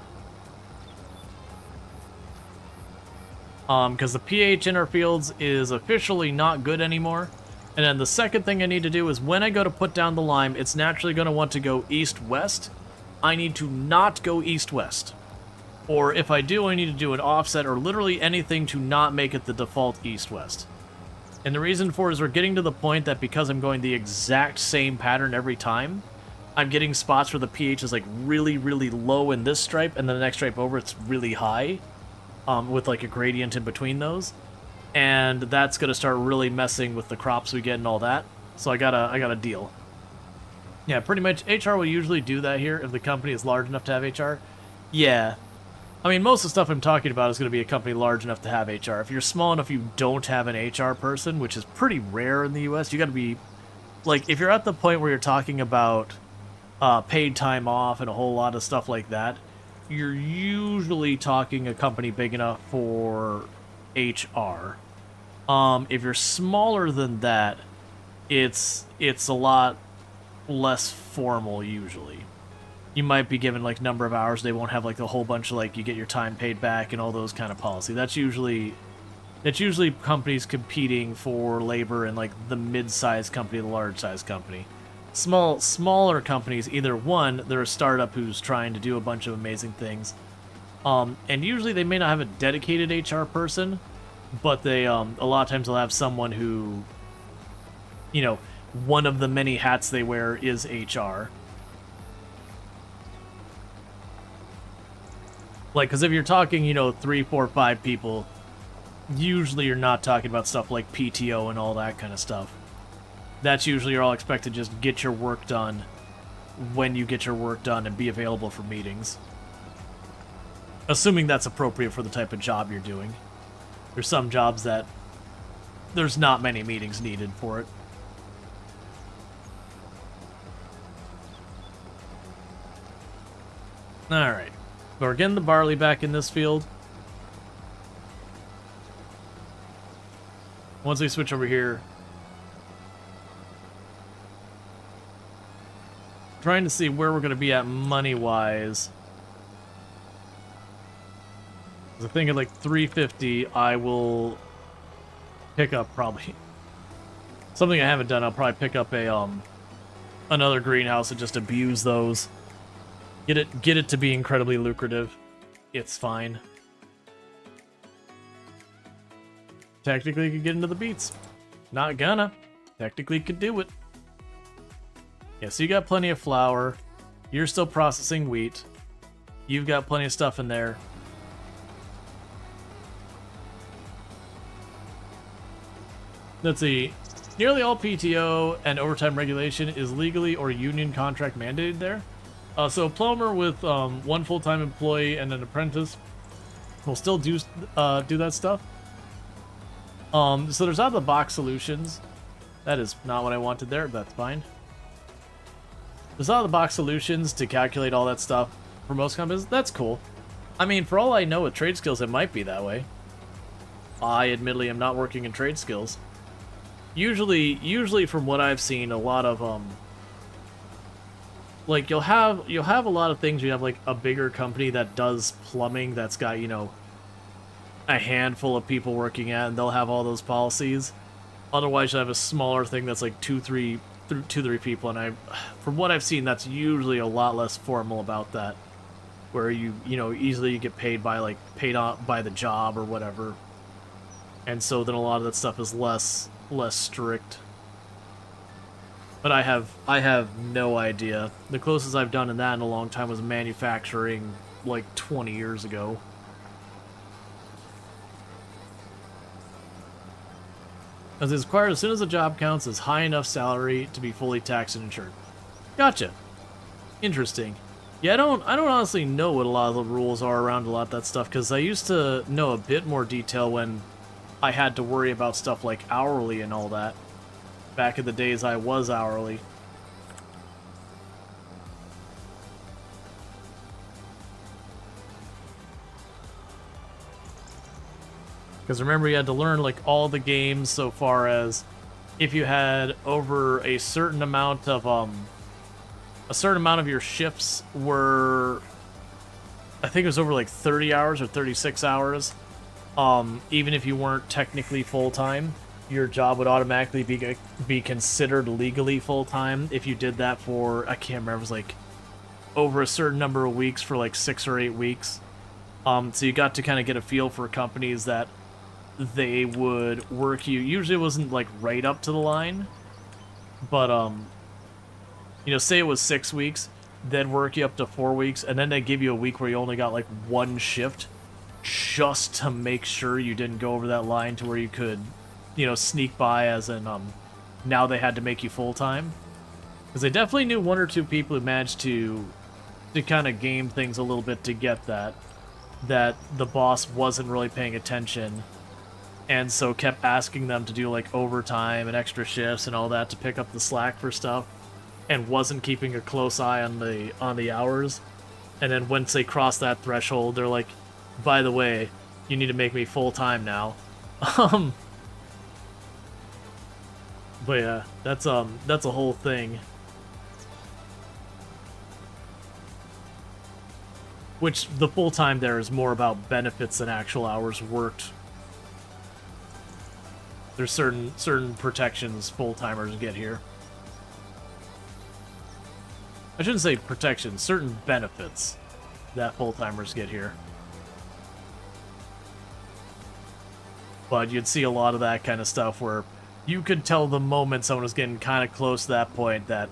Because the pH in our fields is officially not good anymore. And then the second thing I need to do is when I go to put down the lime, it's naturally going to want to go east-west. I need to not go east-west. Or if I do, I need to do an offset or literally anything to not make it the default east-west. And the reason for it is we're getting to the point that because I'm going the exact same pattern every time, I'm getting spots where the pH is like really, really low in this stripe, and then the next stripe over it's really high, with like a gradient in between those. And that's going to start really messing with the crops we get and all that. So I gotta deal. Yeah, pretty much HR will usually do that here if the company is large enough to have HR. Yeah. I mean, most of the stuff I'm talking about is going to be a company large enough to have HR. If you're small enough you don't have an HR person, which is pretty rare in the US, you got to be, like, if you're at the point where you're talking about paid time off and a whole lot of stuff like that, you're usually talking a company big enough for HR. If you're smaller than that, it's a lot less formal usually. You might be given like number of hours. They won't have like the whole bunch of like you get your time paid back and all those kind of policy. That's usually companies competing for labor in like the mid-sized company, the large-sized company. Smaller companies, either one, they're a startup who's trying to do a bunch of amazing things, and usually they may not have a dedicated HR person, but they a lot of times they'll have someone who, you know, one of the many hats they wear is HR. Like, because if you're talking, you know, 3, 4, 5 people, usually you're not talking about stuff like PTO and all that kind of stuff. That's usually you're all expected to just get your work done when you get your work done and be available for meetings. Assuming that's appropriate for the type of job you're doing. There's some jobs that there's not many meetings needed for it. Alright. We're getting the barley back in this field. Once we switch over here, trying to see where we're going to be at money-wise. I think at like 350, I will pick up probably something I haven't done. I'll probably pick up a another greenhouse and just abuse those. Get it to be incredibly lucrative. It's fine. Technically, could get into the beets. Not gonna. Technically, could do it. Yeah, so you got plenty of flour. You're still processing wheat. You've got plenty of stuff in there. Let's see. Nearly all PTO and overtime regulation is legally or union contract mandated there. So a plumber with one full-time employee and an apprentice will still do that stuff. So there's out-of-the-box solutions. That is not what I wanted there, but that's fine. There's out-of-the-box solutions to calculate all that stuff for most companies. That's cool. I mean, for all I know with trade skills, it might be that way. I admittedly am not working in trade skills. Usually from what I've seen, a lot of like you'll have a lot of things. You have like a bigger company that does plumbing that's got, you know, a handful of people working at, and they'll have all those policies. Otherwise, you have a smaller thing that's like two, three people, and from what I've seen, that's usually a lot less formal about that, where you know, easily you get paid by by the job or whatever, and so then a lot of that stuff is less strict. But I have no idea. The closest I've done in that in a long time was manufacturing, like 20 years ago. As it's required as soon as the job counts as high enough salary to be fully taxed and insured. Gotcha. Interesting. Yeah, I don't honestly know what a lot of the rules are around a lot of that stuff, because I used to know a bit more detail when I had to worry about stuff like hourly and all that. Back in the days I was hourly. Because remember, you had to learn like all the games so far as if you had over a certain amount of your shifts were, I think it was over like 30 hours or 36 hours. Even if you weren't technically full-time, your job would automatically be considered legally full-time if you did that for, I can't remember, it was like over a certain number of weeks for like 6 or 8 weeks. So you got to kind of get a feel for companies that they would work you. Usually it wasn't like right up to the line, but you know, say it was 6 weeks, they'd work you up to 4 weeks, and then they give you a week where you only got like one shift, just to make sure you didn't go over that line to where you could, you know, sneak by, as in now they had to make you full-time. Because they definitely knew 1 or 2 people who managed to kind of game things a little bit to get that the boss wasn't really paying attention, and so kept asking them to do like overtime and extra shifts and all that to pick up the slack for stuff, and wasn't keeping a close eye on the hours. And then once they cross that threshold, they're like, by the way, you need to make me full-time now. But yeah, that's a whole thing. Which the full-time there is more about benefits than actual hours worked. There's certain protections full-timers get here. I shouldn't say protections, certain benefits that full-timers get here. But you'd see a lot of that kind of stuff where you could tell the moment someone was getting kind of close to that point that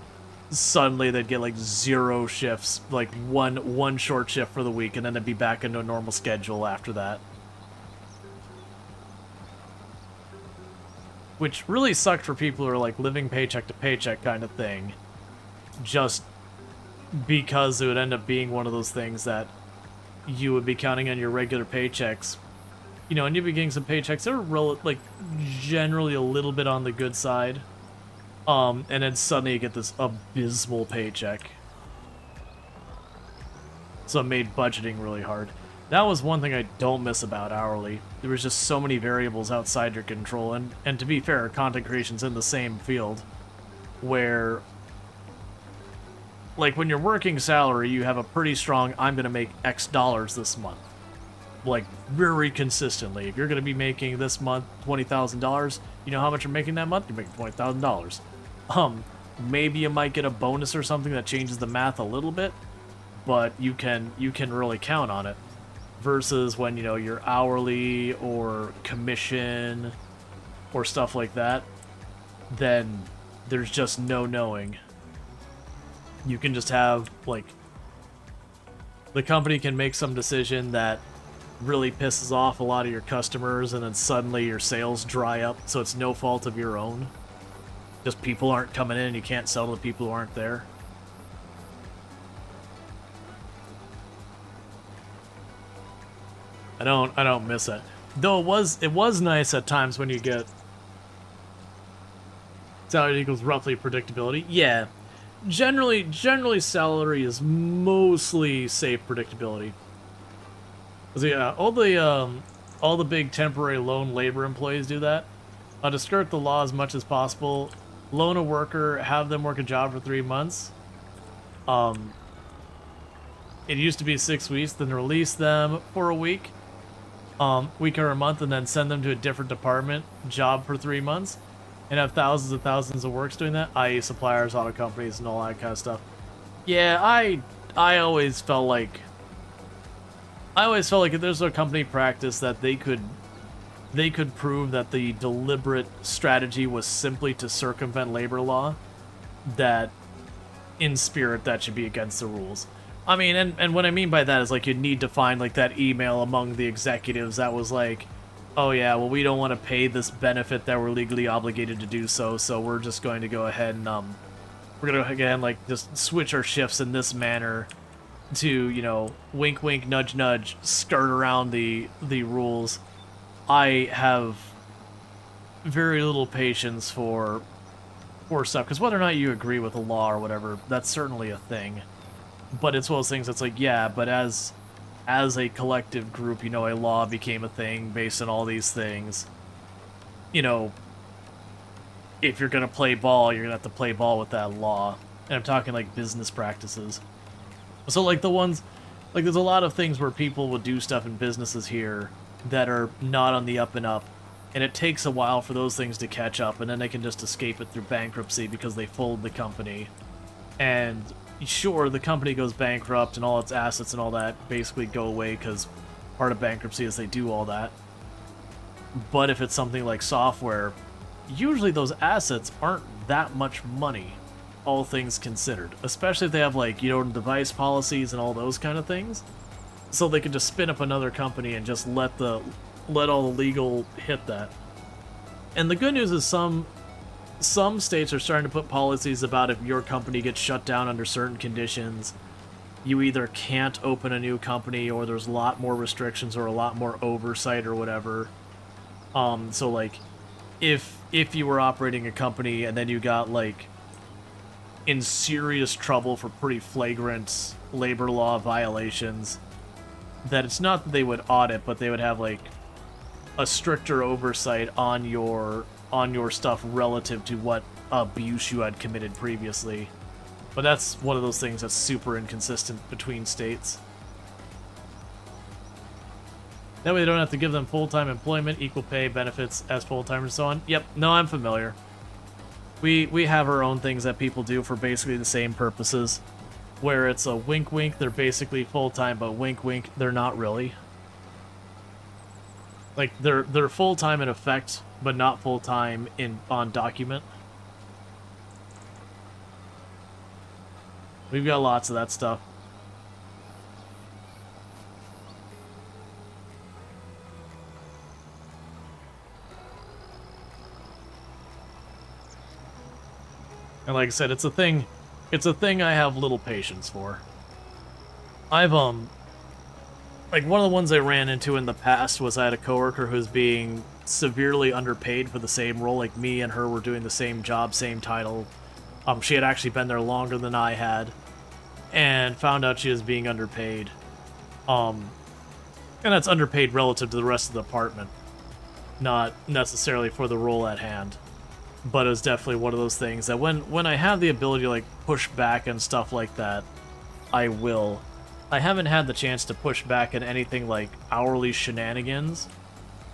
suddenly they'd get like 0 shifts, like one short shift for the week, and then they'd be back into a normal schedule after that. Which really sucked for people who are like living paycheck to paycheck kind of thing, just because it would end up being one of those things that you would be counting on your regular paychecks, you know, and you'd be getting some paychecks that are like generally a little bit on the good side, and then suddenly you get this abysmal paycheck. So it made budgeting really hard. That was one thing I don't miss about hourly. There was just so many variables outside your control, and to be fair, content creation's in the same field, where like when you're working salary, you have a pretty strong, I'm gonna make X dollars this month, like very consistently. If you're gonna be making this month $20,000, you know how much you're making that month? You're making $20,000. Maybe you might get a bonus or something that changes the math a little bit, but you can really count on it. Versus when, you know, you're hourly or commission or stuff like that, then there's just no knowing. You can just have, like, the company can make some decision that really pisses off a lot of your customers, and then suddenly your sales dry up, so it's no fault of your own. Just people aren't coming in and you can't sell to the people who aren't there. I don't miss it. Though it was nice at times when you get salary equals roughly predictability. Yeah. Generally salary is mostly safe predictability. 'Cause, yeah, all the big temporary loan labor employees do that. To skirt the law as much as possible, loan a worker, have them work a job for 3 months. It used to be 6 weeks, then release them for a week or a month, and then send them to a different department, job for 3 months, and have thousands of works doing that, i.e. suppliers, auto companies, and all that kind of stuff. Yeah, I always felt like if there's a company practice that they could prove that the deliberate strategy was simply to circumvent labor law, that in spirit that should be against the rules. I mean, and what I mean by that is, like, you'd need to find, like, that email among the executives that was like, oh yeah, well, we don't want to pay this benefit that we're legally obligated to do so we're just going to go ahead and, we're going to, again, like, just switch our shifts in this manner to, you know, wink, wink, nudge, nudge, skirt around the rules. I have very little patience for stuff, because whether or not you agree with the law or whatever, that's certainly a thing. But it's one of those things that's like, yeah, but as a collective group, you know, a law became a thing based on all these things. You know, if you're gonna play ball, you're gonna have to play ball with that law. And I'm talking, like, business practices. So, like, there's a lot of things where people will do stuff in businesses here that are not on the up and up, and it takes a while for those things to catch up, and then they can just escape it through bankruptcy because they fold the company. And sure, the company goes bankrupt and all its assets and all that basically go away because part of bankruptcy is they do all that. But if it's something like software, usually those assets aren't that much money, all things considered. Especially if they have, like, you know, device policies and all those kind of things. So they can just spin up another company and just let all the legal hit that. And the good news is some states are starting to put policies about if your company gets shut down under certain conditions, you either can't open a new company or there's a lot more restrictions or a lot more oversight or whatever. So, like, if you were operating a company and then you got, like, in serious trouble for pretty flagrant labor law violations, that it's not that they would audit, but they would have, like, a stricter oversight on your stuff relative to what abuse you had committed previously. But that's one of those things that's super inconsistent between states. That way they don't have to give them full-time employment, equal pay, benefits as full-time, and so on. Yep, no, I'm familiar. We have our own things that people do for basically the same purposes, where it's a wink wink, they're basically full-time, but wink wink, they're not really. Like, they're full-time in effect, but not full-time on document. We've got lots of that stuff. And like I said, it's a thing I have little patience for. I've, like, one of the ones I ran into in the past was I had a coworker who's being severely underpaid for the same role. Like, me and her were doing the same job, same title. She had actually been there longer than I had, and found out she was being underpaid. And that's underpaid relative to the rest of the department, not necessarily for the role at hand. But it was definitely one of those things that when I have the ability to, like, push back and stuff like that, I will. I haven't had the chance to push back at anything like hourly shenanigans,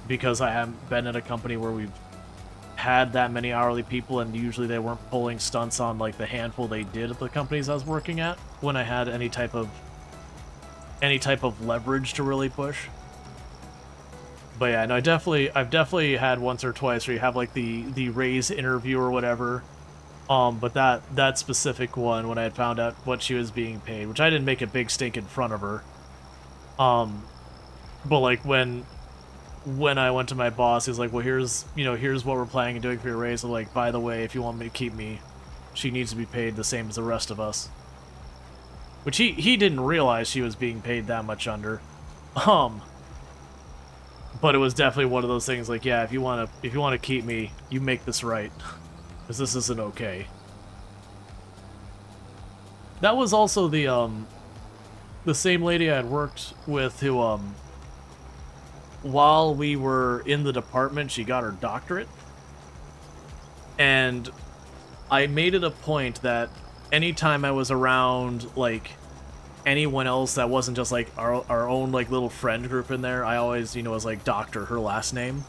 because I haven't been at a company where we've had that many hourly people, and usually they weren't pulling stunts on, like, the handful they did at the companies I was working at when I had any type of leverage to really push. But yeah, no, I've definitely had once or twice where you have, like, the raise interview or whatever. But that specific one, when I had found out what she was being paid, which I didn't make a big stink in front of her. But, like, when I went to my boss, he was like, well, here's what we're planning on doing for your raise. I'm like, by the way, if you want me to keep me, she needs to be paid the same as the rest of us. Which he didn't realize she was being paid that much under. But it was definitely one of those things like, yeah, if you want to keep me, you make this right. Because this isn't okay. That was also the same lady I had worked with who, while we were in the department, she got her doctorate. And I made it a point that anytime I was around, like, anyone else that wasn't just, like, our own, like, little friend group in there, I always, you know, was, like, Doctor, her last name.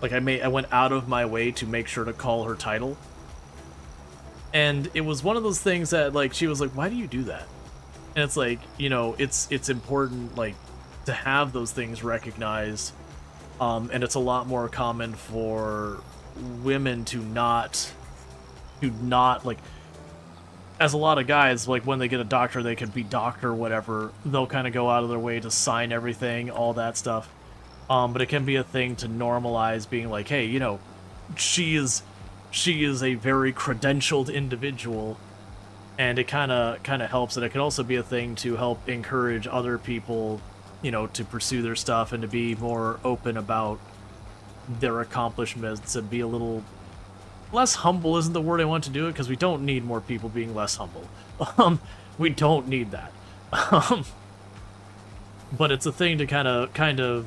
Like, I went out of my way to make sure to call her title. And it was one of those things that, like, she was like, why do you do that? And it's like, you know, it's important, like, to have those things recognized. And it's a lot more common for women to not, like, as a lot of guys, like, when they get a doctor, they could be doctor or whatever, they'll kind of go out of their way to sign everything, all that stuff. But it can be a thing to normalize being like, hey, you know, she is a very credentialed individual, and it kind of helps. And it can also be a thing to help encourage other people, you know, to pursue their stuff and to be more open about their accomplishments and be a little less humble. Isn't the word I want to do it, because we don't need more people being less humble. We don't need that. But it's a thing to kind of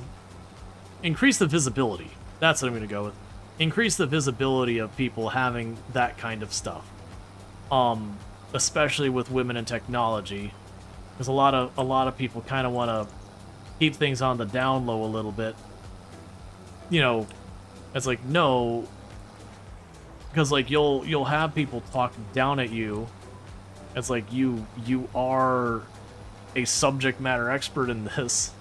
increase the visibility. That's what I'm going to go with. Increase the visibility of people having that kind of stuff. Especially with women in technology, because a lot of people kind of want to keep things on the down low a little bit. You know, it's like, no, because like you'll have people talk down at you. It's like you are a subject matter expert in this.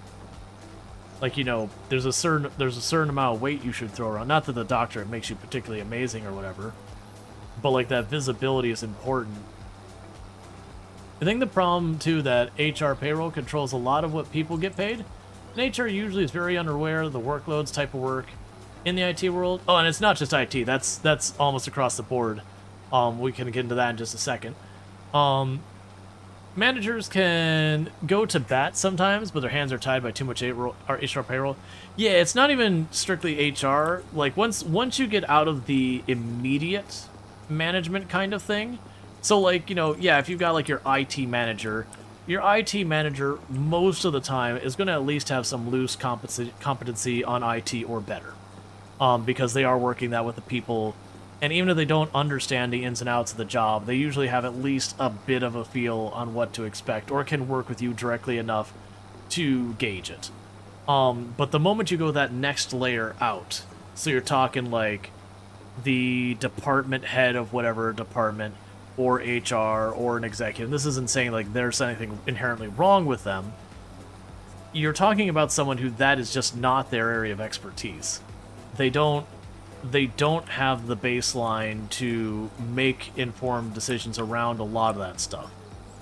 Like, you know, there's a certain amount of weight you should throw around. Not that the doctorate makes you particularly amazing or whatever, but like that visibility is important. I think the problem too that HR payroll controls a lot of what people get paid. And HR usually is very unaware of the workloads, type of work in the IT world. Oh, and it's not just IT. That's almost across the board. We can get into that in just a second. Managers can go to bat sometimes, but their hands are tied by too much HR payroll. Yeah, it's not even strictly HR. Like, once you get out of the immediate management kind of thing, so like, you know, yeah, if you've got like your IT manager most of the time is going to at least have some loose competency on IT or better, because they are working that with the people. And even if they don't understand the ins and outs of the job, they usually have at least a bit of a feel on what to expect, or can work with you directly enough to gauge it. But the moment you go that next layer out, so you're talking like the department head of whatever department, or HR, or an executive, this isn't saying like there's anything inherently wrong with them. You're talking about someone who that is just not their area of expertise. They don't have the baseline to make informed decisions around a lot of that stuff.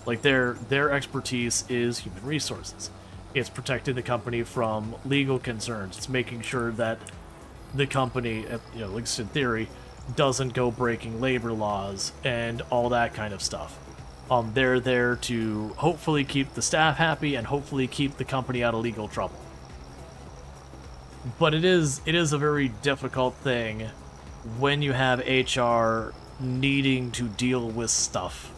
Like their expertise is human resources. It's protecting the company from legal concerns. It's making sure that the company, you know, at least in theory, doesn't go breaking labor laws and all that kind of stuff. They're there to hopefully keep the staff happy and hopefully keep the company out of legal trouble. But it is a very difficult thing when you have HR needing to deal with stuff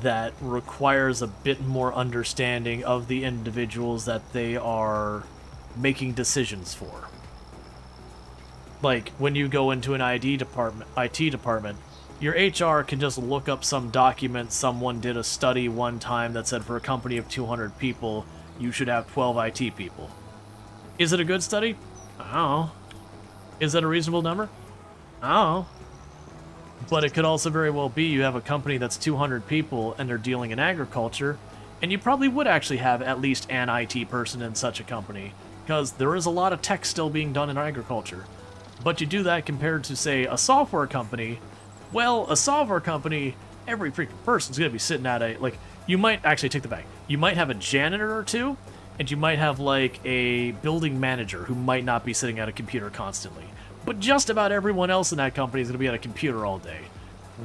that requires a bit more understanding of the individuals that they are making decisions for. Like, when you go into an IT department, your HR can just look up some document someone did a study one time that said for a company of 200 people, you should have 12 IT people. Is it a good study? I don't know. Is that a reasonable number? I don't know. But it could also very well be you have a company that's 200 people and they're dealing in agriculture, and you probably would actually have at least an IT person in such a company, because there is a lot of tech still being done in agriculture. But you do that compared to, say, a software company. Well, a software company, every freaking person's going to be sitting at a, like, you might actually take the back. You might have a janitor or two, and you might have, like, a building manager who might not be sitting at a computer constantly. But just about everyone else in that company is going to be at a computer all day.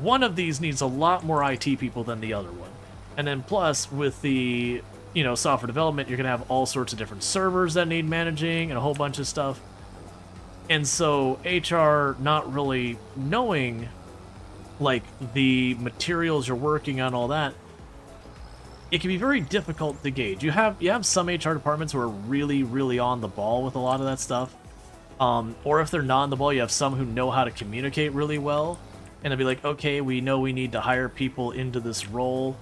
One of these needs a lot more IT people than the other one. And then plus, with the you know, software development, you're going to have all sorts of different servers that need managing and a whole bunch of stuff. And so HR not really knowing, like, the materials you're working on, all that, it can be very difficult to gauge. You have some HR departments who are really, really on the ball with a lot of that stuff. Or if they're not on the ball, you have some who know how to communicate really well. And they'll be like, okay, we know we need to hire people into this role.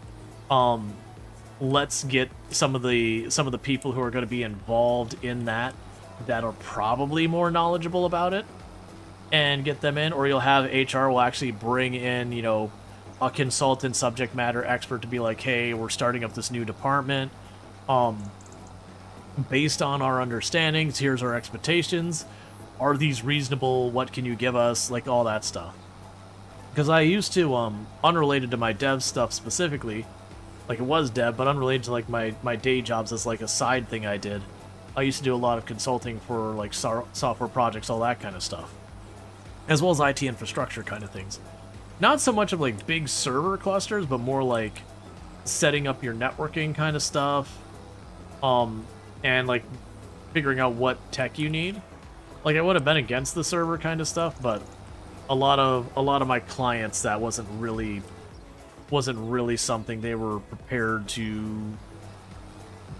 Let's get some of the people who are going to be involved in that are probably more knowledgeable about it, and get them in. Or you'll have HR will actually bring in, you know, a consultant subject matter expert to be like, hey, we're starting up this new department. Based on our understandings, here's our expectations. Are these reasonable? What can you give us? Like, all that stuff. Because I used to, unrelated to my dev stuff specifically, like, it was dev, but unrelated to, like, my day jobs as, like, a side thing I did. I used to do a lot of consulting for, like, software projects, all that kind of stuff. As well as IT infrastructure kind of things. Not so much of, like, big server clusters, but more, like, setting up your networking kind of stuff. And, like, figuring out what tech you need. Like, I would have been against the server kind of stuff, but a lot of my clients, that wasn't really something they were prepared to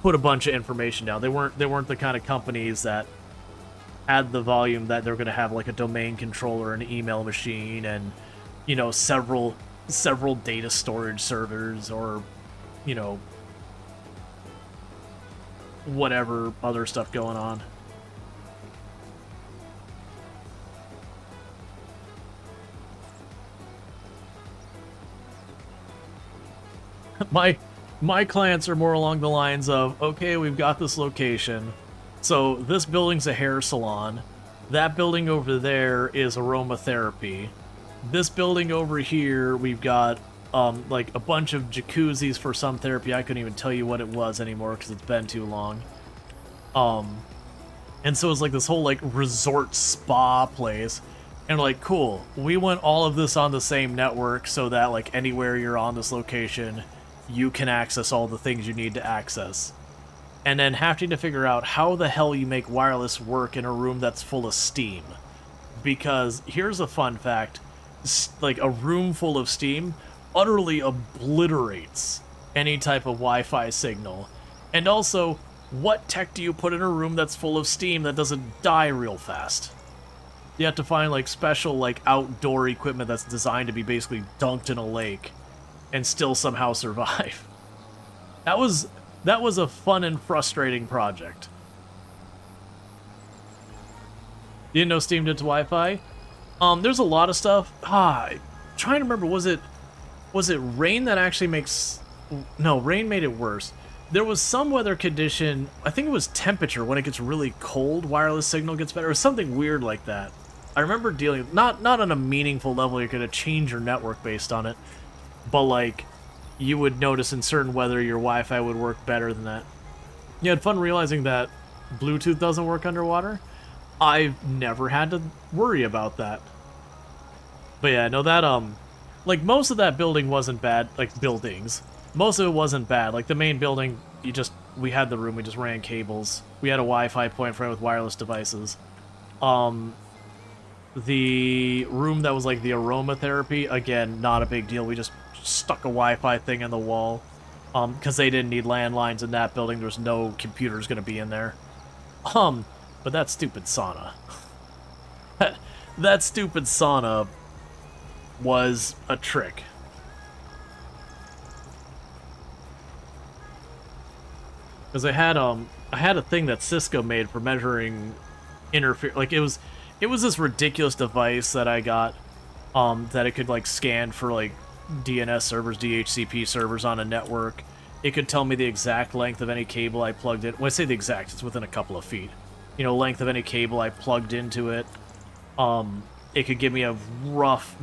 put a bunch of information down. They weren't the kind of companies that had the volume that they're going to have, like, a domain controller, an email machine, and, you know, several data storage servers, or, you know, whatever other stuff going on. My clients are more along the lines of, okay, we've got this location, so this building's a hair salon, that building over there is aromatherapy, this building over here we've got like a bunch of jacuzzis for some therapy. I couldn't even tell you what it was anymore because it's been too long. And so it's like this whole, like, resort spa place. And, like, cool, we want all of this on the same network so that, like, anywhere you're on this location, you can access all the things you need to access. And then having to figure out how the hell you make wireless work in a room that's full of steam. Because here's a fun fact, like, a room full of steam utterly obliterates any type of Wi-Fi signal. And also, what tech do you put in a room that's full of steam that doesn't die real fast? You have to find, like, special, like, outdoor equipment that's designed to be basically dunked in a lake and still somehow survive. That was a fun and frustrating project. You didn't know Steam did Wi-Fi? There's a lot of stuff. Trying to remember, was it rain that actually makes... No, rain made it worse. There was some weather condition, I think it was temperature, when it gets really cold, wireless signal gets better, or something weird like that. I remember dealing, not on a meaningful level, you're going to change your network based on it, but, like, you would notice in certain weather your Wi-Fi would work better than that. You had fun realizing that Bluetooth doesn't work underwater? I've never had to worry about that. But yeah, no, that, like, most of that building wasn't bad, like, buildings. Most of it wasn't bad. Like, the main building, we had the room, we just ran cables. We had a Wi-Fi point for it with wireless devices. The room that was, like, the aromatherapy, again, not a big deal. We just stuck a Wi-Fi thing in the wall. Because they didn't need landlines in that building. There's no computers gonna be in there. But that stupid sauna. That stupid sauna was a trick. Because I had a thing that Cisco made for measuring interference. Like, it was this ridiculous device that I got, that it could, like, scan for, like, DNS servers, DHCP servers on a network. It could tell me the exact length of any cable I plugged in. When I say the exact, it's within a couple of feet. You know, length of any cable I plugged into it. It could give me a rough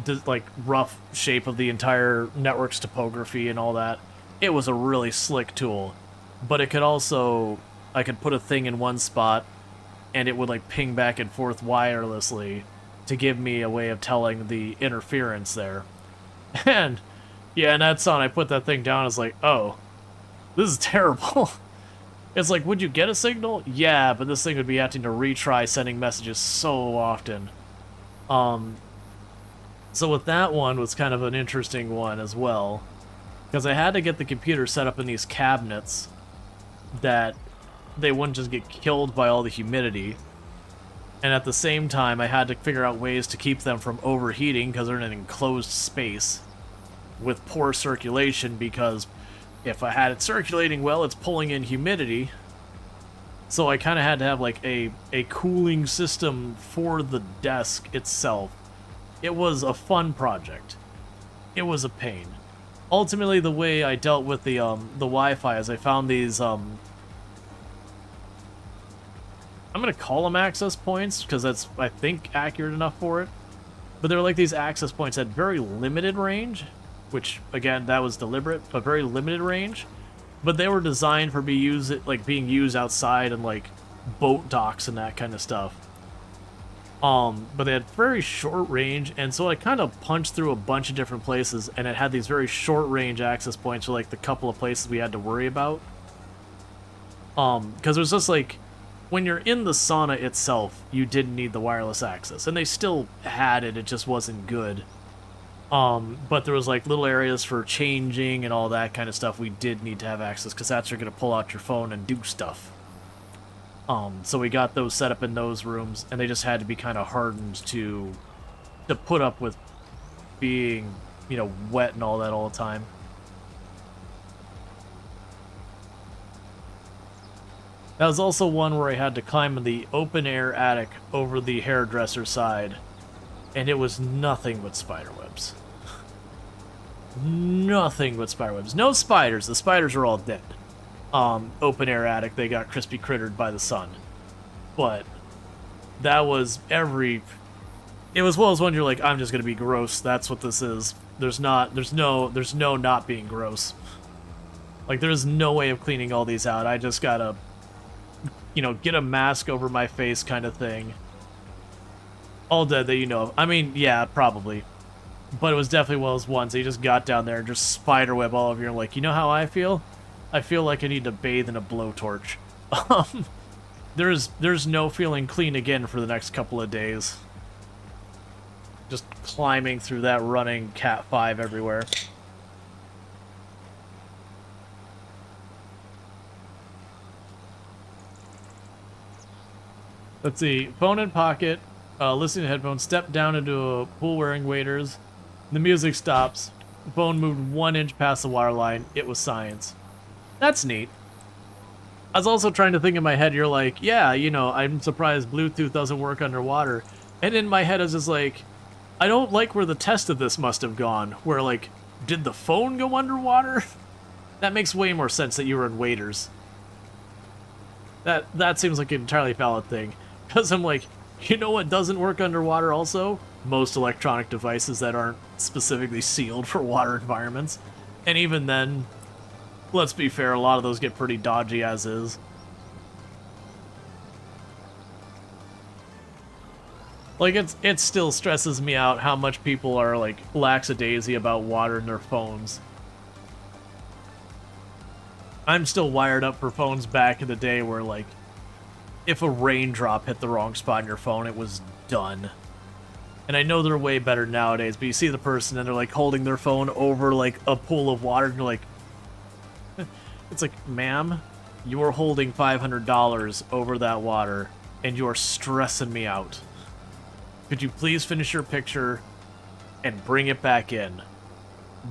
shape of the entire network's topography and all that. It was a really slick tool. But it could also, I could put a thing in one spot, and it would, like, ping back and forth wirelessly to give me a way of telling the interference there. And, yeah, and that's on, I put that thing down, I was like, oh, This is terrible. It's like, would you get a signal? Yeah, but this thing would be having to retry sending messages so often. So with that one was kind of an interesting one as well, because I had to get the computer set up in these cabinets that they wouldn't just get killed by all the humidity. And at the same time, I had to figure out ways to keep them from overheating because they're in an enclosed space with poor circulation, because if I had it circulating well, it's pulling in humidity. So I kind of had to have like a cooling system for the desk itself. It was a fun project. It was a pain. Ultimately, the way I dealt with the Wi-Fi is I found these I'm gonna call them access points because that's, I think, accurate enough for it. But they're like these access points at very limited range, which again, that was deliberate, but very limited range. But they were designed for being used outside and like boat docks and that kind of stuff. But they had very short range, and so I kind of punched through a bunch of different places, and it had these very short range access points for like the couple of places we had to worry about. Because it was just like, when you're in the sauna itself, you didn't need the wireless access, and they still had it, it just wasn't good. But there was like little areas for changing and all that kind of stuff we did need to have access, because that's where you're gonna pull out your phone and do stuff. So we got those set up in those rooms, and they just had to be kind of hardened to put up with being, you know, wet and all that all the time. That was also one where I had to climb in the open-air attic over the hairdresser side, and it was nothing but spiderwebs. Nothing but spiderwebs. No spiders. The spiders are all dead. Open-air attic, they got crispy crittered by the sun. But that was it was one of those ones you're like, I'm just gonna be gross. That's what this is. There's no not being gross. Like, there's no way of cleaning all these out. I just gotta, you know, get a mask over my face kind of thing. All dead that you know of. I mean, yeah, probably. But it was definitely one of those ones that you just got down there and just spiderweb all over you. And like, you know how I feel? I feel like I need to bathe in a blowtorch. There's no feeling clean again for the next couple of days. Just climbing through that running Cat 5 everywhere. Let's see. Phone in pocket. Listening to headphones. Step down into a pool wearing waders. The music stops. The phone moved 1 inch past the water line. It was science. That's neat. I was also trying to think in my head, you're like, yeah, you know, I'm surprised Bluetooth doesn't work underwater. And in my head, I was just like, I don't like where the test of this must have gone. Where, like, did the phone go underwater? That makes way more sense that you were in waders. That seems like an entirely valid thing. Because I'm like, you know what doesn't work underwater also? Most electronic devices that aren't specifically sealed for water environments. And even then, let's be fair, a lot of those get pretty dodgy as is. Like, it still stresses me out how much people are, like, lackadaisy about water in their phones. I'm still wired up for phones back in the day where, like, if a raindrop hit the wrong spot on your phone, it was done. And I know they're way better nowadays, but you see the person and they're, like, holding their phone over, like, a pool of water, and you're like... It's like, ma'am, you are holding $500 over that water, and you are stressing me out. Could you please finish your picture and bring it back in?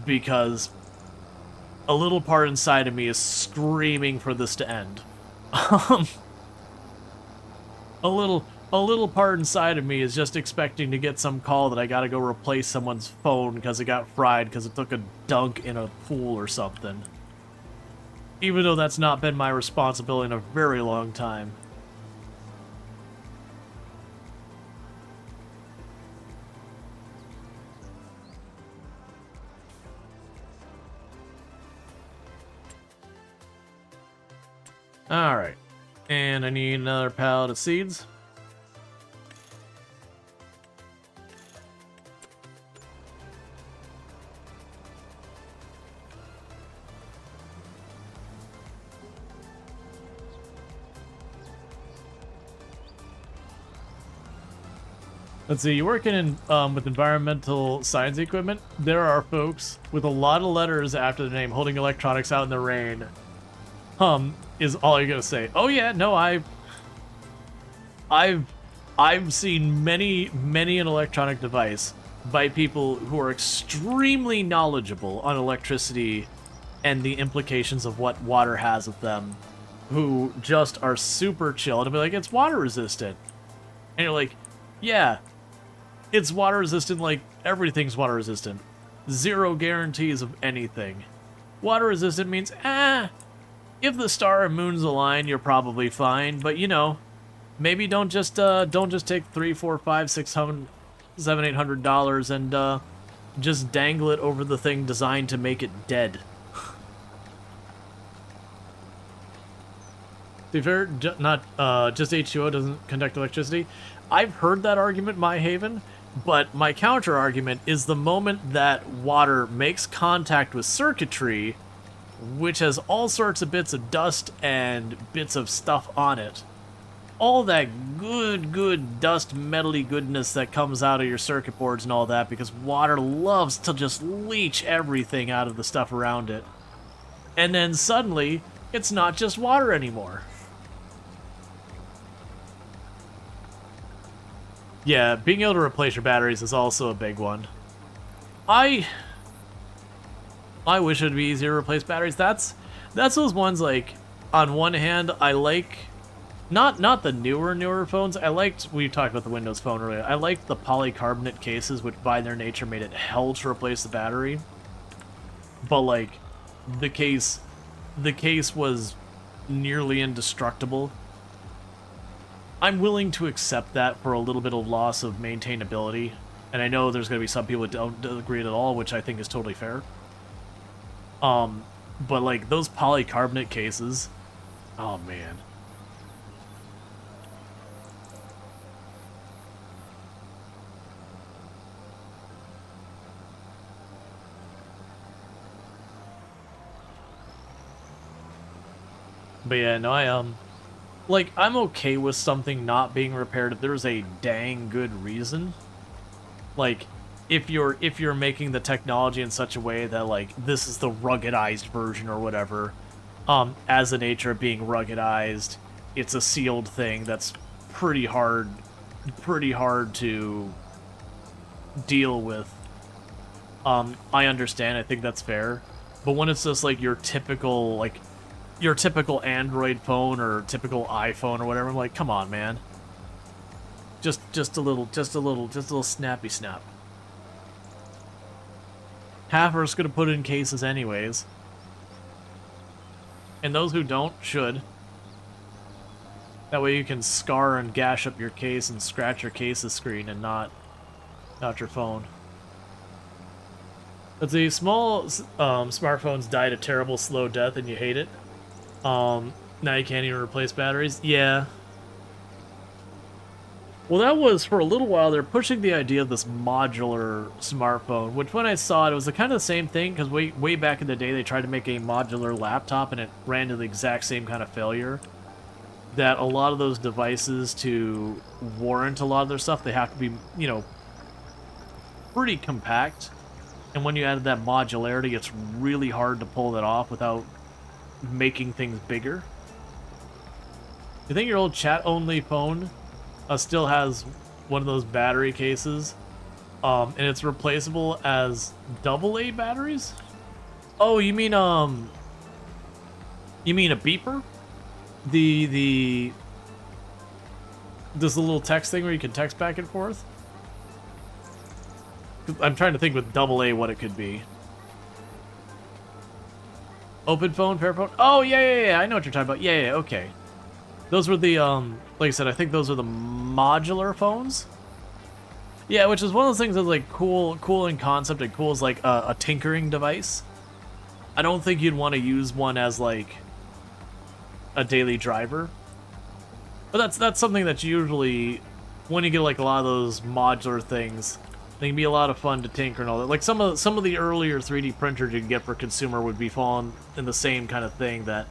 Because a little part inside of me is screaming for this to end. A little part inside of me is just expecting to get some call that I gotta go replace someone's phone because it got fried because it took a dunk in a pool or something. Even though that's not been my responsibility in a very long time. Alright. And I need another pallet of seeds. Let's see, you're working in with environmental science equipment. There are folks with a lot of letters after their name holding electronics out in the rain. Is all you're gonna say. Oh yeah, no, I've seen many an electronic device by people who are extremely knowledgeable on electricity and the implications of what water has with them, who just are super chill and be like, it's water resistant. And you're like, yeah, it's water resistant like everything's water resistant. Zero guarantees of anything. Water resistant means, if the star and moons align, you're probably fine, but you know, maybe don't just take $300, $400, $500, $600, $700, $800 and just dangle it over the thing designed to make it dead. To be fair, not just H2O doesn't conduct electricity. I've heard that argument, My Haven, but my counter argument is the moment that water makes contact with circuitry, which has all sorts of bits of dust and bits of stuff on it, all that good dust metally goodness that comes out of your circuit boards and all that, because water loves to just leach everything out of the stuff around it. And then suddenly, it's not just water anymore. Yeah, being able to replace your batteries is also a big one. I wish it would be easier to replace batteries. That's those ones, like, on one hand, I like not the newer phones. We talked about the Windows Phone earlier. I liked the polycarbonate cases, which by their nature made it hell to replace the battery. But like the case was nearly indestructible. I'm willing to accept that for a little bit of loss of maintainability. And I know there's going to be some people that don't agree at all, which I think is totally fair. But like those polycarbonate cases, oh man. But yeah, no, I'm okay with something not being repaired if there's a dang good reason. Like, if you're making the technology in such a way that, like, this is the ruggedized version or whatever, as the nature of being ruggedized, it's a sealed thing that's pretty hard to deal with. I understand, I think that's fair. But when it's just like your typical Android phone or typical iPhone or whatever, I'm like, come on, man. Just a little snappy snap. Half are just gonna put it in cases anyways. And those who don't should. That way you can scar and gash up your case and scratch your case's screen and not your phone. Let's see, small smartphones died a terrible slow death and you hate it. Now you can't even replace batteries? Yeah. Well, that was, for a little while, they're pushing the idea of this modular smartphone, which when I saw it, it was kind of the same thing, because way back in the day, they tried to make a modular laptop, and it ran into the exact same kind of failure. That a lot of those devices, to warrant a lot of their stuff, they have to be, you know, pretty compact. And when you added that modularity, it's really hard to pull that off without making things bigger. You think your old chat-only phone still has one of those battery cases, and it's replaceable as AA batteries? Oh, you mean a beeper? This little text thing where you can text back and forth? I'm trying to think with AA what it could be. Open phone, pair phone? Oh, yeah, I know what you're talking about. Yeah, okay. Those were the, like I said, I think those are the modular phones. Yeah, which is one of those things that's, like, cool in concept and cool as, like, a tinkering device. I don't think you'd want to use one as, like, a daily driver. But that's something that's usually, when you get, like, a lot of those modular things, they can be a lot of fun to tinker and all that. Like, some of the earlier 3D printers you can get for consumer would be falling in the same kind of thing, that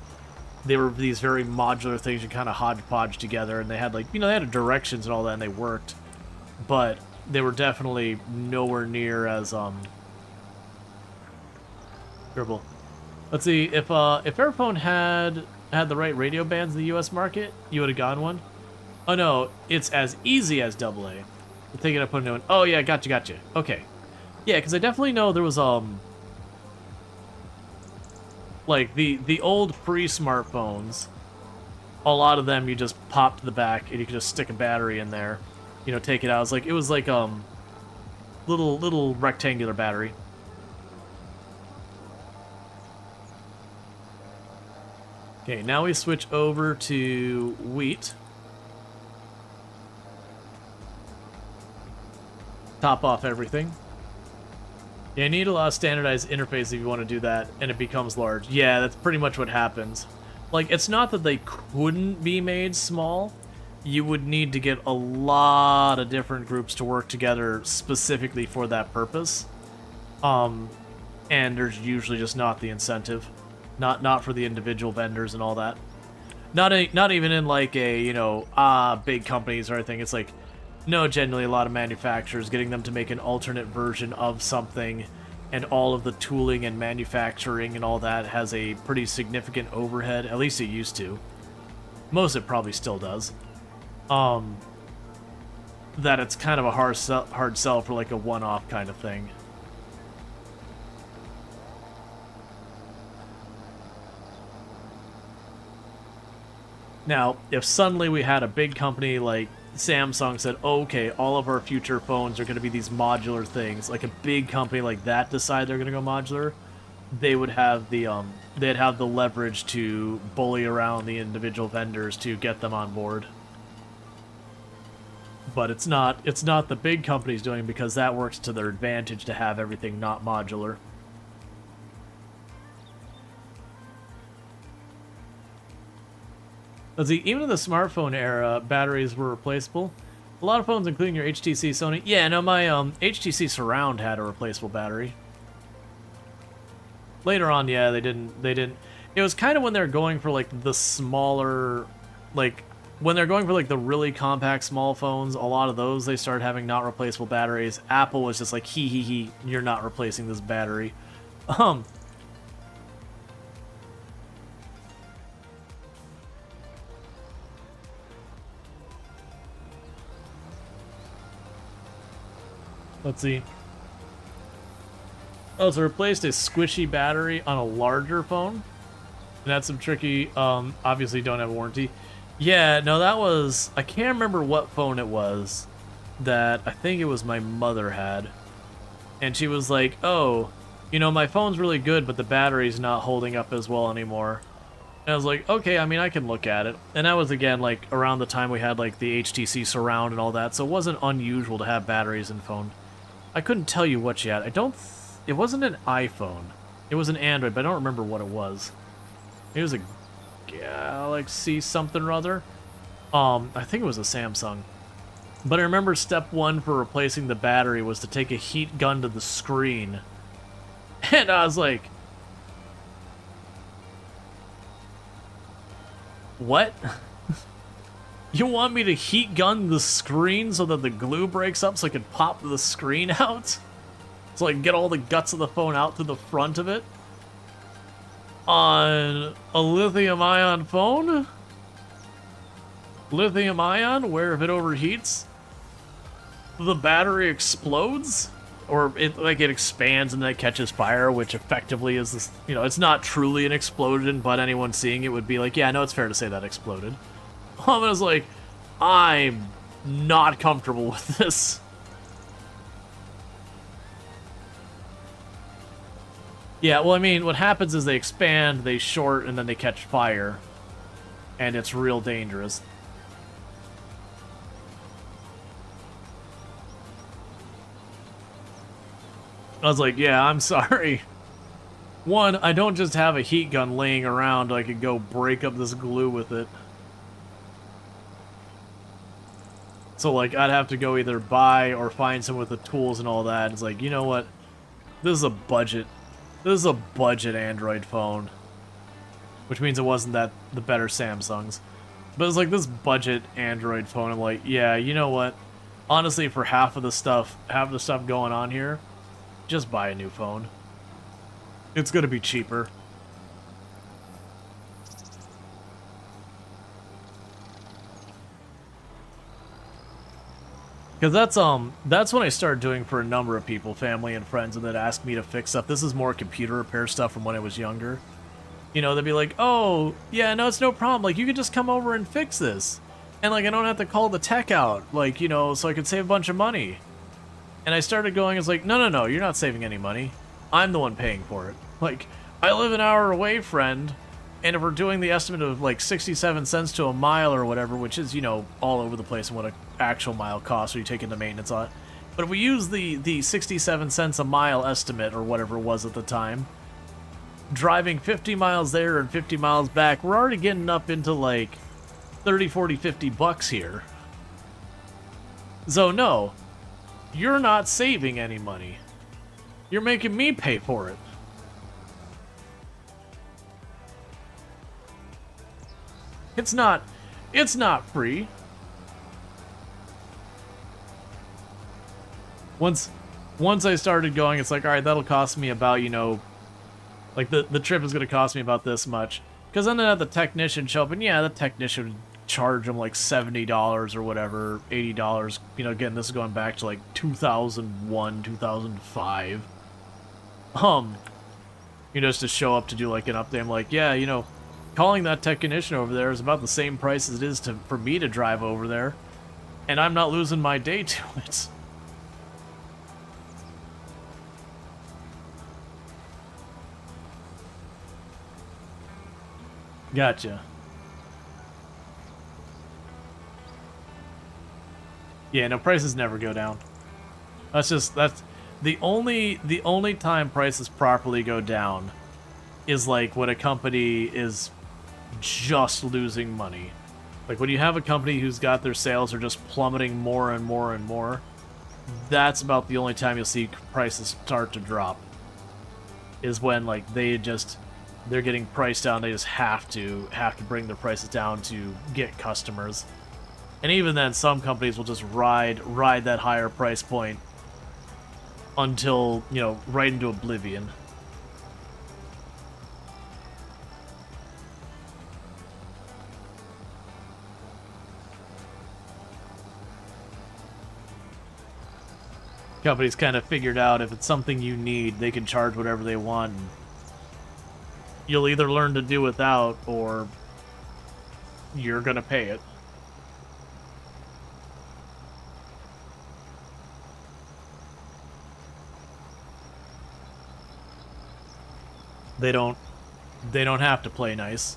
they were these very modular things you kind of hodgepodge together, and they had, like, you know, they had directions and all that, and they worked. but they were definitely nowhere near as durable. Let's see, if Airphone had the right radio bands in the US market, you would have gotten one. Oh no, it's as easy as AA. We'll take it up on new one. Oh yeah, gotcha. Okay. Yeah, because I definitely know there was like the old pre-smartphones, a lot of them you just pop to the back and you could just stick a battery in there, you know, take it out. It was like little rectangular battery. Okay, now we switch over to wheat. Top off everything. Yeah, you need a lot of standardized interface if you want to do that, and it becomes large. Yeah, that's pretty much what happens. Like, it's not that they couldn't be made small. You would need to get a lot of different groups to work together specifically for that purpose. And there's usually just not the incentive. Not for the individual vendors and all that. Not even in like a, you know, big companies or anything. It's like, no, generally a lot of manufacturers, getting them to make an alternate version of something, and all of the tooling and manufacturing and all that has a pretty significant overhead. At least it used to. Most of it probably still does. That it's kind of a hard sell for like a one-off kind of thing. Now, if suddenly we had a big company like Samsung said, oh, okay, all of our future phones are going to be these modular things, like a big company like that decide they're going to go modular, they would have the they'd have the leverage to bully around the individual vendors to get them on board. But it's not the big companies doing, because that works to their advantage to have everything not modular. Let's see, even in the smartphone era, batteries were replaceable. A lot of phones, including your HTC, Sony. Yeah, no, my HTC Surround had a replaceable battery. Later on, yeah, they didn't. It was kind of when they're going for like the smaller, like when they're going for like the really compact small phones. A lot of those they started having not replaceable batteries. Apple was just like, he, you're not replacing this battery. Let's see. Oh, so replaced a squishy battery on a larger phone? And that's some tricky, obviously don't have a warranty. Yeah, no, that was, I can't remember what phone it was that I think it was my mother had. And she was like, oh, you know, my phone's really good, but the battery's not holding up as well anymore. And I was like, okay, I mean, I can look at it. And that was, again, like, around the time we had, like, the HTC Surround and all that, so it wasn't unusual to have batteries in phone. I couldn't tell you what she had. It wasn't an iPhone. It was an Android, but I don't remember what it was. It was a Galaxy something or other. I think it was a Samsung. But I remember step one for replacing the battery was to take a heat gun to the screen. And I was like, what? You want me to heat gun the screen so that the glue breaks up so I can pop the screen out? So I can get all the guts of the phone out through the front of it? On a lithium-ion phone? Lithium-ion, where if it overheats, the battery explodes? Or it expands and then it catches fire, which effectively is this, you know, it's not truly an explosion, but anyone seeing it would be like, yeah, no, it's fair to say that exploded. I was like, I'm not comfortable with this. Yeah, well, I mean, what happens is they expand, they short, and then they catch fire. And it's real dangerous. I was like, yeah, I'm sorry. One, I don't just have a heat gun laying around. I could go break up this glue with it. So, like, I'd have to go either buy or find someone with the tools and all that. It's like, you know what? This is a budget. This is a budget Android phone. Which means it wasn't that the better Samsungs. But it's like this budget Android phone. I'm like, yeah, you know what? honestly, for half of the stuff going on here, just buy a new phone. It's gonna be cheaper. Because that's when I started doing for a number of people, family and friends, and that asked me to fix stuff. This is more computer repair stuff from when I was younger. You know, they'd be like, oh, yeah, no, it's no problem. Like, you could just come over and fix this. And, like, I don't have to call the tech out, like, you know, so I could save a bunch of money. And I started going, it's like, no, you're not saving any money. I'm the one paying for it. Like, I live an hour away, friend, and if we're doing the estimate of, like, 67 cents to a mile or whatever, which is, you know, all over the place and what an actual mile costs, or you take into maintenance on it. But if we use the 67 cents a mile estimate, or whatever it was at the time, driving 50 miles there and 50 miles back, we're already getting up into, like, 30, 40, 50 bucks here. So, no, you're not saving any money. You're making me pay for it. It's not free. Once I started going, it's like, all right, that'll cost me about, you know, like the trip is going to cost me about this much. Because then I had the technician show up, and yeah, the technician would charge them like $70 or whatever, $80. You know, again, this is going back to like 2001, 2005. You know, just to show up to do like an update. I'm like, yeah, you know, calling that technician over there is about the same price as it is for me to drive over there, and I'm not losing my day to it. Gotcha. Yeah, no, prices never go down. That's the only time prices properly go down is like when a company is just losing money. Like when you have a company who's got their sales are just plummeting more and more and more, that's about the only time you'll see prices start to drop. Is when like they're getting priced down, they just have to bring their prices down to get customers. And even then, some companies will just ride that higher price point until, you know, right into oblivion. Companies kind of figured out if it's something you need, they can charge whatever they want. And you'll either learn to do without, or you're gonna pay it. They don't have to play nice.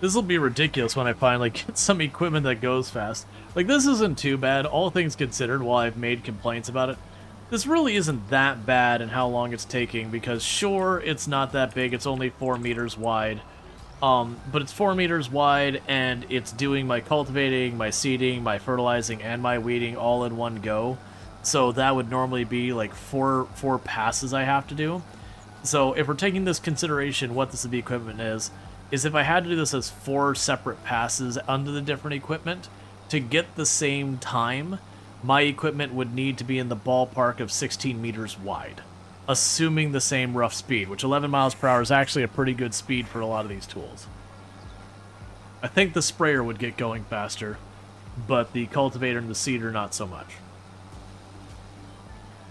This will be ridiculous when I finally get some equipment that goes fast. Like, this isn't too bad, all things considered, while I've made complaints about it. This really isn't that bad in how long it's taking, because sure, it's not that big, it's only 4 meters wide. But it's 4 meters wide, and it's doing my cultivating, my seeding, my fertilizing, and my weeding all in one go. So that would normally be like four passes I have to do. So if we're taking this consideration, what this equipment is if I had to do this as 4 separate passes under the different equipment, to get the same time, my equipment would need to be in the ballpark of 16 meters wide, assuming the same rough speed, which 11 miles per hour is actually a pretty good speed for a lot of these tools. I think the sprayer would get going faster, but the cultivator and the seeder not so much.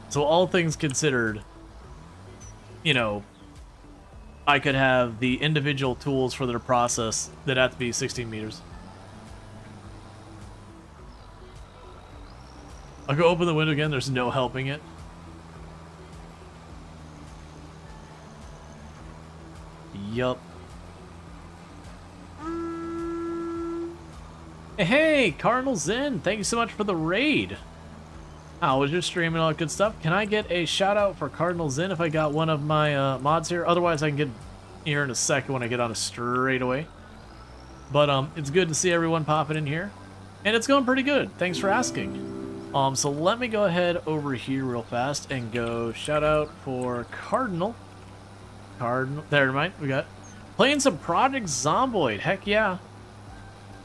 So all things considered, you know, I could have the individual tools for their process that have to be 16 meters. I'll go open the window again, there's no helping it. Yup. Hey, Cardinal Zen, thank you so much for the raid. How was your stream and all that good stuff? Can I get a shout out for Cardinal Zin if I got one of my mods here? Otherwise, I can get here in a second when I get on a straightaway. But it's good to see everyone popping in here, and it's going pretty good. Thanks for asking. So let me go ahead over here real fast and go shout out for Cardinal. There, mind. We got playing some Project Zomboid. Heck yeah!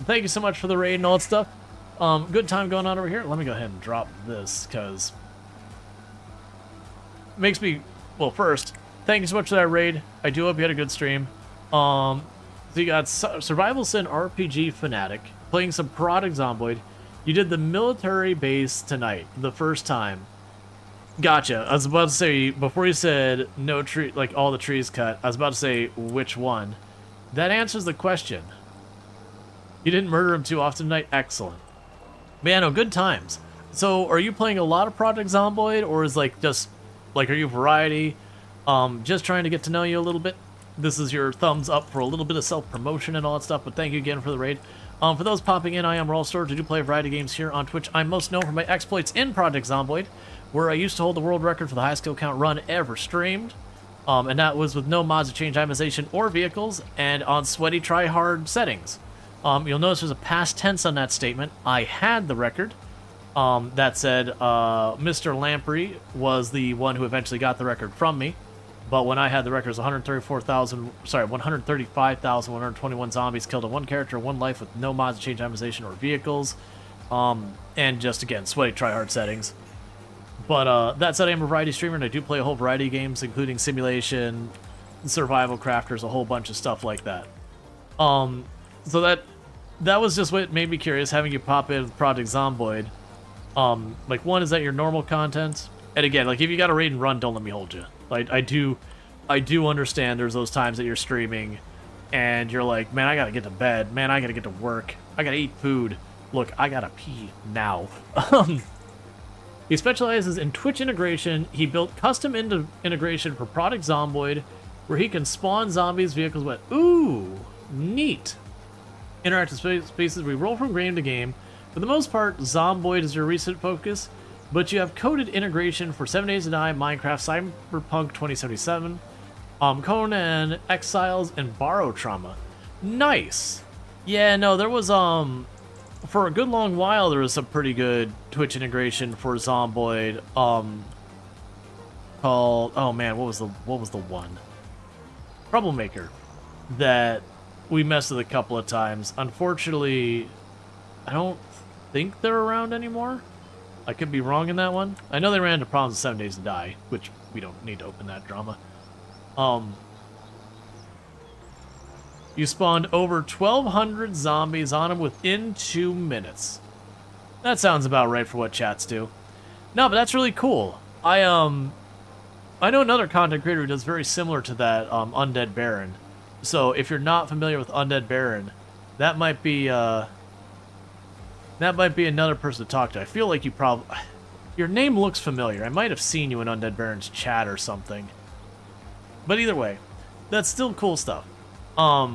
Thank you so much for the raid and all that stuff. Good time going on over here. Let me go ahead and drop this, because it makes me... Well, first, thank you so much for that raid. I do hope you had a good stream. So you got Survival Sin RPG Fanatic, playing some Project Zomboid. You did the military base tonight, the first time. Gotcha. I was about to say, before you said no tree, like all the trees cut, I was about to say which one. That answers the question. You didn't murder him too often tonight? Excellent. Man, no, good times. So, are you playing a lot of Project Zomboid, or is like just like, are you variety? Just trying to get to know you a little bit. This is your thumbs up for a little bit of self-promotion and all that stuff, but thank you again for the raid. For those popping in, I am Rual Storge. I do play a variety of games here on Twitch. I'm most known for my exploits in Project Zomboid, where I used to hold the world record for the highest kill count run ever streamed. And that was with no mods to change itemization or vehicles, and on sweaty try-hard settings. You'll notice there's a past tense on that statement. I had the record. That said, Mr. Lamprey was the one who eventually got the record from me. But when I had the record, it was 135,121 zombies killed on one character, one life with no mods to change itemization or vehicles. And just, again, sweaty try-hard settings. But that said, I am a variety streamer, and I do play a whole variety of games, including simulation, survival crafters, a whole bunch of stuff like that. So that was just what made me curious, having you pop in with Project Zomboid. Like, one, is that your normal content? And again, like, if you got a raid and run, don't let me hold you. Like, I do understand there's those times that you're streaming, and you're like, man, I gotta get to bed. Man, I gotta get to work. I gotta eat food. Look, I gotta pee now. He specializes in Twitch integration. He built custom integration for Project Zomboid, where he can spawn zombies, vehicles, what? Ooh, neat. Interactive spaces, we roll from game to game. For the most part, Zomboid is your recent focus, but you have coded integration for 7 Days to Die, Minecraft, Cyberpunk 2077, Conan, Exiles, and Borrow Trauma. Nice! Yeah, no, there was, for a good long while, there was some pretty good Twitch integration for Zomboid, called, oh man, what was the one? Troublemaker, that we messed with a couple of times. Unfortunately, I don't think they're around anymore. I could be wrong in that one. I know they ran into problems with 7 Days to Die, which we don't need to open that drama. You spawned over 1,200 zombies on them within 2 minutes. That sounds about right for what chats do. No, but that's really cool. I know another content creator who does very similar to that, Undead Baron. So if you're not familiar with Undead Baron, that might be another person to talk to. I feel like your name looks familiar. I might have seen you in Undead Baron's chat or something. But either way, that's still cool stuff. But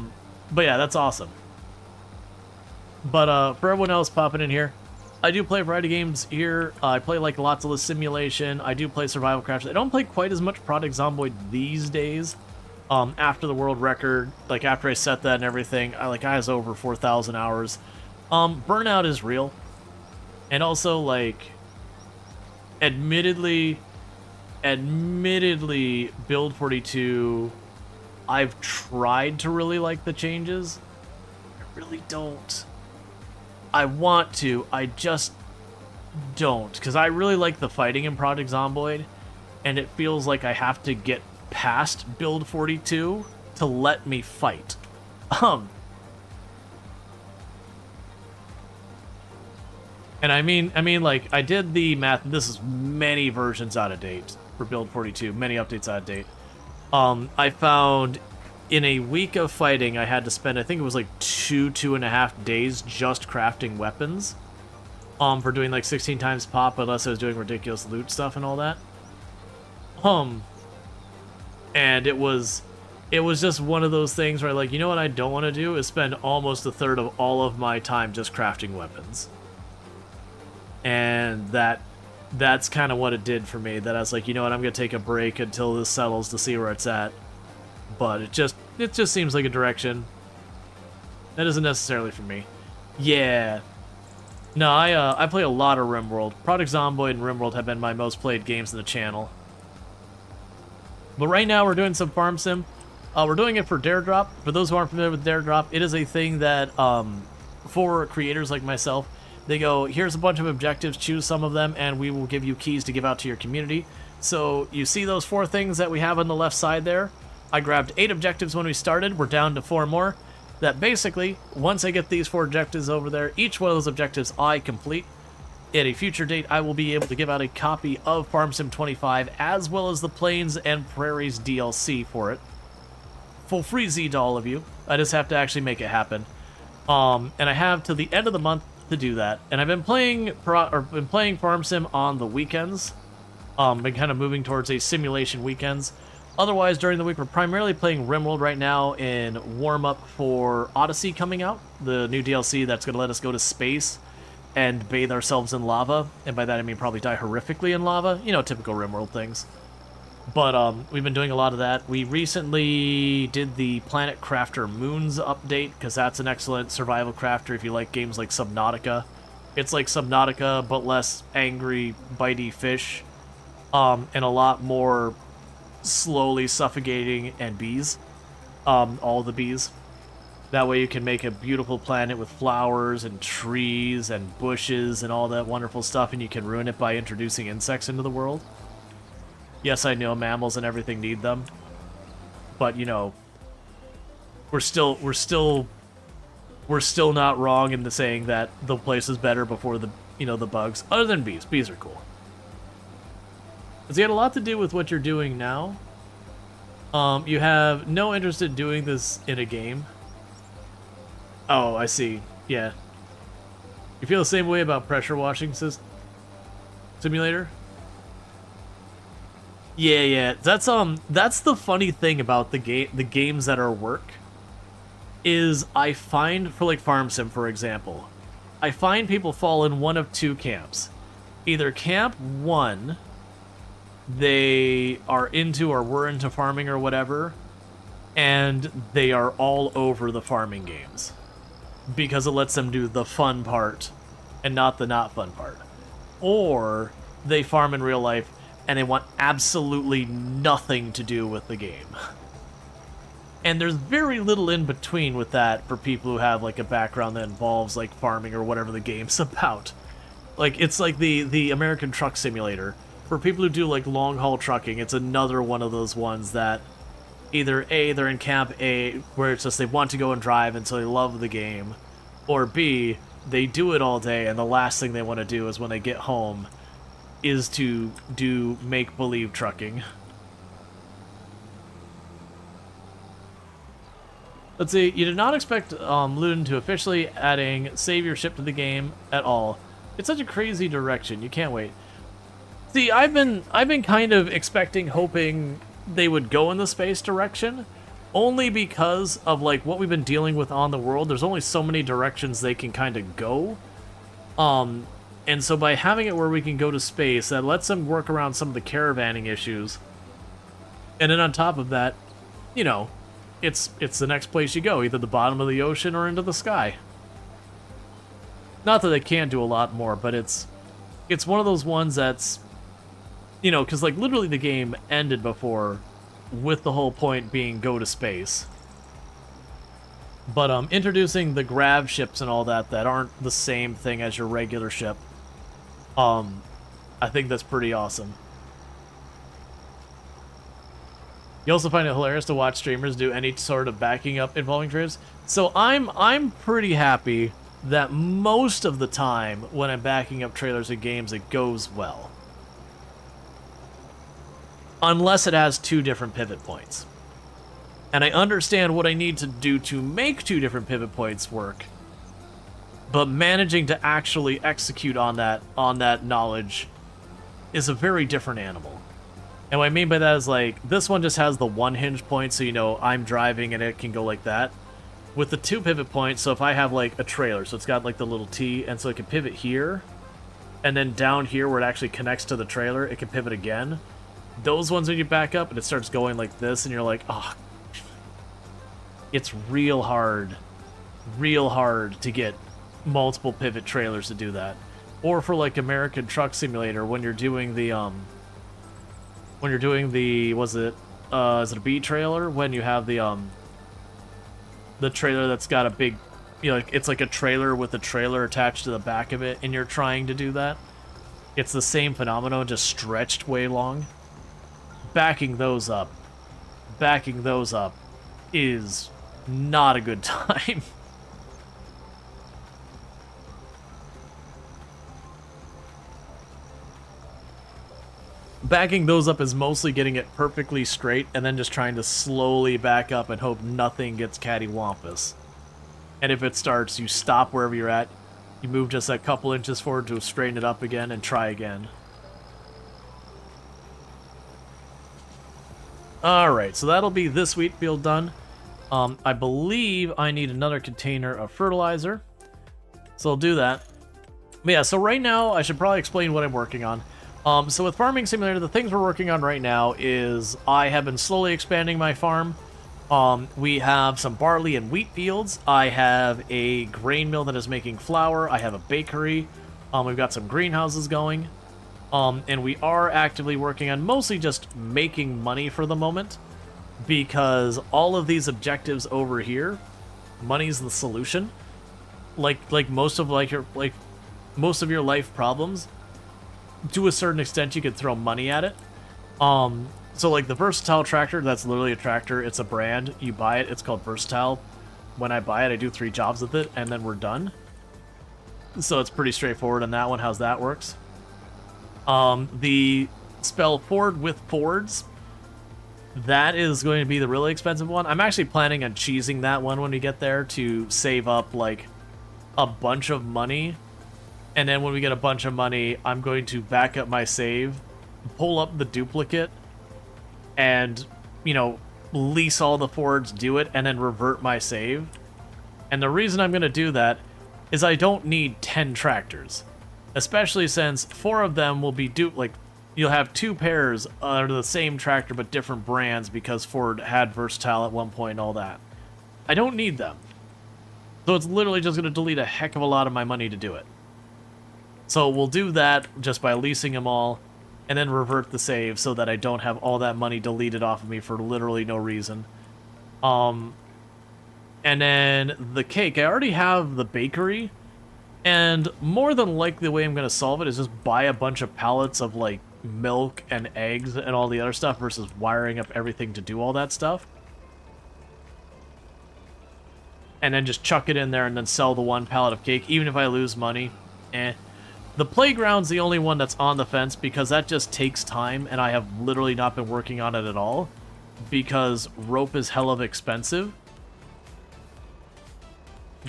yeah, that's awesome. But for everyone else popping in here, I do play a variety of games here. I play like lots of the simulation. I do play survival crafters. I don't play quite as much Project Zomboid these days. After the world record, like after I set that and everything, I was over 4,000 hours. Burnout is real. And also, like, admittedly, Build 42, I've tried to really like the changes. I really don't. I want to, I just don't. Because I really like the fighting in Project Zomboid, and it feels like I have to get past Build 42 to let me fight. And I mean, like, I did the math. This is many versions out of date for Build 42, many updates out of date. I found in a week of fighting, I had to spend, I think it was like 2.5 days just crafting weapons. For doing like 16 times pop, unless I was doing ridiculous loot stuff and all that. And it was just one of those things where, like, you know what I don't want to do is spend almost a third of all of my time just crafting weapons. And that that's kind of what it did for me. That I was like, you know what, I'm gonna take a break until this settles to see where it's at. But it just seems like a direction that isn't necessarily for me. Yeah. No, I play a lot of RimWorld. Project Zomboid and RimWorld have been my most played games in the channel. But right now we're doing some farm sim. We're doing it for Dare Drop. For those who aren't familiar with Dare Drop, it is a thing that for creators like myself, they go, here's a bunch of objectives, choose some of them, and we will give you keys to give out to your community. So you see those 4 things that we have on the left side there? I grabbed 8 objectives when we started. We're down to 4 more. That basically, once I get these 4 objectives over there, each one of those objectives I complete. At a future date, I will be able to give out a copy of Farm Sim 25, as well as the Plains and Prairies DLC for it. For free Z to all of you. I just have to actually make it happen. And I have till the end of the month to do that. And I've been playing Farm Sim on the weekends. Been kind of moving towards a simulation weekends. Otherwise, during the week, we're primarily playing RimWorld right now in warm-up for Odyssey coming out, the new DLC that's going to let us go to space and bathe ourselves in lava. And by that, I mean probably die horrifically in lava. You know, typical RimWorld things. But we've been doing a lot of that. We recently did the Planet Crafter Moons update, because that's an excellent survival crafter if you like games like Subnautica. It's like Subnautica, but less angry, bitey fish, and a lot more slowly suffocating and bees, all the bees. That way you can make a beautiful planet with flowers and trees and bushes and all that wonderful stuff, and you can ruin it by introducing insects into the world. Yes, I know mammals and everything need them, but you know, we're still not wrong in the saying that the place is better before the the bugs. Other than bees, bees are cool. It's got a lot to do with what you're doing now. You have no interest in doing this in a game. Oh, I see. Yeah. You feel the same way about pressure washing simulator? Yeah. That's the funny thing about the games that are work is I find for like Farm Sim, for example, I find people fall in one of 2 camps. Either camp 1, they are into or were into farming or whatever, and they are all over the farming games because it lets them do the fun part and not the not fun part. Or they farm in real life and they want absolutely nothing to do with the game. And there's very little in between with that for people who have like a background that involves like farming or whatever the game's about. Like it's like the American Truck Simulator. For people who do like long haul trucking, it's another one of those ones that either A, they're in camp A where it's just they want to go and drive and so they love the game, or B, they do it all day and the last thing they want to do is when they get home is to do make-believe trucking. Let's see, you did not expect Luden to officially adding Save Your Ship to the game at all. It's such a crazy direction, you can't wait. See, I've been kind of expecting, hoping they would go in the space direction, only because of like what we've been dealing with on the world. There's only so many directions they can kind of go. And so by having it where we can go to space, that lets them work around some of the caravanning issues. And then on top of that, you know, it's the next place you go, either the bottom of the ocean or into the sky. Not that they can't do a lot more, but it's one of those ones that's, you know, because like literally the game ended before with the whole point being go to space. But introducing the grav ships and all that aren't the same thing as your regular ship, I think that's pretty awesome. You also find it hilarious to watch streamers do any sort of backing up involving trailers. So I'm pretty happy that most of the time when I'm backing up trailers in games, it goes well. Unless it has 2 different pivot points. And I understand what I need to do to make 2 different pivot points work. But managing to actually execute on that knowledge is a very different animal. And what I mean by that is like, this one just has the 1 hinge point, so you know I'm driving and it can go like that. With the 2 pivot points, so if I have like a trailer, so it's got like the little T, and so it can pivot here, and then down here where it actually connects to the trailer, it can pivot again. Those ones when you back up and it starts going like this, and you're like, oh, it's real hard to get multiple pivot trailers to do that. Or for like American Truck Simulator, when you're doing the was it is it a B trailer? When you have the trailer that's got a big, you know, it's like a trailer with a trailer attached to the back of it, and you're trying to do that. It's the same phenomenon, just stretched way long. Backing those up is not a good time. Backing those up is mostly getting it perfectly straight and then just trying to slowly back up and hope nothing gets cattywampus. And if it starts, you stop wherever you're at, you move just a couple inches forward to straighten it up again and try again. Alright, so that'll be this wheat field done. I believe I need another container of fertilizer, so I'll do that. But yeah, so right now, I should probably explain what I'm working on. So with Farming Simulator, the things we're working on right now is I have been slowly expanding my farm. We have some barley and wheat fields. I have a grain mill that is making flour. I have a bakery. We've got some greenhouses going. And we are actively working on mostly just making money for the moment, because all of these objectives over here, money's the solution. Like most of your life problems, to a certain extent, you could throw money at it. So like the Versatile tractor, that's literally a tractor. It's a brand. You buy it. It's called Versatile. When I buy it, I do 3 jobs with it, and then we're done. So it's pretty straightforward on that one, how's that works. The spell Ford with Fords, that is going to be the really expensive one. I'm actually planning on cheesing that one when we get there to save up, like, a bunch of money. And then when we get a bunch of money, I'm going to back up my save, pull up the duplicate, and, you know, lease all the Fords, do it, and then revert my save. And the reason I'm going to do that is I don't need 10 tractors. Especially since 4 of them will be you'll have 2 pairs under the same tractor but different brands because Ford had Versatile at one point and all that. I don't need them. So it's literally just going to delete a heck of a lot of my money to do it. So we'll do that just by leasing them all, and then revert the save so that I don't have all that money deleted off of me for literally no reason. And then the cake, I already have the bakery, and more than likely the way I'm going to solve it is just buy a bunch of pallets of like milk and eggs and all the other stuff versus wiring up everything to do all that stuff. And then just chuck it in there and then sell the 1 pallet of cake, even if I lose money. The playground's the only one that's on the fence because that just takes time, and I have literally not been working on it at all because rope is hell of expensive.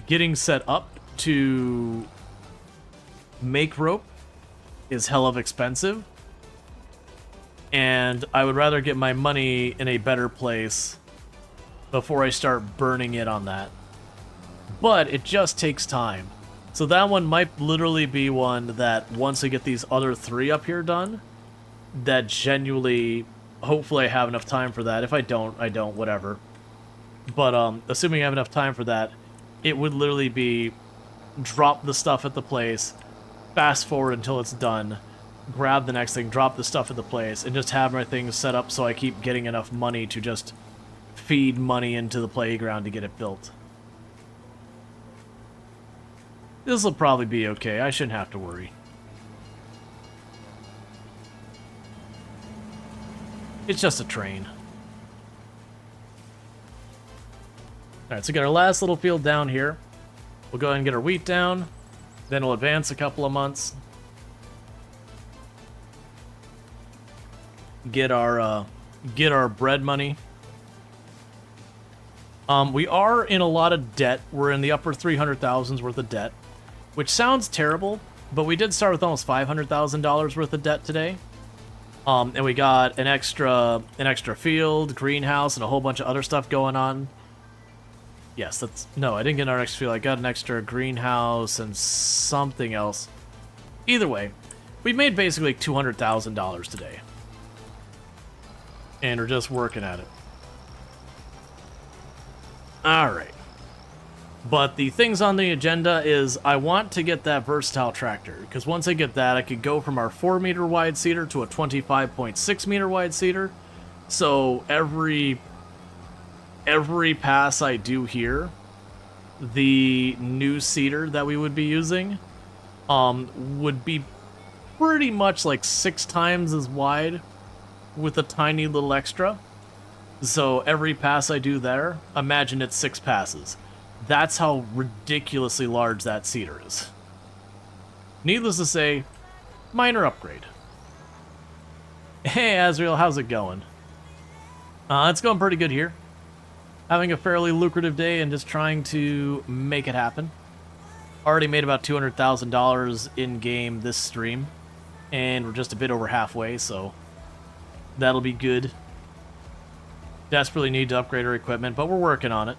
Getting set up to make rope is hell of expensive, and I would rather get my money in a better place before I start burning it on that. But it just takes time. So that one might literally be one that once I get these other 3 up here done, that genuinely, hopefully I have enough time for that. If I don't, I don't, whatever. But assuming I have enough time for that, it would literally be drop the stuff at the place, fast forward until it's done, grab the next thing, drop the stuff at the place, and just have my things set up so I keep getting enough money to just feed money into the playground to get it built. This will probably be okay. I shouldn't have to worry. It's just a train. Alright, so we got our last little field down here. We'll go ahead and get our wheat down. Then we'll advance a couple of months. Get our bread money. We are in a lot of debt. We're in the upper 300,000s worth of debt, which sounds terrible, but we did start with almost $500,000 worth of debt today. And we got an extra field, greenhouse, and a whole bunch of other stuff going on. Yes, that's... No, I didn't get our extra field. I got an extra greenhouse and something else. Either way, we made basically $200,000 today. And we're just working at it. Alright. But the things on the agenda is I want to get that versatile tractor, because once I get that, I could go from our 4-meter wide seeder to a 25.6 meter wide seeder. So every pass I do here, the new seeder that we would be using would be pretty much like 6 times as wide with a tiny little extra. So every pass I do there, imagine it's 6 passes. That's how ridiculously large that seeder is. Needless to say, minor upgrade. Hey Azrael, how's it going? It's going pretty good here. Having a fairly lucrative day and just trying to make it happen. Already made about $200,000 in-game this stream. And we're just a bit over halfway, so that'll be good. Desperately need to upgrade our equipment, but we're working on it.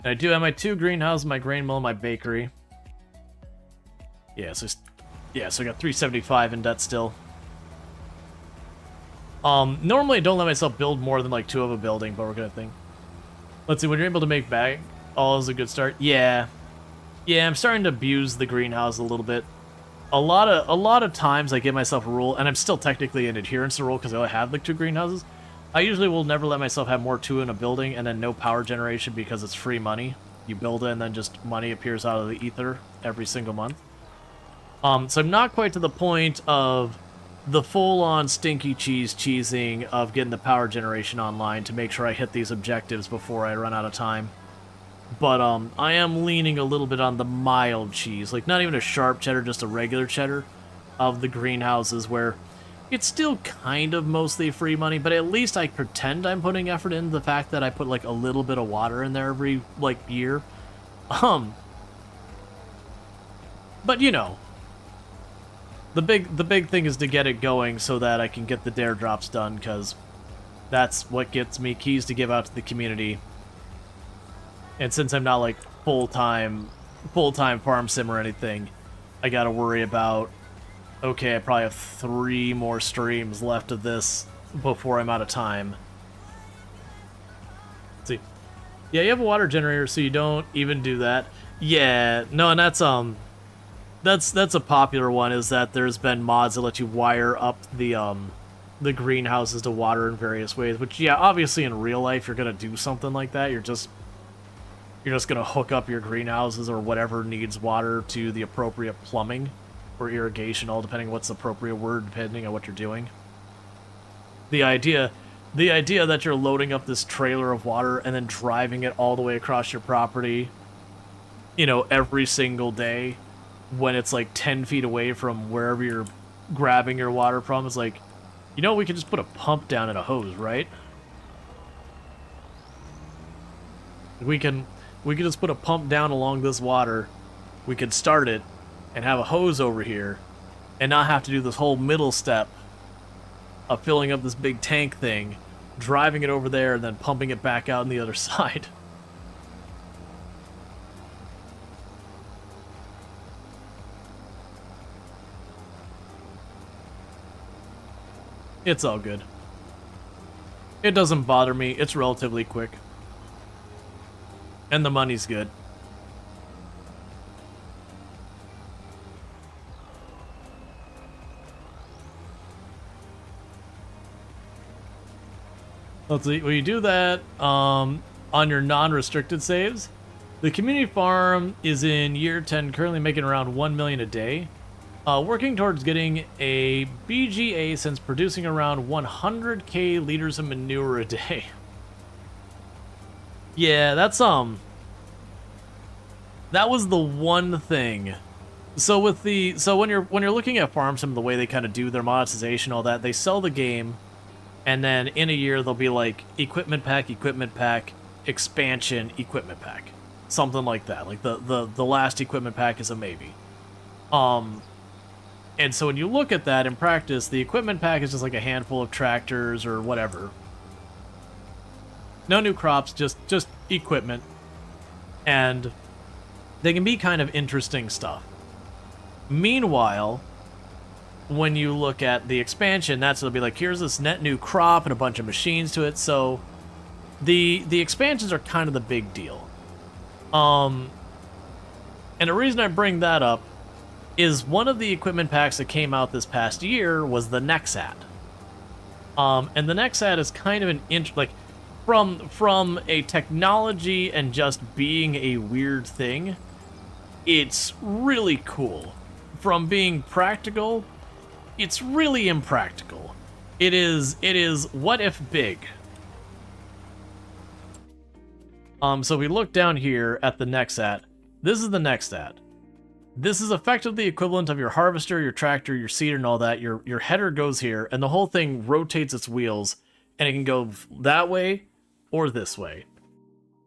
And I do have my 2 greenhouses, my grain mill, and my bakery. So I got 375 in debt still. Normally I don't let myself build more than like 2 of a building, but we're gonna think. Let's see, when you're able to make bag, all is a good start. Yeah, I'm starting to abuse the greenhouse a little bit. A lot of times I give myself a rule, and I'm still technically in adherence to the rule because I only have like 2 greenhouses. I usually will never let myself have more 2 in a building and then no power generation because it's free money. You build it and then just money appears out of the ether every single month. So I'm not quite to the point of the full-on stinky cheesing of getting the power generation online to make sure I hit these objectives before I run out of time. But I am leaning a little bit on the mild cheese, like not even a sharp cheddar, just a regular cheddar of the greenhouses where it's still kind of mostly free money, but at least I pretend I'm putting effort into the fact that I put like a little bit of water in there every like year. But you know, the big thing is to get it going so that I can get the dare drops done, because that's what gets me keys to give out to the community. And since I'm not like full-time farm sim or anything, I gotta worry about, okay, I probably have 3 more streams left of this before I'm out of time. Let's see. Yeah, you have a water generator, so you don't even do that. Yeah, no, and that's a popular one, is that there's been mods that let you wire up the greenhouses to water in various ways, which, yeah, obviously in real life you're gonna do something like that. You're just gonna hook up your greenhouses or whatever needs water to the appropriate plumbing or irrigation, all depending what's the appropriate word depending on what you're doing. The idea that you're loading up this trailer of water and then driving it all the way across your property, you know, every single day when it's like 10 feet away from wherever you're grabbing your water from, is like, you know, we could just put a pump down and a hose, right? We can just put a pump down along this water, we could start it, and have a hose over here, and not have to do this whole middle step of filling up this big tank thing, driving it over there, and then pumping it back out on the other side. It's all good. It doesn't bother me, it's relatively quick. And the money's good. Let's see, when you do that on your non-restricted saves, the community farm is in year 10, currently making around 1 million a day. Working towards getting a BGA since producing around 100k liters of manure a day. Yeah, that's that was the one thing. So with when you're looking at farm sim, the way they kind of do their monetization, all that, they sell the game, and then in a year they'll be like equipment pack, expansion, equipment pack, something like that. Like the last equipment pack is a maybe. And so when you look at that in practice, the equipment pack is just like a handful of tractors or whatever. No new crops, just equipment. And they can be kind of interesting stuff. Meanwhile, when you look at the expansion, that's it'll be like, here's this net new crop and a bunch of machines to it. So the expansions are kind of the big deal. And the reason I bring that up is one of the equipment packs that came out this past year was the Nexat. And the Nexat is kind of an from a technology and just being a weird thing, it's really cool. From being practical, it's really impractical. It is what if big. So we look down here at the Nexat. This is the Nexat. This is effectively the equivalent of your harvester, your tractor, your seeder, and all that. Your header goes here, and the whole thing rotates its wheels, and it can go that way or this way.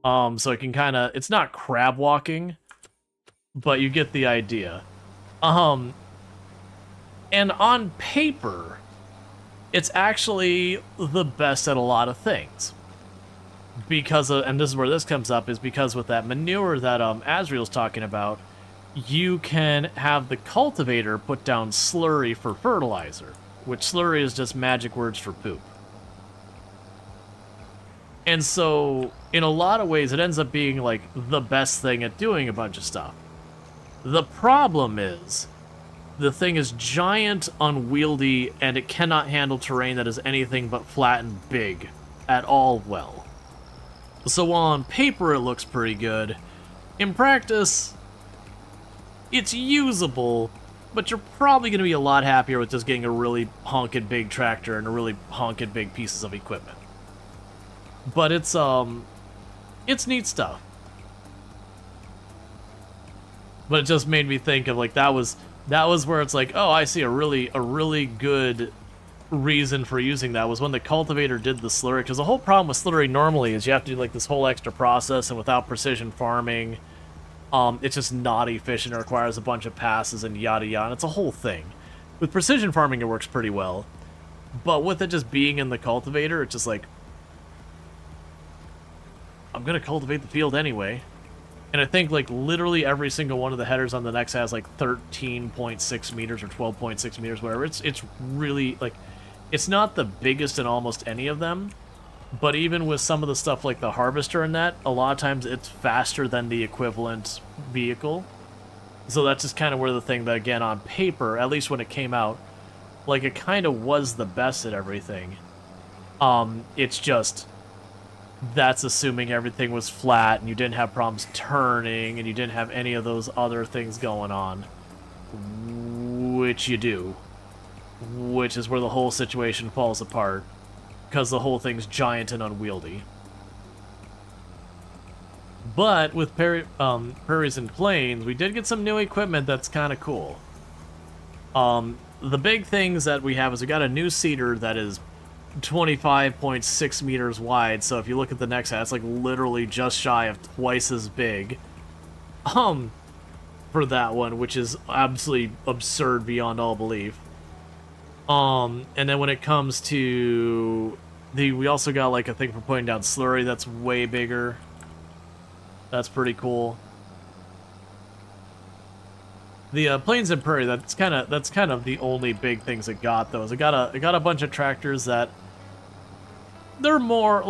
So it can kind of, it's not crab walking, but you get the idea. And on paper, it's actually the best at a lot of things. Because of, and this is where this comes up, is because with that manure that Azriel's talking about, you can have the cultivator put down slurry for fertilizer, which slurry is just magic words for poop. And so, in a lot of ways, it ends up being like the best thing at doing a bunch of stuff. The problem is, the thing is giant, unwieldy, and it cannot handle terrain that is anything but flat and big at all well. So while on paper it looks pretty good, in practice, it's usable, but you're probably going to be a lot happier with just getting a really honkin' big tractor and a really honkin' big pieces of equipment. But it's neat stuff. But it just made me think of like that was where it's like, oh, I see a really good reason for using that was when the cultivator did the slurry, because the whole problem with slurry normally is you have to do like this whole extra process, and without precision farming, it's just not efficient. It requires a bunch of passes and yada yada, and it's a whole thing. With precision farming, it works pretty well, but with it just being in the cultivator, it's just like, I'm gonna cultivate the field anyway. And I think like literally every single one of the headers on the Nex has like 13.6 meters or 12.6 meters, whatever. It's really like, it's not the biggest in almost any of them, but even with some of the stuff like the harvester and that, a lot of times it's faster than the equivalent vehicle. So that's just kind of where the thing that, again, on paper, at least when it came out, like it kind of was the best at everything. It's just, that's assuming everything was flat and you didn't have problems turning and you didn't have any of those other things going on, which you do, which is where the whole situation falls apart, because the whole thing's giant and unwieldy. But with Prairies and Plains, we did get some new equipment that's kind of cool. The big things that we have is we got a new seeder that is 25.6 meters wide, so if you look at the next hat, it's like literally just shy of twice as big. For that one, which is absolutely absurd beyond all belief. And then when it comes to we also got like a thing for putting down slurry that's way bigger. That's pretty cool. The Plains and Prairie, that's kind of the only big things it got though. Is it got a bunch of tractors that they're more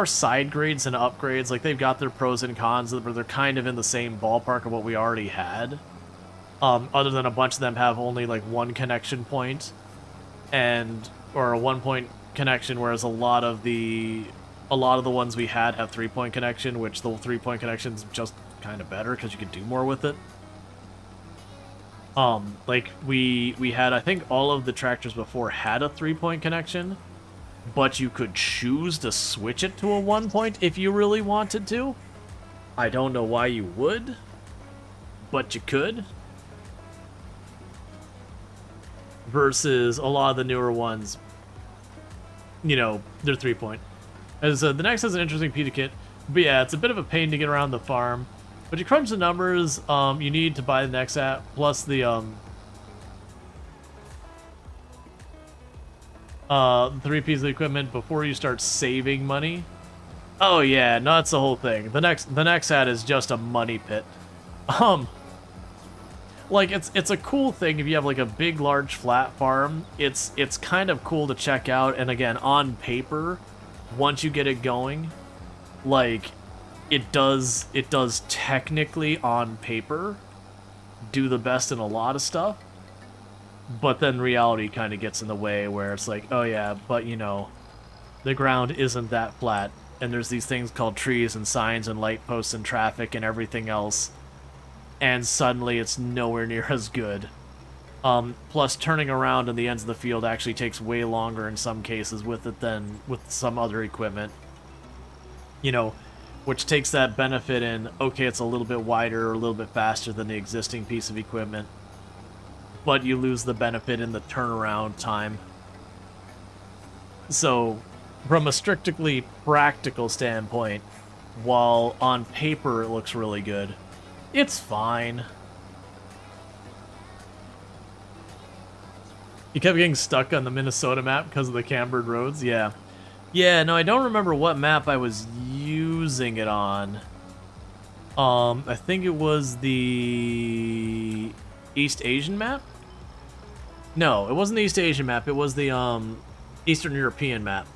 side grades and upgrades. Like they've got their pros and cons, but they're kind of in the same ballpark of what we already had. Other than a bunch of them have only like one connection point, or a 1-point connection, whereas a lot of the ones we had have 3-point connection, which the 3-point connection's just kind of better because you can do more with it. Like we had, I think all of the tractors before had a 3-point connection, but you could choose to switch it to a 1-point if you really wanted to. I don't know why you would, but you could. Versus a lot of the newer ones, you know, they're 3-point. As the next has an interesting PETA kit, but yeah, it's a bit of a pain to get around the farm. But you crunch the numbers, you need to buy the next app, plus the 3 pieces of equipment before you start saving money. Oh yeah, no, that's the whole thing. The next ad is just a money pit. like it's a cool thing if you have like a big, large, flat farm. It's kind of cool to check out, and again, on paper, once you get it going, like it does technically on paper do the best in a lot of stuff, but then reality kind of gets in the way where it's like, oh yeah, but you know, the ground isn't that flat, and there's these things called trees and signs and light posts and traffic and everything else, and suddenly it's nowhere near as good. Plus, turning around in the ends of the field actually takes way longer in some cases with it than with some other equipment. You know, which takes that benefit in, okay, it's a little bit wider or a little bit faster than the existing piece of equipment, but you lose the benefit in the turnaround time. So, from a strictly practical standpoint, while on paper it looks really good, it's fine. You kept getting stuck on the Minnesota map because of the cambered roads? Yeah. Yeah, no, I don't remember what map I was using it on. I think it was the East Asian map? No, it wasn't the East Asian map, it was the Eastern European map.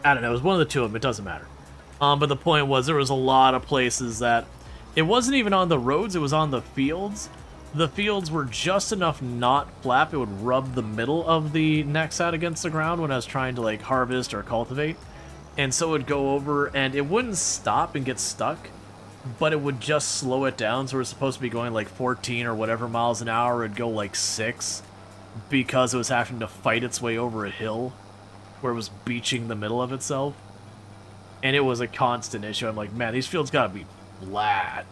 I don't know, it was one of the two of them, it doesn't matter. But the point was, there was a lot of places that it wasn't even on the roads, it was on the fields. The fields were just enough not flap, it would rub the middle of the Nexat against the ground when I was trying to like harvest or cultivate. And so it would go over, and it wouldn't stop and get stuck, but it would just slow it down. So we're supposed to be going like 14 or whatever miles an hour, it'd go like 6, because it was having to fight its way over a hill where it was beaching the middle of itself. And it was a constant issue. I'm like, man, these fields gotta be flat.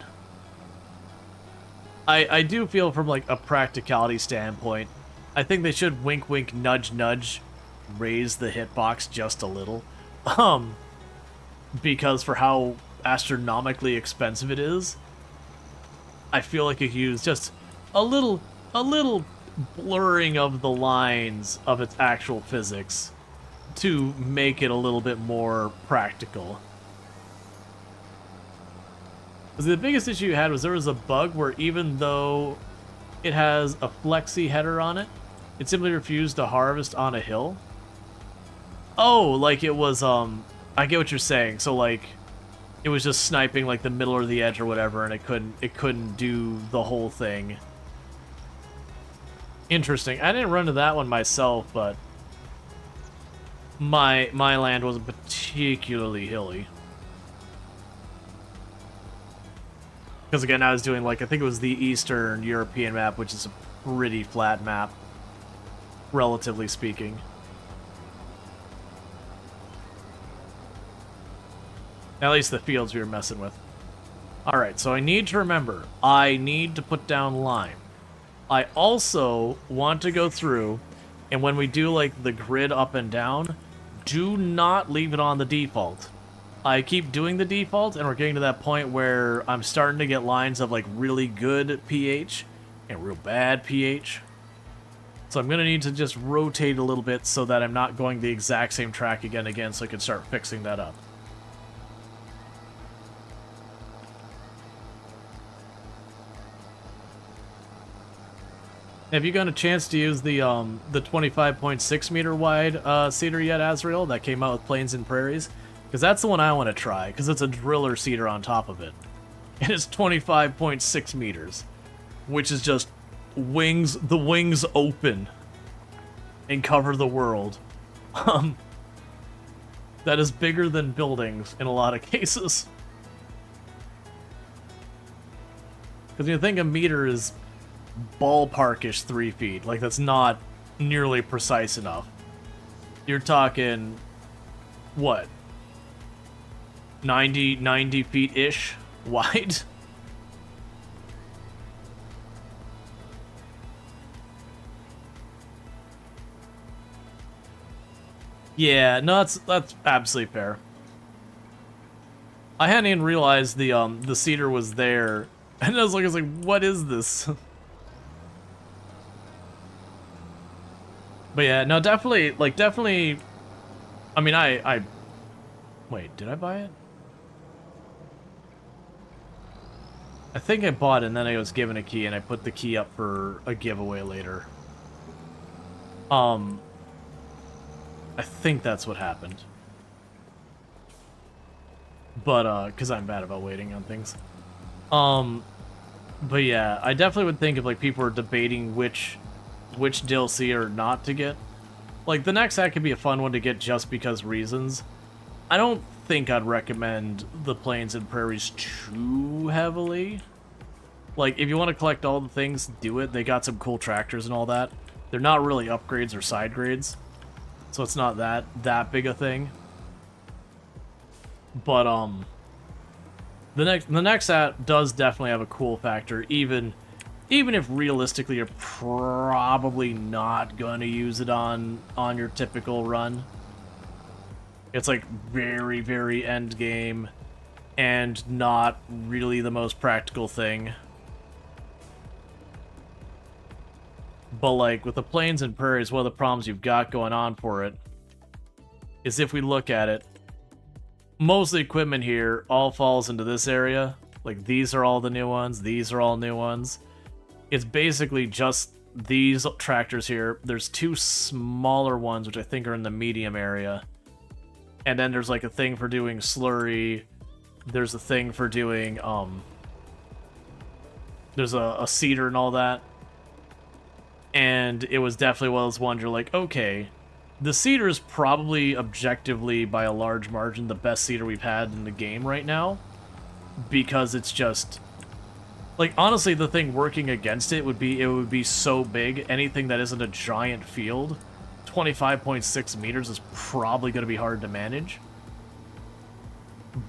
I do feel from like a practicality standpoint, I think they should wink wink nudge nudge raise the hitbox just a little. Because for how astronomically expensive it is, I feel like you could use just a little blurring of the lines of its actual physics to make it a little bit more practical. The biggest issue you had was there was a bug where even though it has a flexi header on it, it simply refused to harvest on a hill. Oh, like it was, I get what you're saying. So like, it was just sniping like the middle or the edge or whatever, and it couldn't do the whole thing. Interesting. I didn't run into that one myself, but my land wasn't particularly hilly. Because again, I was doing like, I think it was the Eastern European map, which is a pretty flat map, relatively speaking. At least the fields we were messing with. Alright, so I need to remember, I need to put down lime. I also want to go through, and when we do like the grid up and down, do not leave it on the default. I keep doing the default, and we're getting to that point where I'm starting to get lines of like really good pH and real bad pH. So I'm going to need to just rotate a little bit so that I'm not going the exact same track again, so I can start fixing that up. Have you gotten a chance to use the 25.6 meter wide seeder yet, Azrael, that came out with Plains and Prairies? Because that's the one I want to try, because it's a driller seeder on top of it. And it's 25.6 meters, which is just the wings open and cover the world. That is bigger than buildings in a lot of cases. Because you think a meter is ballparkish 3 feet, like that's not nearly precise enough. You're talking, what? 90 feet-ish wide? Yeah, no, that's absolutely fair. I hadn't even realized the cedar was there, and I was like, what is this? But yeah, no, definitely. I mean, I wait, did I buy it? I think I bought it and then I was given a key and I put the key up for a giveaway later. I think that's what happened. But, because I'm bad about waiting on things. But yeah, I definitely would think if, like, people are debating which DLC or not to get. Like, the next act could be a fun one to get just because reasons. I don't think I'd recommend the Plains and Prairies too heavily. Like, if you want to collect all the things, do it. They got some cool tractors and all that. They're not really upgrades or side grades, so it's not that big a thing. But the next app does definitely have a cool factor, even if realistically you're probably not going to use it on your typical run. It's like very, very end game and not really the most practical thing. But like with the Plains and Prairies, one of the problems you've got going on for it is if we look at it, most of the equipment here all falls into this area. Like these are all the new ones, these are all new ones. It's basically just these tractors here. There's two smaller ones which I think are in the medium area. And then there's like a thing for doing slurry. There's a thing for doing there's a seeder and all that. And it was definitely one of those ones you're like, okay, the seeder is probably objectively by a large margin the best seeder we've had in the game right now, because it's just like, honestly, the thing working against it would be so big. Anything that isn't a giant field, 25.6 meters is probably going to be hard to manage.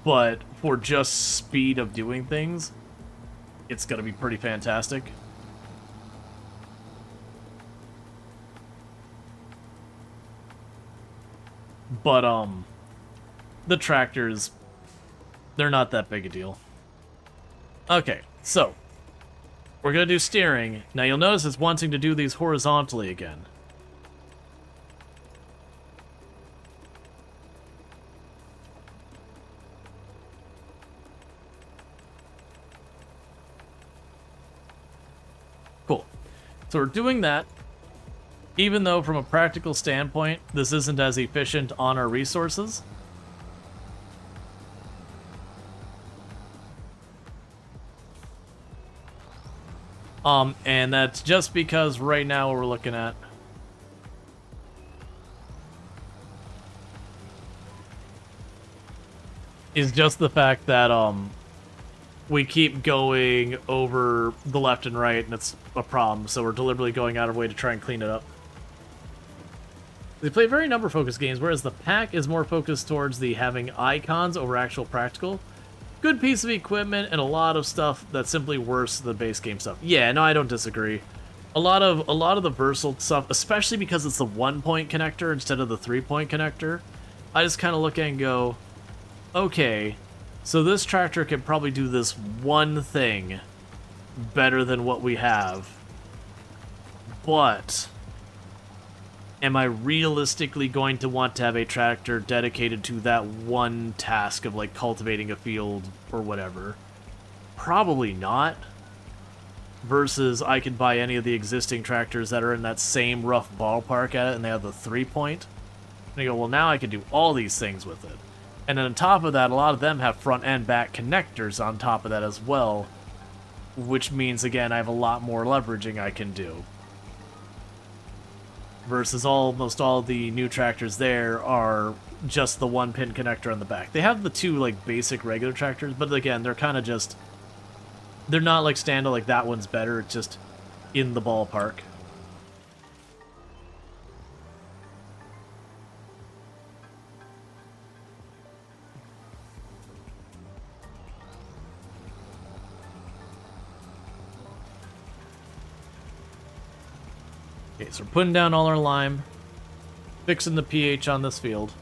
But for just speed of doing things, it's going to be pretty fantastic. But, the tractors, they're not that big a deal. Okay, so, we're going to do steering. Now you'll notice it's wanting to do these horizontally again. Cool. So we're doing that. Even though from a practical standpoint, this isn't as efficient on our resources. And that's just because right now what we're looking at is just the fact that, we keep going over the left and right, and it's a problem, so we're deliberately going out of our way to try and clean it up. They play very number-focused games, whereas the pack is more focused towards the having icons over actual practical. Good piece of equipment and a lot of stuff that's simply worse than the base game stuff. Yeah, no, I don't disagree. A lot of the versatile stuff, especially because it's the 1-point connector instead of the 3-point connector, I just kind of look at it and go, okay, so this tractor can probably do this one thing better than what we have, but am I realistically going to want to have a tractor dedicated to that one task of, like, cultivating a field or whatever? Probably not. Versus I could buy any of the existing tractors that are in that same rough ballpark at it, and they have the 3-point. And I go, well, now I can do all these things with it. And then on top of that, a lot of them have front and back connectors on top of that as well, which means, again, I have a lot more leveraging I can do. Versus almost all the new tractors there are just the 1-pin connector on the back. They have the two, like, basic regular tractors, but again, they're kind of just... They're not like standard, like that one's better, it's just in the ballpark. Okay, so we're putting down all our lime, fixing the pH on this field.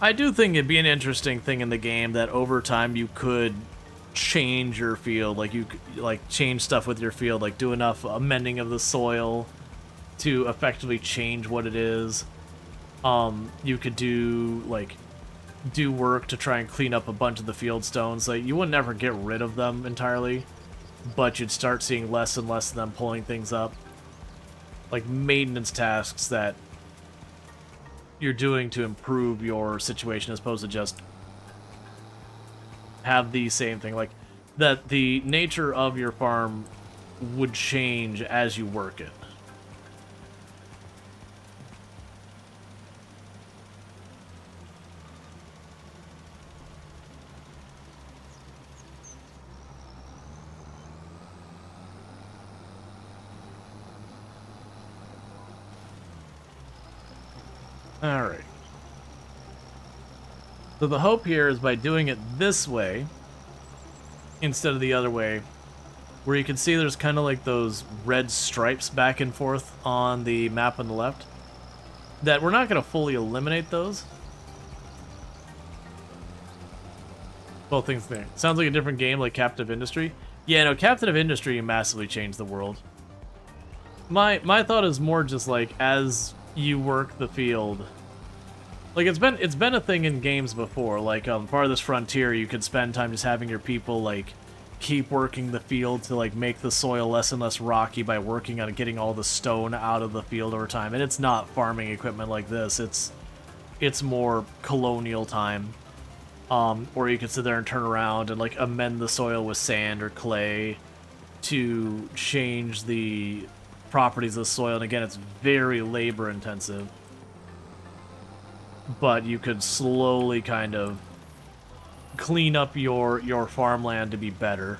I do think it'd be an interesting thing in the game that over time you could change your field, like you could, like, change stuff with your field, like do enough amending of the soil to effectively change what it is. You could do work to try and clean up a bunch of the field stones. Like, you would never get rid of them entirely, but you'd start seeing less and less of them pulling things up. Like maintenance tasks that you're doing to improve your situation as opposed to just have the same thing. Like, that the nature of your farm would change as you work it. Alright. So the hope here is by doing it this way, instead of the other way, where you can see there's kind of like those red stripes back and forth on the map on the left, that we're not going to fully eliminate those. Both things there. Sounds like a different game, like Captive Industry. Yeah, no, Captive Industry massively changed the world. My thought is more just like, as you work the field, like it's been a thing in games before. Like Farthest Frontier, you could spend time just having your people like keep working the field to like make the soil less and less rocky by working on getting all the stone out of the field over time. And it's not farming equipment like this. It's more colonial time, or you could sit there and turn around and like amend the soil with sand or clay to change the properties of the soil. And again, it's very labor intensive, but you could slowly kind of clean up your farmland to be better.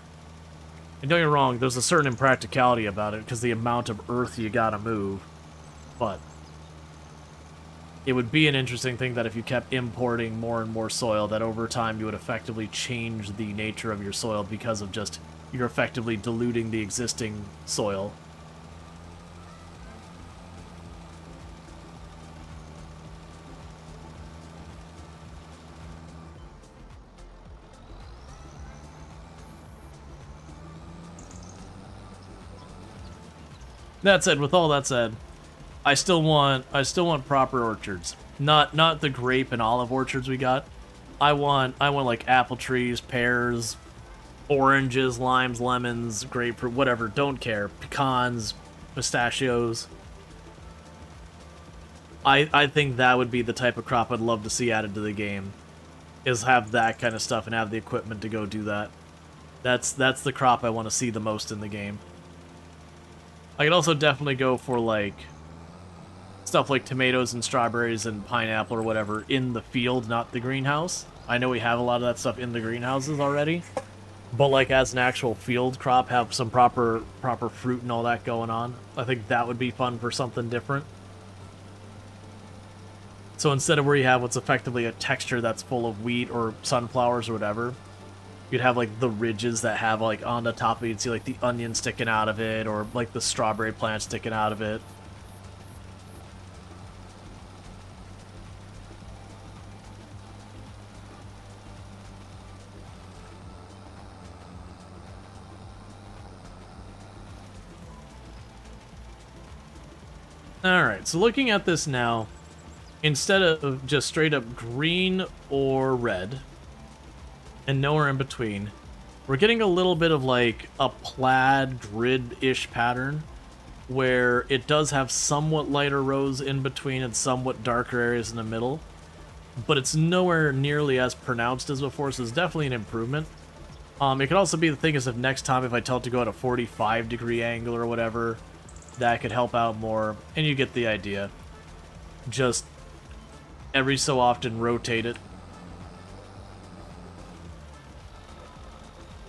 And don't get me wrong, there's a certain impracticality about it because the amount of earth you gotta move, but it would be an interesting thing that if you kept importing more and more soil, that over time you would effectively change the nature of your soil because of just you're effectively diluting the existing soil. That said, with all that said, I still want proper orchards. Not the grape and olive orchards we got. I want like apple trees, pears, oranges, limes, lemons, grapefruit, whatever, don't care. Pecans, pistachios. I think that would be the type of crop I'd love to see added to the game. Is have that kind of stuff and have the equipment to go do that. That's the crop I want to see the most in the game. I could also definitely go for, like, stuff like tomatoes and strawberries and pineapple or whatever in the field, not the greenhouse. I know we have a lot of that stuff in the greenhouses already, but, like, as an actual field crop, have some proper fruit and all that going on. I think that would be fun for something different. So instead of where you have what's effectively a texture that's full of wheat or sunflowers or whatever, you'd have like the ridges that have like on the top of it, you'd see like the onion sticking out of it or like the strawberry plant sticking out of it. Alright, so looking at this now, instead of just straight up green or red, and nowhere in between, we're getting a little bit of like a plaid grid-ish pattern where it does have somewhat lighter rows in between and somewhat darker areas in the middle, but it's nowhere nearly as pronounced as before, so it's definitely an improvement. It could also be the thing is if next time if I tell it to go at a 45-degree angle or whatever, that could help out more, and you get the idea. Just every so often rotate it.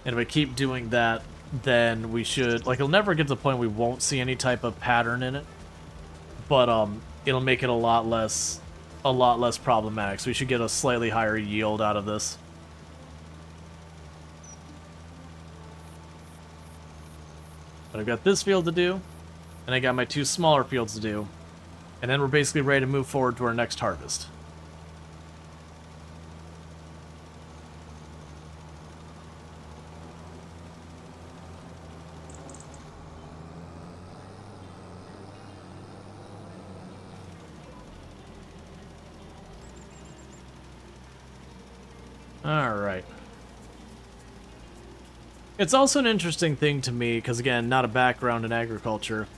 And if I keep doing that, then we should, like, it'll never get to the point we won't see any type of pattern in it, but it'll make it a lot less problematic. So we should get a slightly higher yield out of this. But I've got this field to do, and I got my two smaller fields to do, and then we're basically ready to move forward to our next harvest. Alright. It's also an interesting thing to me, because again, not a background in agriculture.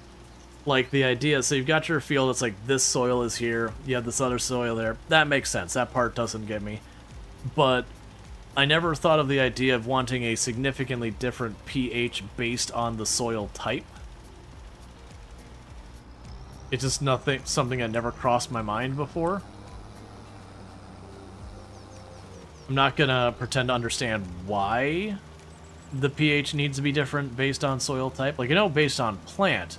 Like the idea, so you've got your field, it's like this soil is here, you have this other soil there. That makes sense, that part doesn't get me. But I never thought of the idea of wanting a significantly different pH based on the soil type. It's just something that never crossed my mind before. I'm not gonna pretend to understand why the pH needs to be different based on soil type. Like, based on plant,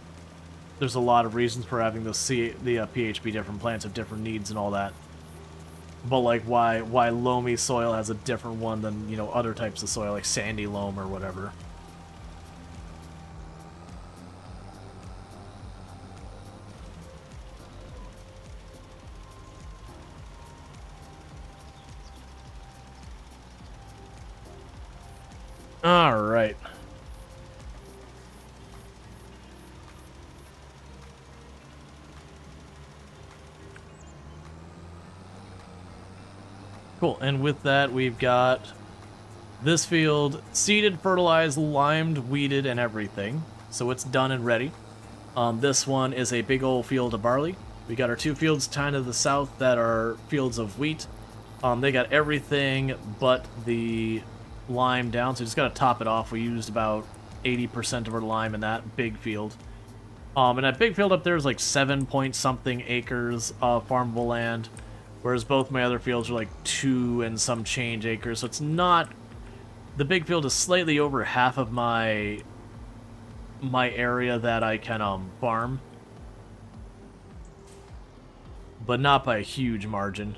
there's a lot of reasons for having the pH be different. Plants have different needs and all that. But, like, why loamy soil has a different one than, other types of soil, like sandy loam or whatever. Alright. Cool, and with that we've got this field seeded, fertilized, limed, weeded, and everything. So it's done and ready. This one is a big old field of barley. We got our two fields kind of to the south that are fields of wheat. They got everything but the lime down, so we just got to top it off. We used about 80% of our lime in that big field. And that big field up there is like 7-point-something acres of farmable land, whereas both my other fields are like 2 and some change acres. So it's not... The big field is slightly over half of my area that I can farm, but not by a huge margin.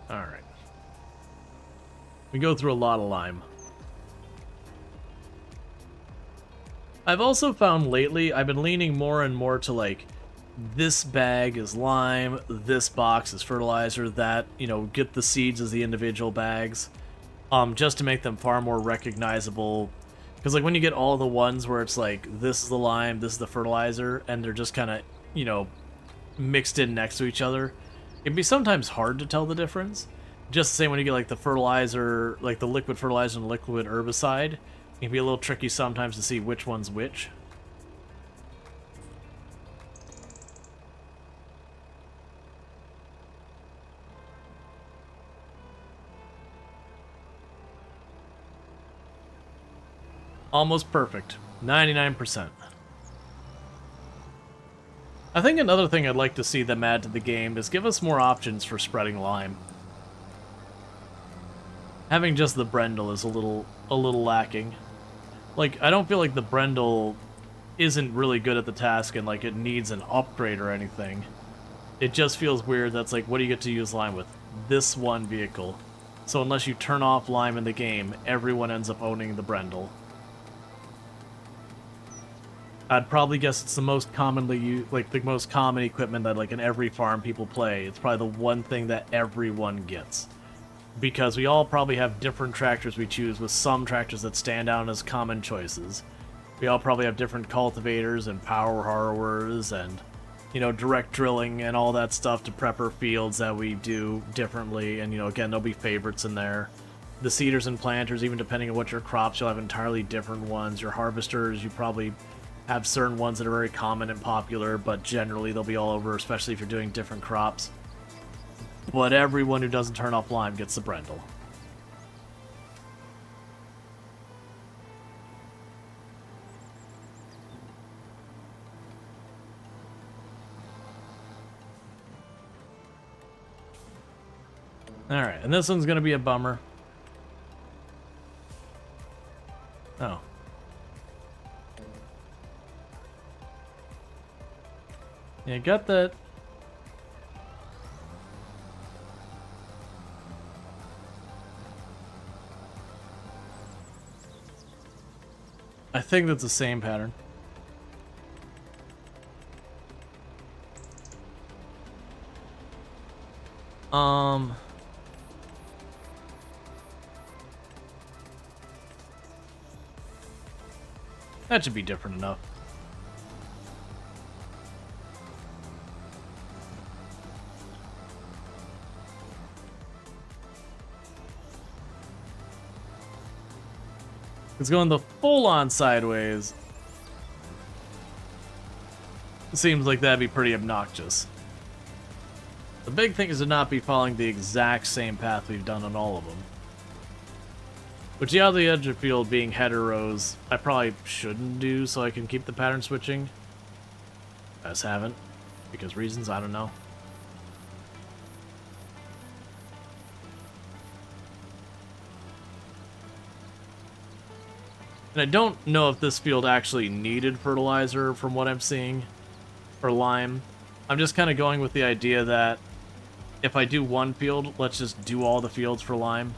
Alright. We go through a lot of lime. I've also found lately, I've been leaning more and more to like, this bag is lime, this box is fertilizer, that, get the seeds as the individual bags, just to make them far more recognizable. Because like when you get all the ones where it's like, this is the lime, this is the fertilizer, and they're just kind of, mixed in next to each other, it'd be sometimes hard to tell the difference. Just the same when you get like the fertilizer, like the liquid fertilizer and the liquid herbicide, it can be a little tricky sometimes to see which one's which. Almost perfect. 99%. I think another thing I'd like to see them add to the game is give us more options for spreading lime. Having just the Brendel is a little lacking. Like, I don't feel like the Brendel isn't really good at the task and like it needs an upgrade or anything. It just feels weird that's like, what do you get to use lime with? This one vehicle. So unless you turn off lime in the game, everyone ends up owning the Brendel. I'd probably guess it's the most commonly used, like the most common equipment that like in every farm people play. It's probably the one thing that everyone gets. Because we all probably have different tractors we choose, with some tractors that stand out as common choices. We all probably have different cultivators and power harrowers and, direct drilling and all that stuff to prep our fields that we do differently. And, again, there'll be favorites in there. The seeders and planters, even depending on what your crops, you'll have entirely different ones. Your harvesters, you probably have certain ones that are very common and popular, but generally they'll be all over, especially if you're doing different crops. But everyone who doesn't turn off lime gets the Brendel. Alright, and this one's gonna be a bummer. Oh. Yeah, got that. I think that's the same pattern. That should be different enough. It's going the full-on sideways. It seems like that'd be pretty obnoxious. The big thing is to not be following the exact same path we've done on all of them. Which, yeah, the edge of field being header rows, I probably shouldn't do so I can keep the pattern switching. I just haven't. Because reasons, I don't know. And I don't know if this field actually needed fertilizer from what I'm seeing, or lime. I'm just kind of going with the idea that if I do one field, let's just do all the fields for lime.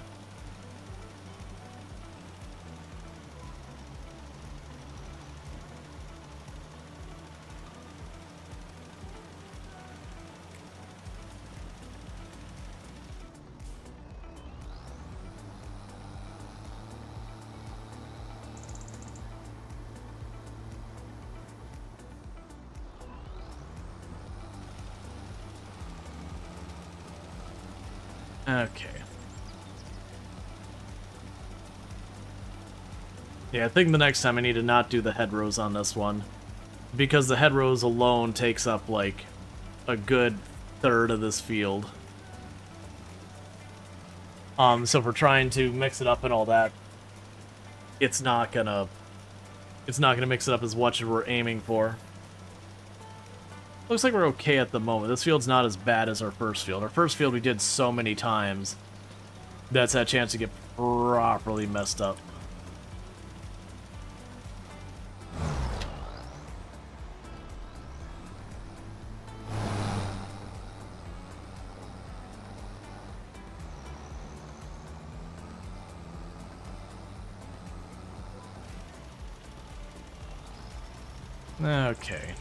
Okay. Yeah, I think the next time I need to not do the head rows on this one. Because the head rows alone takes up, like, a good third of this field. So if we're trying to mix it up and all that, it's not gonna mix it up as much as we're aiming for. Looks like we're okay at the moment. This field's not as bad as our first field. Our first field we did so many times. That's that chance to get properly messed up. Okay.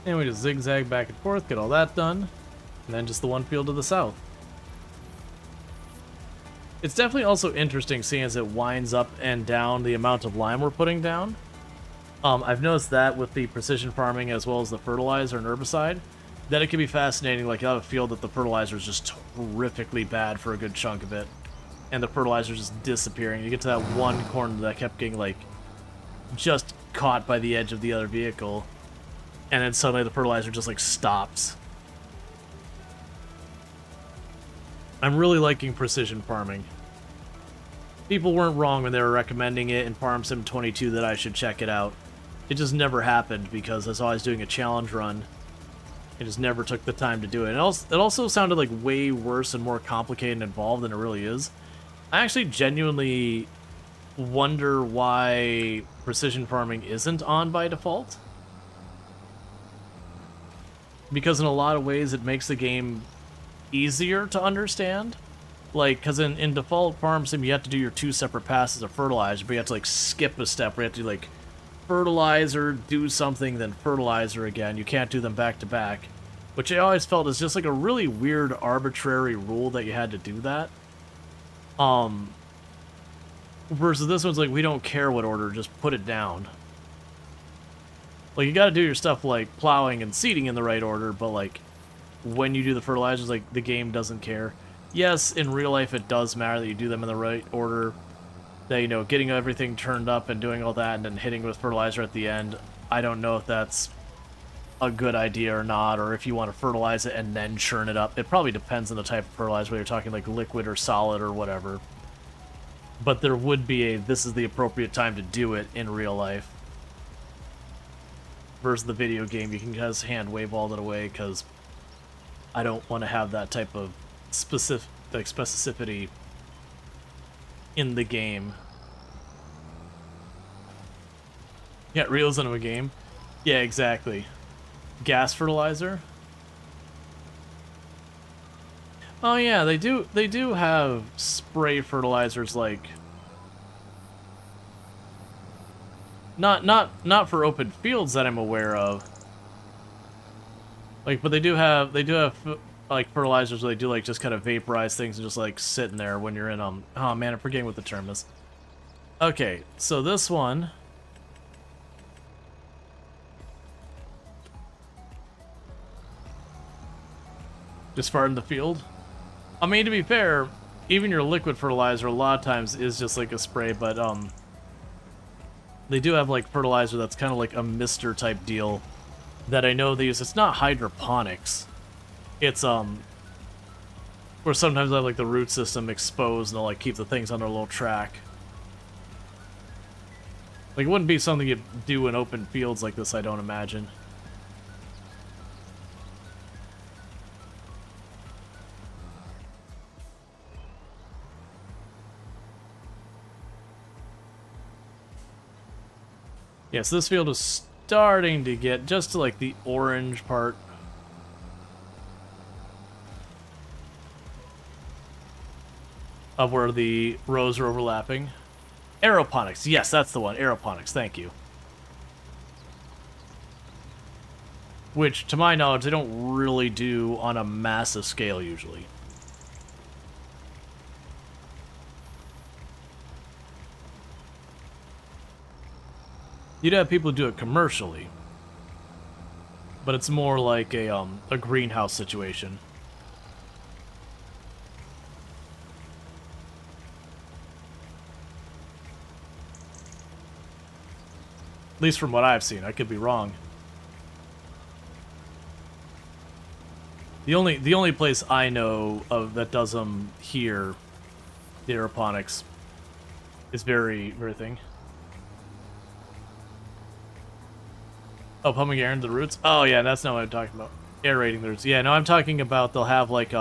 And we just zigzag back and forth, get all that done, and then just the one field to the south. It's definitely also interesting seeing as it winds up and down the amount of lime we're putting down. I've noticed that with the precision farming as well as the fertilizer and herbicide, that it can be fascinating. Like, you have a field that the fertilizer is just horrifically bad for a good chunk of it, and the fertilizer is just disappearing. You get to that one corner that kept getting, like, just caught by the edge of the other vehicle, and then suddenly the fertilizer just, like, stops. I'm really liking precision farming. People weren't wrong when they were recommending it in Farm Sim 22 that I should check it out. It just never happened because I was always doing a challenge run. I just never took the time to do it. It also sounded like way worse and more complicated and involved than it really is. I actually genuinely wonder why precision farming isn't on by default. Because in a lot of ways it makes the game easier to understand. Like, because in default Farm Sim you have to do your 2 separate passes of fertilizer, but you have to, like, skip a step where you have to do, like, fertilizer, do something, then fertilizer again. You can't do them back to back. Which I always felt is just, like, a really weird, arbitrary rule that you had to do that. Versus this one's like, we don't care what order, just put it down. Like, you gotta do your stuff like plowing and seeding in the right order, but, like, when you do the fertilizers, like, the game doesn't care. Yes, in real life it does matter that you do them in the right order. That, you know, getting everything turned up and doing all that and then hitting with fertilizer at the end, I don't know if that's a good idea or not, or if you want to fertilize it and then churn it up. It probably depends on the type of fertilizer, whether you're talking like liquid or solid or whatever. But there would be a, this is the appropriate time to do it in real life. Versus the video game, you can just hand wave all that away because I don't want to have that type of specificity in the game. Yeah, Real's into a game. Yeah, exactly. Gas fertilizer. Oh yeah, they do have spray fertilizers, like not for open fields that I'm aware of. Like, but they do have like fertilizers where they do like just kind of vaporize things and just like sitting there when you're in oh man, I'm forgetting what the term is. Okay, so this one just far in the field. I mean, to be fair, even your liquid fertilizer a lot of times is just like a spray, but they do have like fertilizer that's kind of like a mister type deal that I know they use. It's not hydroponics. It's where sometimes they have like the root system exposed and they'll like keep the things on their little track. Like, it wouldn't be something you'd do in open fields like this, I don't imagine. Yes, this field is starting to get just to like the orange part. Of where the rows are overlapping. Aeroponics, yes, that's the one. Aeroponics, thank you. Which, to my knowledge, they don't really do on a massive scale usually. You'd have people who do it commercially, but it's more like a greenhouse situation. At least from what I've seen. I could be wrong. The only place I know of that does them here, the aeroponics, is very thing. Oh, pumping air into the roots? Oh yeah, that's not what I'm talking about. Aerating the roots. Yeah, no, I'm talking about they'll have like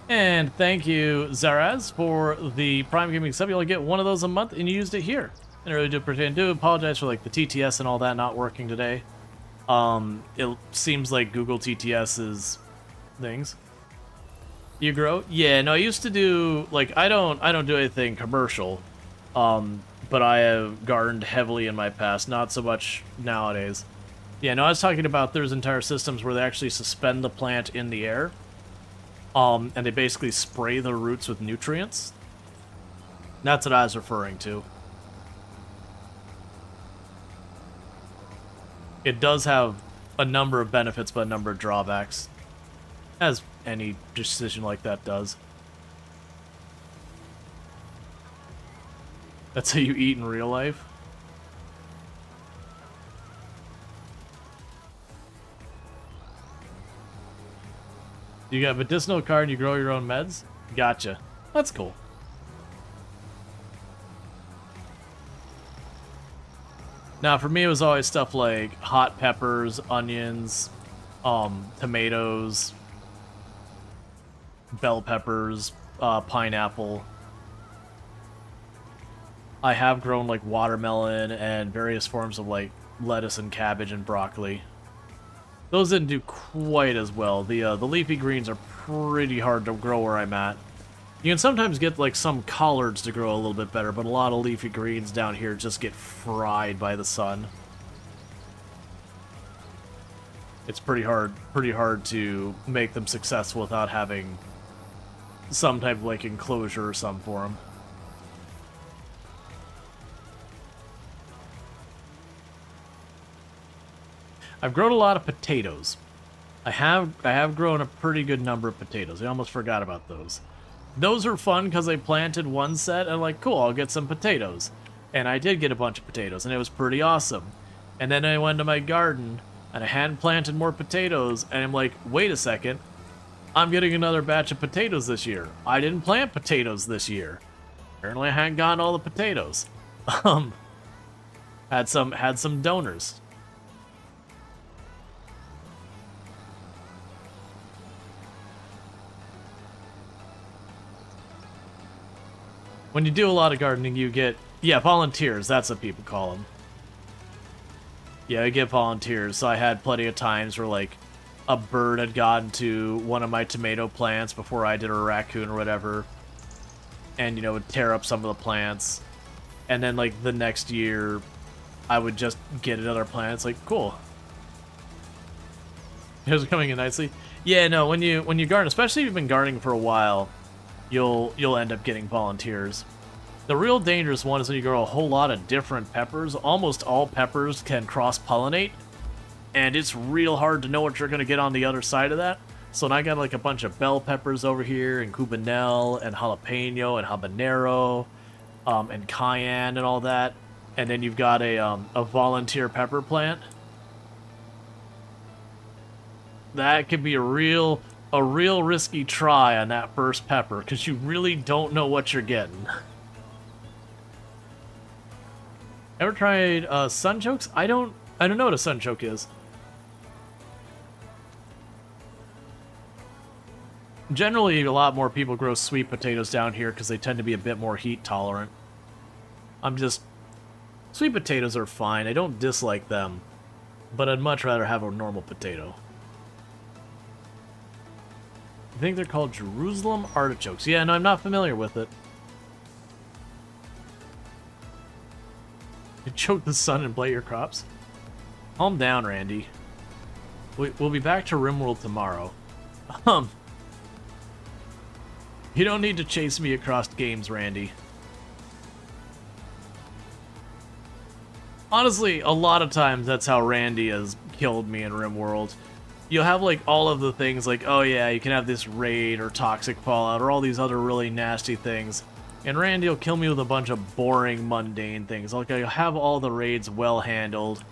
And thank you, Zaraz, for the Prime Gaming sub. You only get one of those a month, and you used it here. And I really do apologize for like the TTS and all that not working today. It seems like Google TTS's things. You grow? Yeah, no, I used to do like I don't do anything commercial. But I have gardened heavily in my past, not so much nowadays. Yeah, no, I was talking about there's entire systems where they actually suspend the plant in the air. And they basically spray the roots with nutrients. That's what I was referring to. It does have a number of benefits, but a number of drawbacks. As any decision like that does. That's how you eat in real life? You got a medicinal card and you grow your own meds? Gotcha. That's cool. Now, for me, it was always stuff like hot peppers, onions, tomatoes, bell peppers, pineapple. I have grown like watermelon and various forms of like lettuce and cabbage and broccoli. Those didn't do quite as well. The leafy greens are pretty hard to grow where I'm at. You can sometimes get like some collards to grow a little bit better, but a lot of leafy greens down here just get fried by the sun. It's pretty hard to make them successful without having some type of like enclosure or something for them. I've grown a lot of potatoes. I have grown a pretty good number of potatoes. I almost forgot about those. Those are fun because I planted one set and I'm like, cool, I'll get some potatoes. And I did get a bunch of potatoes and it was pretty awesome. And then I went to my garden and I hadn't planted more potatoes and I'm like, wait a second, I'm getting another batch of potatoes this year. I didn't plant potatoes this year. Apparently I hadn't gotten all the potatoes. Had some donors. When you do a lot of gardening, you get, yeah, volunteers. That's what people call them. Yeah, I get volunteers. So I had plenty of times where, like, a bird had gotten to one of my tomato plants before I did, or a raccoon or whatever, and, you know, would tear up some of the plants. And then, like, the next year, I would just get another plant. It's like, cool. It's coming in nicely. Yeah, no, when you garden, especially if you've been gardening for a while, you'll end up getting volunteers. The real dangerous one is when you grow a whole lot of different peppers. Almost all peppers can cross-pollinate, and it's real hard to know what you're going to get on the other side of that. So I got like a bunch of bell peppers over here, and cubanelle, and jalapeno, and habanero, and cayenne, and all that. And then you've got a volunteer pepper plant. That could be a real risky try on that first pepper, because you really don't know what you're getting. Ever tried sunchokes? I don't know what a sunchoke is. Generally, a lot more people grow sweet potatoes down here because they tend to be a bit more heat tolerant. Sweet potatoes are fine. I don't dislike them, but I'd much rather have a normal potato. I think they're called Jerusalem artichokes. Yeah, no, I'm not familiar with it. You choke the sun and blight your crops? Calm down, Randy. We'll be back to RimWorld tomorrow. You don't need to chase me across games, Randy. Honestly, a lot of times that's how Randy has killed me in RimWorld. You'll have like all of the things like, oh yeah, you can have this raid or toxic fallout or all these other really nasty things. And Randy will kill me with a bunch of boring, mundane things. Like, I'll have all the raids well handled,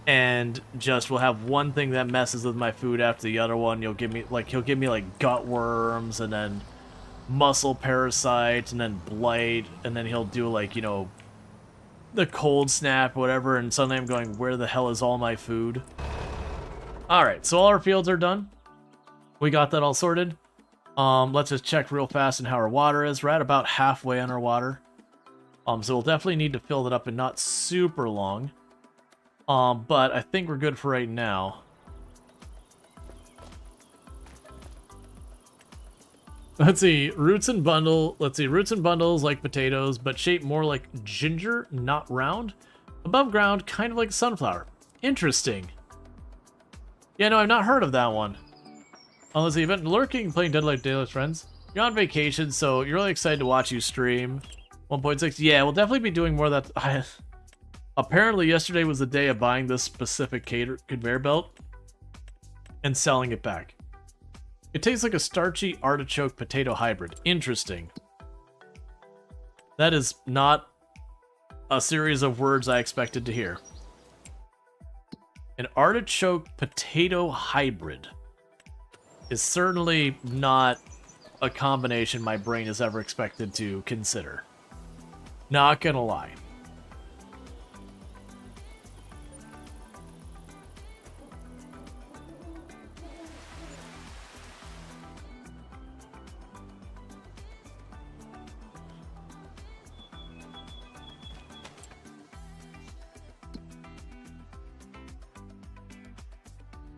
and just will have one thing that messes with my food after the other one. He'll give me like gut worms, and then muscle parasites, and then blight, and then he'll do like, you know, the cold snap, whatever, and suddenly I'm going, where the hell is all my food? Alright, so all our fields are done. We got that all sorted. Let's just check real fast on how our water is. We're at about halfway on our water. So we'll definitely need to fill that up in not super long. But I think we're good for right now. Let's see, roots and bundles like potatoes, but shaped more like ginger, not round. Above ground, kind of like sunflower. Interesting. Yeah, no, I've not heard of that one. Let's see, you've been lurking, playing Dead Life Day with friends. You're on vacation, so you're really excited to watch you stream. 1.6, yeah, we'll definitely be doing more of that. Apparently, yesterday was the day of buying this specific conveyor belt and selling it back. It tastes like a starchy artichoke potato hybrid. Interesting. That is not a series of words I expected to hear. An artichoke potato hybrid is certainly not a combination my brain has ever expected to consider. Not gonna lie.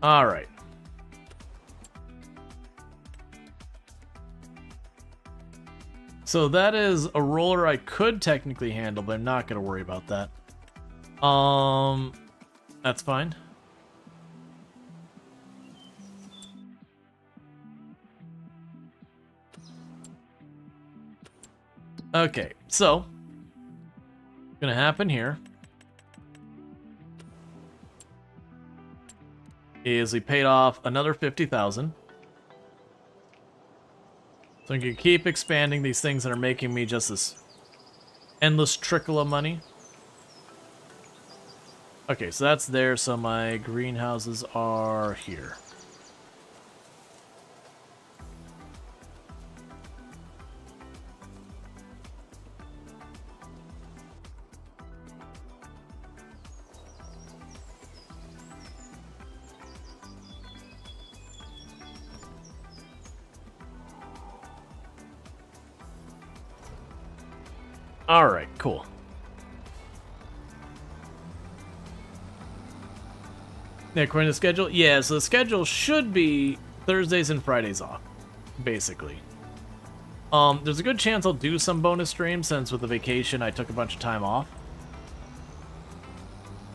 All right. So that is a roller I could technically handle, but I'm not going to worry about that. That's fine. Okay, so gonna happen here is we paid off another 50,000. So I can keep expanding these things that are making me just this endless trickle of money. Okay, so that's there, so my greenhouses are here. Alright, cool. Yeah, according to the schedule? Yeah, so the schedule should be Thursdays and Fridays off, basically. There's a good chance I'll do some bonus streams, since with the vacation I took a bunch of time off.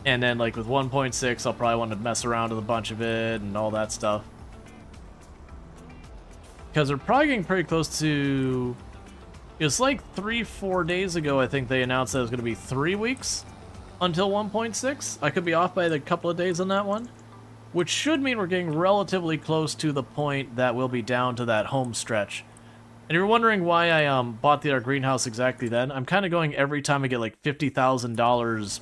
And then, like, with 1.6, I'll probably want to mess around with a bunch of it and all that stuff. Because they're probably getting pretty close to... It's like 3-4 days ago, I think they announced that it was going to be 3 weeks until 1.6. I could be off by a couple of days on that one. Which should mean we're getting relatively close to the point that we'll be down to that home stretch. And you're wondering why I bought the greenhouse exactly then. I'm kind of going every time I get like $50,000...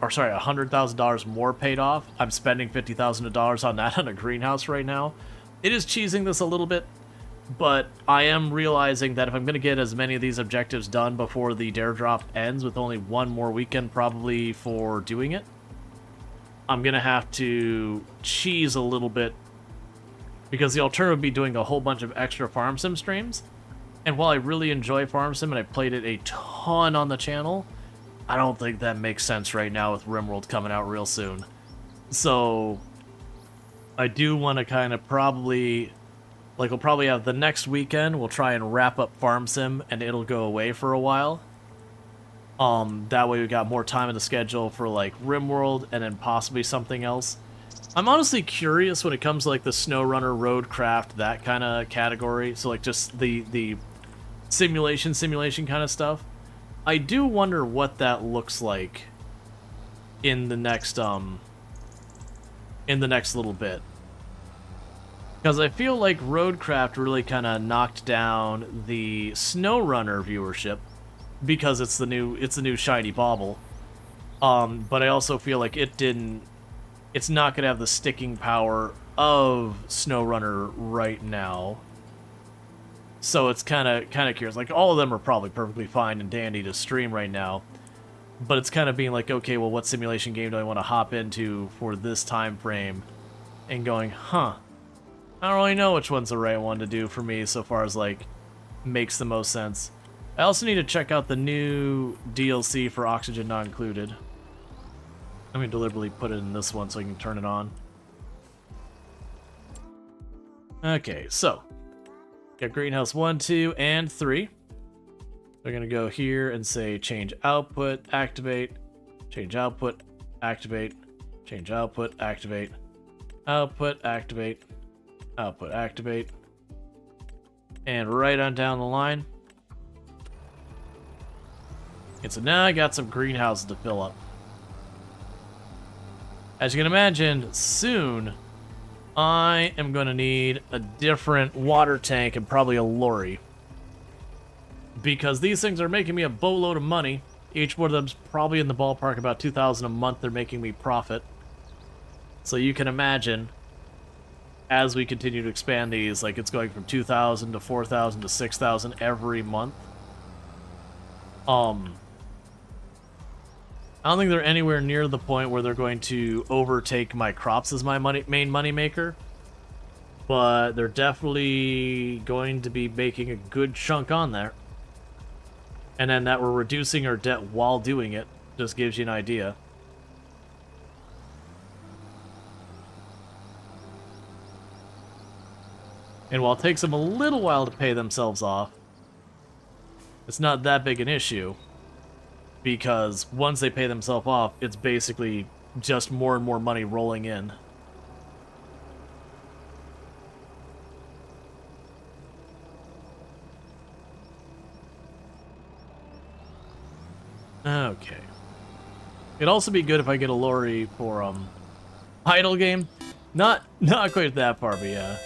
or sorry, $100,000 more paid off. I'm spending $50,000 on that on a greenhouse right now. It is cheesing this a little bit, but I am realizing that if I'm going to get as many of these objectives done before the dare drop ends, with only one more weekend probably for doing it, I'm going to have to cheese a little bit, because the alternative would be doing a whole bunch of extra Farm Sim streams. And while I really enjoy Farm Sim and I played it a ton on the channel, I don't think that makes sense right now with RimWorld coming out real soon. So I do want to kind of probably, like, we'll probably have the next weekend, we'll try and wrap up Farm Sim and it'll go away for a while. That way we got more time in the schedule for like RimWorld and then possibly something else. I'm honestly curious when it comes to like the SnowRunner, Roadcraft, that kind of category. So like just the simulation kind of stuff. I do wonder what that looks like in the next little bit. Because I feel like Roadcraft really kind of knocked down the SnowRunner viewership because it's the new shiny bauble. But I also feel like it's not going to have the sticking power of SnowRunner right now. So it's kind of curious. Like, all of them are probably perfectly fine and dandy to stream right now. But it's kind of being like, okay, well, what simulation game do I want to hop into for this time frame? And going, huh, I don't really know which one's the right one to do for me so far as, like, makes the most sense. I also need to check out the new DLC for Oxygen Not Included. I'm going to deliberately put it in this one so I can turn it on. Okay, so got greenhouse 1, 2, and 3. We're going to go here and say change output, activate, change output, activate, change output, activate, output, activate, output, activate. And right on down the line. And so now I got some greenhouses to fill up. As you can imagine, soon I am going to need a different water tank and probably a lorry. Because these things are making me a boatload of money. Each one of them's probably in the ballpark about $2,000 a month they're making me profit. So you can imagine, as we continue to expand these, like it's going from 2,000 to 4,000 to 6,000 every month. I don't think they're anywhere near the point where they're going to overtake my crops as my main money maker. But they're definitely going to be making a good chunk on there. And then that we're reducing our debt while doing it just gives you an idea. And while it takes them a little while to pay themselves off, it's not that big an issue. Because once they pay themselves off, it's basically just more and more money rolling in. Okay. It'd also be good if I get a lorry for idle game. Not quite that far, but yeah.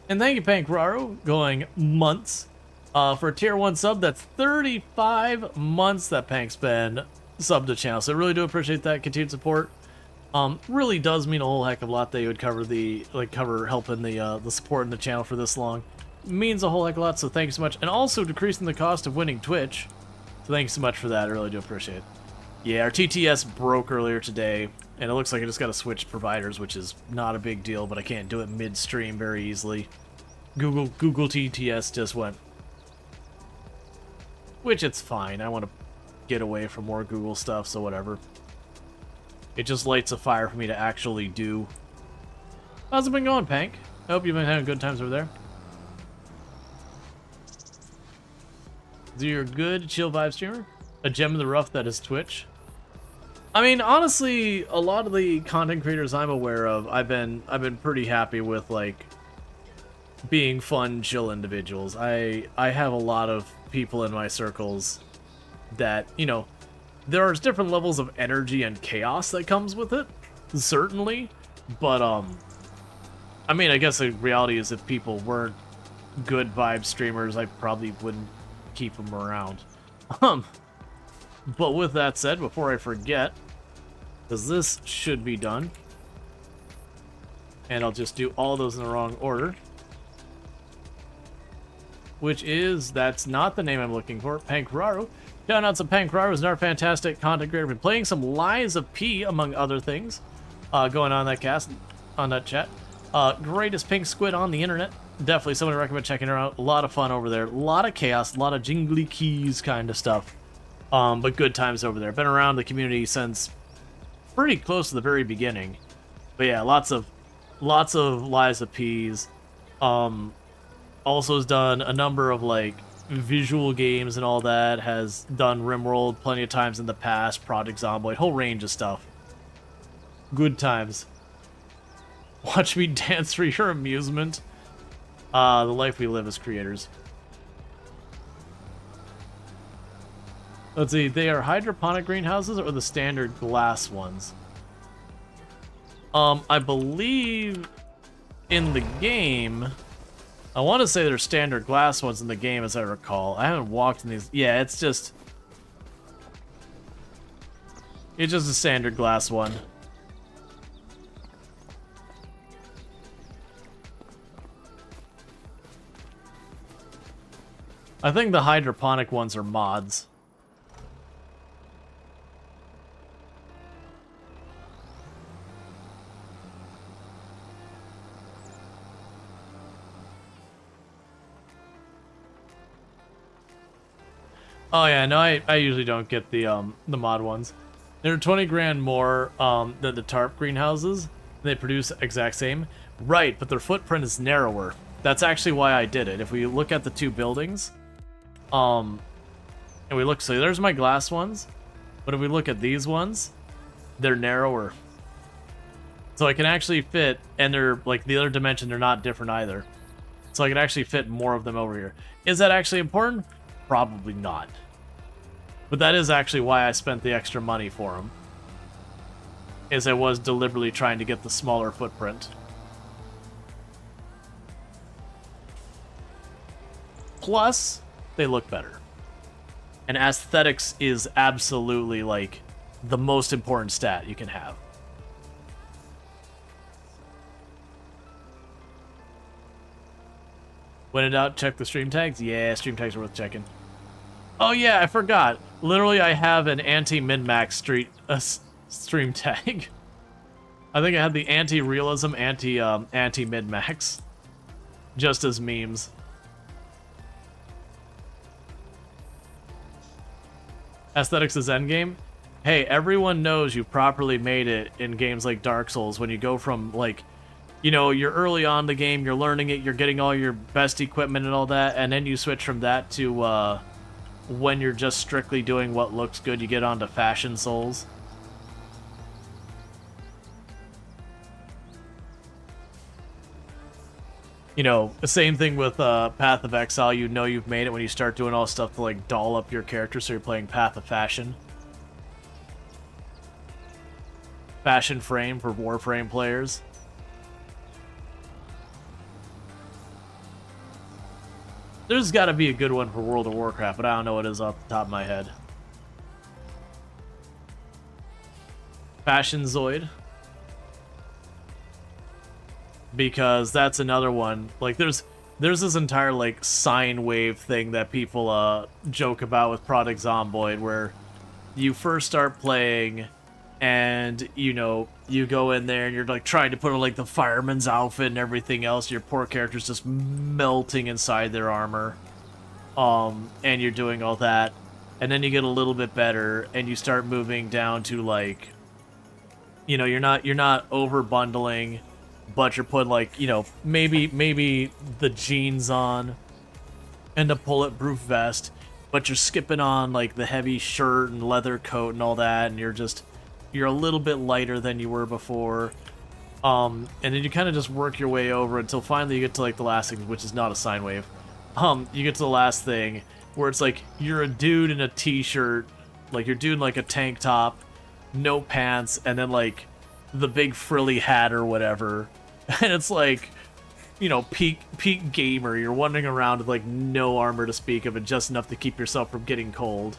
And thank you, Pankraro, going months. For a tier 1 sub, that's 35 months that Pank's been subbed to channel. So I really do appreciate that continued support. Really does mean a whole heck of a lot that you would cover helping the support in the channel for this long. Means a whole heck of a lot, so thank you so much. And also decreasing the cost of winning Twitch. So thank you so much for that. I really do appreciate it. Yeah, our TTS broke earlier today, and it looks like I just got to switch providers, which is not a big deal, but I can't do it mid-stream very easily. Google TTS just went which it's fine. I want to get away from more Google stuff, so whatever. It just lights a fire for me to actually do. How's it been going, Pank? I hope you've been having good times over there. So you're a good chill vibe streamer? A gem in the rough that is Twitch? I mean, honestly, a lot of the content creators I'm aware of, I've been pretty happy with, like, being fun, chill individuals. I have a lot of people in my circles that, you know, there's different levels of energy and chaos that comes with it, certainly, but, I mean, I guess the reality is if people weren't good vibe streamers, I probably wouldn't keep them around. But with that said, before I forget, because this should be done, and I'll just do all those in the wrong order, which is, that's not the name I'm looking for, Pankraru. Shout out to Pankraru, is another fantastic content creator. Been playing some Lies of P, among other things, going on that cast, on that chat. Greatest pink squid on the internet. Definitely someone to recommend checking her out. A lot of fun over there. A lot of chaos, a lot of jingly keys kind of stuff. But good times over there. Been around the community since pretty close to the very beginning. But yeah, lots of Lies of P's. Also has done a number of like visual games and all that. Has done RimWorld plenty of times in the past. Project Zomboid, whole range of stuff. Good times. Watch me dance for your amusement. The life we live as creators. Let's see, they are hydroponic greenhouses or the standard glass ones? I believe in the game, I want to say they're standard glass ones in the game as I recall. I haven't walked in these. Yeah, it's just a standard glass one. I think the hydroponic ones are mods. Oh yeah, no, I usually don't get the mod ones. They're 20 grand more than the tarp greenhouses. They produce exact same. Right, but their footprint is narrower. That's actually why I did it. If we look at the two buildings, and we look, so there's my glass ones, but if we look at these ones, they're narrower. So I can actually fit, and they're, like, the other dimension, they're not different either. So I can actually fit more of them over here. Is that actually important? Probably not. But that is actually why I spent the extra money for them. Is I was deliberately trying to get the smaller footprint. Plus, they look better. And aesthetics is absolutely, like, the most important stat you can have. When in doubt, check the stream tags. Yeah, stream tags are worth checking. Oh yeah, I forgot. Literally, I have an anti-min-max stream tag. I think I had the anti-realism, anti-min-max. Just as memes. Aesthetics is endgame. Hey, everyone knows you properly made it in games like Dark Souls when you go from, like, you know, you're early on in the game, you're learning it, you're getting all your best equipment and all that, and then you switch from that to, when you're just strictly doing what looks good, you get onto Fashion Souls. You know, the same thing with Path of Exile. You know you've made it when you start doing all stuff to, like, doll up your character, so you're playing Path of Fashion. Fashion Frame for Warframe players. There's got to be a good one for World of Warcraft, but I don't know what it is off the top of my head. Fashion Zoid. Because that's another one. Like, there's this entire, like, sine wave thing that people joke about with Project Zomboid, where you first start playing and, you know, you go in there and you're, like, trying to put on, like, the fireman's outfit and everything else. Your poor character's just melting inside their armor. and you're doing all that, and then you get a little bit better, and you start moving down to like, you know, you're not over bundling, but you're putting like, you know, maybe the jeans on and a bulletproof vest, but you're skipping on like the heavy shirt and leather coat and all that, and you're a little bit lighter than you were before. And then you kind of just work your way over until finally you get to like the last thing, which is not a sine wave. You get to the last thing where it's like you're a dude in a t-shirt, like you're doing like a tank top, no pants, and then like the big frilly hat or whatever. And it's like, you know, peak gamer. You're wandering around with like no armor to speak of and just enough to keep yourself from getting cold.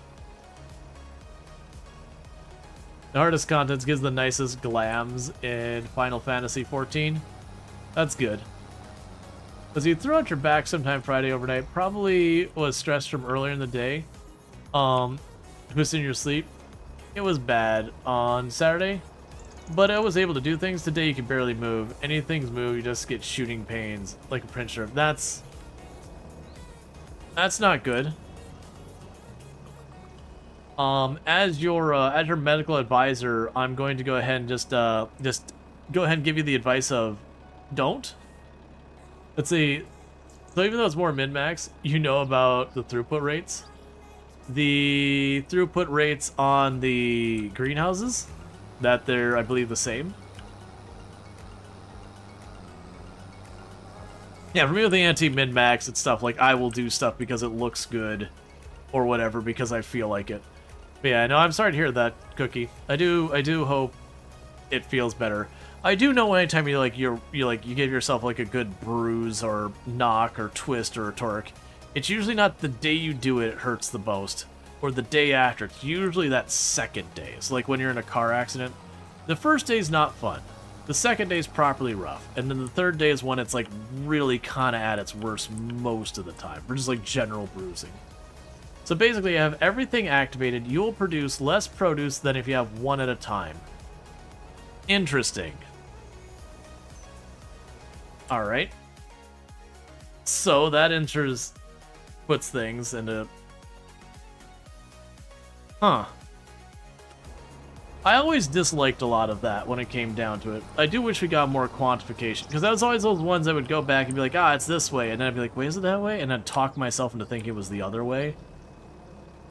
The hardest contents gives the nicest glams in Final Fantasy XIV. That's good. As you threw out your back sometime Friday overnight, probably was stressed from earlier in the day. Twisting your sleep. It was bad on Saturday, but I was able to do things. Today you can barely move. Anything's move, you just get shooting pains like a printer. That's not good. As your medical advisor, I'm going to go ahead and just go ahead and give you the advice of don't. Let's see. So even though it's more min-max, you know about the throughput rates. The throughput rates on the greenhouses, that they're, I believe, the same. Yeah, for me with the anti-min-max and stuff, like I will do stuff because it looks good or whatever because I feel like it. But yeah, no, I'm sorry to hear that, Cookie. I do hope it feels better. I do know anytime you give yourself like a good bruise or knock or twist or a torque, it's usually not the day you do it hurts the most, or the day after. It's usually that second day. So like when you're in a car accident, the first day's not fun. The second day's properly rough, and then the third day is when it's like really kind of at its worst most of the time, for just like general bruising. So basically, you have everything activated. You'll produce less produce than if you have one at a time. Interesting. All right. So that puts things into... Huh. I always disliked a lot of that when it came down to it. I do wish we got more quantification, because that was always those ones I would go back and be like, ah, it's this way, and then I'd be like, wait, is it that way? And then talk myself into thinking it was the other way.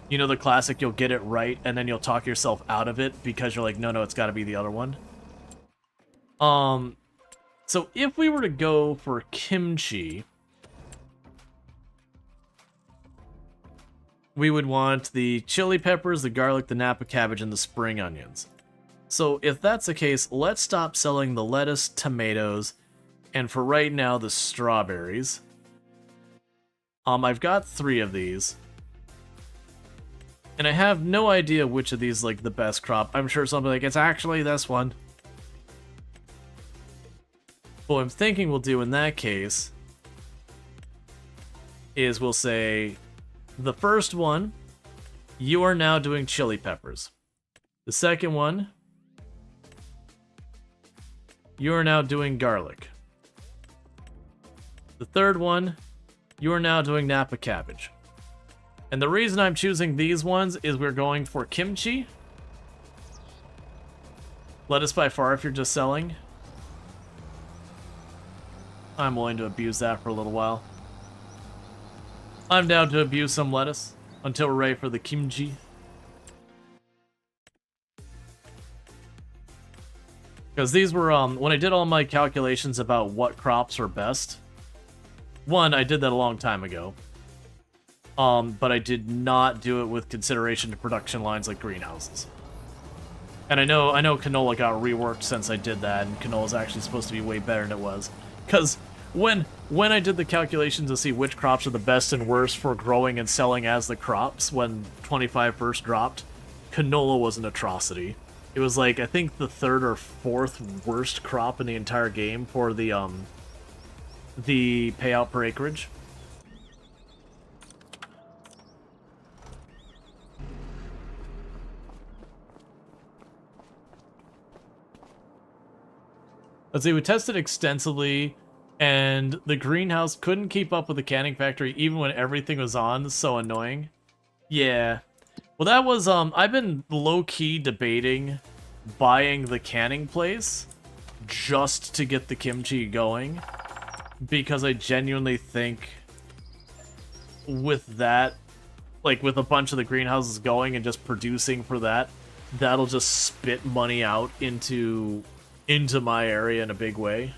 You know the classic, you'll get it right, and then you'll talk yourself out of it because you're like, no, it's got to be the other one. So if we were to go for kimchi, we would want the chili peppers, the garlic, the Napa cabbage, and the spring onions. So if that's the case, let's stop selling the lettuce, tomatoes, and for right now, the strawberries. I've got 3 of these. And I have no idea which of these like the best crop. I'm sure somebody like, it's actually this one. What I'm thinking we'll do in that case is we'll say, the first one, you are now doing chili peppers. The second one, you are now doing garlic. The third one, you are now doing Napa cabbage. And the reason I'm choosing these ones is we're going for kimchi. Lettuce by far if you're just selling. I'm willing to abuse that for a little while. I'm down to abuse some lettuce until we're ready for the kimchi. Because these were, when I did all my calculations about what crops are best, one, I did that a long time ago. But I did not do it with consideration to production lines like greenhouses. And I know canola got reworked since I did that, and canola's actually supposed to be way better than it was. Because when I did the calculations to see which crops are the best and worst for growing and selling as the crops, when 25 first dropped, canola was an atrocity. It was like, I think the 3rd or 4th worst crop in the entire game for the payout per acreage. Let's see, we tested extensively And the greenhouse couldn't keep up with the canning factory even when everything was on. So annoying. Yeah. Well, that was, I've been low-key debating buying the canning place just to get the kimchi going. Because I genuinely think with that, like with a bunch of the greenhouses going and just producing for that, that'll just spit money out into my area in a big way.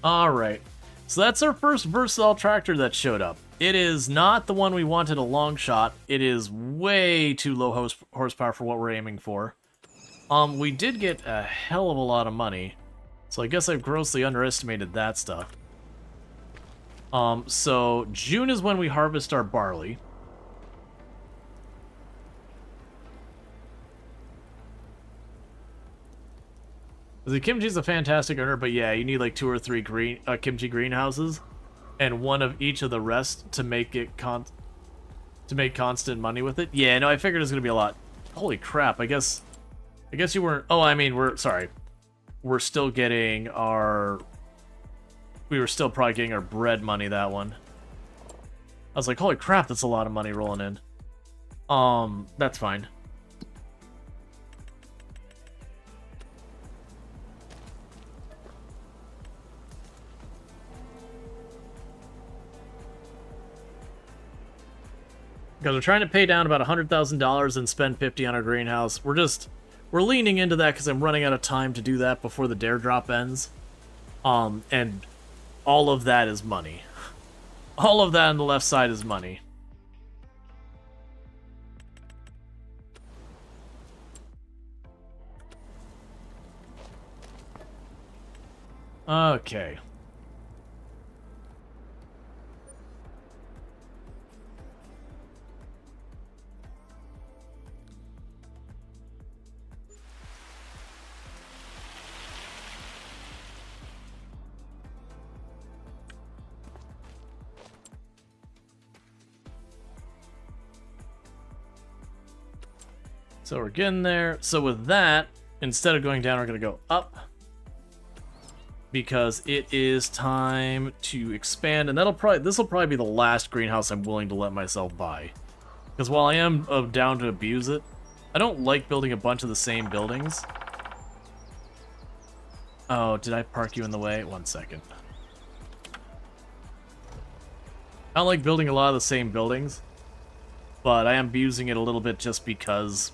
Alright, so that's our first versatile tractor that showed up. It is not the one we wanted a long shot. It is way too low horsepower for what we're aiming for. We did get a hell of a lot of money, so I guess I've grossly underestimated that stuff. So June is when we harvest our barley. The kimchi is a fantastic earner, but yeah, you need like 2 or 3 kimchi greenhouses, and one of each of the rest to make it constant money with it. Yeah, no, I figured it was gonna be a lot. Holy crap! I guess you weren't. Oh, I mean, we're still getting our. We were still probably getting our bread money that one. I was like, holy crap, that's a lot of money rolling in. That's fine. Because we're trying to pay down about $100,000 and spend $50 on our greenhouse. We're leaning into that because I'm running out of time to do that before the dare drop ends. And all of that is money. All of that on the left side is money. Okay. So we're getting there. So with that, instead of going down, we're going to go up. Because it is time to expand. And this will probably be the last greenhouse I'm willing to let myself buy. Because while I am down to abuse it, I don't like building a bunch of the same buildings. Oh, did I park you in the way? 1 second. I don't like building a lot of the same buildings. But I am abusing it a little bit just because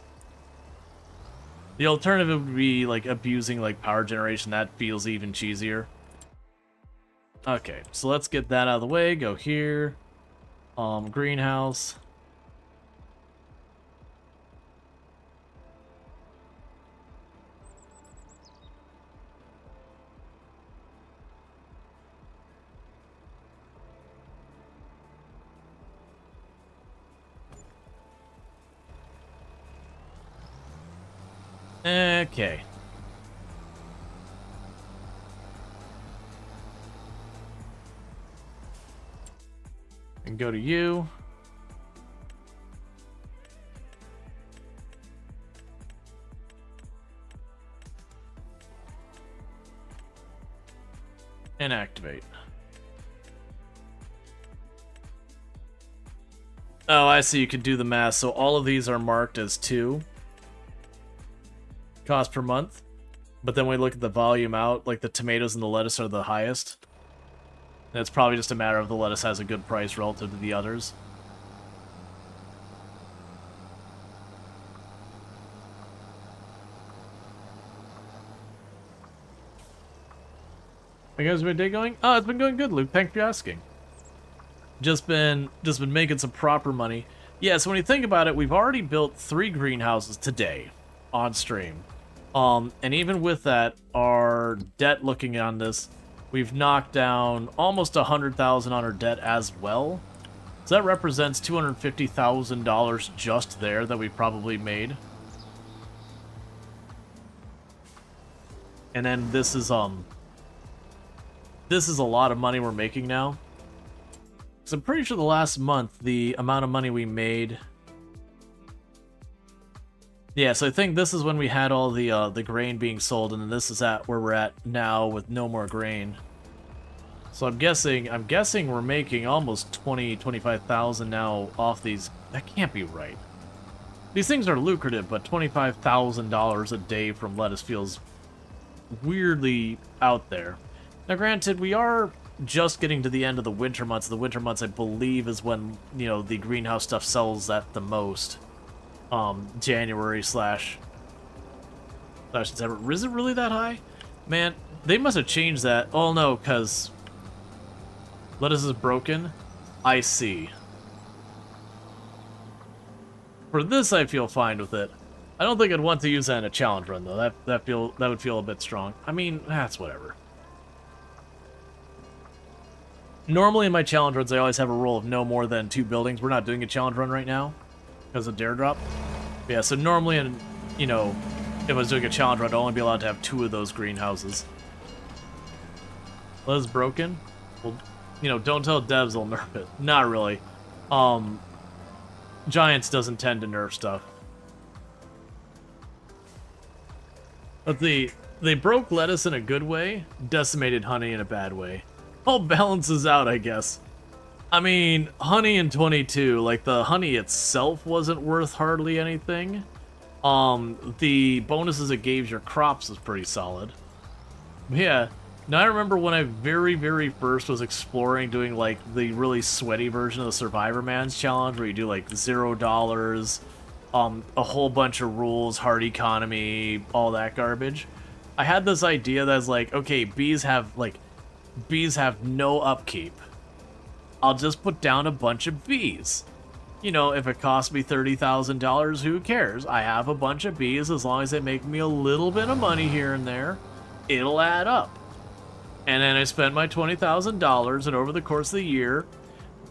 the alternative would be like abusing like power generation. That feels even cheesier. Okay, so let's get that out of the way. Go here. Greenhouse. Okay. And go to you. And activate. Oh, I see. You can do the math. So all of these are marked as 2. Cost per month, but then we look at the volume out, like the tomatoes and the lettuce are the highest. And it's probably just a matter of the lettuce has a good price relative to the others. How guys my day going? Oh, it's been going good, Luke. Thanks for asking. Just been making some proper money. Yeah, so when you think about it, we've already built 3 greenhouses today on stream. And even with that, our debt looking on this, we've knocked down almost 100,000 on our debt as well. So that represents $250,000 just there that we probably made. And then this is a lot of money we're making now. So I'm pretty sure the last month, the amount of money we made... Yeah, so I think this is when we had all the grain being sold, and then this is at where we're at now with no more grain. So I'm guessing we're making almost 25,000 now off these. That can't be right. These things are lucrative, but $25,000 a day from lettuce feels weirdly out there. Now, granted, we are just getting to the end of the winter months. The winter months, I believe, is when, you know, the greenhouse stuff sells at the most. January slash December. Is it really that high? Man, they must have changed that. Oh no, because lettuce is broken. I see. For this, I feel fine with it. I don't think I'd want to use that in a challenge run though. That would feel a bit strong. I mean, that's whatever. Normally in my challenge runs, I always have a rule of no more than 2 buildings. We're not doing a challenge run right now because of dare drop. Yeah, so normally, you know, if I was doing a challenge run, I'd only be allowed to have 2 of those greenhouses. Well, it's broken. Well, you know, don't tell devs they'll nerf it. Not really. Giants doesn't tend to nerf stuff. But they broke lettuce in a good way, decimated honey in a bad way. All balances out, I guess. I mean, honey in 22, like, the honey itself wasn't worth hardly anything. The bonuses it gave your crops was pretty solid. Yeah, now I remember when I very, very first was exploring doing, like, the really sweaty version of the Survivor Man's Challenge, where you do, like, $0, a whole bunch of rules, hard economy, all that garbage. I had this idea that's like, okay, bees have no upkeep. I'll just put down a bunch of bees. You know, if it costs me $30,000, who cares? I have a bunch of bees. As long as they make me a little bit of money here and there, it'll add up. And then I spent my $20,000, and over the course of the year,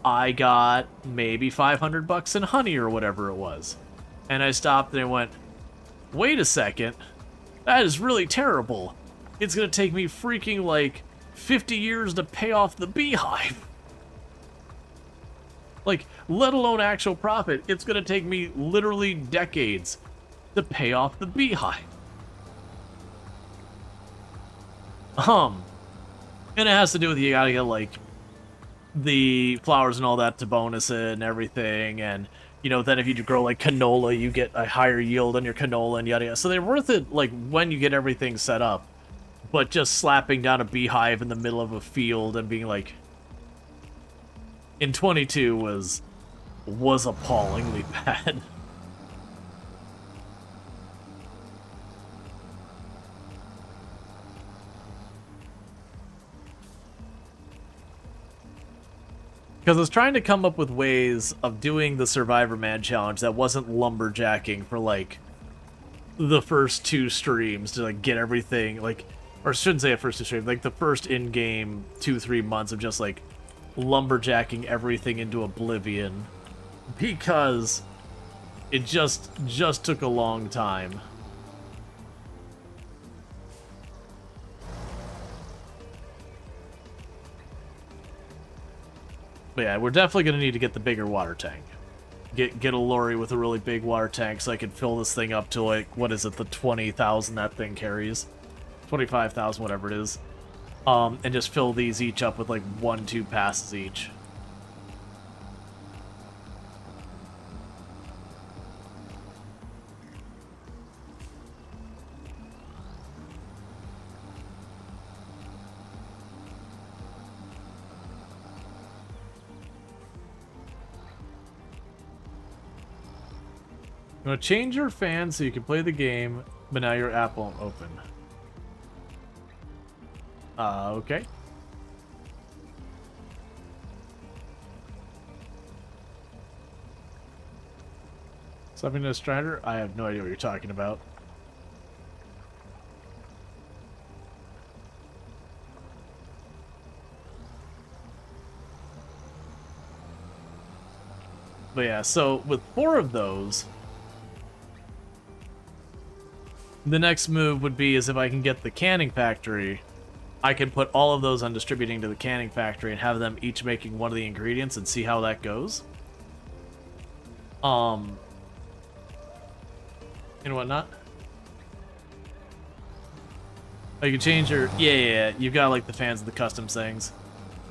I got maybe 500 bucks in honey or whatever it was. And I stopped and I went, wait a second, that is really terrible. It's gonna take me freaking like 50 years to pay off the beehive. Like, let alone actual profit, it's gonna take me literally decades to pay off the beehive. And it has to do with you gotta get, like, the flowers and all that to bonus it and everything, and, you know, then if you grow, like, canola, you get a higher yield on your canola and yada yada. So they're worth it, like, when you get everything set up. But just slapping down a beehive in the middle of a field and being like... in 22 was appallingly bad. Because I was trying to come up with ways of doing the Survivor Man challenge that wasn't lumberjacking for, like, the first 2 streams to, like, get everything, like... or I shouldn't say a first 2 streams, like, the first in-game 2-3 months of just, like, lumberjacking everything into oblivion. Because it just took a long time. But yeah, we're definitely going to need to get the bigger water tank. Get a lorry with a really big water tank so I can fill this thing up to, like, what is it, the 20,000 that thing carries? 25,000, whatever it is. And just fill these each up with, like, 1-2 passes each. I'm gonna change your fan so you can play the game, but now your app won't open. Okay. Something to Strider? I have no idea what you're talking about. But yeah, so with 4 of those, the next move would be is if I can get the canning factory I can put all of those on distributing to the canning factory and have them each making one of the ingredients and see how that goes. And whatnot. Oh, you can change your... Yeah, you've got, like, the fans and the custom things.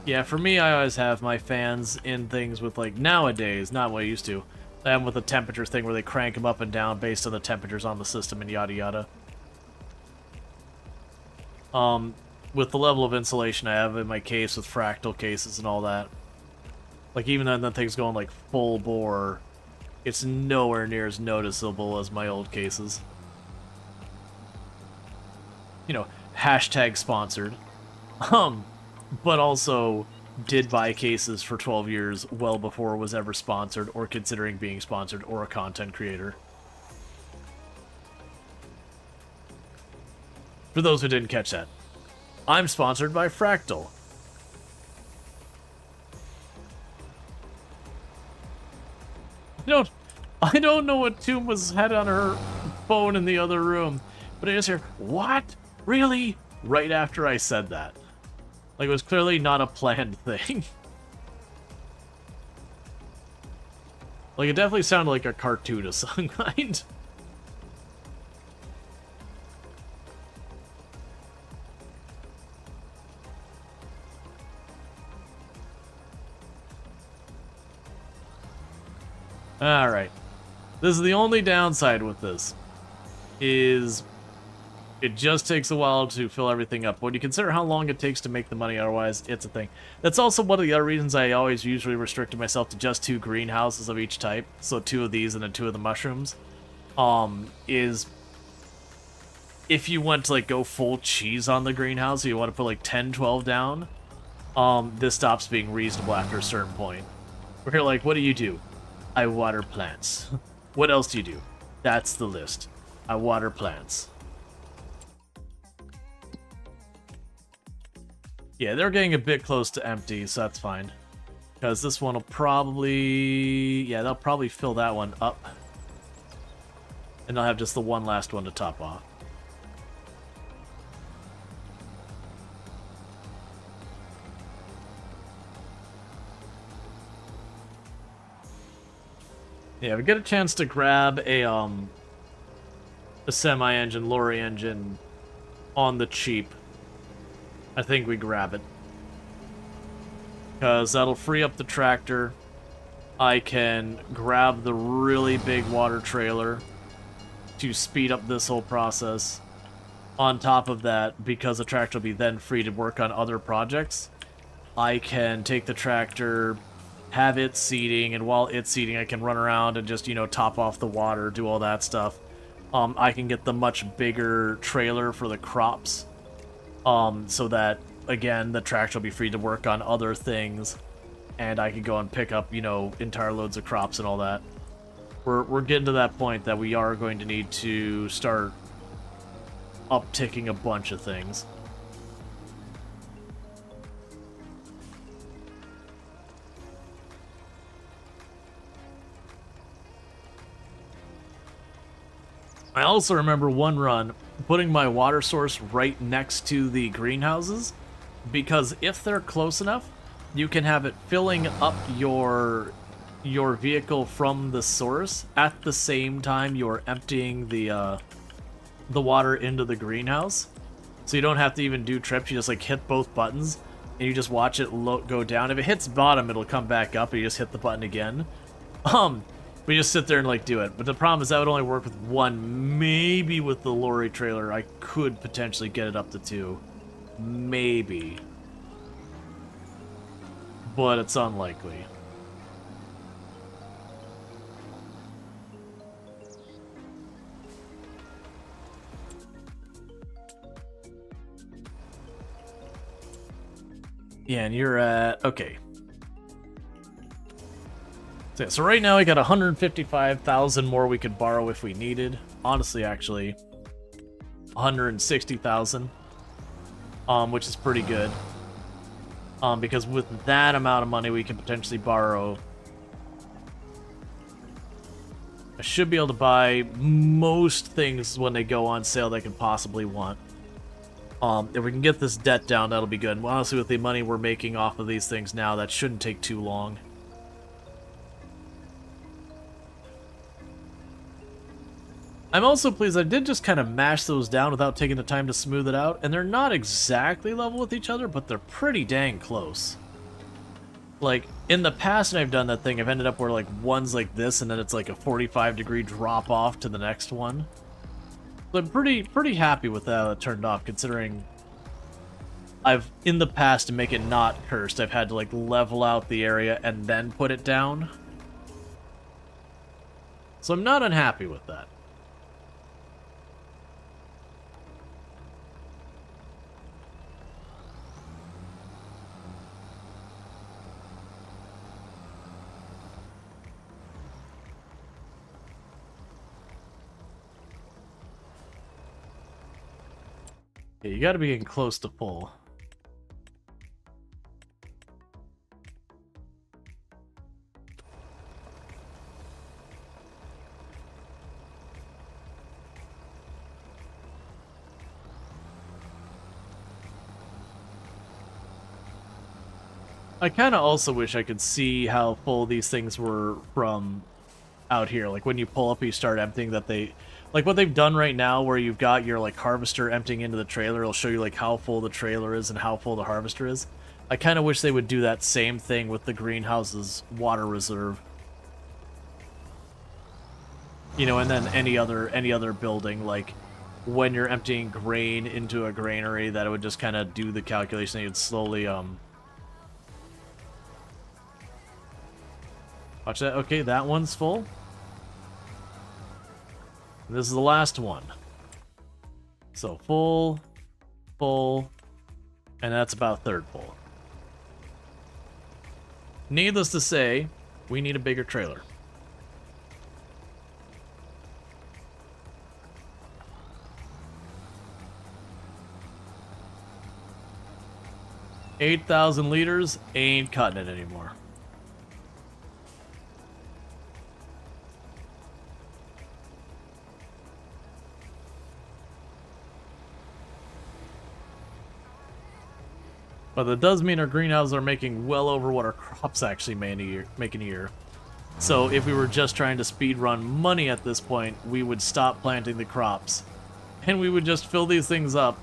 Yeah, for me, I always have my fans in things with, like, nowadays, not what I used to. I have them with a temperature thing where they crank them up and down based on the temperatures on the system and yada yada. With the level of insulation I have in my case with fractal cases and all that. Like, even then the thing's going, like, full bore, it's nowhere near as noticeable as my old cases. You know, hashtag sponsored. But also did buy cases for 12 years well before it was ever sponsored or considering being sponsored or a content creator. For those who didn't catch that, I'm sponsored by Fractal. I don't know what Tomb had on her phone in the other room, but I just hear, "What? Really?" right after I said that. Like, it was clearly not a planned thing. Like, it definitely sounded like a cartoon of some kind. Alright. This is the only downside with this. Is... it just takes a while to fill everything up. When you consider how long it takes to make the money otherwise, it's a thing. That's also one of the other reasons I always usually restricted myself to just 2 greenhouses of each type. So 2 of these and then 2 of the mushrooms. Is... if you want to, like, go full cheese on the greenhouse, or you want to put, like, 10, 12 down, this stops being reasonable after a certain point. Where you're like, what do? I water plants. What else do you do? That's the list. I water plants. Yeah, they're getting a bit close to empty, so that's fine. Because this one will probably... yeah, they'll probably fill that one up. And they'll have just the one last one to top off. Yeah, we get a chance to grab a semi-engine, lorry engine on the cheap. I think we grab it. Because that'll free up the tractor. I can grab the really big water trailer to speed up this whole process. On top of that, because the tractor will be then free to work on other projects, I can take the tractor, have it seeding, and while it's seeding, I can run around and just, you know, top off the water, do all that stuff. I can get the much bigger trailer for the crops. So that, again, the tractor will be free to work on other things, and I can go and pick up, you know, entire loads of crops and all that. We're getting to that point that we are going to need to start upticking a bunch of things. I also remember one run putting my water source right next to the greenhouses, because if they're close enough, you can have it filling up your vehicle from the source at the same time you're emptying the water into the greenhouse. So you don't have to even do trips, you just like hit both buttons and you just watch it go down. If it hits bottom, it'll come back up and you just hit the button again. But you just sit there and, like, do it. But the problem is that would only work with 1, maybe with the lorry trailer. I could potentially get it up to 2. Maybe. But it's unlikely. Yeah, and you're at... okay. So right now we got 155,000 more we could borrow if we needed. Honestly, actually, 160,000, which is pretty good. Because with that amount of money we can potentially borrow, I should be able to buy most things when they go on sale that I could possibly want. If we can get this debt down, that'll be good. Well, honestly, with the money we're making off of these things now, that shouldn't take too long. I'm also pleased I did just kind of mash those down without taking the time to smooth it out, and they're not exactly level with each other, but they're pretty dang close. Like, in the past when I've done that thing, I've ended up where, like, one's like this, and then it's like a 45-degree drop off to the next one. So I'm pretty happy with how it turned off, considering I've, in the past, to make it not cursed, I've had to, like, level out the area and then put it down. So I'm not unhappy with that. Yeah, you gotta be getting close to full. I kind of also wish I could see how full these things were from out here. Like, when you pull up, you start emptying, that they... Like, what they've done right now, where you've got your, like, harvester emptying into the trailer, it'll show you, like, how full the trailer is and how full the harvester is. I kind of wish they would do that same thing with the greenhouse's water reserve. You know, and then any other building, like, when you're emptying grain into a granary, that it would just kind of do the calculation, you'd slowly, Watch that. Okay, that one's full. This is the last one. So full, full, and that's about third full. Needless to say, we need a bigger trailer. $8,000 ain't cutting it anymore. But that does mean our greenhouses are making well over what our crops actually make in a year. So if we were just trying to speed run money at this point, we would stop planting the crops. And we would just fill these things up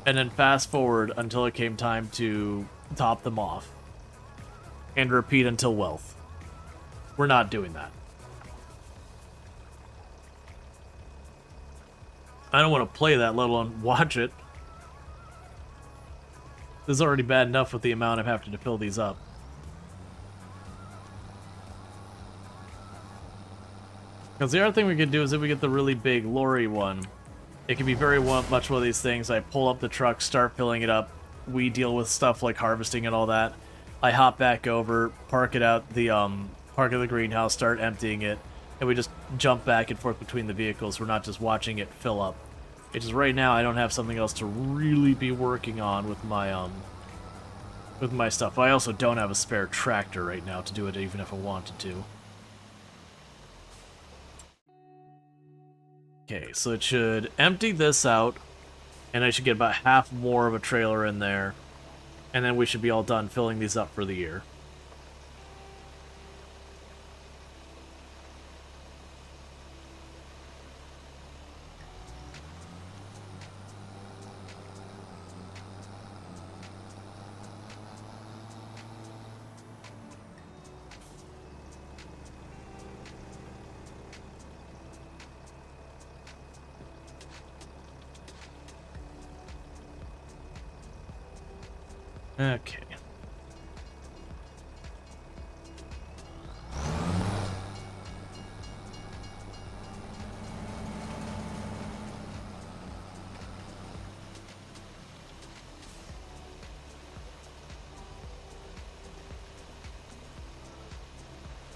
and then fast forward until it came time to top them off. And repeat until wealth. We're not doing that. I don't want to play that, let alone watch it. This is already bad enough with the amount I'm having to fill these up. Because the other thing we could do is if we get the really big lorry one, it can be very much one of these things. I pull up the truck, start filling it up. We deal with stuff like harvesting and all that. I hop back over, park it out the park at the greenhouse, start emptying it, and we just jump back and forth between the vehicles. We're not just watching it fill up. It's just right now I don't have something else to really be working on with my stuff. I also don't have a spare tractor right now to do it even if I wanted to. Okay, so it should empty this out, and I should get about half more of a trailer in there, and then we should be all done filling these up for the year. Okay.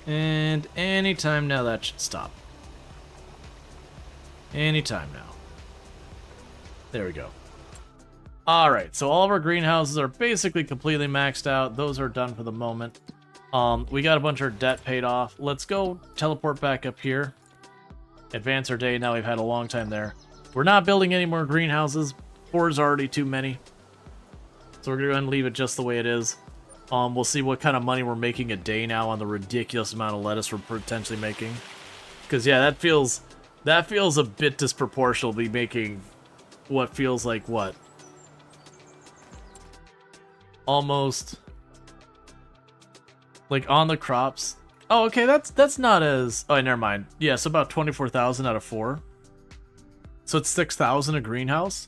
And anytime now that should stop. Anytime now. There we go. Alright, so all of our greenhouses are basically completely maxed out. Those are done for the moment. We got a bunch of debt paid off. Let's go teleport back up here. Advance our day. Now we've had a long time there. We're not building any more greenhouses. 4 is already too many. So we're going to go ahead and leave it just the way it is. We'll see what kind of money we're making a day now on the ridiculous amount of lettuce we're potentially making. Because, yeah, that feels a bit disproportional to be making what feels like what? Almost like on the crops. Oh, okay, that's not as... Oh, never mind. Yeah, so about 24,000 out of 4. So it's 6,000 a greenhouse?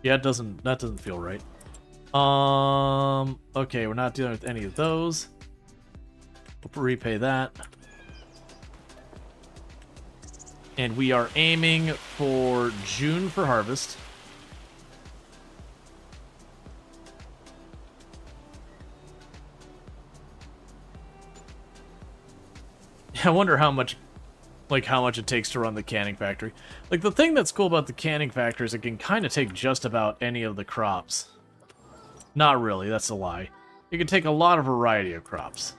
Yeah, that doesn't feel right. Okay, we're not dealing with any of those. We'll repay that. And we are aiming for June for harvest. I wonder how much it takes to run the canning factory. Like, the thing that's cool about the canning factory is it can kind of take just about any of the crops. Not really, that's a lie. It can take a lot of variety of crops.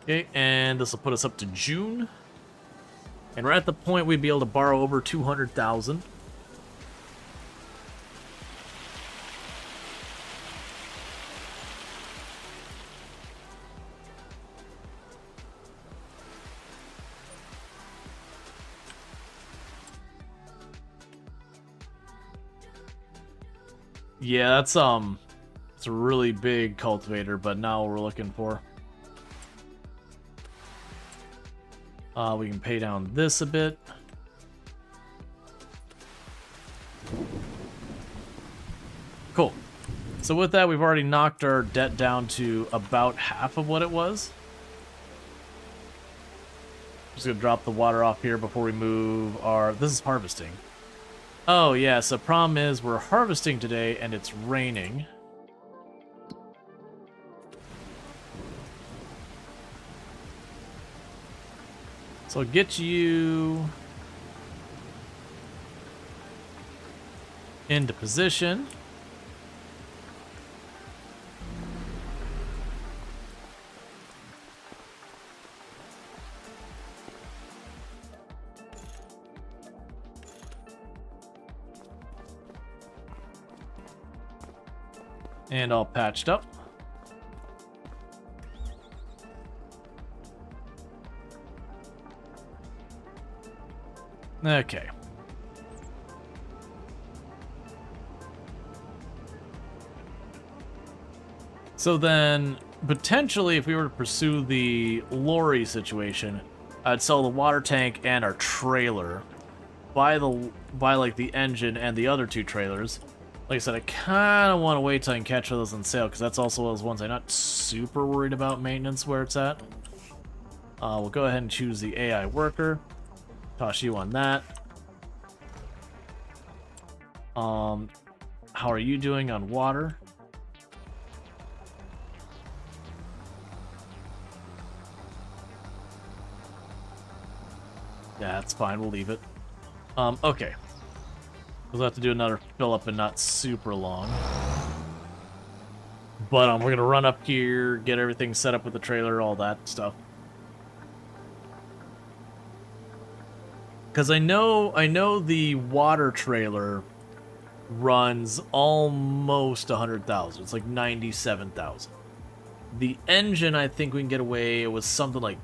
Okay, and this will put us up to June. And we're at the point we'd be able to borrow over 200,000. Yeah, it's a really big cultivator, but not what we're looking for. We can pay down this a bit. Cool. So with that, we've already knocked our debt down to about half of what it was. Just gonna drop the water off here before we move our... This is harvesting. Oh, yeah, so problem is we're harvesting today and it's raining. So I'll get you into position. And all patched up. Okay. So then, potentially, if we were to pursue the lorry situation, I'd sell the water tank and our trailer, buy like the engine and the other 2 trailers. Like I said, I kind of want to wait till I can catch those on sale, because that's also one of those ones I'm not super worried about maintenance where it's at. We'll go ahead and choose the AI worker. Toss you on that. How are you doing on water? Yeah, that's fine. We'll leave it. Okay. We'll have to do another fill up and not super long. But we're gonna run up here, get everything set up with the trailer, all that stuff. Because I know the water trailer runs almost 100,000. It's like 97,000. The engine, I think we can get away with something like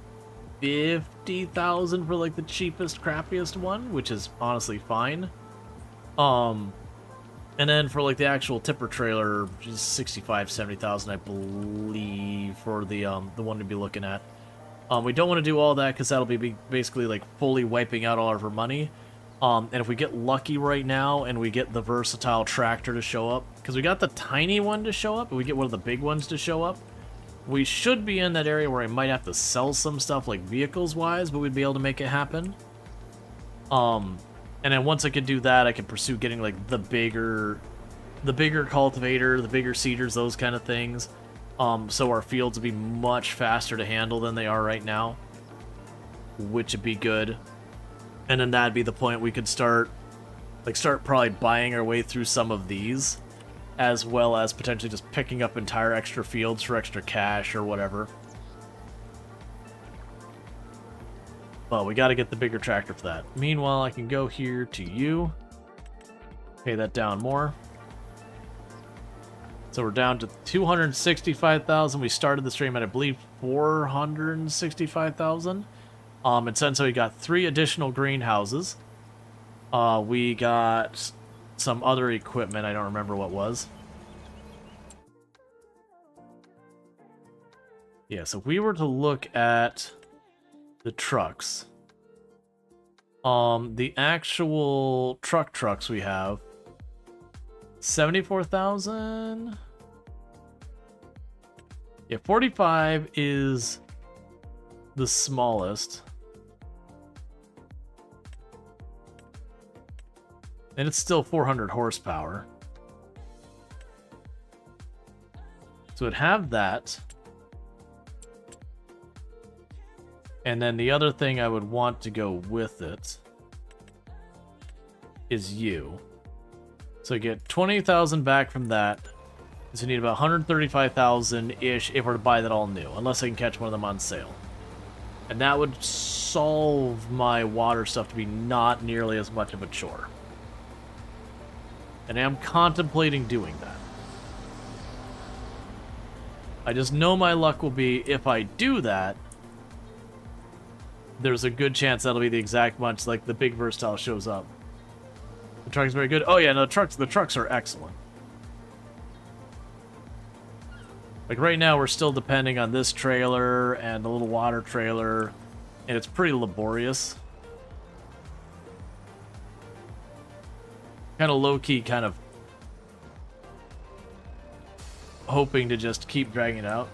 50,000 for like the cheapest, crappiest one, which is honestly fine. And then for like the actual tipper trailer, just 65, 70,000, I believe, for the one to be looking at. We don't want to do all that because that'll be basically like fully wiping out all of our money. And if we get lucky right now and we get the versatile tractor to show up, because we got the tiny one to show up, and we get one of the big ones to show up, we should be in that area where I might have to sell some stuff like vehicles-wise, but we'd be able to make it happen. And then once I could do that, I could pursue getting like the bigger cultivator, the bigger seeders, those kind of things. So our fields would be much faster to handle than they are right now, which would be good. And then that'd be the point we could start probably buying our way through some of these, as well as potentially just picking up entire extra fields for extra cash or whatever. Well, we got to get the bigger tractor for that. Meanwhile, I can go here to you. Pay that down more. So we're down to 265,000. We started the stream at, I believe, 465,000. And since we got 3 additional greenhouses, we got some other equipment. I don't remember what was. Yeah, so if we were to look at the trucks, the actual trucks we have, 74,000. Yeah, 45 is the smallest. And it's still 400 horsepower. So it'd have that. And then the other thing I would want to go with it is you. So get 20,000 back from that. So you need about 135,000-ish if we're to buy that all new, unless I can catch one of them on sale. And that would solve my water stuff to be not nearly as much of a chore. And I'm contemplating doing that. I just know my luck will be, if I do that, there's a good chance that'll be the exact much like the big versatile shows up. The truck is very good. Oh yeah, no, the trucks are excellent. Like right now we're still depending on this trailer and the little water trailer, and it's pretty laborious. Kind of low-key, kind of hoping to just keep dragging it out.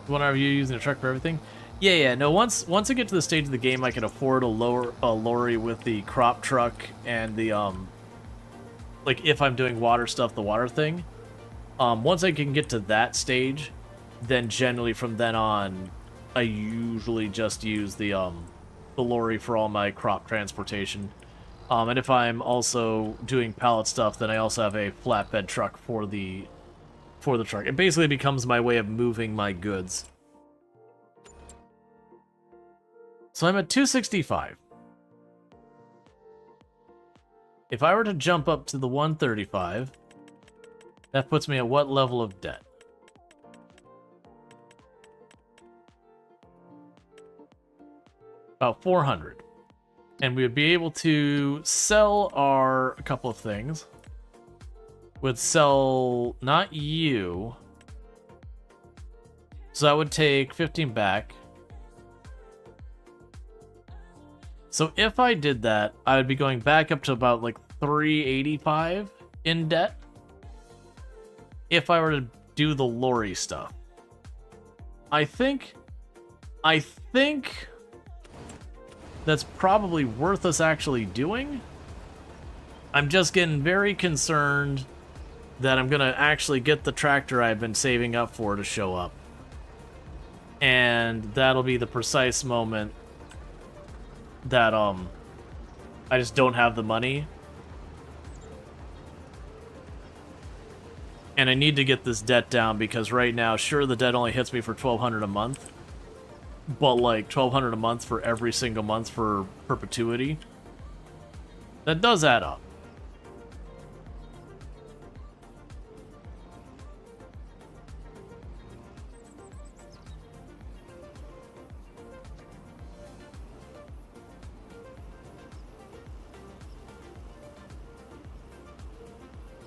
When are you using a truck for everything? Yeah. No, once I get to the stage of the game, I can afford a lorry with the crop truck and the like if I'm doing water stuff, the water thing. Once I can get to that stage, then generally from then on, I usually just use the lorry for all my crop transportation. And if I'm also doing pallet stuff, then I also have a flatbed truck for the truck. It basically becomes my way of moving my goods. So I'm at 265. If I were to jump up to the 135, that puts me at what level of debt? About 400. And we would be able to sell a couple of things. Would sell, not you. So that would take 15 back. So if I did that, I would be going back up to about like 385 in debt. If I were to do the lorry stuff. I think that's probably worth us actually doing. I'm just getting very concerned that I'm gonna actually get the tractor I've been saving up for to show up. And that'll be the precise moment that I just don't have the money. And I need to get this debt down because right now, sure, the debt only hits me for $1,200 a month, but like $1,200 a month for every single month for perpetuity, that does add up.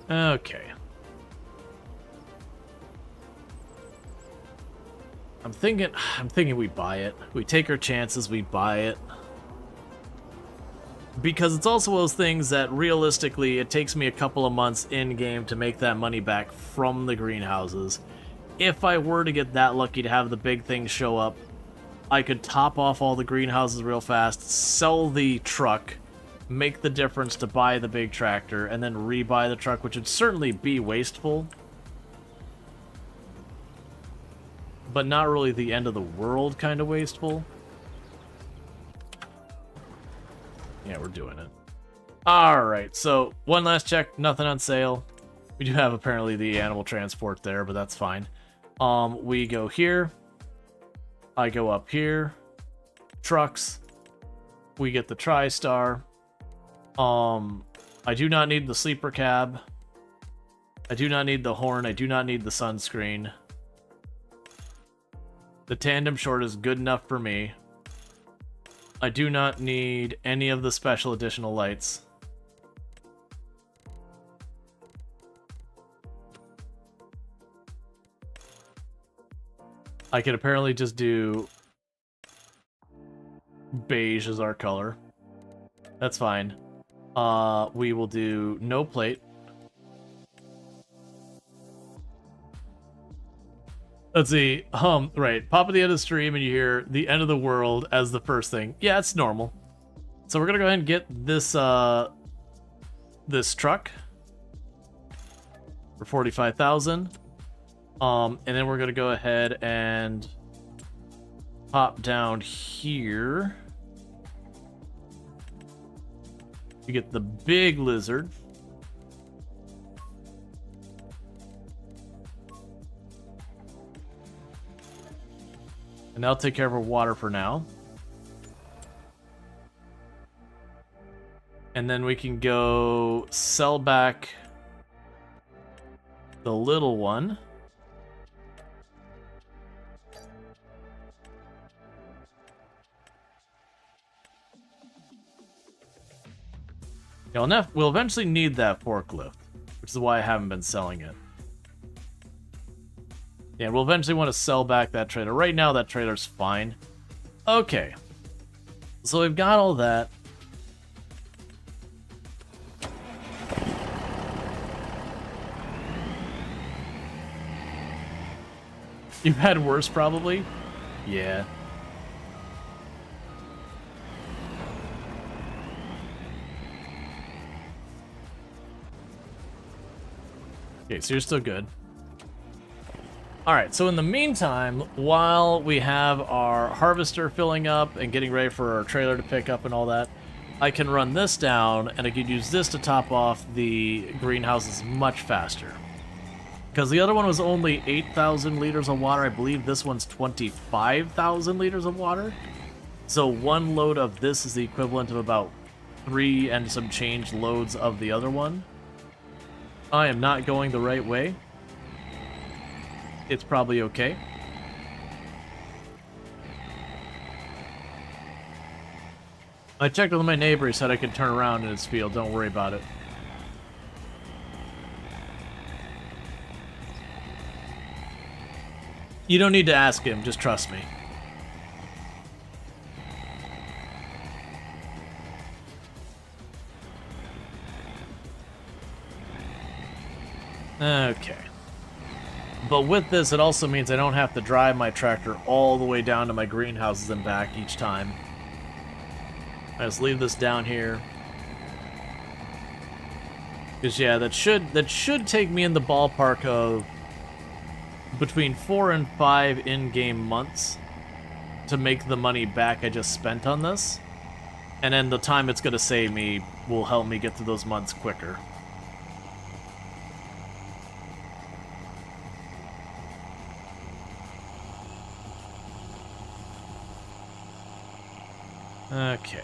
Okay. I'm thinking we buy it. We take our chances, we buy it. Because it's also those things that realistically it takes me a couple of months in-game to make that money back from the greenhouses. If I were to get that lucky to have the big things show up, I could top off all the greenhouses real fast, sell the truck, make the difference to buy the big tractor, and then rebuy the truck, which would certainly be wasteful. But not really the end of the world kind of wasteful. Yeah, we're doing it. Alright, so one last check, nothing on sale. We do have apparently the animal transport there, but that's fine. We go here. I go up here. Trucks. We get the TriStar. I do not need the sleeper cab. I do not need the horn. I do not need the sunscreen. The tandem short is good enough for me. I do not need any of the special additional lights. I can apparently just do beige as our color. That's fine. We will do no plate. Let's see. Right. Pop at the end of the stream and you hear the end of the world as the first thing. Yeah, it's normal. So we're gonna go ahead and get this this truck for 45,000. And then we're gonna go ahead and pop down here. You get the big lizard. And that'll take care of our water for now. And then we can go sell back the little one. Yeah, we'll eventually need that forklift, which is why I haven't been selling it. Yeah, we'll eventually want to sell back that trailer. Right now, that trailer's fine. Okay. So we've got all that. You've had worse, probably? Yeah. Okay, so you're still good. Alright, so in the meantime, while we have our harvester filling up and getting ready for our trailer to pick up and all that, I can run this down and I can use this to top off the greenhouses much faster. Because the other one was only 8,000 liters of water. I believe this one's 25,000 liters of water. So one load of this is the equivalent of about 3 and some change loads of the other one. I am not going the right way. It's probably okay. I checked with my neighbor, he said I could turn around in his field, don't worry about it. You don't need to ask him, just trust me. Okay. But with this, it also means I don't have to drive my tractor all the way down to my greenhouses and back each time. I just leave this down here. Because yeah, that should take me in the ballpark of between 4 and 5 in-game months to make the money back I just spent on this. And then the time it's going to save me will help me get through those months quicker. Okay.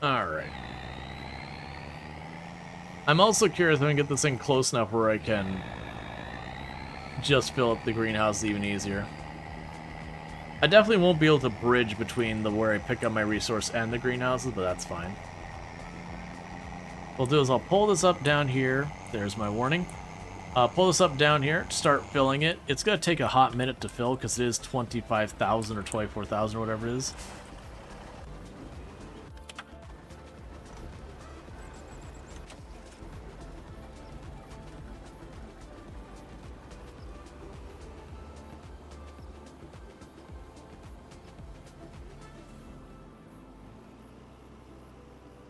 Alright. I'm also curious if I can get this thing close enough where I can just fill up the greenhouse even easier. I definitely won't be able to bridge between where I pick up my resource and the greenhouses, but that's fine. What I'll do is I'll pull this up down here. There's my warning. Pull this up down here, start filling it. It's going to take a hot minute to fill because it is 25,000 or 24,000 or whatever it is.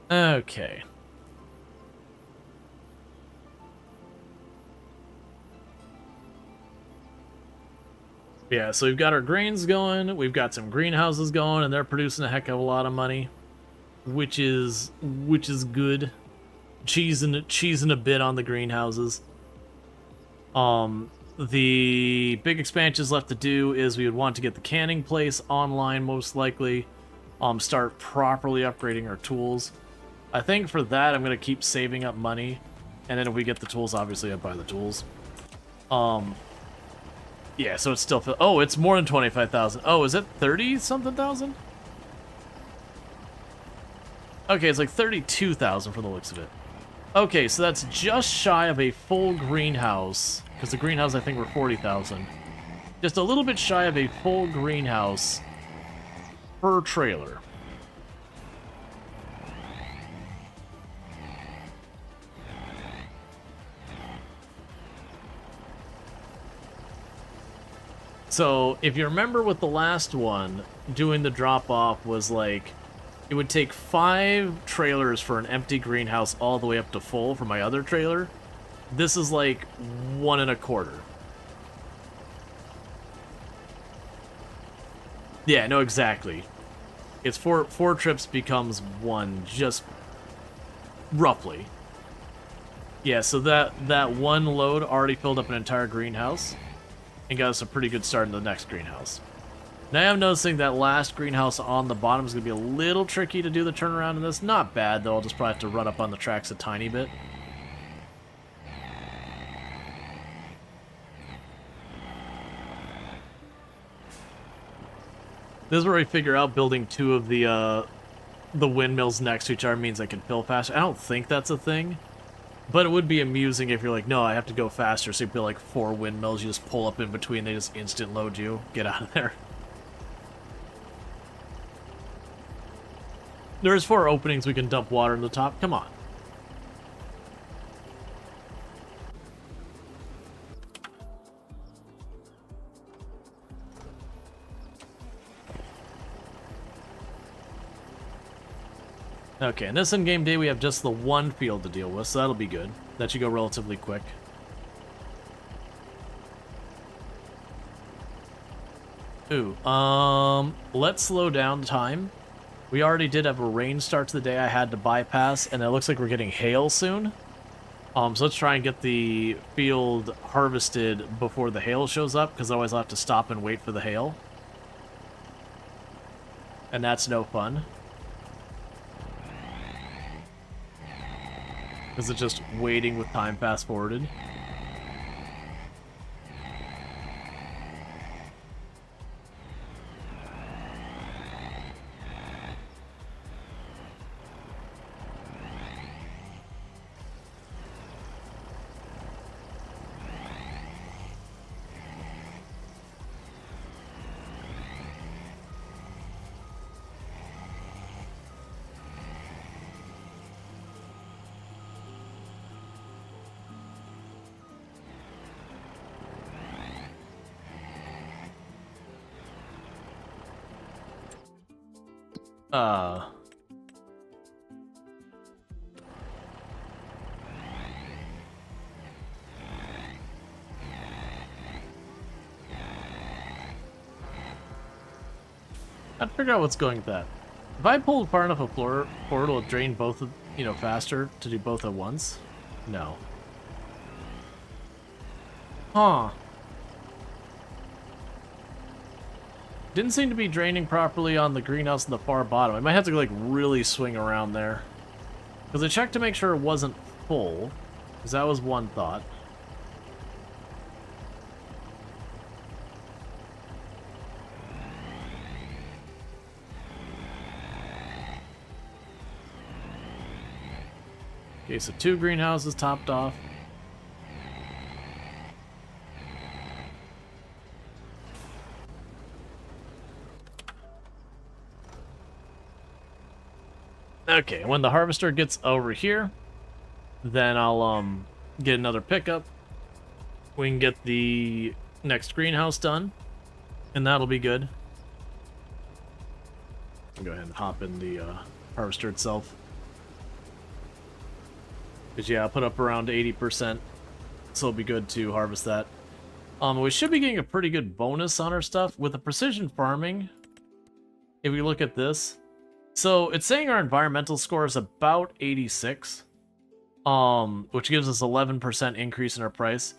Okay. Yeah, so we've got our grains going, we've got some greenhouses going, and they're producing a heck of a lot of money, which is good. Cheesing a bit on the greenhouses. The big expansions left to do is we would want to get the canning place online, most likely. Start properly upgrading our tools. I think for that I'm gonna keep saving up money, and then if we get the tools, obviously I'll buy the tools. Yeah, so it's still... Oh, it's more than 25,000. Oh, is it 30-something thousand? Okay, it's like 32,000 for the looks of it. Okay, so that's just shy of a full greenhouse, because the greenhouse I think were 40,000. Just a little bit shy of a full greenhouse per trailer. So, if you remember with the last one, doing the drop-off was like, it would take 5 trailers for an empty greenhouse all the way up to full for my other trailer. This is like 1 1/4. Yeah, no, exactly. It's 4 trips becomes 1, just roughly. Yeah, so that one load already filled up an entire greenhouse and got us a pretty good start in the next greenhouse. Now I'm noticing that last greenhouse on the bottom is going to be a little tricky to do the turnaround in this. Not bad, though. I'll just probably have to run up on the tracks a tiny bit. This is where we figure out building 2 of the windmills next to each other means I can fill faster. I don't think that's a thing. But it would be amusing if you're like, no, I have to go faster, so you build like 4 windmills, you just pull up in between, they just instant load you. Get out of there. There's 4 openings we can dump water in the top. Come on. Okay, and this in-game day we have just the 1 field to deal with, so that'll be good. That should go relatively quick. Ooh, let's slow down time. We already did have a rain start to the day I had to bypass, and it looks like we're getting hail soon. So let's try and get the field harvested before the hail shows up, because otherwise I'll have to stop and wait for the hail. And that's no fun. Because it's just waiting with time fast-forwarded. I'd figure out what's going with that. If I pulled far enough a floor forward, will it drain both, faster to do both at once? No. Huh. Didn't seem to be draining properly on the greenhouse in the far bottom. I might have to like really swing around there. Because I checked to make sure it wasn't full. Because that was one thought. Okay, so 2 greenhouses topped off. Okay, when the harvester gets over here, then I'll get another pickup. We can get the next greenhouse done, and that'll be good. I'll go ahead and hop in the harvester itself. Because yeah, I'll put up around 80%, so it'll be good to harvest that. We should be getting a pretty good bonus on our stuff with the precision farming. If we look at this, so it's saying our environmental score is about 86, which gives us 11% increase in our price.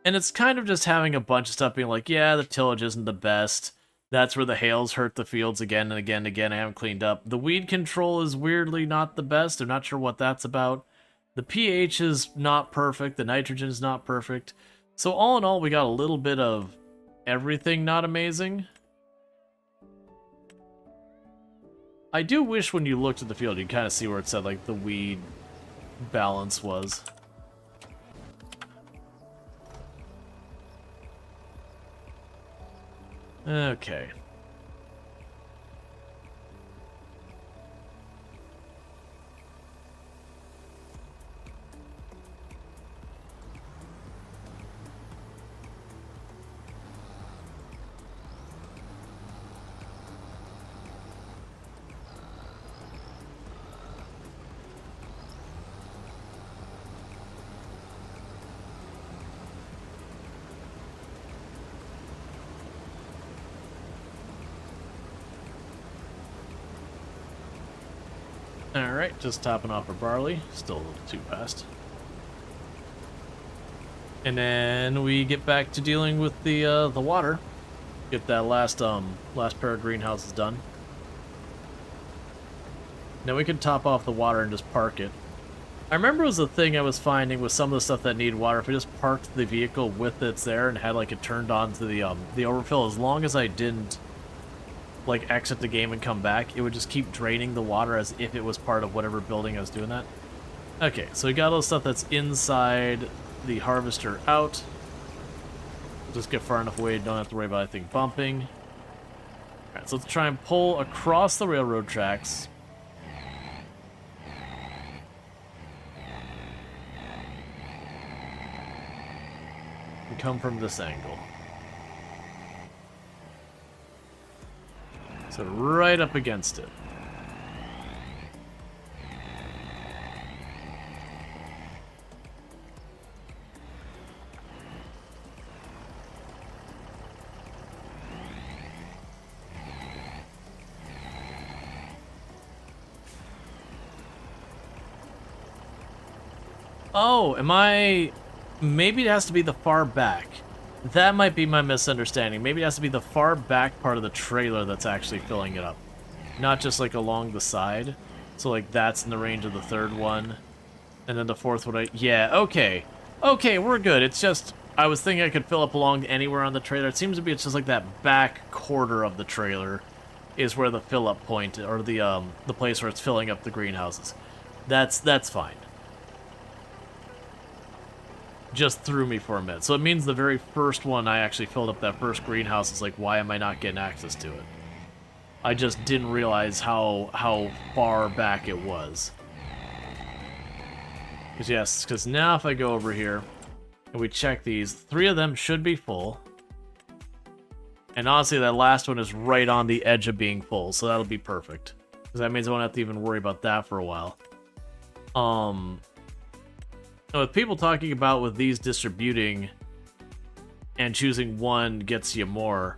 And it's kind of just having a bunch of stuff being like, yeah, the tillage isn't the best. That's where the hails hurt the fields again and again and again. I haven't cleaned up. The weed control is weirdly not the best. I'm not sure what that's about. The pH is not perfect. The nitrogen is not perfect. So all in all, we got a little bit of everything not amazing. I do wish when you looked at the field, you'd kind of see where it said, like, the weed balance was. Okay. Alright, just topping off our barley. Still a little too fast. And then we get back to dealing with the water. Get that last pair of greenhouses done. Now we can top off the water and just park it. I remember it was a thing I was finding with some of the stuff that needed water. If I just parked the vehicle with it's there and had like it turned on to the overfill, as long as I didn't like exit the game and come back, it would just keep draining the water as if it was part of whatever building I was doing that. Okay, so we got all the stuff that's inside the harvester out. Just get far enough away, don't have to worry about anything bumping. Alright, so let's try and pull across the railroad tracks. And come from this angle. So right up against it. Oh, am I... Maybe it has to be the far back. That might be my misunderstanding. Maybe it has to be the far back part of the trailer that's actually filling it up. Not just like along the side. So like that's in the range of the third one. And then the fourth one, yeah, okay. Okay, we're good. It's just, I was thinking I could fill up along anywhere on the trailer. It seems to be it's just like that back quarter of the trailer is where the fill up point, or the place where it's filling up the greenhouses. That's fine. Just threw me for a minute. So it means the very first one I actually filled up, that first greenhouse, is like, why am I not getting access to it? I just didn't realize how far back it was. Because now if I go over here and we check these, 3 of them should be full. And honestly, that last one is right on the edge of being full, so that'll be perfect. Because that means I won't have to even worry about that for a while. With people talking about with these distributing and choosing one gets you more,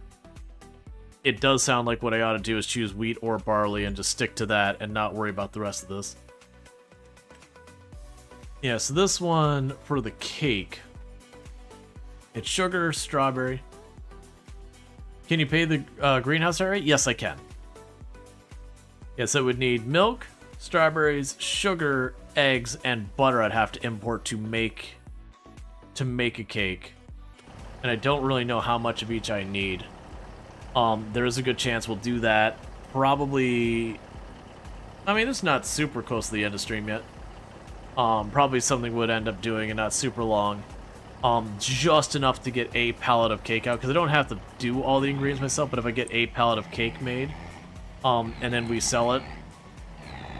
it does sound like what I ought to do is choose wheat or barley and just stick to that and not worry about the rest of this. Yeah, so this one for the cake, it's sugar, strawberry. Can you pay the greenhouse area? Yes, I can. Yes, I would need milk, strawberries, sugar, eggs, and butter I'd have to import to make a cake. And I don't really know how much of each I need. There is a good chance we'll do that. Probably... I mean, it's not super close to the end of stream yet. Probably something we'd end up doing and not super long. Just enough to get a pallet of cake out, because I don't have to do all the ingredients myself, but if I get a pallet of cake made, and then we sell it,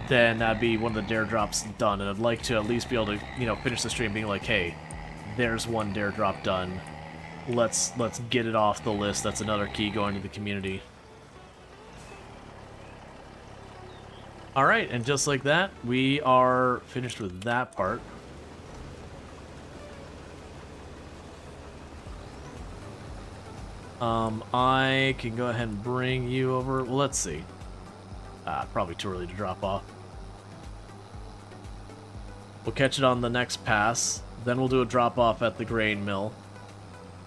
then that'd be one of the dare drops done, and I'd like to at least be able to, you know, finish the stream being like, hey, there's one dare drop done. Let's get it off the list. That's another key going to the community. Alright, and just like that, we are finished with that part. I can go ahead and bring you over. Well, let's see. Probably too early to drop off. We'll catch it on the next pass. Then we'll do a drop off at the grain mill.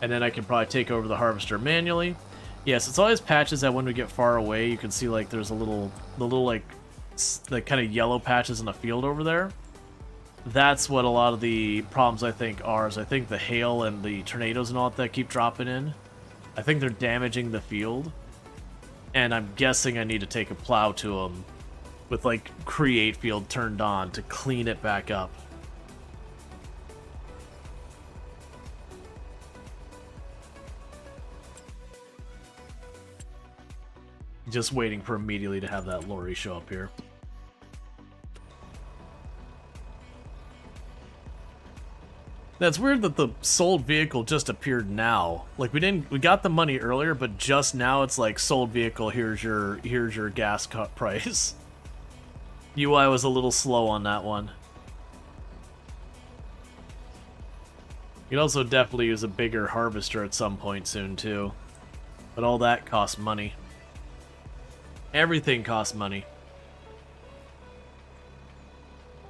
And then I can probably take over the harvester manually. Yes, it's always patches that when we get far away, you can see like there's the little like kind of yellow patches in the field over there. That's what a lot of the problems I think are. Is I think the hail and the tornadoes and all that keep dropping in. I think they're damaging the field. And I'm guessing I need to take a plow to them with like create field turned on to clean it back up. Just waiting for immediately to have that lorry show up here. That's weird that the sold vehicle just appeared now. Like we got the money earlier, but just now it's like sold vehicle, here's your gas cut price. UI was a little slow on that one. You'd also definitely use a bigger harvester at some point soon too. But all that costs money. Everything costs money.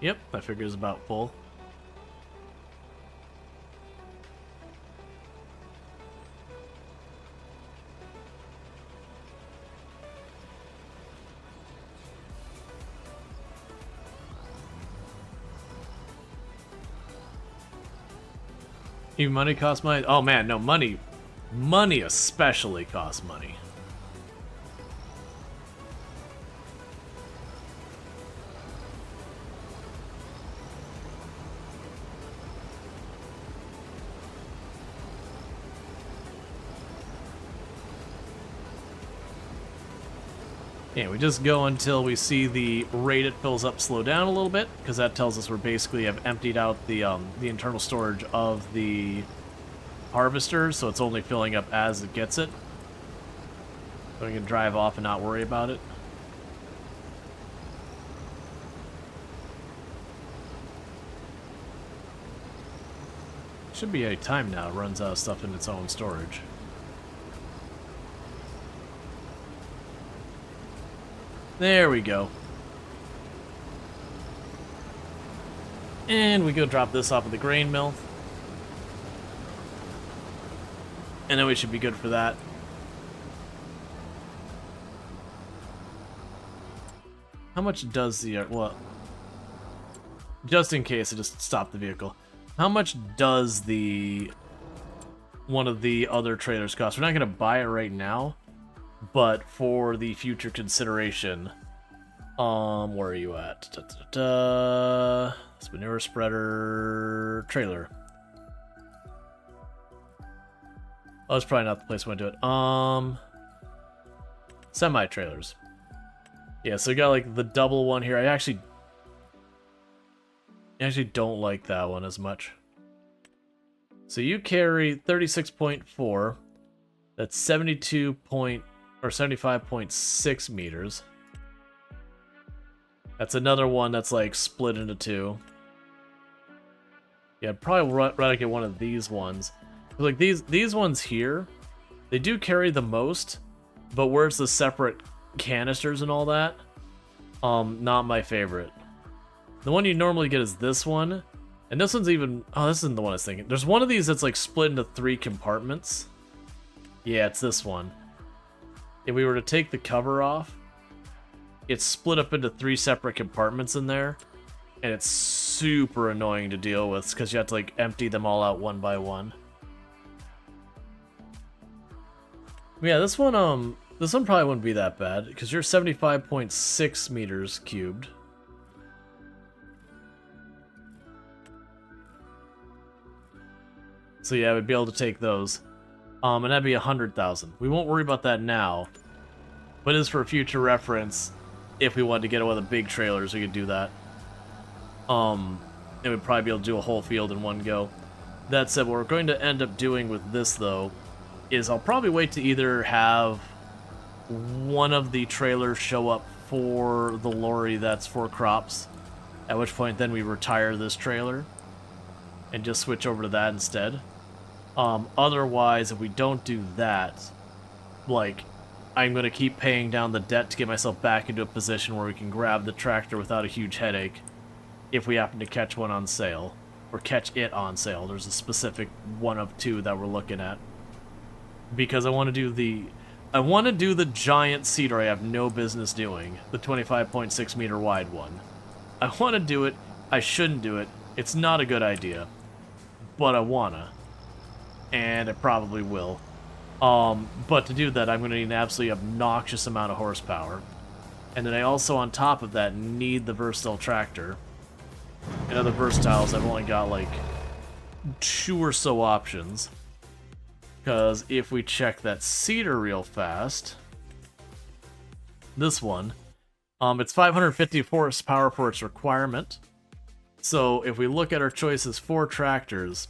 Yep, that figure is about full. Even money costs money? Oh man, no, money especially costs money. Yeah, we just go until we see the rate it fills up slow down a little bit, because that tells us we're basically have emptied out the internal storage of the harvester, so it's only filling up as it gets it. So we can drive off and not worry about it. Should be a time now. It runs out of stuff in its own storage. There we go. And we go drop this off at the grain mill. And then we should be good for that. How much does the... well, just in case I just stopped the vehicle. How much does the... one of the other trailers cost? We're not going to buy it right now. But for the future consideration, where are you at? This manure spreader trailer. Oh, that's probably not the place I want to do it. Semi-trailers. Yeah, so we got like the double one here. I actually don't like that one as much. So you carry 36.4. That's 75.6 meters. That's another one that's like split into two. Yeah, I'd probably rather get one of these ones. Like these ones here, they do carry the most, but where it's the separate canisters and all that, not my favorite. The one you normally get is this one, and this one's even... oh, this isn't the one I was thinking. There's one of these that's like split into 3 compartments. Yeah, it's this one. If we were to take the cover off, it's split up into 3 separate compartments in there, and it's super annoying to deal with because you have to like empty them all out one by one. Yeah, this one probably wouldn't be that bad because you're 75.6 meters cubed. So yeah, I would be able to take those. And that'd be 100,000. We won't worry about that now, but it is for future reference. If we wanted to get one of the big trailers, we could do that. And we'd probably be able to do a whole field in one go. That said, what we're going to end up doing with this, though, is I'll probably wait to either have one of the trailers show up for the lorry that's for crops, at which point then we retire this trailer and just switch over to that instead. Otherwise, if we don't do that, like, I'm going to keep paying down the debt to get myself back into a position where we can grab the tractor without a huge headache if we happen to catch one on sale. Or catch it on sale. There's a specific one of two that we're looking at. Because I want to do the giant cedar I have no business doing. The 25.6 meter wide one. I want to do it. I shouldn't do it. It's not a good idea. But I wanna. And I probably will. But to do that, I'm going to need an absolutely obnoxious amount of horsepower. And then I also, on top of that, need the versatile tractor. And other versatiles, I've only got like 2 or so options. Because if we check that cedar real fast, this one, it's 550 horsepower for its requirement. So if we look at our choices for tractors,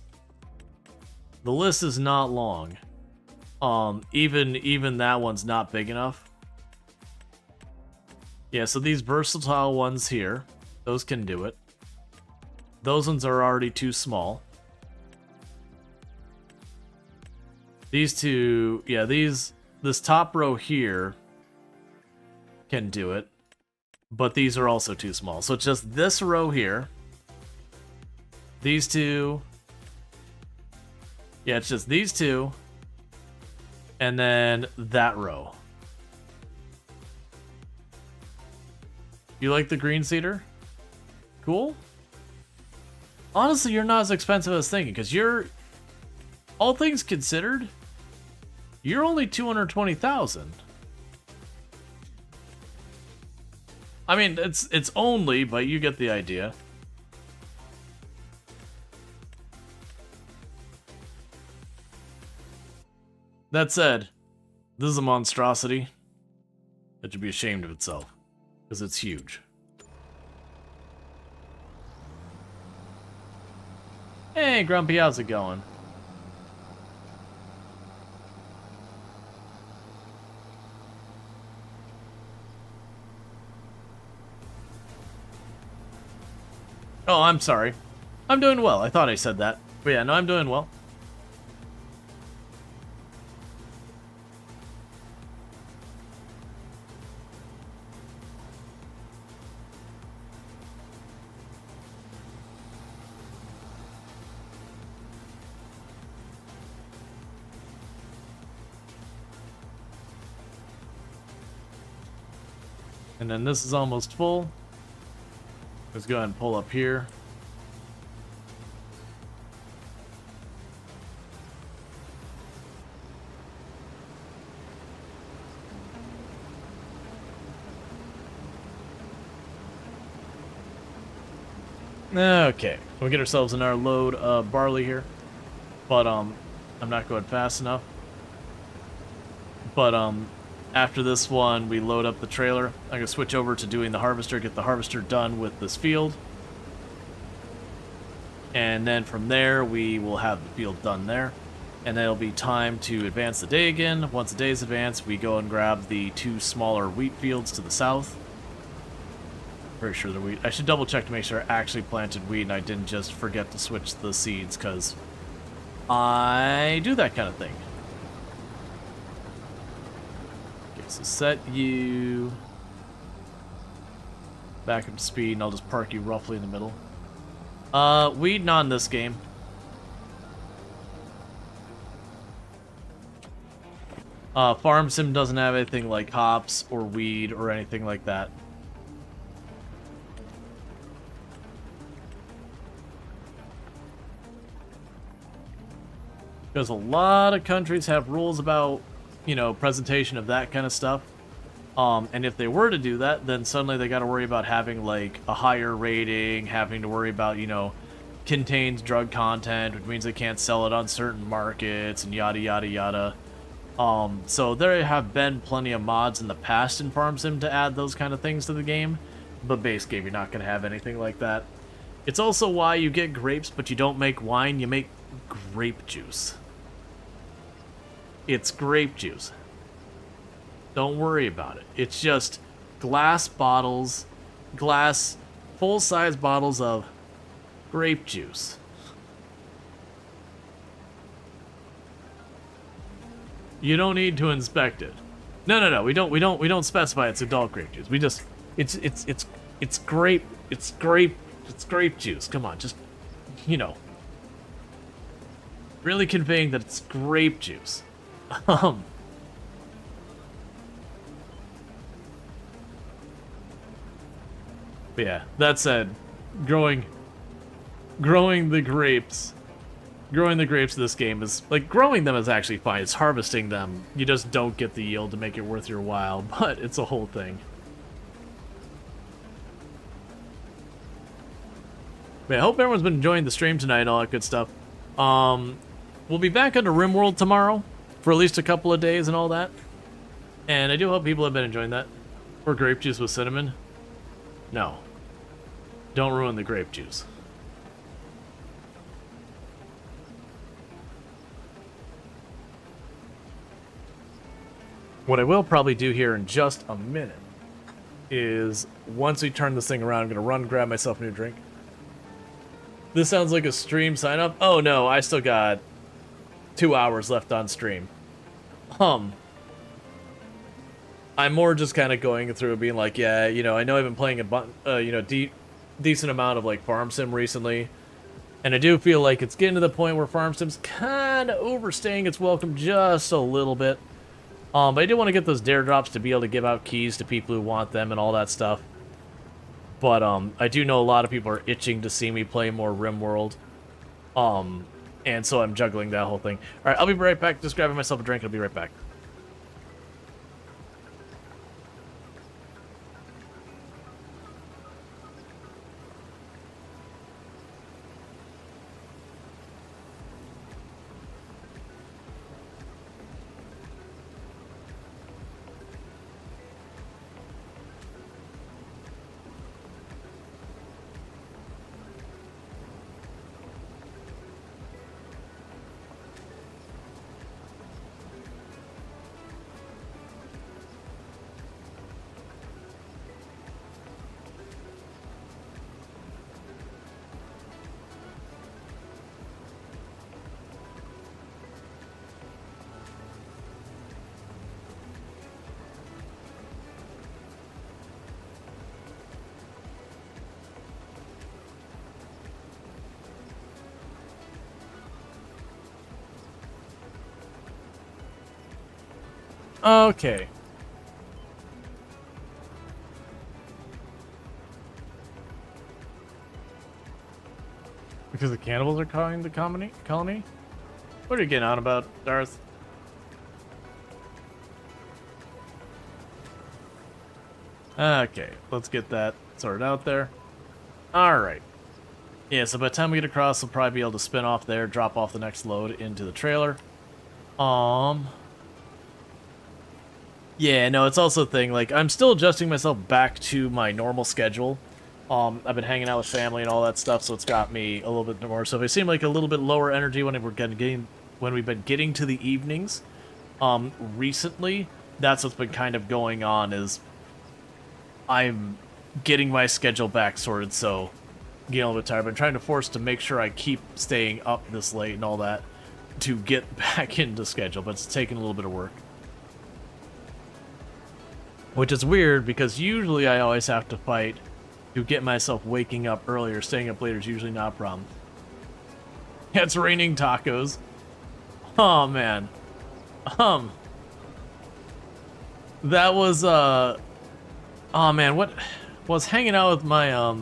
the list is not long. Even that one's not big enough. Yeah, so these versatile ones here, those can do it. Those ones are already too small. These two, yeah, this top row here can do it, but these are also too small. So it's just this row here. These two. Yeah, it's just these two. And then that row. You like the green cedar? Cool. Honestly, you're not as expensive as thinking, because you're, all things considered, you're only 220,000. I mean, it's only, but you get the idea. That said, this is a monstrosity that should be ashamed of itself, because it's huge. Hey, Grumpy, how's it going? Oh, I'm sorry. I'm doing well. I thought I said that. But yeah, no, I'm doing well. And then this is almost full. Let's go ahead and pull up here. Okay, we'll get ourselves in our load of barley here. But I'm not going fast enough. But after this one, we load up the trailer. I'm going to switch over to doing the harvester, get the harvester done with this field. And then from there, we will have the field done there. And then it'll be time to advance the day again. Once the day's advanced, we go and grab the 2 smaller wheat fields to the south. Pretty sure they're wheat. I should double check to make sure I actually planted wheat and I didn't just forget to switch the seeds, because I do that kind of thing. So set you back up to speed, and I'll just park you roughly in the middle. Weed, not in this game. Farm Sim doesn't have anything like hops or weed or anything like that. Because a lot of countries have rules about, you know, presentation of that kind of stuff. And if they were to do that, then suddenly they got to worry about having like a higher rating, having to worry about, you know, contains drug content, which means they can't sell it on certain markets and yada yada yada. So there have been plenty of mods in the past in Farm Sim to add those kind of things to the game, but base game you're not going to have anything like that. It's also why you get grapes, but you don't make wine, you make grape juice. It's grape juice. Don't worry about it. It's just glass bottles, full-size bottles of grape juice. You don't need to inspect it. No. We don't specify it's adult grape juice. We just it's grape juice. Come on, just really conveying that it's grape juice. But yeah, that said, growing the grapes of this game is, like, growing them is actually fine. It's harvesting them. You just don't get the yield to make it worth your while, but it's a whole thing. But I hope everyone's been enjoying the stream tonight and all that good stuff. We'll be back into RimWorld tomorrow for at least a couple of days and all that. And I do hope people have been enjoying that. Or grape juice with cinnamon. No. Don't ruin the grape juice. What I will probably do here in just a minute is, once we turn this thing around, I'm going to run and grab myself a new drink. This sounds like a stream sign up. Oh no, I still got 2 hours left on stream. I'm more just kind of going through being like, yeah, I know I've been playing a decent amount of like farm sim recently, and I do feel like it's getting to the point where farm sim's kind of overstaying its welcome just a little bit. But I do want to get those dare drops to be able to give out keys to people who want them and all that stuff. But I do know a lot of people are itching to see me play more RimWorld. And so I'm juggling that whole thing. All right, I'll be right back. Just grabbing myself a drink. I'll be right back. Okay. Because the cannibals are calling the colony? What are you getting on about, Darth? Okay, let's get that sorted out there. Alright. Yeah, so by the time we get across, we'll probably be able to spin off there, drop off the next load into the trailer. Yeah, no, it's also a thing, like, I'm still adjusting myself back to my normal schedule. I've been hanging out with family and all that stuff, so it's got me a little bit more. So if I seem like a little bit lower energy when we've been getting to the evenings, recently, that's what's been kind of going on, is I'm getting my schedule back sorted, so getting a little bit tired. But I'm trying to force to make sure I keep staying up this late and all that to get back into schedule, but it's taking a little bit of work. Which is weird, because usually I always have to fight to get myself waking up earlier. Staying up later is usually not a problem. Yeah, it's raining tacos. Oh, man. That was, oh, man, what... was hanging out with my,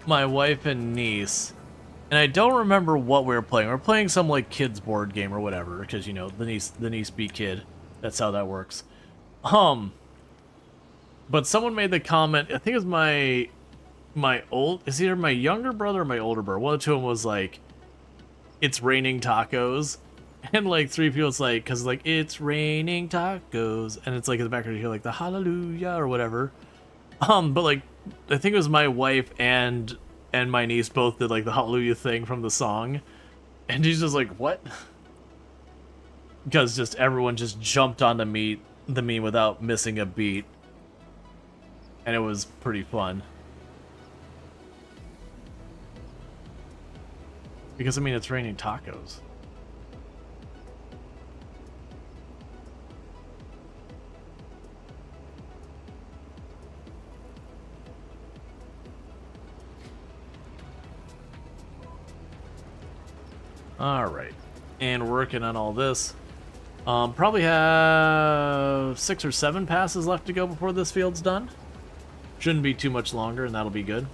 my wife and niece, and I don't remember what we were playing. We were playing some, like, kids board game or whatever, because, the niece beat kid. That's how that works. But someone made the comment, I think it was it's either my younger brother or my older brother. One of the two of them was like, it's raining tacos. And like 3 people, it's like, cause like, it's raining tacos. And it's like in the background you hear like the hallelujah or whatever. But like, I think it was my wife and my niece both did like the hallelujah thing from the song. And she's just like, what? Because just everyone just jumped on the meme without missing a beat. And it was pretty fun. Because, I mean, it's raining tacos. Alright. And working on all this. Probably have 6 or 7 passes left to go before this field's done. Shouldn't be too much longer, and that'll be good.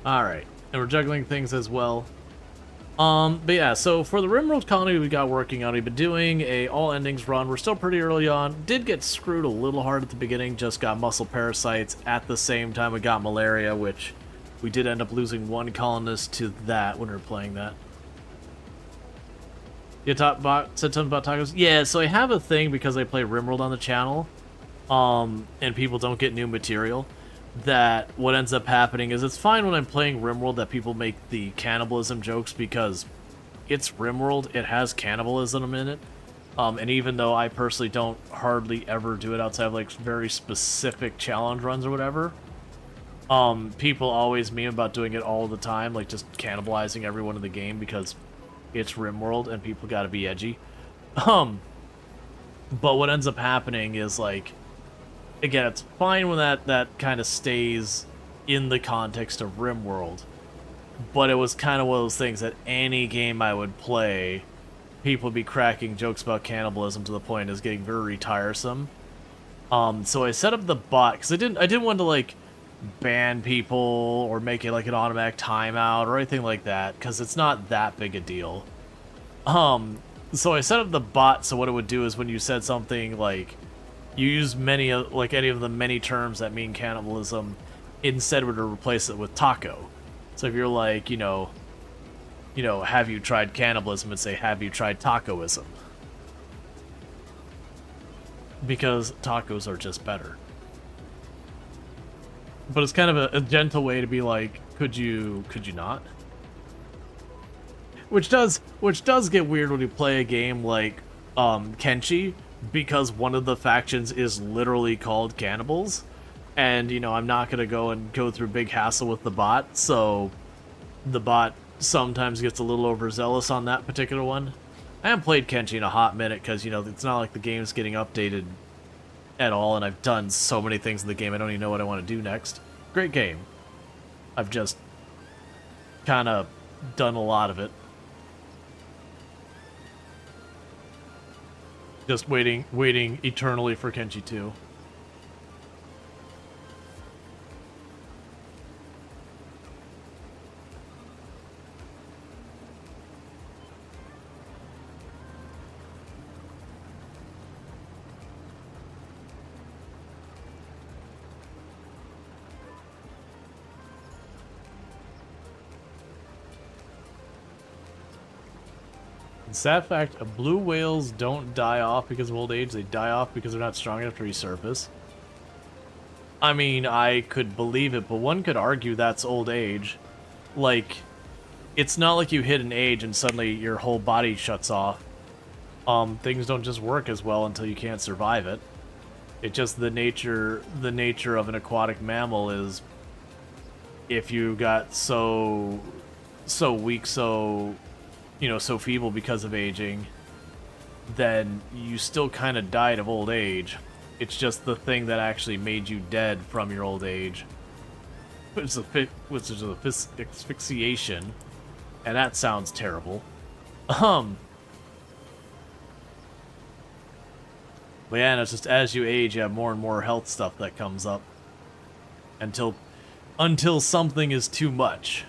Alright. And we're juggling things as well. But yeah, so for the Rimworld colony we got working on, we've been doing a all endings run. We're still pretty early on. Did get screwed a little hard at the beginning, just got muscle parasites. At the same time we got malaria, which we did end up losing 1 colonist to that when we were playing that. You said something about tacos? Yeah, so I have a thing because I play Rimworld on the channel, and people don't get new material, that what ends up happening is it's fine when I'm playing Rimworld that people make the cannibalism jokes because it's Rimworld, it has cannibalism in it. And even though I personally don't hardly ever do it outside of like very specific challenge runs or whatever, people always meme about doing it all the time, like just cannibalizing everyone in the game because it's Rimworld and people gotta be edgy. But what ends up happening is like, again, it's fine when that kind of stays in the context of Rimworld, but it was kind of one of those things that any game I would play, people would be cracking jokes about cannibalism to the point it's getting very tiresome. So I set up the bot because I didn't want to like ban people or make it like an automatic timeout or anything like that because it's not that big a deal. So I set up the bot so what it would do is when you said something like you use any of the many terms that mean cannibalism, instead would replace it with taco. So if you're like, you know, have you tried cannibalism, and say, have you tried tacoism? Because tacos are just better. But it's kind of a gentle way to be like, could you not? Which does get weird when you play a game like Kenshi, because one of the factions is literally called cannibals, and I'm not gonna go through big hassle with the bot, so the bot sometimes gets a little overzealous on that particular one. I haven't played Kenshi in a hot minute because it's not like the game's getting updated at all, and I've done so many things in the game I don't even know what I want to do next. Great game. I've just kind of done a lot of it. Just waiting eternally for Kenshi 2. Sad fact, blue whales don't die off because of old age, they die off because they're not strong enough to resurface. I mean, I could believe it, but one could argue that's old age. Like, it's not like you hit an age and suddenly your whole body shuts off. Things don't just work as well until you can't survive it. It's just the nature of an aquatic mammal is, if you got so weak, so feeble because of aging, then you still kind of died of old age. It's just the thing that actually made you dead from your old age, which is asphyxiation, and that sounds terrible. But yeah, and it's just as you age, you have more and more health stuff that comes up until something is too much.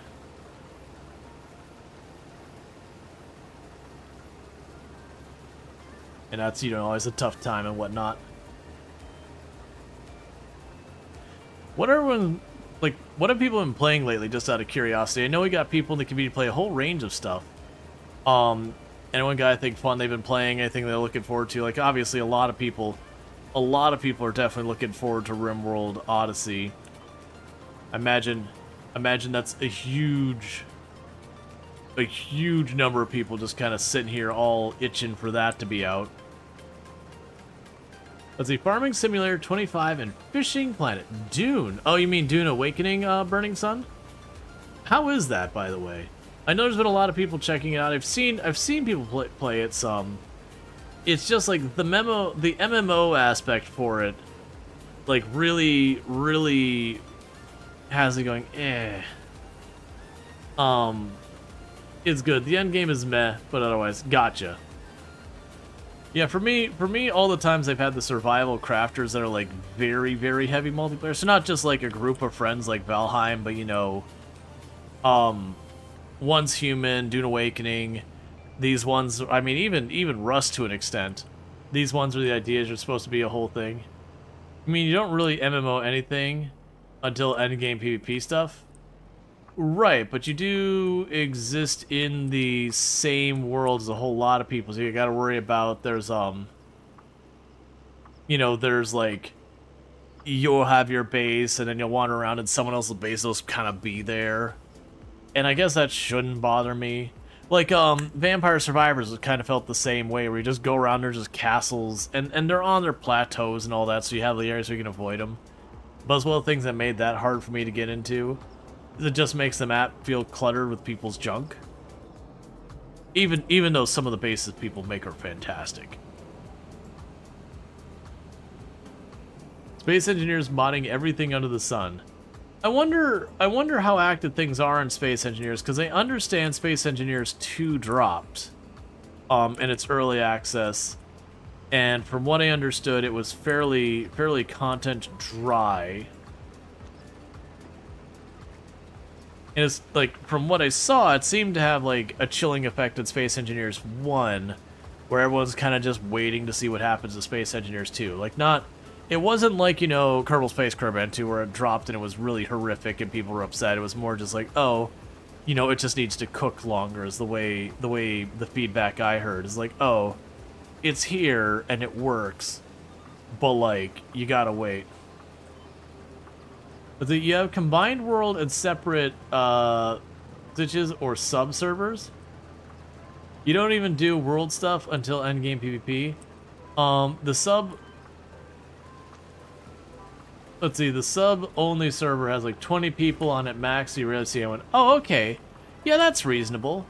And that's, always a tough time and whatnot. What have people been playing lately, just out of curiosity? I know we got people in the community play a whole range of stuff. And one guy I think fun they've been playing, anything they're looking forward to. Like, obviously, a lot of people are definitely looking forward to RimWorld Odyssey. Imagine that's a huge number of people just kind of sitting here all itching for that to be out. Let's see, Farming Simulator 25 and Fishing Planet. Dune. Oh, you mean Dune Awakening, Burning Sun? How is that, by the way? I know there's been a lot of people checking it out. I've seen people play it some. It's just like the MMO aspect for it, like really has it going, eh. It's good. The end game is meh, but otherwise, gotcha. Yeah, for me, all the times I've had the survival crafters that are like very, very heavy multiplayer. So not just like a group of friends like Valheim, but you know, Once Human, Dune Awakening. These ones, I mean, even Rust to an extent. These ones where the ideas are supposed to be a whole thing. I mean, you don't really MMO anything until endgame PvP stuff. Right, but you do exist in the same world as a whole lot of people, so you gotta worry about, there's, you know, there's, like, you'll have your base, and then you'll wander around, and someone else's base will kind of be there. And I guess that shouldn't bother me. Like, Vampire Survivors kind of felt the same way, where you just go around, there's just castles, and they're on their plateaus and all that, so you have the areas where you can avoid them. But as well, things that made that hard for me to get into. It just makes the map feel cluttered with people's junk. Even though some of the bases people make are fantastic. Space Engineers modding everything under the sun. I wonder how active things are in Space Engineers, because I understand Space Engineers 2 dropped in its early access, and from what I understood, it was fairly content dry. And it's like, from what I saw, it seemed to have like a chilling effect in Space Engineers 1, where everyone's kind of just waiting to see what happens to Space Engineers 2. Like, not, it wasn't like, you know, Kerbal Space Program 2, where it dropped and it was really horrific and people were upset. It was more just like, oh, you know, it just needs to cook longer, is the way the feedback I heard is like, oh, it's here and it works, but like, you gotta wait. But you have combined world and separate stitches or sub-servers. You don't even do world stuff until endgame PvP. The sub... Let's see, the sub-only server has like 20 people on it max, so you really see anyone. Oh, okay. Yeah, that's reasonable.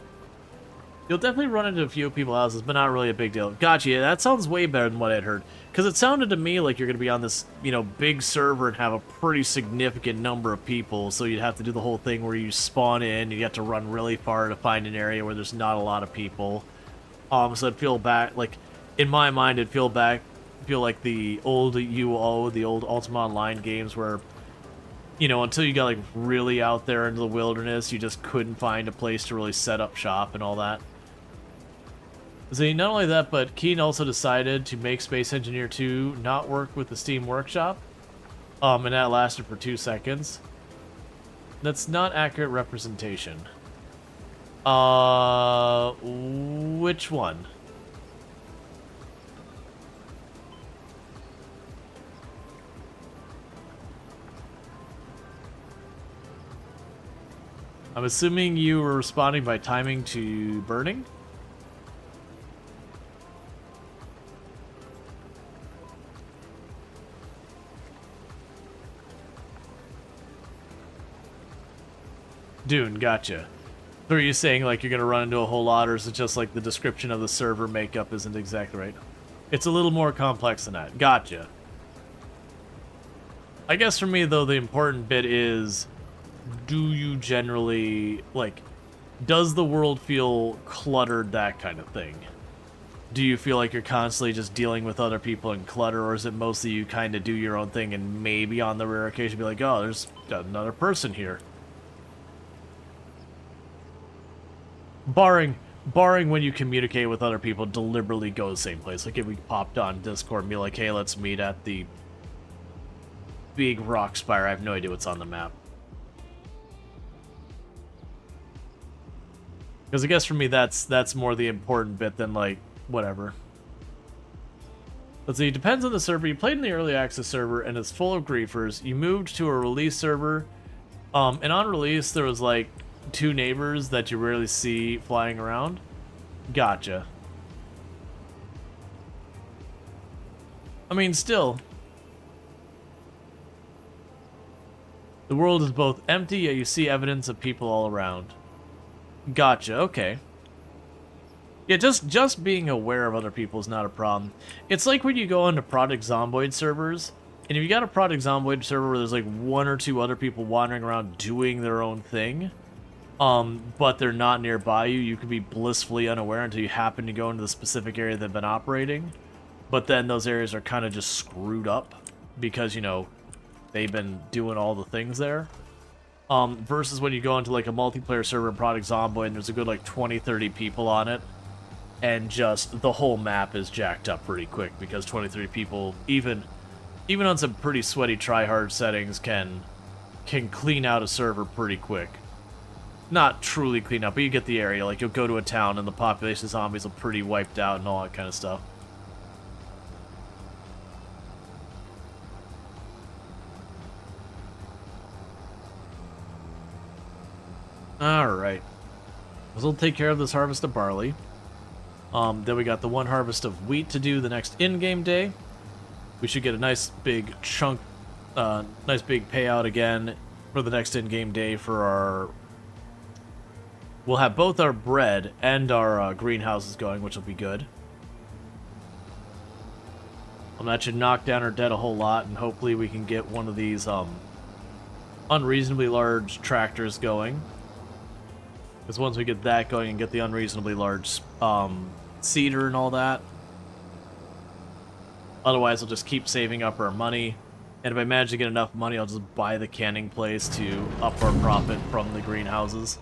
You'll definitely run into a few people's houses, but not really a big deal. Gotcha, yeah, that sounds way better than what I'd heard. Because it sounded to me like you're going to be on this, you know, big server and have a pretty significant number of people, so you'd have to do the whole thing where you spawn in, you have to run really far to find an area where there's not a lot of people. So it'd feel back, like, in my mind, it'd feel like the old UO, the old Ultima Online games where, you know, until you got, like, really out there into the wilderness, you just couldn't find a place to really set up shop and all that. So not only that, but Keen also decided to make Space Engineer 2 not work with the Steam Workshop. And that lasted for 2 seconds. That's not accurate representation. Which one? I'm assuming you were responding by timing to burning? Dune, gotcha. So are you saying like you're gonna run into a whole lot, or is it just like the description of the server makeup isn't exactly right? It's a little more complex than that. Gotcha. I guess for me though, the important bit is, do you generally, like, does the world feel cluttered, that kind of thing? Do you feel like you're constantly just dealing with other people and clutter, or is it mostly you kind of do your own thing and maybe on the rare occasion be like, oh, there's another person here? Barring when you communicate with other people, deliberately go the same place. Like if we popped on Discord and be like, hey, let's meet at the big rock spire. I have no idea what's on the map. Because I guess for me, that's more the important bit than, like, whatever. Let's see, it depends on the server. You played in the early access server, and it's full of griefers. You moved to a release server, and on release, there was, like, 2 neighbors that you rarely see flying around. Gotcha. I mean, still. The world is both empty, yet you see evidence of people all around. Gotcha, okay. Yeah, just being aware of other people is not a problem. It's like when you go into Project Zomboid servers, and if you got a Project Zomboid server where there's like 1 or 2 other people wandering around doing their own thing, but they're not nearby you. You could be blissfully unaware until you happen to go into the specific area they've been operating. But then those areas are kind of just screwed up because, you know, they've been doing all the things there. Versus when you go into like a multiplayer server in Project Zomboid and there's a good like 20-30 people on it, and just the whole map is jacked up pretty quick because 23 people, even on some pretty sweaty try-hard settings, can clean out a server pretty quick. Not truly clean up, but you get the area. Like, you'll go to a town and the population of zombies will pretty wiped out and all that kind of stuff. Alright. So we'll take care of this harvest of barley. Then we got the one harvest of wheat to do the next in-game day. We should get a nice big chunk, nice big payout again for the next in-game day for our... We'll have both our bread and our greenhouses going, which will be good. That should knock down our debt a whole lot, and hopefully we can get one of these unreasonably large tractors going. Because once we get that going and get the unreasonably large seeder and all that, otherwise I'll just keep saving up our money. And if I manage to get enough money, I'll just buy the canning place to up our profit from the greenhouses.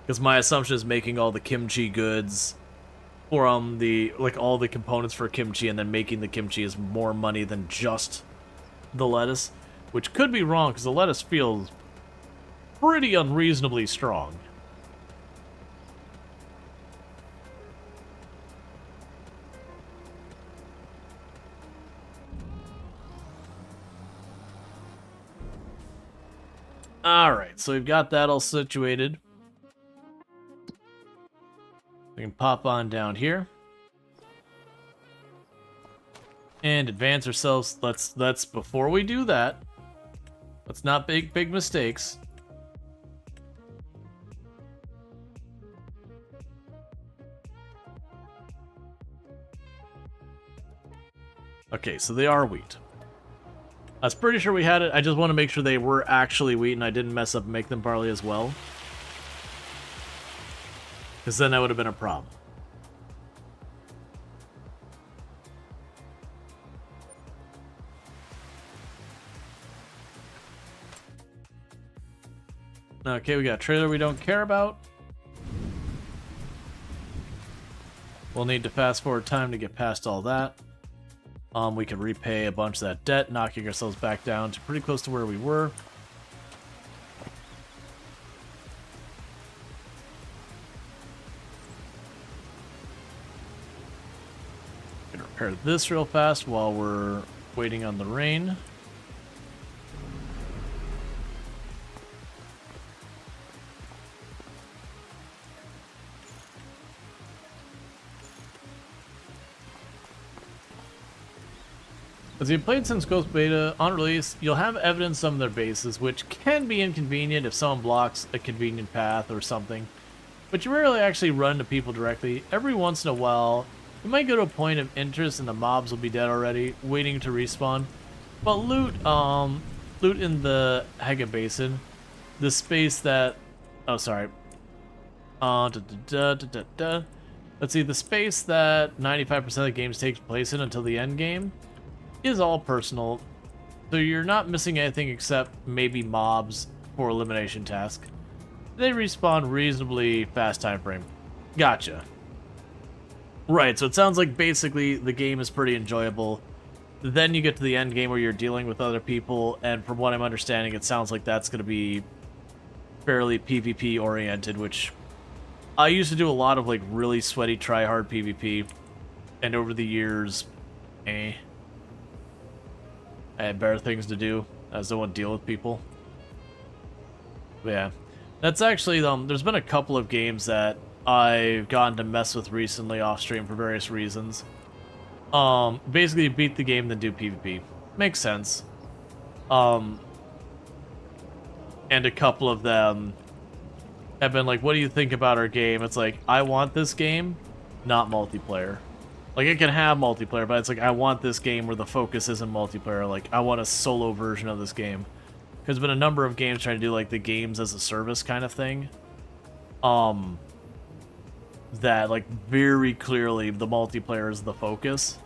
Because my assumption is making all the kimchi goods, or all the components for kimchi, and then making the kimchi is more money than just the lettuce, which could be wrong because the lettuce feels pretty unreasonably strong. Alright, so we've got that all situated. We can pop on down here. And advance ourselves. Let's before we do that, let's not make big mistakes. Okay, so they are wheat. I was pretty sure we had it. I just want to make sure they were actually wheat and I didn't mess up and make them barley as well. Because then that would have been a problem. Okay, we got a trailer we don't care about. We'll need to fast forward time to get past all that. We can repay a bunch of that debt, knocking ourselves back down to pretty close to where we were. Gonna repair this real fast while we're waiting on the rain. As you've played since Ghost Beta, on release, you'll have evidence of their bases, which can be inconvenient if someone blocks a convenient path or something, but you rarely actually run into people directly. Every once in a while, you might go to a point of interest and the mobs will be dead already, waiting to respawn. But loot in the Haga Basin, the space that... Oh, sorry. Let's see, the space that 95% of the games takes place in until the end game is all personal, so you're not missing anything except maybe mobs for elimination task. They respawn reasonably fast time frame. Gotcha. Right, so it sounds like basically the game is pretty enjoyable. Then you get to the end game where you're dealing with other people, and from what I'm understanding, it sounds like that's going to be fairly PvP oriented, which I used to do a lot of like really sweaty try-hard PvP, and over the years, I had better things to do. I just don't want to deal with people. But yeah, that's actually there's been a couple of games that I've gotten to mess with recently off stream for various reasons. Basically beat the game then do PvP. Makes sense. And a couple of them have been like, what do you think about our game? It's like, I want this game, not multiplayer. Like, it can have multiplayer, but it's like, I want this game where the focus isn't multiplayer. Like, I want a solo version of this game. There's been a number of games trying to do, like, the games as a service kind of thing. That, like, very clearly the multiplayer is the focus.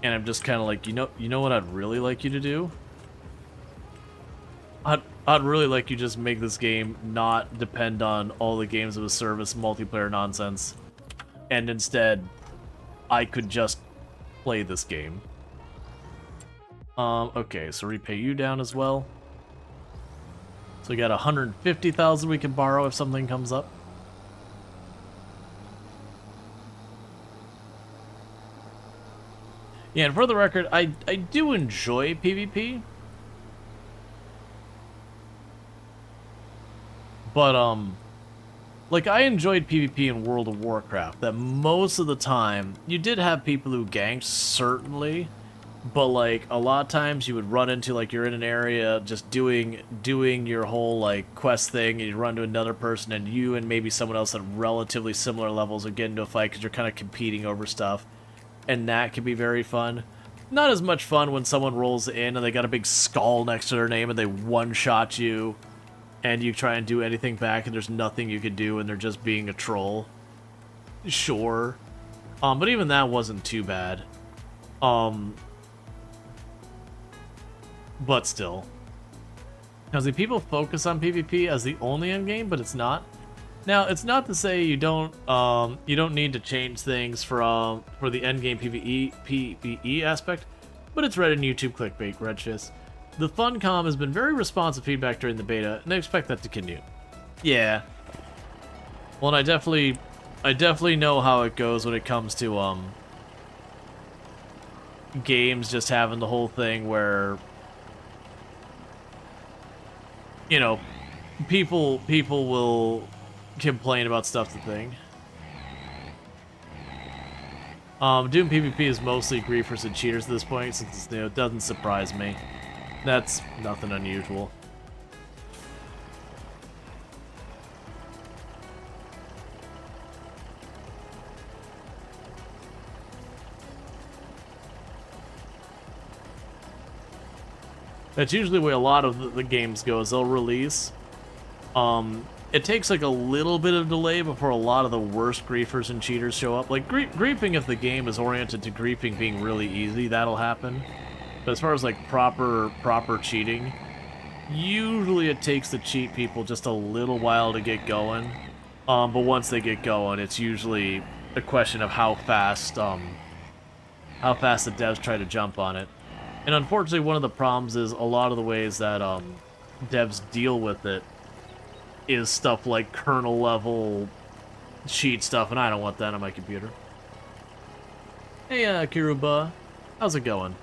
And I'm just kind of like, you know what I'd really like you to do? I'd really like you just make this game not depend on all the games of a service multiplayer nonsense. And instead, I could just play this game. Okay, so repay you down as well. So we got 150,000 we can borrow if something comes up. Yeah, and for the record, I do enjoy PvP. But, like, I enjoyed PvP in World of Warcraft, that most of the time, you did have people who ganked, certainly, but, like, a lot of times you would run into, like, you're in an area just doing your whole, like, quest thing, and you run to another person, and you and maybe someone else at relatively similar levels would get into a fight because you're kind of competing over stuff, and that can be very fun. Not as much fun when someone rolls in and they got a big skull next to their name and they one-shot you, and you try and do anything back and there's nothing you can do and they're just being a troll. Sure. But even that wasn't too bad. But still. Now, see, people focus on PvP as the only endgame, but it's not. Now, it's not to say you don't need to change things for the endgame PvE aspect, but it's Reddit and YouTube clickbait, Redfist. The Funcom has been very responsive feedback during the beta, and I expect that to continue. Yeah. Well, and I definitely know how it goes when it comes to games just having the whole thing where, you know, people will complain about stuff to thing. Doom PvP is mostly griefers and cheaters at this point, since it's new. It doesn't surprise me. That's nothing unusual. That's usually the way a lot of the games go, is they'll release. It takes like a little bit of delay before a lot of the worst griefers and cheaters show up. Like, griefing, if the game is oriented to griefing being really easy, that'll happen. But as far as like proper cheating, usually it takes the cheat people just a little while to get going. But once they get going, it's usually a question of how fast the devs try to jump on it. And unfortunately, one of the problems is a lot of the ways that devs deal with it is stuff like kernel level cheat stuff, and I don't want that on my computer. Hey, Kiruba, how's it going?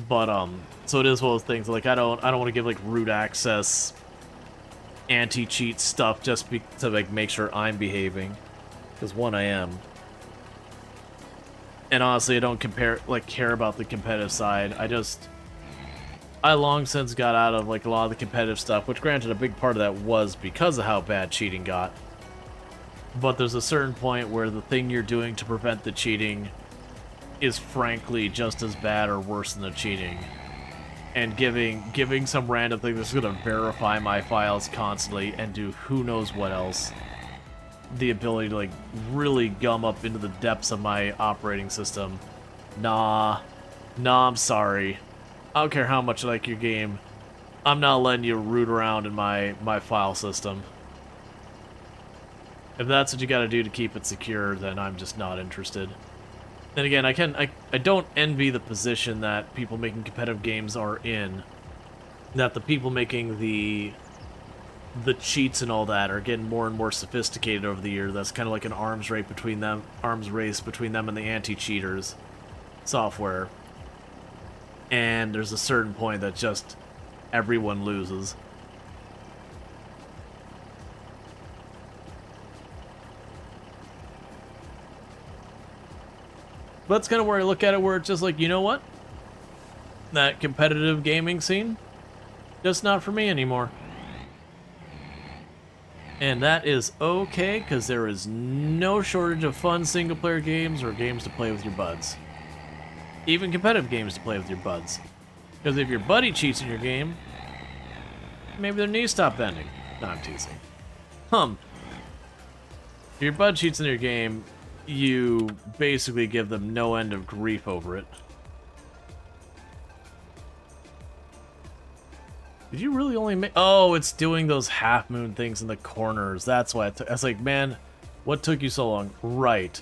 But so it is one of those things. Like, I don't want to give like root access, anti-cheat stuff just to like make sure I'm behaving, because one, I am. And honestly, I don't care about the competitive side. I long since got out of like a lot of the competitive stuff, which granted a big part of that was because of how bad cheating got. But there's a certain point where the thing you're doing to prevent the cheating is frankly just as bad or worse than the cheating. And giving some random thing that's gonna verify my files constantly and do who knows what else, the ability to like really gum up into the depths of my operating system. Nah, I'm sorry. I don't care how much I like your game. I'm not letting you root around in my file system. If that's what you gotta do to keep it secure, then I'm just not interested. Then again, I don't envy the position that people making competitive games are in. That the people making the cheats and all that are getting more and more sophisticated over the year. That's kind of like an arms race between them and the anti-cheaters software. And there's a certain point that just everyone loses. But that's kind of where I look at it, where it's just like, you know what? That competitive gaming scene, just not for me anymore. And that is okay, because there is no shortage of fun single-player games or games to play with your buds. Even competitive games to play with your buds. Because if your buddy cheats in your game, maybe their knees stop bending. No, I'm teasing. If your bud cheats in your game, you basically give them no end of grief over it. Did you really only make... Oh, it's doing those half-moon things in the corners. That's why I was like, man, what took you so long? Right.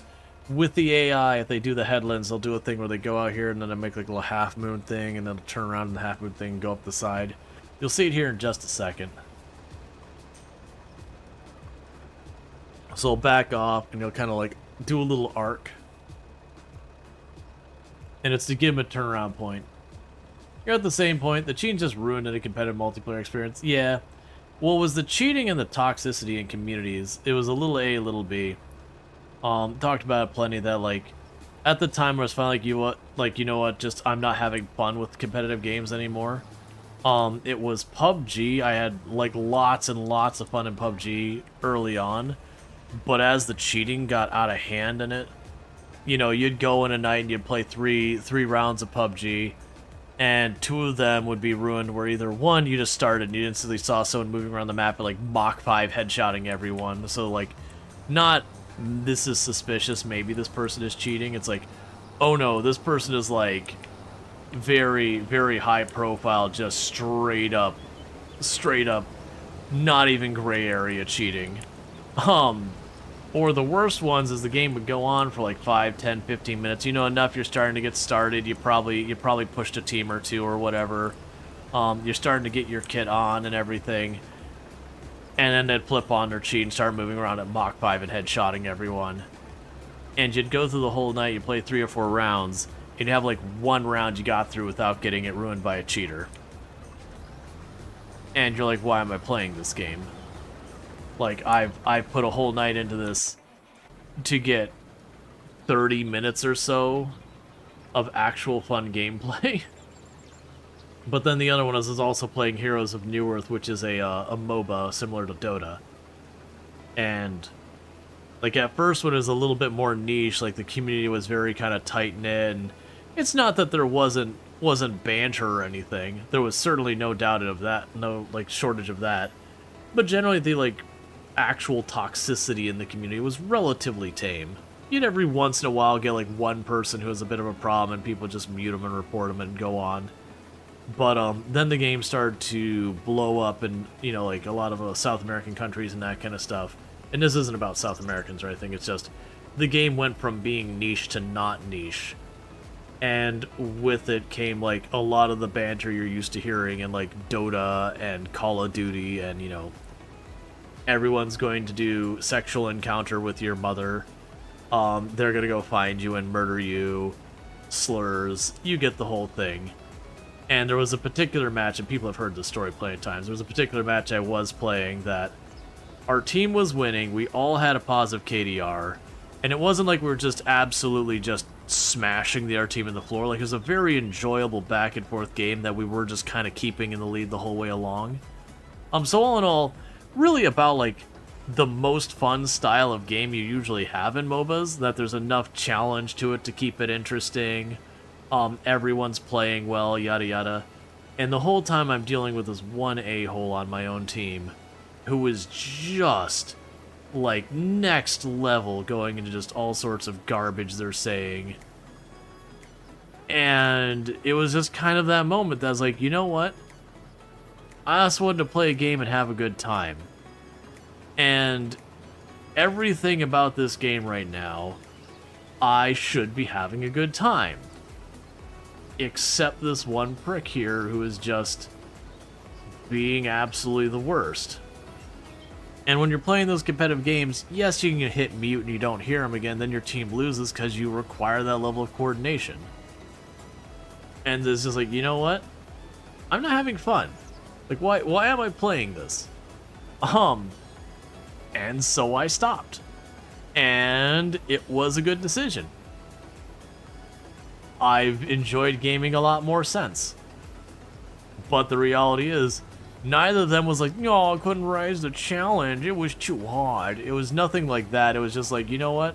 With the AI, if they do the headlands, they'll do a thing where they go out here and then they make like a little half-moon thing, and then they'll turn around in the half-moon thing and go up the side. You'll see it here in just a second. So I'll back off, and you'll kind of like do a little arc. And it's to give them a turnaround point. You're at the same point. The cheating just ruined any competitive multiplayer experience. Yeah. Well, it was the cheating and the toxicity in communities. It was a little A, little B. Talked about it plenty that, like, at the time I was finally like, you know what, just I'm not having fun with competitive games anymore. It was PUBG. I had, like, lots and lots of fun in PUBG early on. But as the cheating got out of hand in it, you know, you'd go in a night and you'd play three rounds of PUBG. And 2 of them would be ruined where either one, you just started and you instantly saw someone moving around the map at like Mach 5 headshotting everyone. So like, not, this is suspicious, maybe this person is cheating. It's like, oh no, this person is like very, very high profile, just straight up, not even gray area cheating. Or the worst ones is the game would go on for like 5, 10, 15 minutes. You know enough, you're starting to get started. You probably pushed a team or two or whatever. You're starting to get your kit on and everything. And then they'd flip on their cheat and start moving around at Mach 5 and headshotting everyone. And you'd go through the whole night, you play 3 or 4 rounds, and you have like 1 round you got through without getting it ruined by a cheater. And you're like, why am I playing this game? Like, I've put a whole night into this to get 30 minutes or so of actual fun gameplay. But then the other one is also playing Heroes of New Earth, which is a MOBA similar to Dota. And, like, at first when it was a little bit more niche, like, the community was very kind of tight-knit, and it's not that there wasn't banter or anything. There was certainly no doubt of that, no, like, shortage of that. But generally, the, like, actual toxicity in the community was relatively tame. You'd every once in a while get like one person who has a bit of a problem and people just mute them and report them and go on. But then the game started to blow up in, you know, like a lot of South American countries and that kind of stuff. And this isn't about South Americans or anything, it's just the game went from being niche to not niche. And with it came like a lot of the banter you're used to hearing in like Dota and Call of Duty, and, you know, everyone's going to do sexual encounter with your mother. They're gonna go find you and murder you. Slurs. You get the whole thing. And there was a particular match, and people have heard this story plenty of times. There was a particular match I was playing that our team was winning. We all had a positive KDR. And it wasn't like we were just absolutely just smashing the other team in the floor. Like, it was a very enjoyable back and forth game that we were just kind of keeping in the lead the whole way along. So all in all, really about like the most fun style of game you usually have in MOBAs, that there's enough challenge to it to keep it interesting. Everyone's playing well, yada yada. And the whole time I'm dealing with this one a-hole on my own team who is just like next level, going into just all sorts of garbage they're saying. And it was just kind of that moment that I was like, you know what? I just wanted to play a game and have a good time. And everything about this game right now, I should be having a good time. Except this one prick here who is just being absolutely the worst. And when you're playing those competitive games, yes, you can hit mute and you don't hear them again, then your team loses because you require that level of coordination. And it's just like, you know what? I'm not having fun. Like, why am I playing this? And so I stopped. And it was a good decision. I've enjoyed gaming a lot more since. But the reality is, neither of them was like, no, I couldn't rise the challenge. It was too hard. It was nothing like that. It was just like, you know what?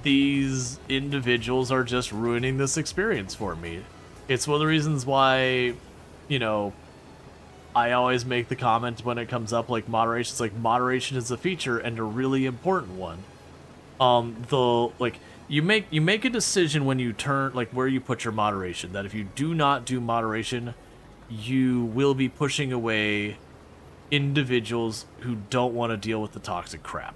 These individuals are just ruining this experience for me. It's one of the reasons why, you know, I always make the comment when it comes up, like, moderation. It's like, moderation is a feature and a really important one. You make a decision when you turn, like, where you put your moderation, that if you do not do moderation, you will be pushing away individuals who don't want to deal with the toxic crap.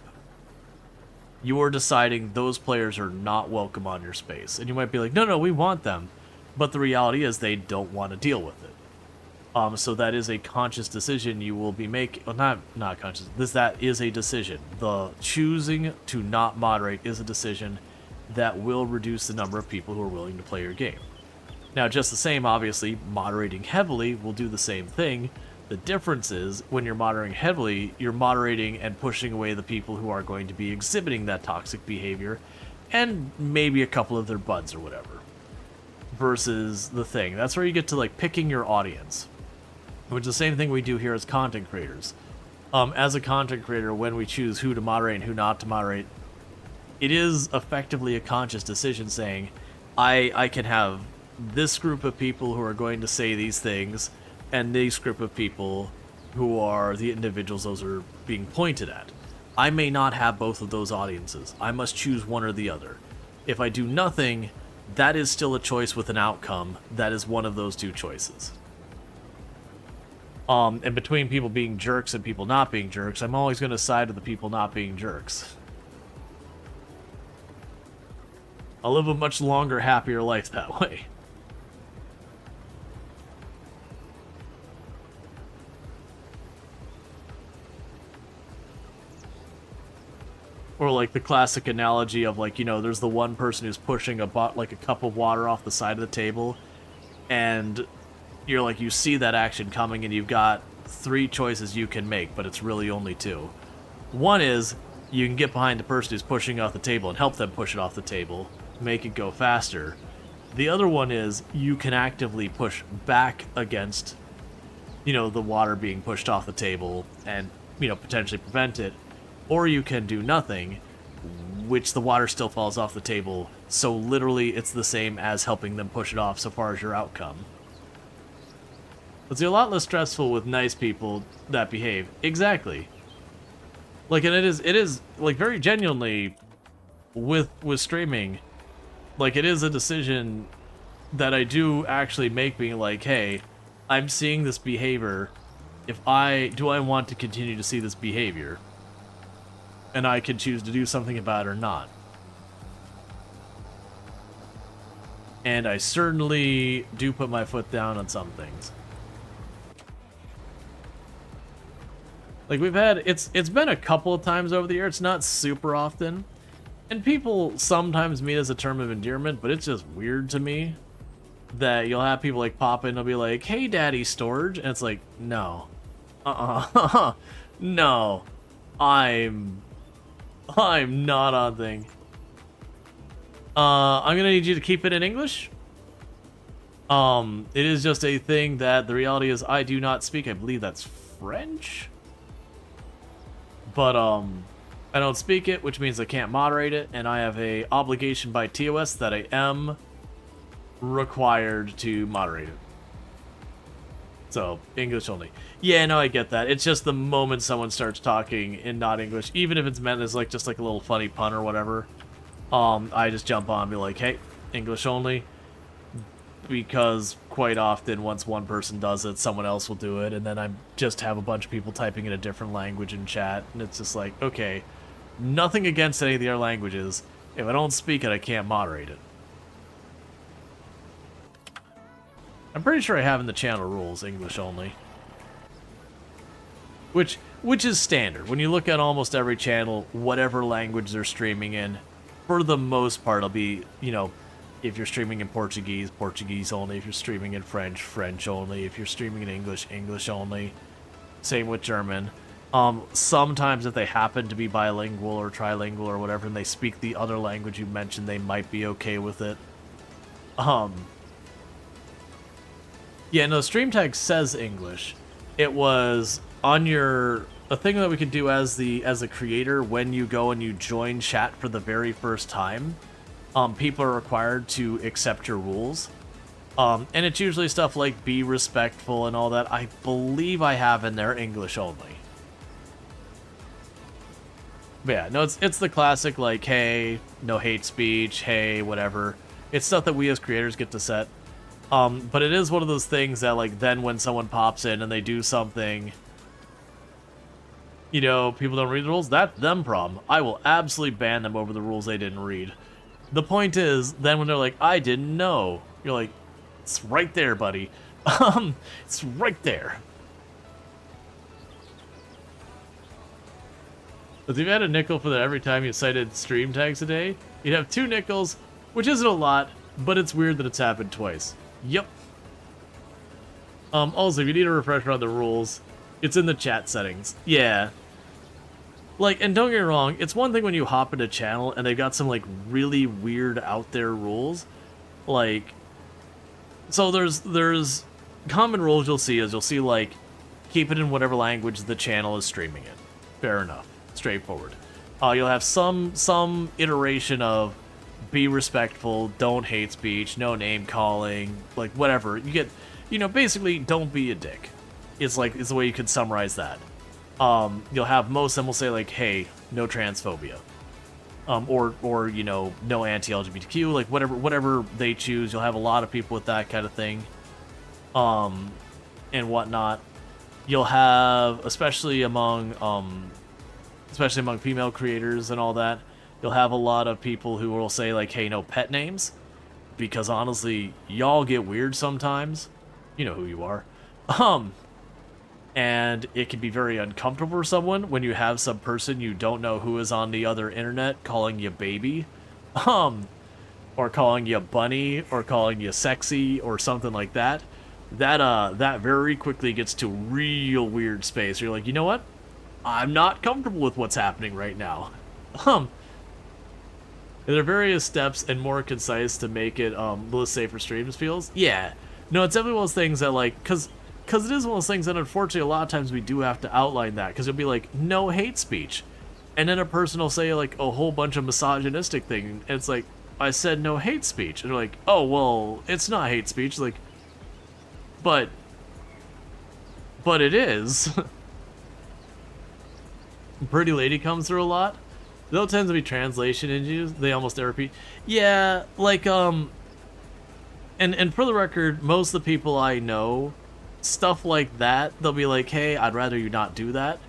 You are deciding those players are not welcome on your space. And you might be like, no, we want them. But the reality is they don't want to deal with it. So that is a conscious decision you will be making. Well, not conscious. That is a decision. The choosing to not moderate is a decision that will reduce the number of people who are willing to play your game. Now, just the same, obviously, moderating heavily will do the same thing. The difference is, when you're moderating heavily, you're moderating and pushing away the people who are going to be exhibiting that toxic behavior, and maybe a couple of their buds or whatever. Versus the thing. That's where you get to, like, picking your audience. Which is the same thing we do here as content creators. As a content creator, when we choose who to moderate and who not to moderate, it is effectively a conscious decision saying, I can have this group of people who are going to say these things, and this group of people who are the individuals those are being pointed at. I may not have both of those audiences. I must choose one or the other. If I do nothing, that is still a choice with an outcome. That is one of those two choices. And between people being jerks and people not being jerks, I'm always going to side with the people not being jerks. I'll live a much longer, happier life that way. Or like the classic analogy of, like, you know, there's the one person who's pushing a cup of water off the side of the table, and you're like, you see that action coming and you've got 3 choices you can make, but it's really only 2. One is you can get behind the person who's pushing off the table and help them push it off the table, make it go faster. The other one is you can actively push back against, you know, the water being pushed off the table and, you know, potentially prevent it. Or you can do nothing, which the water still falls off the table, so literally it's the same as helping them push it off so far as your outcome. It's a lot less stressful with nice people that behave. Exactly. Like, and it is like, very genuinely, with streaming, like, it is a decision that I do actually make, being like, hey, I'm seeing this behavior. Do I want to continue to see this behavior? And I can choose to do something about it or not. And I certainly do put my foot down on some things. Like, we've had, it's been a couple of times over the year, it's not super often. And people sometimes mean it as a term of endearment, but it's just weird to me that you'll have people, like, pop in and they'll be like, hey, Daddy Storge, and it's like, no. No. I'm not on thing. I'm gonna need you to keep it in English. It is just a thing that the reality is I do not speak. I believe that's French. But, I don't speak it, which means I can't moderate it, and I have a obligation by TOS that I am required to moderate it. So, English only. Yeah, no, I get that. It's just the moment someone starts talking in not English, even if it's meant as, like, just like a little funny pun or whatever, I just jump on and be like, hey, English only. Because quite often, once one person does it, someone else will do it, and then I just have a bunch of people typing in a different language in chat, and it's just like, okay, nothing against any of the other languages. If I don't speak it, I can't moderate it. I'm pretty sure I have in the channel rules English only. Which is standard. When you look at almost every channel, whatever language they're streaming in, for the most part, it'll be, you know, if you're streaming in Portuguese, Portuguese only. If you're streaming in French, French only. If you're streaming in English, English only. Same with German. Sometimes if they happen to be bilingual or trilingual or whatever, and they speak the other language you mentioned, they might be okay with it. Yeah, no, stream tag says English. it was on your a thing that we could do as the creator when you go and you join chat for the very first time. People are required to accept your rules. And it's usually stuff like be respectful and all that. I believe I have in there English only. But yeah, no, it's the classic like, hey, no hate speech, hey, whatever. It's stuff that we as creators get to set. But it is one of those things that like then when someone pops in and they do something, you know, people don't read the rules, that's them problem. I will absolutely ban them over the rules they didn't read. The point is, then when they're like, I didn't know, you're like, it's right there, buddy. It's right there. But if you had a nickel for that every time you cited stream tags a day, you'd have 2 nickels, which isn't a lot, but it's weird that it's happened twice. Yep. Also, if you need a refresher on the rules, it's in the chat settings. Yeah. Like, and don't get me wrong, it's one thing when you hop into a channel and they've got some, like, really weird out there rules. Like, so there's common rules you'll see like, keep it in whatever language the channel is streaming in. Fair enough. Straightforward. You'll have some iteration of be respectful, don't hate speech, no name calling, like, whatever. You get, you know, basically, don't be a dick. It's the way you could summarize that. You'll have most of them will say like, hey, no transphobia. Or you know, no anti-LGBTQ, like whatever they choose. You'll have a lot of people with that kind of thing. And whatnot. You'll have, especially among female creators and all that, you'll have a lot of people who will say like, hey, no pet names. Because honestly, y'all get weird sometimes. You know who you are. And it can be very uncomfortable for someone when you have some person you don't know who is on the other internet calling you baby, or calling you bunny, or calling you sexy, or something like that. That very quickly gets to real weird space. You're like, you know what? I'm not comfortable with what's happening right now. There are various steps and more concise to make it a little safer streams feels. Yeah. No, it's definitely one of those things that like, because it is one of those things that unfortunately a lot of times we do have to outline that, because it'll be like, no hate speech. And then a person will say like a whole bunch of misogynistic thing, and it's like, I said no hate speech. And they're like, oh, well, it's not hate speech. Like, but it is. Pretty Lady comes through a lot. Though it tends to be translation issues, they almost never repeat. Yeah, like, and for the record, most of the people I know, stuff like that, they'll be like, hey, I'd rather you not do that.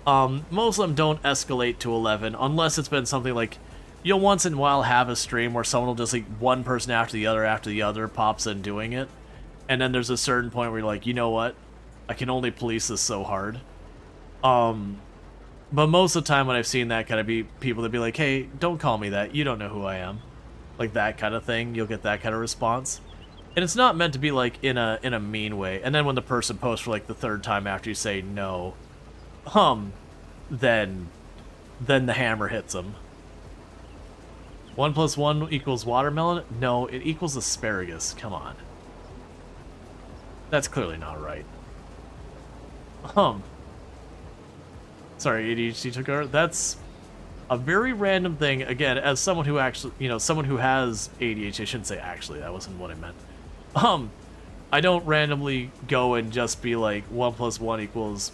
Most of them don't escalate to 11, unless it's been something like, you'll once in a while have a stream where someone will just, like, one person after the other pops in doing it. And then there's a certain point where you're like, you know what? I can only police this so hard. But most of the time when I've seen that kind of be people that be like, hey, don't call me that. You don't know who I am. Like that kind of thing. You'll get that kind of response. And it's not meant to be like in a mean way. And then when the person posts for like the 3rd time after you say no, then the hammer hits them. 1 + 1 = watermelon? No, it equals asparagus. Come on. That's clearly not right. Sorry, ADHD took over. That's a very random thing. Again, as someone who actually, you know, someone who has ADHD, I shouldn't say actually, that wasn't what I meant. I don't randomly go and just be like 1 + 1 =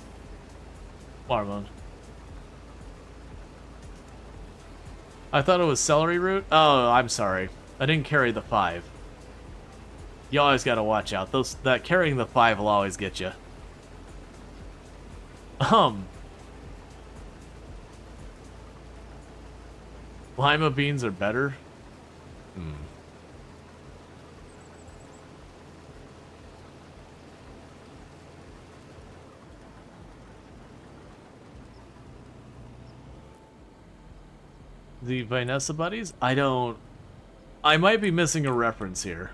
watermelon. I thought it was celery root. Oh, I'm sorry. I didn't carry the 5. You always gotta watch out. That carrying the 5 will always get you. Lima beans are better? The Vanessa buddies? I might be missing a reference here.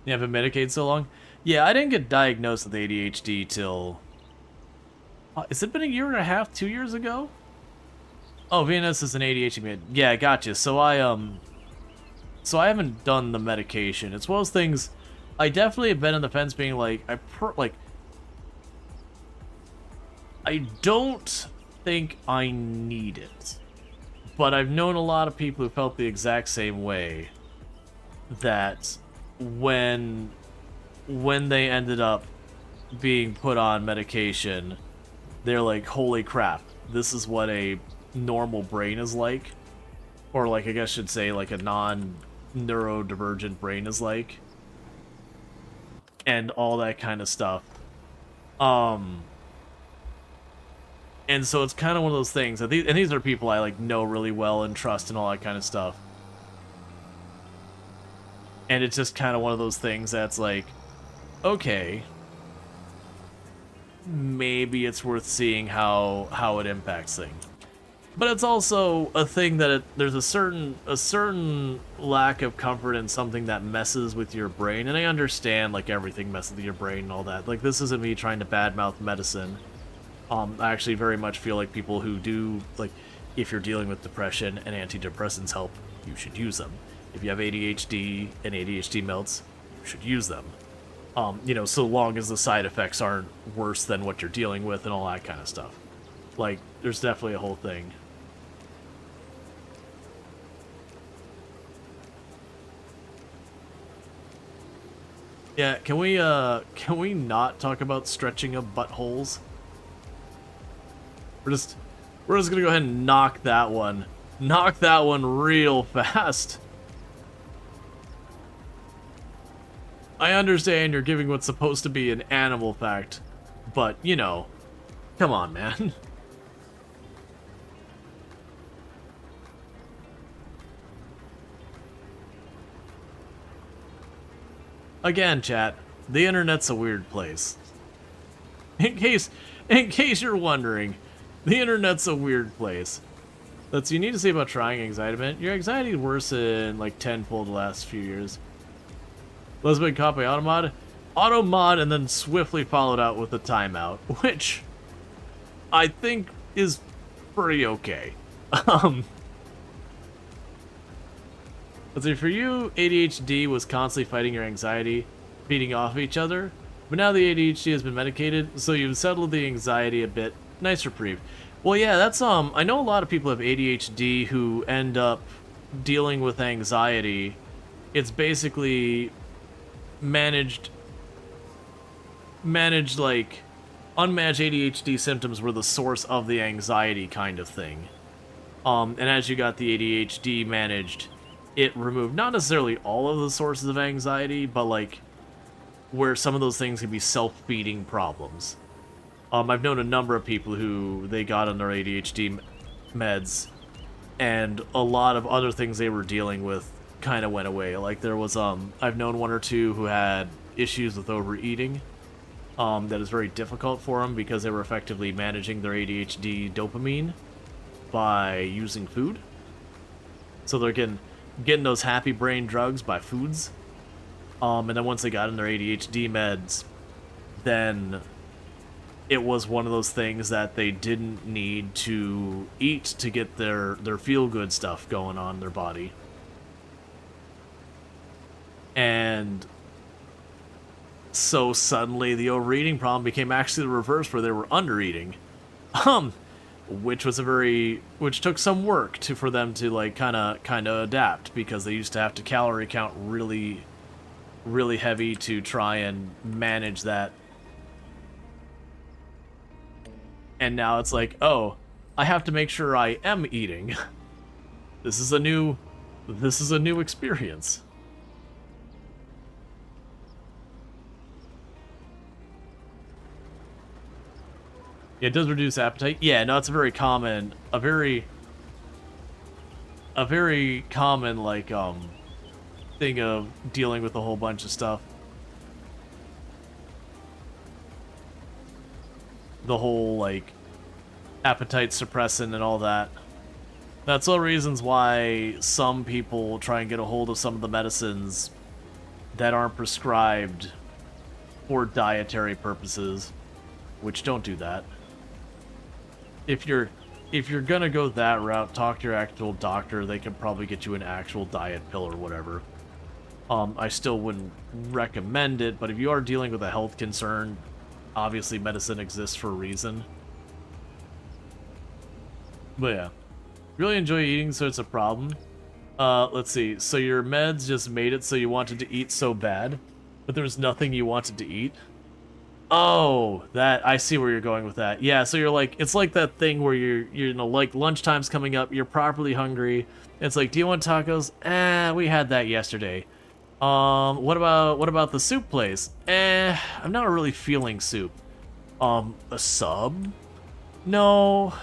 You haven't medicated so long? Yeah, I didn't get diagnosed with ADHD till... has it been 1.5 years, 2 years ago? Oh, Venus is an ADHD med. Yeah, gotcha. So I haven't done the medication. It's one of those things, I definitely have been on the fence being like, I don't think I need it. But I've known a lot of people who felt the exact same way, that when they ended up being put on medication, they're like, holy crap, this is what a normal brain is like. Or like, I guess I should say, like a non-neurodivergent brain is like. And all that kind of stuff. And so it's kind of one of those things, and these are people I like know really well and trust and all that kind of stuff. And it's just kind of one of those things that's like, okay, maybe it's worth seeing how it impacts things. But it's also a thing that there's a certain lack of comfort in something that messes with your brain. And I understand, like, everything messes with your brain and all that. Like, this isn't me trying to badmouth medicine. I actually very much feel like people who do, like, if you're dealing with depression and antidepressants help, you should use them. If you have ADHD and ADHD melts, you should use them. You know, so long as the side effects aren't worse than what you're dealing with and all that kind of stuff. Like, there's definitely a whole thing. Yeah, can we not talk about stretching of buttholes? We're just gonna go ahead and knock that one real fast. I understand you're giving what's supposed to be an animal fact, but, you know, come on, man. Again, chat, the internet's a weird place. In case you're wondering, the internet's a weird place. That's you need to say about trying anxiety mint. Your anxiety worsened like tenfold the last few years. Lesbian caught by automod, and then swiftly followed out with a timeout, which I think is pretty okay. Let's see, for you, ADHD was constantly fighting your anxiety, feeding off each other, but now the ADHD has been medicated, so you've settled the anxiety a bit. Nice reprieve. Well, yeah, that's, I know a lot of people have ADHD who end up dealing with anxiety. It's basically managed like unmatched ADHD symptoms were the source of the anxiety kind of thing. And as you got the ADHD managed, it removed not necessarily all of the sources of anxiety, but like where some of those things can be self-feeding problems. I've known a number of people who they got on their ADHD meds, and a lot of other things they were dealing with kind of went away. Like there was I've known one or two who had issues with overeating that is very difficult for them because they were effectively managing their ADHD dopamine by using food. So they're getting those happy brain drugs by foods. And then once they got in their ADHD meds, then it was one of those things that they didn't need to eat to get their feel-good stuff going on in their body. And so suddenly the overeating problem became actually the reverse, where they were undereating. Which took some work for them to like kind of adapt, because they used to have to calorie count really heavy to try and manage that. And now it's like, oh, I have to make sure I am eating. This is a new experience. Yeah, it does reduce appetite. Yeah, no, it's a very common like thing of dealing with a whole bunch of stuff. The whole like appetite suppressant and all that. That's all reasons why some people try and get a hold of some of the medicines that aren't prescribed for dietary purposes, which don't do that. If you're gonna go that route, talk to your actual doctor. They can probably get you an actual diet pill or whatever. I still wouldn't recommend it, but if you are dealing with a health concern, obviously medicine exists for a reason. But yeah, really enjoy eating, so it's a problem. Let's see, so your meds just made it so you wanted to eat so bad, but there was nothing you wanted to eat? Oh, that, I see where you're going with that. Yeah, so you're like, it's like that thing where you're you know, like lunchtime's coming up, you're properly hungry. It's like, do you want tacos? We had that yesterday. What about the soup place? I'm not really feeling soup. A sub? No.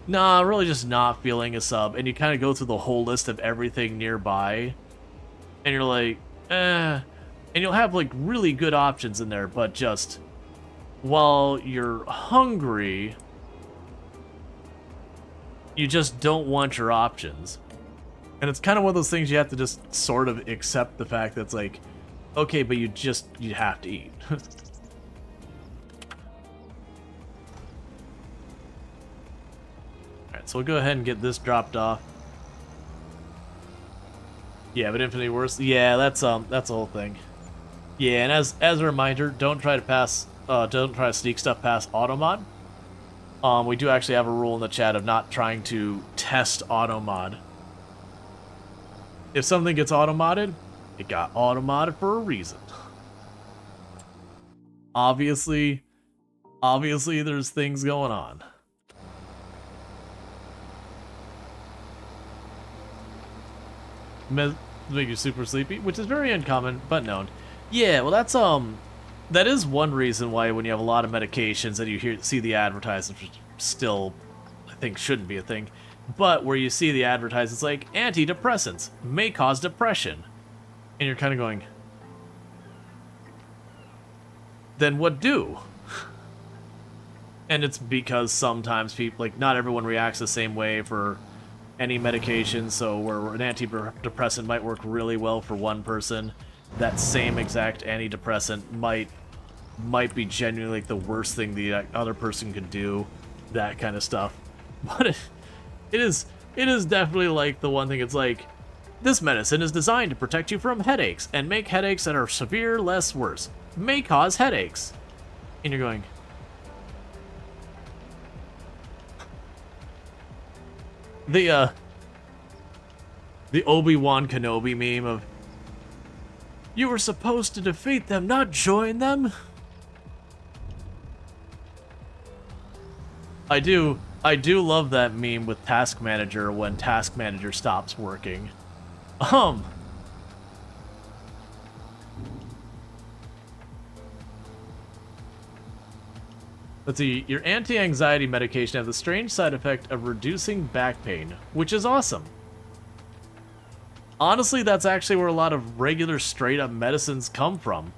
Nah, really just not feeling a sub. And you kind of go through the whole list of everything nearby. And you're like, And you'll have, like, really good options in there, but just while you're hungry, you just don't want your options. And it's kind of one of those things you have to just sort of accept the fact that it's like, okay, but you have to eat. Alright, so we'll go ahead and get this dropped off. Yeah, but infinitely worse. Yeah, that's the whole thing. Yeah, and as a reminder, don't try to sneak stuff past automod. We do actually have a rule in the chat of not trying to test automod. If something gets automodded, it got automodded for a reason. Obviously there's things going on. Make you super sleepy, which is very uncommon, but known. Yeah, well that is one reason why when you have a lot of medications and you see the advertisements, which still I think shouldn't be a thing, but where you see the advertisements like antidepressants may cause depression, and you're kind of going, then what do? And it's because sometimes people, like, not everyone reacts the same way for any medication, so where an antidepressant might work really well for one person, that same exact antidepressant might be genuinely like the worst thing the other person could do, that kind of stuff. But it is definitely like the one thing, it's like, this medicine is designed to protect you from headaches and make headaches that are severe less worse. May cause headaches. And you're going, the Obi-Wan Kenobi meme of, you were supposed to defeat them, not join them? I do love that meme with Task Manager when Task Manager stops working. Let's see, your anti-anxiety medication has the strange side effect of reducing back pain, which is awesome. Honestly, that's actually where a lot of regular straight-up medicines come from.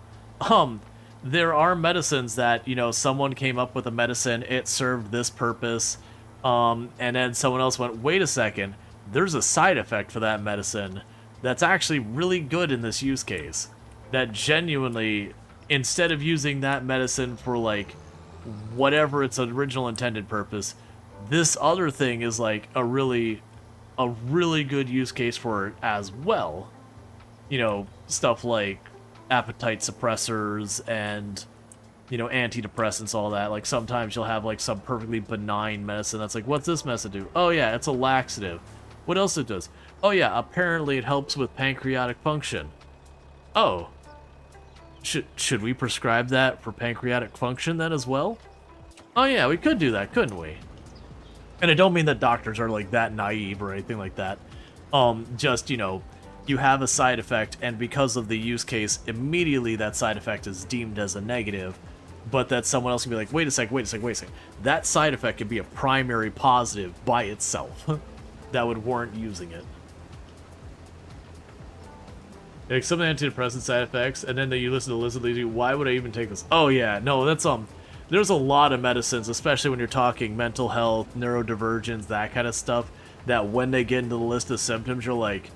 There are medicines that, you know, someone came up with a medicine, it served this purpose, and then someone else went, wait a second, there's a side effect for that medicine that's actually really good in this use case. That genuinely, instead of using that medicine for, like, whatever its original intended purpose, this other thing is, like, a really good use case for it as well. You know, stuff like appetite suppressors and, you know, antidepressants, all that. Like, sometimes you'll have, like, some perfectly benign medicine that's like, what's this medicine do? Oh yeah, it's a laxative. What else it does? Oh yeah, apparently it helps with pancreatic function. Oh. Should we prescribe that for pancreatic function then as well? Oh yeah, we could do that, couldn't we? And I don't mean that doctors are, like, that naive or anything like that. Just, you know, you have a side effect, and because of the use case, immediately that side effect is deemed as a negative, but that someone else can be like, wait a sec. That side effect could be a primary positive by itself that would warrant using it. Like, some antidepressant side effects, and then you listen to the list of these, why would I even take this? Oh yeah, no, that's, there's a lot of medicines, especially when you're talking mental health, neurodivergence, that kind of stuff, that when they get into the list of symptoms, you're like,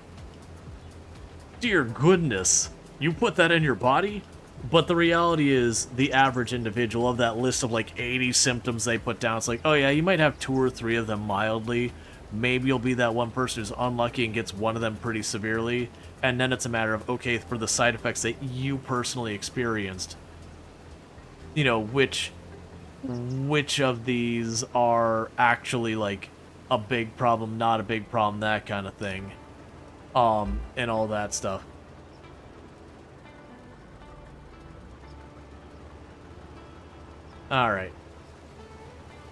dear goodness, you put that in your body? But the reality is, the average individual of that list of, like, 80 symptoms they put down, it's like, oh yeah, you might have 2 or 3 of them mildly. Maybe you'll be that one person who's unlucky and gets one of them pretty severely, And then it's a matter of, okay, for the side effects that you personally experienced, you know, which of these are actually like a big problem, not a big problem, that kind of thing, and all that stuff. All right.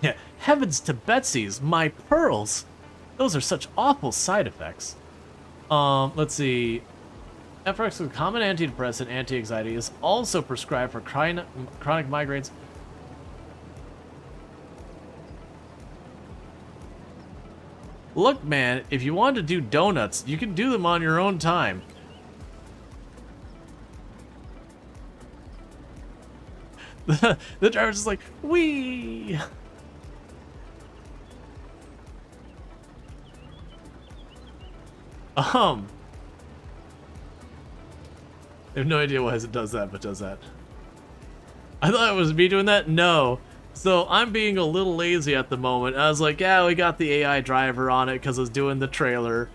Yeah, heavens to Betsy's, my pearls. Those are such awful side effects. Let's see. Efrex, a common antidepressant, anti-anxiety, is also prescribed for chronic migraines. Look, man, if you want to do donuts, you can do them on your own time. The driver's just like, wee. I have no idea why it does that, but does that. I thought it was me doing that? No. So I'm being a little lazy at the moment. I was like, yeah, we got the AI driver on it because I was doing the trailer.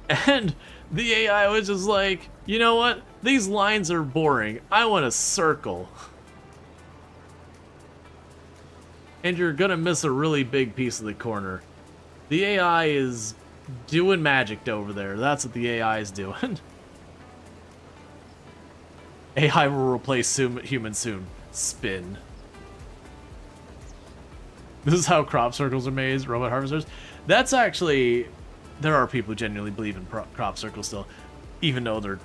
And the AI was just like, you know what? These lines are boring. I want a circle. And you're gonna miss a really big piece of the corner. The AI is doing magic over there. That's what the AI is doing. AI will replace humans soon. Spin. This is how crop circles are made, robot harvesters. That's actually... There are people who genuinely believe in crop circles still. Even though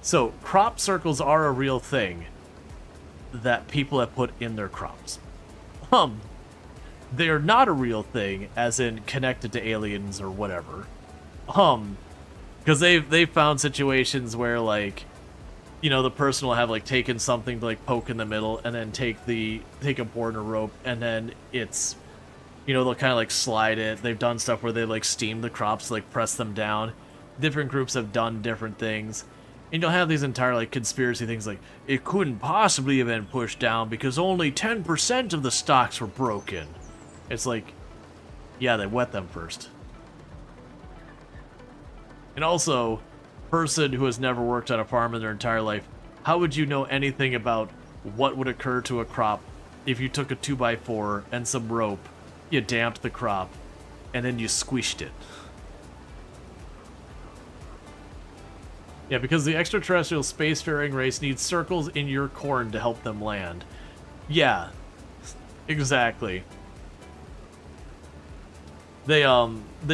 so, crop circles are a real thing that people have put in their crops. They are not a real thing, as in connected to aliens or whatever. Because they've found situations where, like, you know, the person will have, like, taken something to, like, poke in the middle, and then take a board and a rope, and then it's, you know, they'll kind of, like, slide it. They've done stuff where they, like, steam the crops, like, press them down. Different groups have done different things. And you'll have these entire, like, conspiracy things like, it couldn't possibly have been pushed down because only 10% of the stocks were broken. It's like, yeah, they wet them first. And also, person who has never worked on a farm in their entire life, how would you know anything about what would occur to a crop if you took a 2x4 and some rope, you damped the crop, and then you squished it? Yeah, because the extraterrestrial spacefaring race needs circles in your corn to help them land. Yeah, exactly. They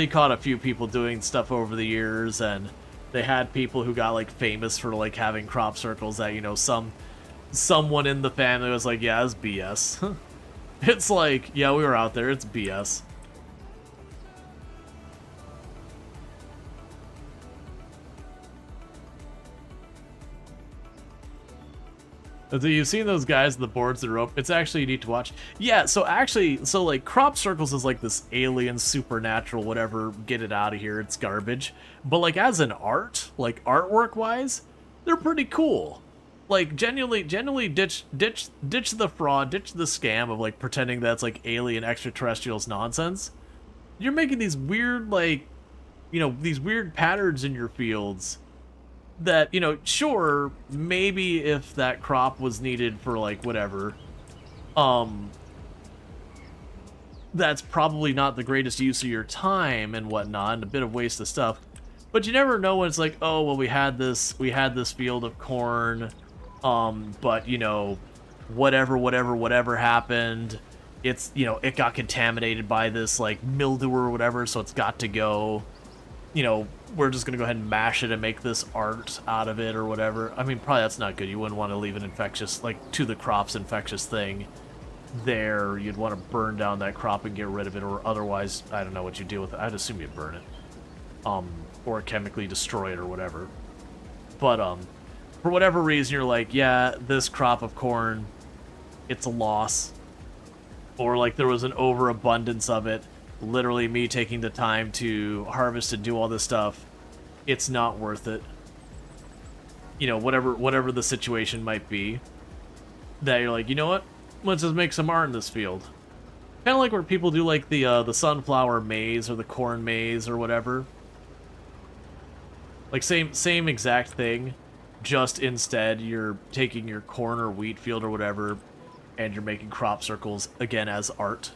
caught a few people doing stuff over the years, and they had people who got, like, famous for, like, having crop circles that, you know, someone in the family was like, yeah, it's BS. It's like, yeah, we were out there, it's BS. So you've seen those guys, the boards, the rope. It's actually neat to watch. Yeah, so like, crop circles is like this alien, supernatural, whatever, get it out of here, it's garbage. But, like, as an art, like, artwork-wise, they're pretty cool. Like, genuinely ditch the fraud, ditch the scam of, like, pretending that's, like, alien extraterrestrials nonsense. You're making these weird, like, you know, these weird patterns in your fields that, you know, sure, maybe if that crop was needed for, like, whatever, that's probably not the greatest use of your time and whatnot, and a bit of waste of stuff. But you never know when it's like, oh, well, we had this field of corn, but, you know, whatever happened, it's, you know, it got contaminated by this, like, mildew or whatever, so it's got to go. You know, we're just gonna go ahead and mash it and make this art out of it or whatever. I mean, probably that's not good. You wouldn't want to leave an infectious, like, to the crop's infectious thing there. You'd want to burn down that crop and get rid of it, or otherwise, I don't know what you do with it. I'd assume you'd burn it. Or chemically destroy it or whatever. But, for whatever reason, you're like, yeah, this crop of corn, it's a loss. Or, like, there was an overabundance of it. Literally me taking the time to harvest and do all this stuff, it's not worth it. You know, whatever the situation might be, that you're like, you know what? Let's just make some art in this field. Kind of like where people do, like, the sunflower maze or the corn maze or whatever. Like same exact thing, just instead you're taking your corn or wheat field or whatever, and you're making crop circles again as art.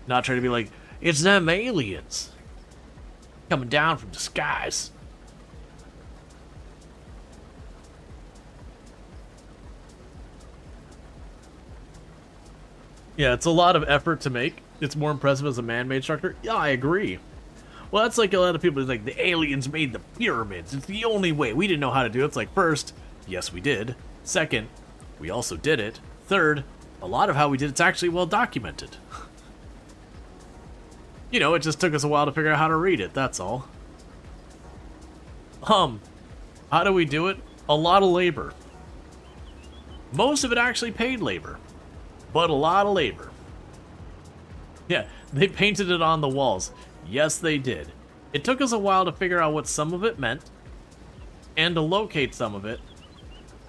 Not trying to be like, it's them aliens coming down from the skies. Yeah, it's a lot of effort to make. It's more impressive as a man-made structure. Yeah, I agree. Well, that's like a lot of people like, the aliens made the pyramids. It's the only way. We didn't know how to do it. It's like, first, yes, we did. Second, we also did it. Third, a lot of how we did it's actually well documented. You know, it just took us a while to figure out how to read it, that's all. How do we do it? A lot of labor. Most of it actually paid labor, but a lot of labor. Yeah, they painted it on the walls. Yes, they did. It took us a while to figure out what some of it meant, and to locate some of it,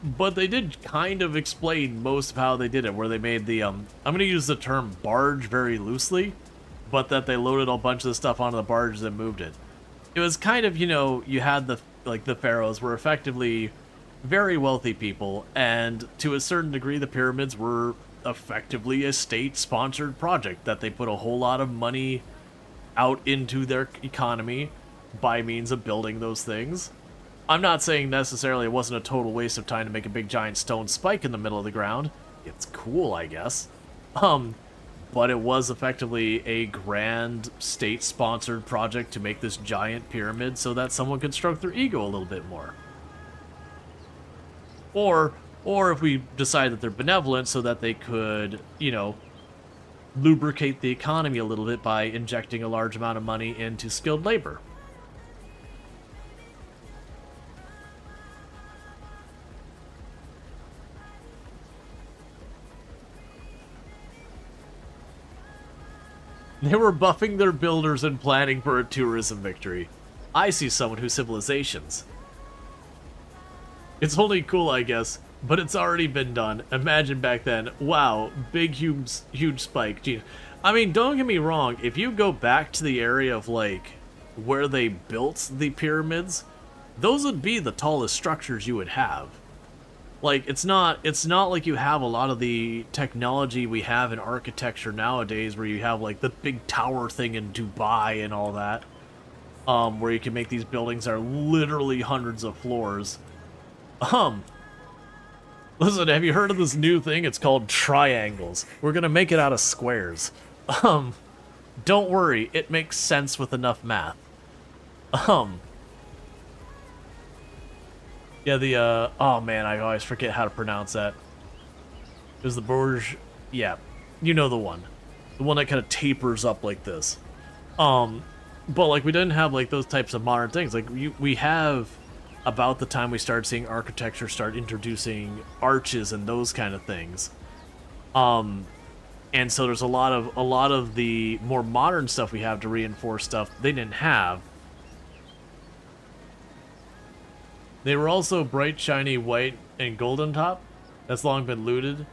but they did kind of explain most of how they did it, where they made the, I'm gonna use the term barge very loosely, but that they loaded a bunch of the stuff onto the barge and moved it. It was kind of, you know, you had the pharaohs were effectively very wealthy people, and to a certain degree the pyramids were effectively a state-sponsored project that they put a whole lot of money out into their economy by means of building those things. I'm not saying necessarily it wasn't a total waste of time to make a big giant stone spike in the middle of the ground. It's cool, I guess. But it was effectively a grand state-sponsored project to make this giant pyramid so that someone could stroke their ego a little bit more. Or if we decide that they're benevolent so that they could, you know, lubricate the economy a little bit by injecting a large amount of money into skilled labor. They were buffing their builders and planning for a tourism victory. I see someone whose civilizations. It's only cool, I guess, but it's already been done. Imagine back then. Wow, big, huge spike. Gee. I mean, don't get me wrong. If you go back to the area of, like, where they built the pyramids, those would be the tallest structures you would have. Like, it's not like you have a lot of the technology we have in architecture nowadays where you have, like, the big tower thing in Dubai and all that. Where you can make these buildings that are literally hundreds of floors. Listen, have you heard of this new thing? It's called triangles. We're gonna make it out of squares. Don't worry, it makes sense with enough math. Yeah, the, oh man, I always forget how to pronounce that. It was the Borge, yeah, you know the one. The one that kind of tapers up like this. But, like, we didn't have, like, those types of modern things. Like, we have, about the time we started seeing architecture start introducing arches and those kind of things. And so there's a lot of the more modern stuff we have to reinforce stuff they didn't have. They were also bright, shiny, white, and golden top. That's long been looted,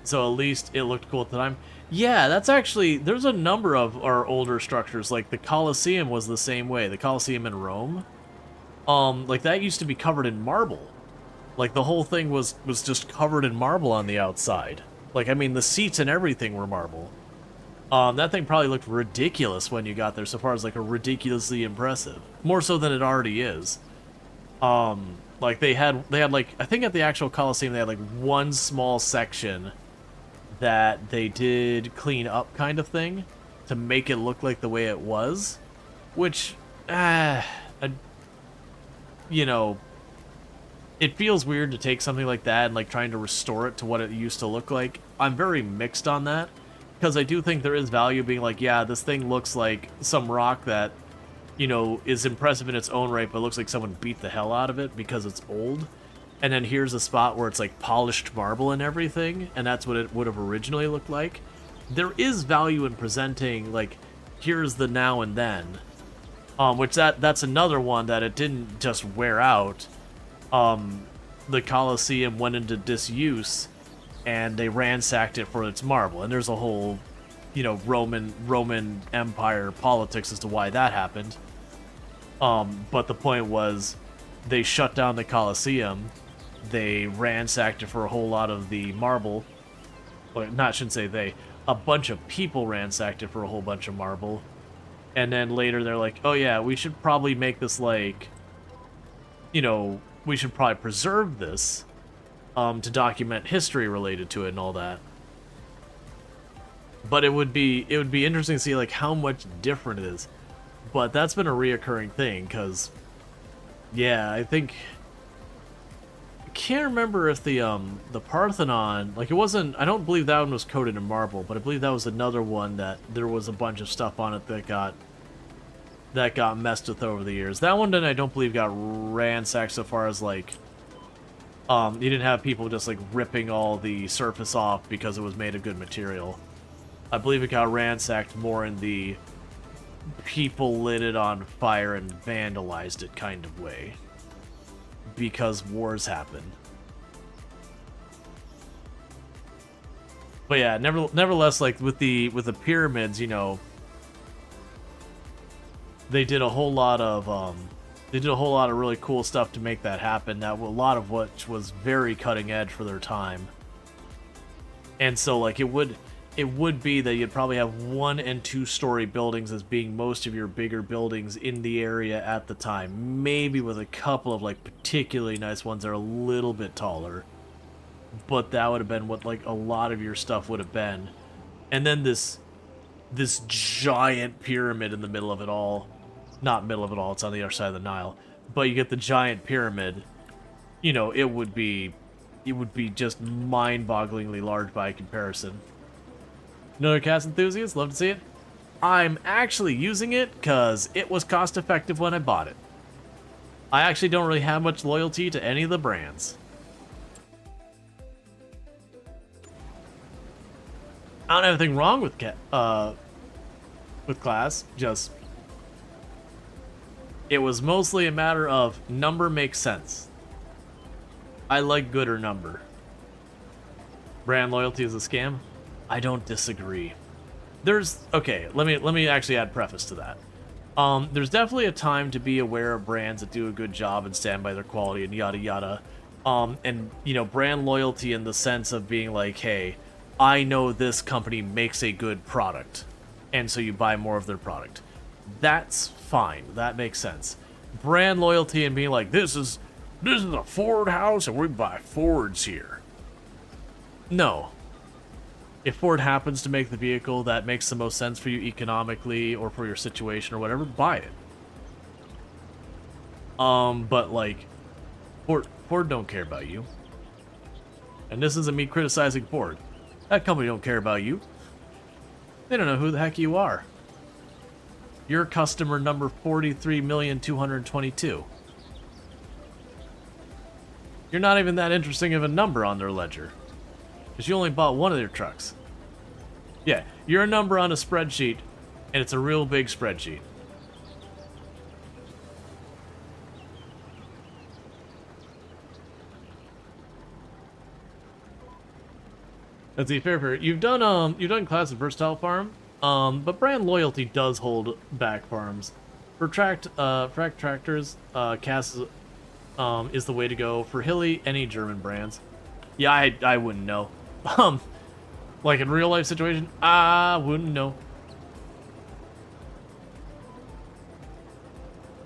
so at least it looked cool at the time. Yeah, that's actually, there's a number of our older structures, like the Colosseum was the same way. The Colosseum in Rome, like that used to be covered in marble. Like the whole thing was just covered in marble on the outside. Like, I mean, the seats and everything were marble. That thing probably looked ridiculous when you got there, so far as like a ridiculously impressive. More so than it already is. Like they had like, I think at the actual Colosseum they had like one small section that they did clean up kind of thing to make it look like the way it was, which, you know, it feels weird to take something like that and like trying to restore it to what it used to look like. I'm very mixed on that, because I do think there is value being like, yeah, this thing looks like some rock that, you know, is impressive in its own right, but looks like someone beat the hell out of it because it's old. And then here's a spot where it's like polished marble and everything, and that's what it would have originally looked like. There is value in presenting, like, here's the now and then. Which that's another one that it didn't just wear out. The Colosseum went into disuse, and they ransacked it for its marble. And there's a whole, you know, Roman Empire politics as to why that happened. But the point was, they shut down the Colosseum. They ransacked it for a whole lot of the marble. Well, not, shouldn't say they. A bunch of people ransacked it for a whole bunch of marble. And then later they're like, oh yeah, we should probably make this like, you know, we should probably preserve this to document history related to it and all that. But it would be interesting to see like how much different it is. But that's been a reoccurring thing, because yeah, I think I can't remember if the Parthenon, like, it wasn't, I don't believe that one was coated in marble, but I believe that was another one that there was a bunch of stuff on it that got messed with over the years. That one then I don't believe got ransacked so far as like you didn't have people just like ripping all the surface off because it was made of good material. I believe it got ransacked more in the people lit it on fire and vandalized it kind of way, because wars happen. But yeah, nevertheless, like with the pyramids, you know, they did a whole lot of really cool stuff to make that happen. That a lot of which was very cutting edge for their time. And so like it would be that you'd probably have 1- and 2-story buildings as being most of your bigger buildings in the area at the time. Maybe with a couple of like particularly nice ones that are a little bit taller. But that would have been what like a lot of your stuff would have been. And then this giant pyramid in the middle of it all. Not middle of it all, it's on the other side of the Nile. But you get the giant pyramid. You know, it would be just mind-bogglingly large by comparison. Another cast enthusiast, love to see it. I'm actually using it because it was cost effective when I bought it. I actually don't really have much loyalty to any of the brands. I don't have anything wrong with class, just it was mostly a matter of number makes sense. I like gooder number. Brand loyalty is a scam? I don't disagree. Okay, let me actually add preface to that. There's definitely a time to be aware of brands that do a good job and stand by their quality and yada yada. And you know, brand loyalty in the sense of being like, hey, I know this company makes a good product, and so you buy more of their product. That's fine. That makes sense. Brand loyalty and being like, this is a Ford house and we buy Fords here. No. If Ford happens to make the vehicle that makes the most sense for you economically or for your situation or whatever, buy it. But like, Ford don't care about you. And this isn't me criticizing Ford. That company don't care about you. They don't know who the heck you are. You're customer number 43,222,000. You're not even that interesting of a number on their ledger, because you only bought one of their trucks. Yeah, you're a number on a spreadsheet, and it's a real big spreadsheet. Let's see, fair. You've done class of Versatile Farm, but brand loyalty does hold back farms. For tracked tractors, Cass is the way to go. For hilly, any German brands. Yeah, I wouldn't know. Like in real life situation, I wouldn't know.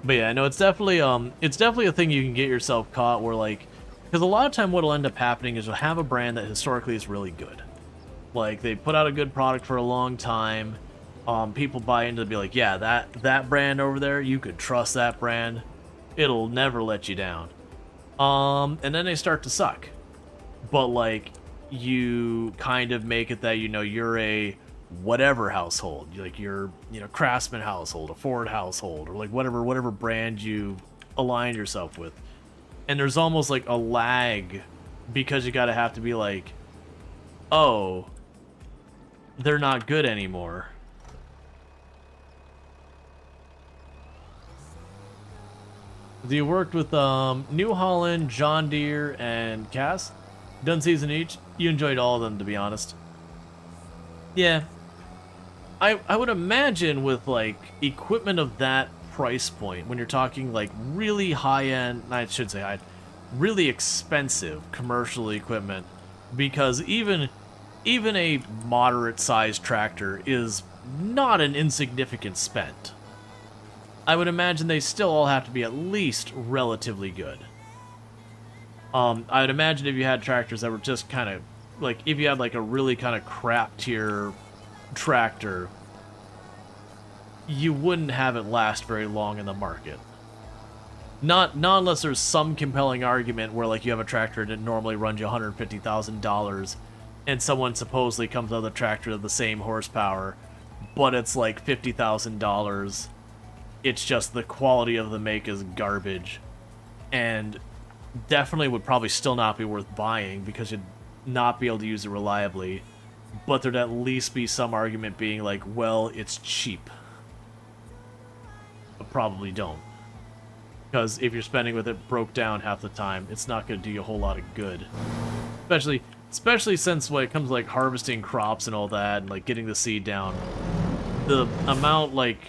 But yeah, no, it's definitely a thing you can get yourself caught where like, because a lot of time what'll end up happening is you'll have a brand that historically is really good. Like, they put out a good product for a long time. People buy into it and be like, yeah, that brand over there, you could trust that brand. It'll never let you down. And then they start to suck. But, like, you kind of make it that, you know, you're a whatever household. Like, you're, you know, Craftsman household, a Ford household, or, like, whatever brand you align yourself with. And there's almost like a lag because you gotta have to be like, oh, they're not good anymore. You worked with New Holland, John Deere, and Cass. Done season each. You enjoyed all of them, to be honest. Yeah. I would imagine with like equipment of that price point, when you're talking like really high-end, I should say really expensive commercial equipment, because even a moderate-sized tractor is not an insignificant spend. I would imagine they still all have to be at least relatively good. I would imagine if you had tractors that were just kind of, like, if you had like a really kind of crap tier tractor, you wouldn't have it last very long in the market. Not unless there's some compelling argument where, like, you have a tractor that normally runs you $150,000, and someone supposedly comes out with a tractor of the same horsepower, but it's like $50,000. It's just the quality of the make is garbage, and definitely would probably still not be worth buying because you'd not be able to use it reliably. But there'd at least be some argument being like, well, it's cheap. But probably don't. Because if you're spending with it broke down half the time, it's not going to do you a whole lot of good. Especially since when it comes to like harvesting crops and all that, and like getting the seed down, the amount, like,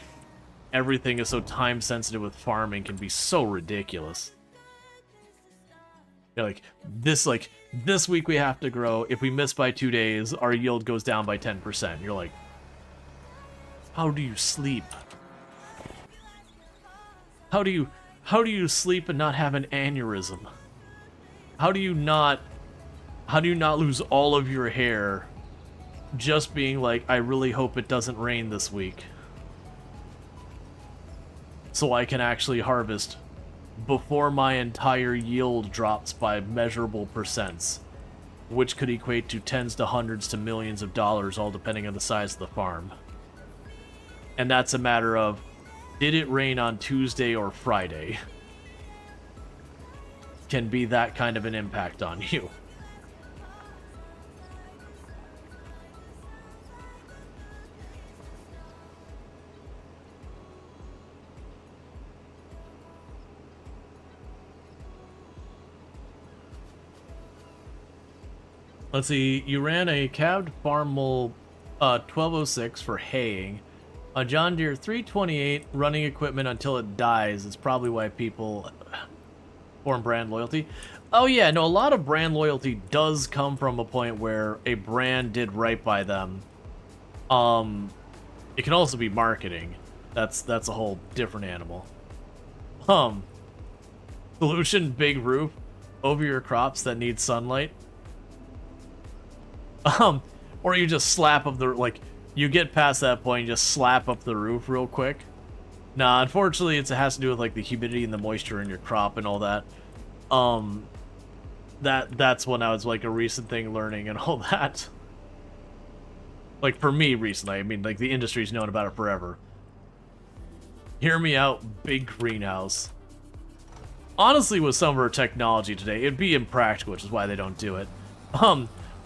everything is so time sensitive with farming can be so ridiculous. You're like, this week we have to grow. If we miss by 2 days, our yield goes down by 10%. You're like, how do you sleep? How do you sleep and not have an aneurysm? How do you not lose all of your hair just being like, I really hope it doesn't rain this week so I can actually harvest before my entire yield drops by measurable percents, which could equate to tens to hundreds to millions of dollars, all depending on the size of the farm. And that's a matter of, did it rain on Tuesday or Friday? Can be that kind of an impact on you. Let's see, you ran a cabbed farm mule 1206 for haying. A John Deere 328 running equipment until it dies is probably why people form brand loyalty. Oh yeah, no, a lot of brand loyalty does come from a point where a brand did right by them. It can also be marketing. That's a whole different animal. Solution, big roof over your crops that need sunlight. Or you just slap up the, like, you get past that point, you just slap up the roof real quick. Nah, unfortunately, it has to do with, like, the humidity and the moisture in your crop and all that. That's when I was, like, a recent thing learning and all that. Like, for me, recently. I mean, like, the industry's known about it forever. Hear me out, big greenhouse. Honestly, with some of our technology today, it'd be impractical, which is why they don't do it.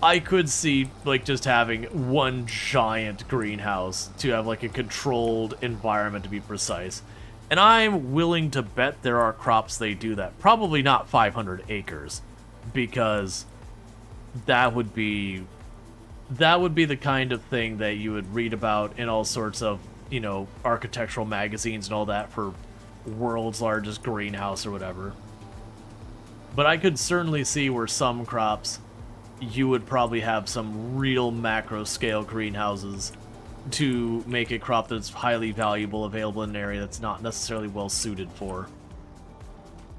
I could see, like, just having one giant greenhouse to have, like, a controlled environment, to be precise. And I'm willing to bet there are crops they do that. Probably not 500 acres, because that would be the kind of thing that you would read about in all sorts of, you know, architectural magazines and all that for world's largest greenhouse or whatever. But I could certainly see where some crops, you would probably have some real macro scale greenhouses to make a crop that's highly valuable available in an area that's not necessarily well suited for.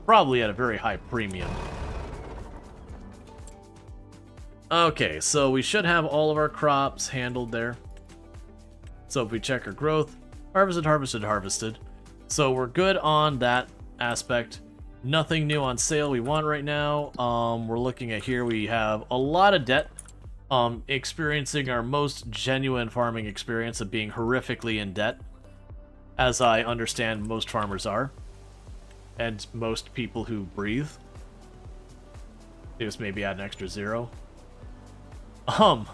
Probably at a very high premium. Okay, so we should have all of our crops handled there. So if we check our growth, harvested. So we're good on that aspect. Nothing new on sale we want right now. We're looking at here, we have a lot of debt. Experiencing our most genuine farming experience of being horrifically in debt, as I understand most farmers are, and most people who breathe. Just maybe add an extra 0. You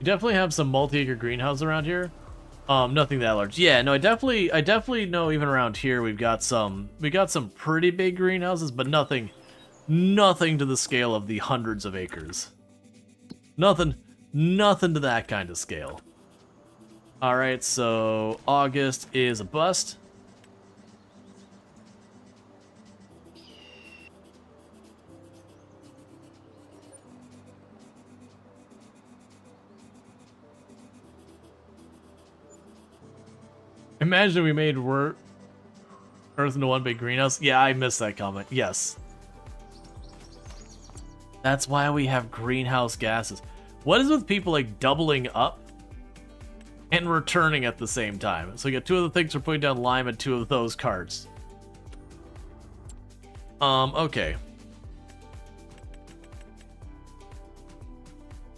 definitely have some multi-acre greenhouses around here. Nothing that large. Yeah, no, I definitely know even around here we got some pretty big greenhouses, but nothing to the scale of the hundreds of acres. Nothing to that kind of scale. Alright, so August is a bust. Imagine we made Earth into one big greenhouse. Yeah, I missed that comment. Yes. That's why we have greenhouse gases. What is with people like doubling up and returning at the same time? So we got 2 of the things for putting down lime and 2 of those carts. Okay.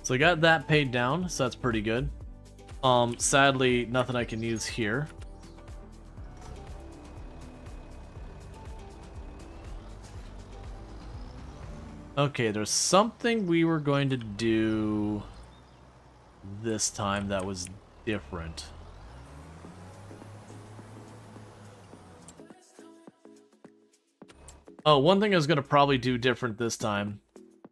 So I got that paid down, so that's pretty good. Sadly, nothing I can use here. Okay, there's something we were going to do this time that was different. Oh, one thing I was going to probably do different this time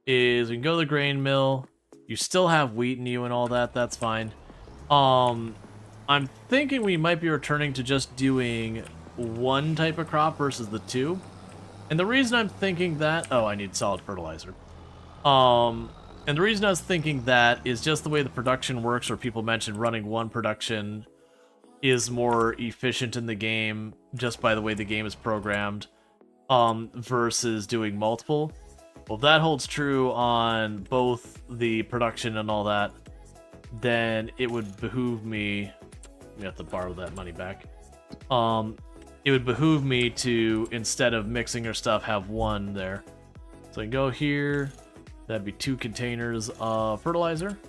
is we can go to the grain mill. You still have wheat in you and all that, that's fine. I'm thinking we might be returning to just doing one type of crop versus the 2. And the reason I'm thinking that... Oh, I need solid fertilizer. And the reason I was thinking that is just the way the production works, where people mentioned running one production is more efficient in the game, just by the way the game is programmed, versus doing multiple. Well, if that holds true on both the production and all that, then it would behoove me... We have to borrow that money back. It would behoove me to, instead of mixing our stuff, have one there. So I can go here. That'd be 2 containers of fertilizer.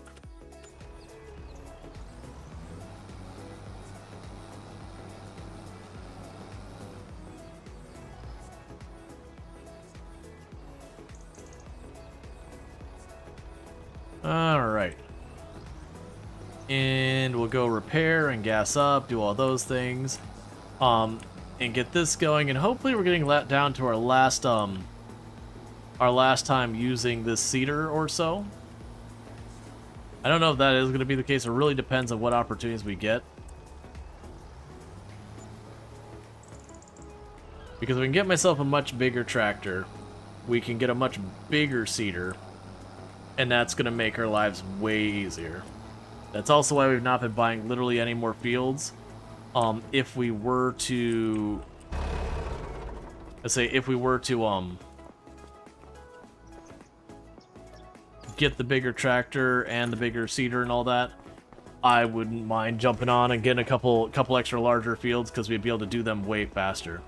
Alright. And we'll go repair and gas up, do all those things. And get this going, and hopefully we're getting let down to our last time using this cedar or so. I don't know if that is going to be the case. It really depends on what opportunities we get. Because if we can get myself a much bigger tractor, we can get a much bigger cedar, and that's going to make our lives way easier. That's also why we've not been buying literally any more fields. If we were to... Let's say, if we were to, get the bigger tractor and the bigger cedar and all that, I wouldn't mind jumping on and getting a couple extra larger fields, because we'd be able to do them way faster.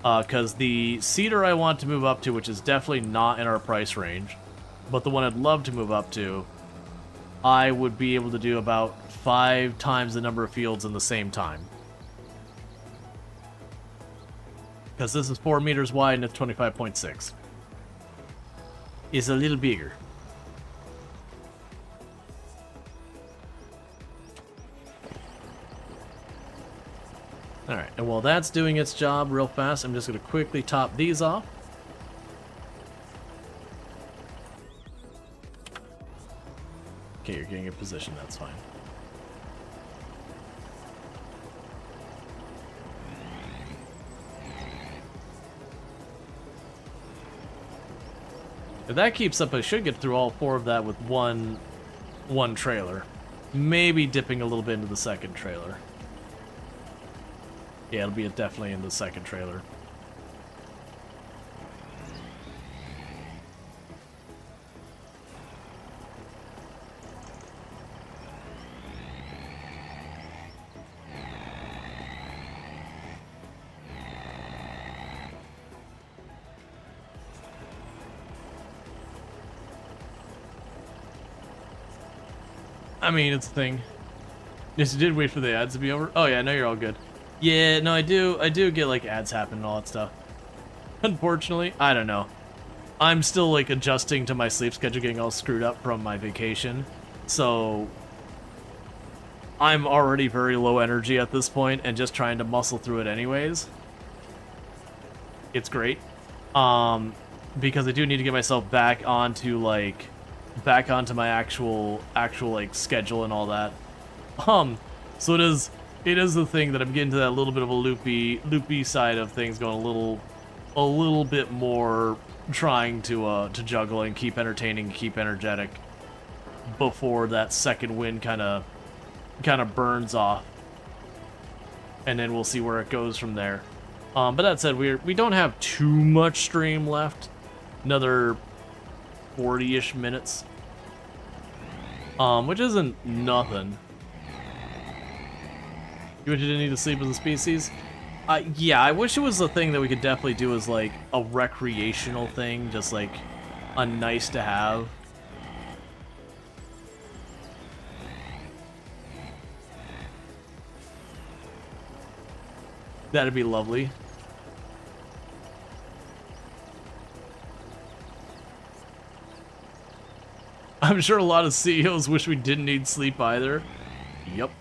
Because the cedar I want to move up to, which is definitely not in our price range, but the one I'd love to move up to, I would be able to do about 5 times the number of fields in the same time. Because this is 4 meters wide and it's 25.6. It's a little bigger. Alright, and while that's doing its job real fast, I'm just going to quickly top these off. Okay, you're getting a position, that's fine. If that keeps up, I should get through all 4 of that with one trailer. Maybe dipping a little bit into the second trailer. Yeah, it'll be definitely in the second trailer. I mean, it's a thing. Yes, you did wait for the ads to be over. Oh yeah, no, you're all good. Yeah, no, I do get like ads happen and all that stuff. Unfortunately, I don't know. I'm still like adjusting to my sleep schedule, getting all screwed up from my vacation. So I'm already very low energy at this point and just trying to muscle through it anyways. It's great. Because I do need to get myself back onto my actual like schedule and all that. So it is the thing that I'm getting to that little bit of a loopy side of things, going a little bit more trying to juggle and keep entertaining, keep energetic before that second wind kind of burns off, and then we'll see where it goes from there. But that said, we don't have too much stream left, another 40-ish minutes, which isn't nothing. You wish you didn't need to sleep as a species? Yeah, I wish it was a thing that we could definitely do as, like, a recreational thing, just, like, a nice to have. That'd be lovely. I'm sure a lot of CEOs wish we didn't need sleep either. Yep.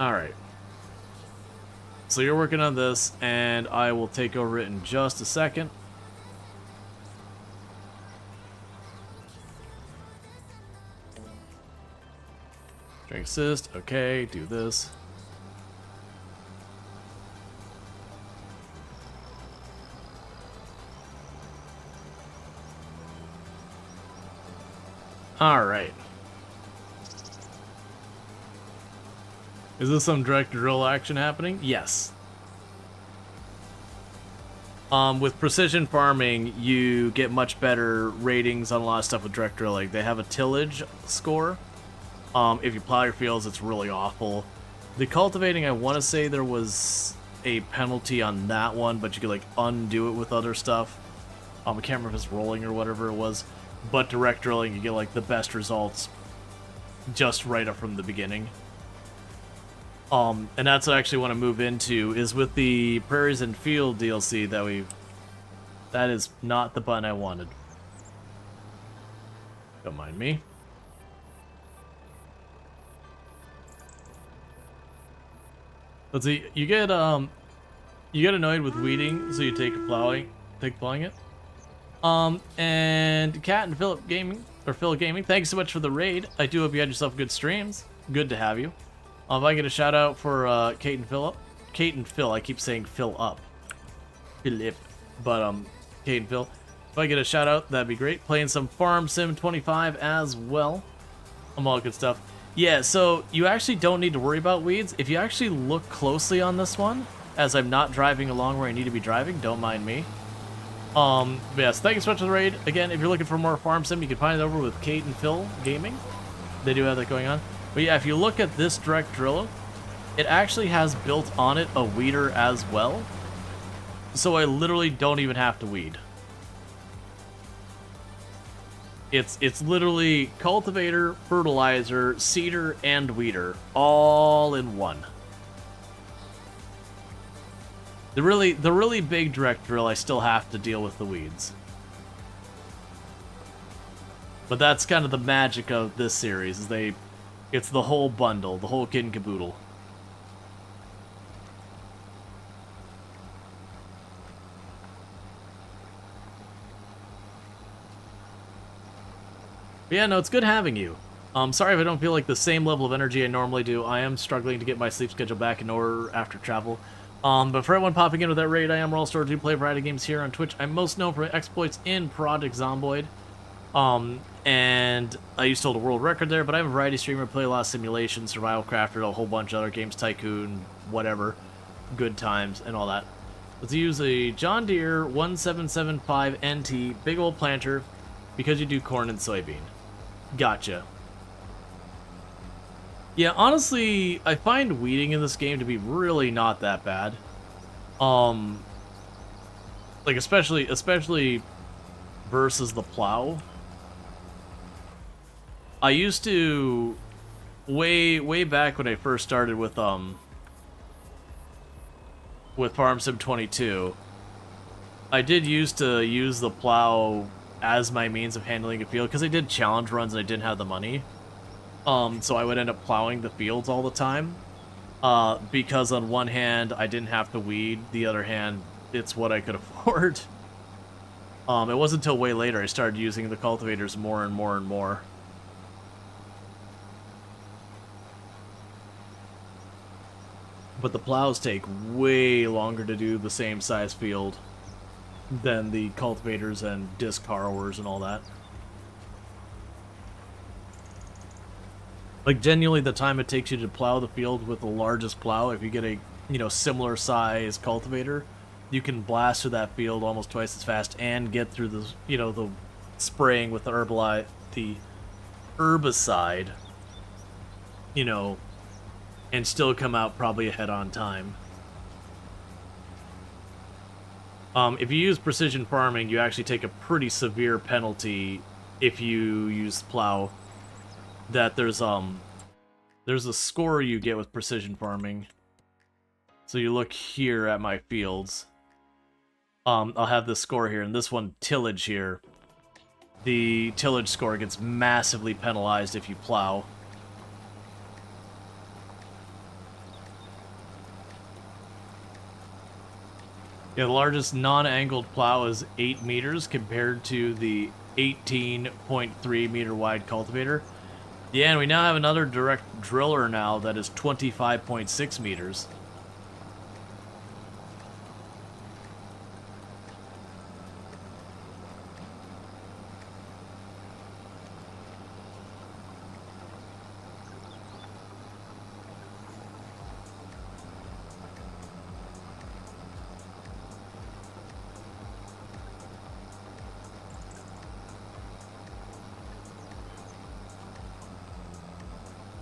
Alright. So you're working on this, and I will take over it in just a second. Drink assist, okay, do this. Alright. Is this some direct drill action happening? Yes. With precision farming, you get much better ratings on a lot of stuff with direct drilling. They have a tillage score. If you plow your fields, it's really awful. The cultivating, I want to say there was a penalty on that one, but you could, like, undo it with other stuff. I can't remember if it's rolling or whatever it was. But direct drilling, you get, like, the best results just right up from the beginning. And that's what I actually want to move into, is with the Prairies and Field DLC that is not the button I wanted. Don't mind me. Let's see, you get annoyed with weeding, so you take plowing it. And Cat and Philip Gaming, thanks so much for the raid. I do hope you had yourself good streams. Good to have you. If I get a shout out for Kate and Phil, I keep saying Phil up. Philip. But Kate and Phil. If I get a shout out, that'd be great. Playing some Farm Sim 25 as well. All good stuff. Yeah, so you actually don't need to worry about weeds. If you actually look closely on this one, as I'm not driving along where I need to be driving, don't mind me. But yes, thank you so much for the raid. Again, if you're looking for more Farm Sim, you can find it over with Kate and Phil Gaming. They do have that going on. But yeah, if you look at this direct driller, it actually has built on it a weeder as well. So I literally don't even have to weed. It's literally cultivator, fertilizer, seeder, and weeder all in one. The really big direct drill, I still have to deal with the weeds. But that's kind of the magic of this series, is it's the whole bundle, the whole kit and caboodle. But yeah, no, it's good having you. Sorry if I don't feel like the same level of energy I normally do. I am struggling to get my sleep schedule back in order after travel. But for everyone popping in with that raid, I am Rual, Storge, do play a variety of games here on Twitch. I'm most known for my exploits in Project Zomboid. And I used to hold a world record there, but I'm a variety streamer, play a lot of simulations, survival crafter, a whole bunch of other games, Tycoon, whatever, good times, and all that. Let's use a John Deere 1775 NT, big old planter, because you do corn and soybean. Gotcha. Yeah, honestly, I find weeding in this game to be really not that bad. Like, especially versus the plow. I used to, way back when I first started with Farm Sim 22, I did used to use the plow as my means of handling a field, because I did challenge runs and I didn't have the money. So I would end up plowing the fields all the time. Because on one hand, I didn't have to weed, the other hand, it's what I could afford. It wasn't until way later I started using the cultivators more and more and more. But the plows take way longer to do the same size field than the cultivators and disc harrowers and all that. Like, genuinely, the time it takes you to plow the field with the largest plow, if you get a, similar size cultivator, you can blast through that field almost twice as fast and get through the, the spraying with the herbicide, and still come out probably ahead on time. If you use precision farming, you actually take a pretty severe penalty if you use plow. That there's a score you get with precision farming. So you look here at my fields. I'll have this score here, and this one, tillage here. The tillage score gets massively penalized if you plow. Yeah, the largest non-angled plow is 8 meters compared to the 18.3 meter wide cultivator. Yeah, and we now have another direct driller now that is 25.6 meters.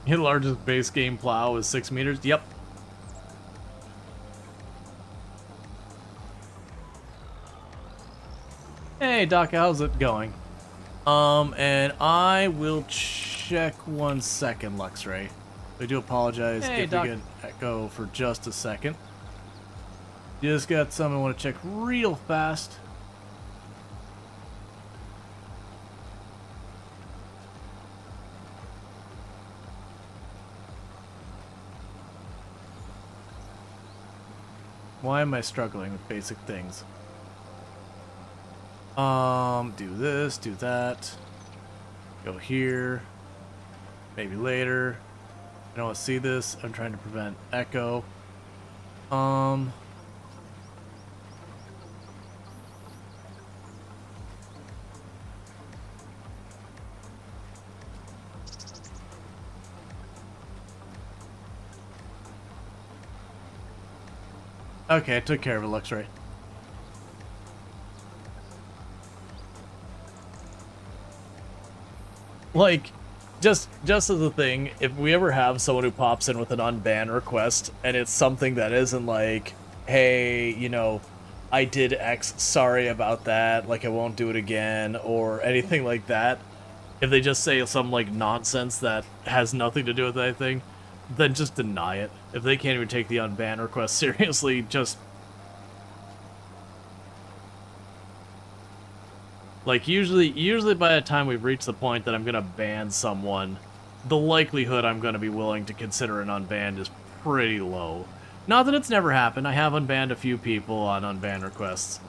Your largest base game plow is 6 meters? Yep. Hey, Doc, how's it going? And I will check 1 second, Luxray. I do apologize if Doc. we could echo for just a second. Just got something I want to check real fast. Why am I struggling with basic things? Do this, do that. Go here. Maybe later. I don't want to see this. I'm trying to prevent echo. Okay, I took care of it, Luxray. Like, just as a thing, if we ever have someone who pops in with an unban request, and it's something that isn't like, hey, I did X, sorry about that, like I won't do it again, or anything like that, if they just say some, like, nonsense that has nothing to do with anything, then just deny it. If they can't even take the unban request seriously, just... Like, usually by the time we've reached the point that I'm gonna ban someone, the likelihood I'm gonna be willing to consider an unbanned is pretty low. Not that it's never happened, I have unbanned a few people on unban requests.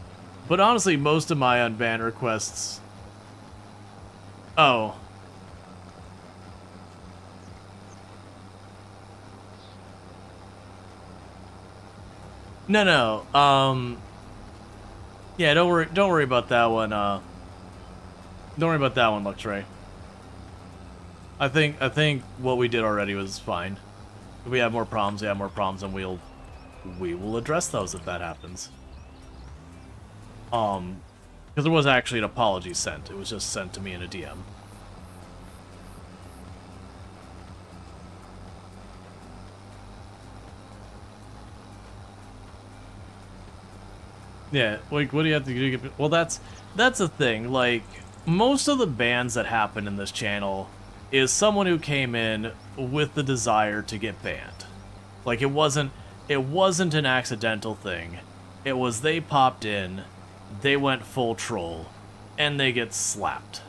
But honestly, most of my unban requests... Oh. No. Yeah, don't worry about that one, Don't worry about that one, Luxray. I think what we did already was fine. If we have more problems, and we will address those if that happens. Because there was actually an apology sent. It was just sent to me in a DM. Yeah, like, what do you have to do? Well, that's the thing. Like, most of the bans that happen in this channel is someone who came in with the desire to get banned. Like, it wasn't an accidental thing. It was they popped in, they went full troll, and they get slapped.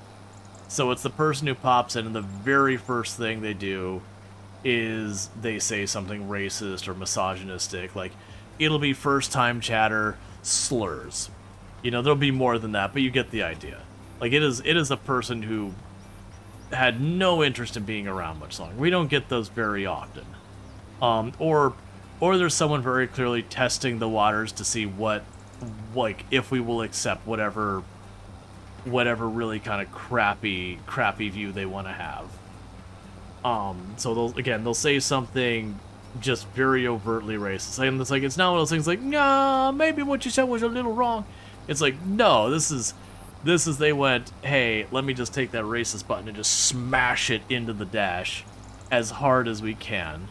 So it's the person who pops in, and the very first thing they do is they say something racist or misogynistic. Like, it'll be first-time chatter slurs. You know, there'll be more than that, but you get the idea. Like, it is a person who had no interest in being around much longer. We don't get those very often. Or there's someone very clearly testing the waters to see what, like, if we will accept whatever really kind of crappy view they want to have. So they'll say something just very overtly racist, and it's like, it's not one of those things like, nah, maybe what you said was a little wrong. It's like, no, this is they went, hey, let me just take that racist button and just smash it into the dash as hard as we can.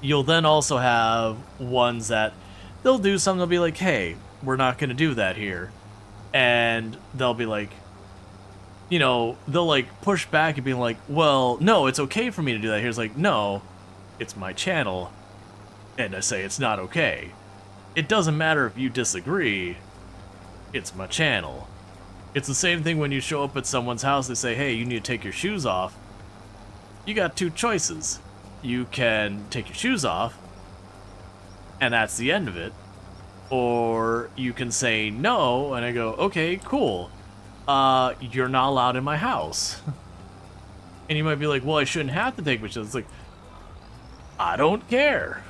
You'll then also have ones that they'll do something, they'll be like, hey, we're not gonna do that here. And they'll be like, you know, they'll like push back and be like, well, no, it's okay for me to do that here. It's like, no, it's my channel. And I say it's not okay. It doesn't matter if you disagree, it's my channel. It's the same thing when you show up at someone's house, they say, hey, you need to take your shoes off. You got two choices. You can take your shoes off, and that's the end of it. Or you can say no, and I go, okay, cool. You're not allowed in my house. And you might be like, well, I shouldn't have to take my shoes. It's like, I don't care.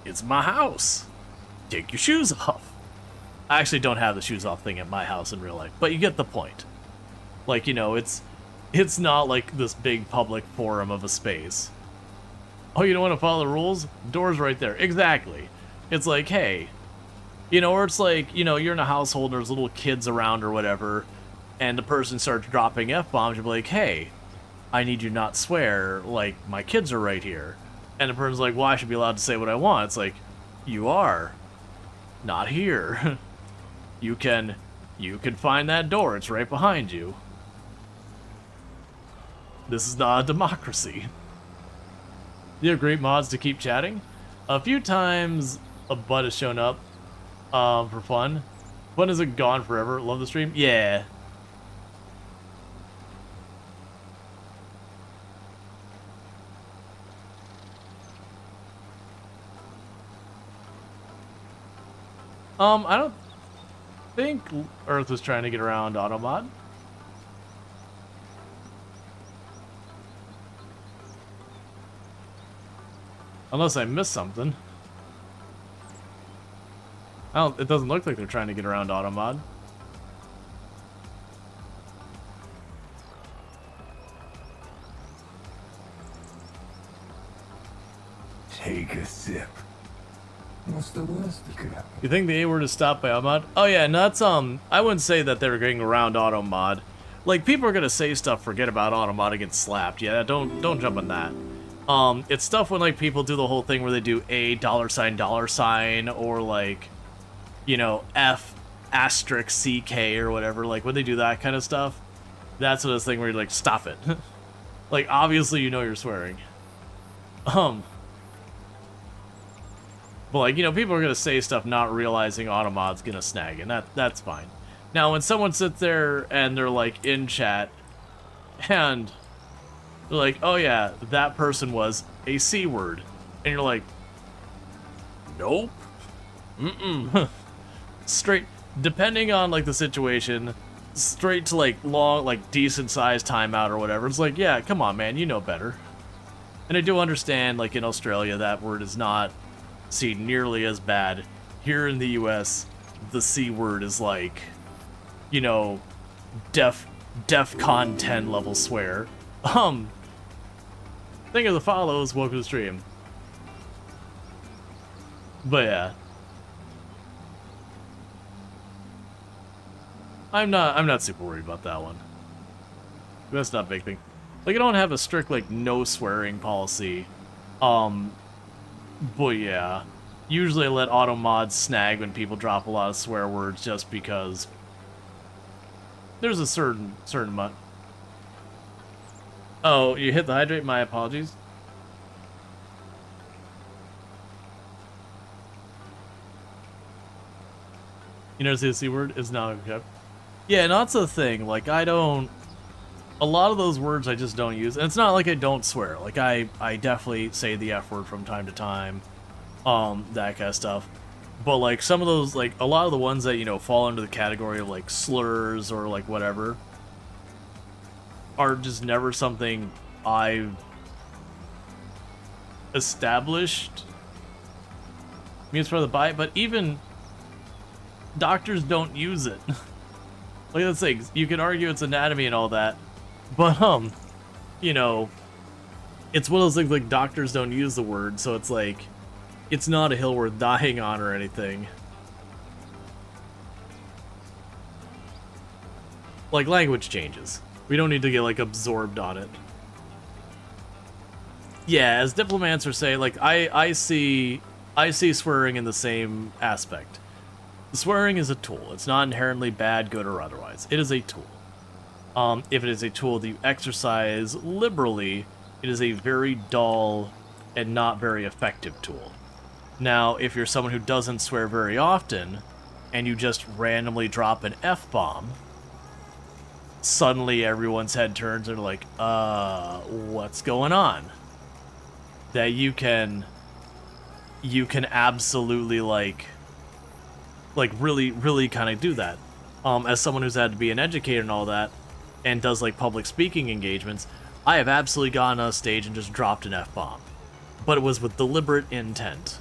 It's my house. Take your shoes off. I actually don't have the shoes off thing at my house in real life, but you get the point. Like, you know, it's not like this big public forum of a space. Oh, you don't want to follow the rules? Door's right there. Exactly. It's like, hey, you know, or it's like, you know, you're in a household, there's little kids around or whatever, and the person starts dropping F-bombs, you'll be like, hey, I need you not swear, like, my kids are right here. And the person's like, well, I should be allowed to say what I want. It's like, you are. Not here. You can find that door, it's right behind you. This is not a democracy. You have great mods to keep chatting? A few times a bud has shown up for fun. Fun isn't gone forever. Love the stream? Yeah. I don't think Earth was trying to get around Automod. Unless I missed something. It doesn't look like they're trying to get around Automod. Take a sip. What's the worst that could happen? You think the A word is stopped by Automod? Oh yeah, and that's I wouldn't say that they were getting around Automod. Like, people are gonna say stuff, forget about Automod and get slapped. Yeah, don't jump on that. It's stuff when, like, people do the whole thing where they do a $sign, or, like, you know, F asterisk CK or whatever. Like, when they do that kind of stuff, that's what this thing where you're like, stop it. Like, obviously you know you're swearing. But, like, you know, people are gonna say stuff not realizing Automod's gonna snag, and that's fine. Now, when someone sits there and they're, like, in chat, and they're like, oh yeah, that person was a C word. And you're like, nope. Straight, depending on, like, the situation, straight to, like, long, like, decent sized timeout or whatever. It's like, yeah, come on, man, you know better. And I do understand, like, in Australia, that word is not seen nearly as bad. Here in the US, the C word is like, you know, DEFCON 10 level swear. Thank you for the follows, welcome to the stream. But yeah. I'm not super worried about that one. That's not a big thing. Like, I don't have a strict, like, no swearing policy. But yeah. Usually I let auto mods snag when people drop a lot of swear words just because there's a certain amount. Oh, you hit the hydrate? My apologies. You notice the C word is not okay. Yeah, and that's the thing. Like, I don't... A lot of those words I just don't use. And it's not like I don't swear. Like, I definitely say the F word from time to time. That kind of stuff. But like some of those, like a lot of the ones that, you know, fall into the category of like slurs or like whatever are just never something I've established. Means for the bite, but even doctors don't use it. Like, let's say you can argue it's anatomy and all that, but you know, it's one of those things like doctors don't use the word, so it's like it's not a hill worth dying on or anything. Like, language changes. We don't need to get like absorbed on it. Yeah, as diplomats say, like I see swearing in the same aspect. Swearing is a tool. It's not inherently bad, good, or otherwise. It is a tool. If it is a tool that you exercise liberally, it is a very dull and not very effective tool. Now, if you're someone who doesn't swear very often, and you just randomly drop an F-bomb, suddenly everyone's head turns and they're like, what's going on? That you can absolutely like really kind of do that. As someone who's had to be an educator and all that, and does like public speaking engagements, I have absolutely gone on a stage and just dropped an F-bomb. But it was with deliberate intent.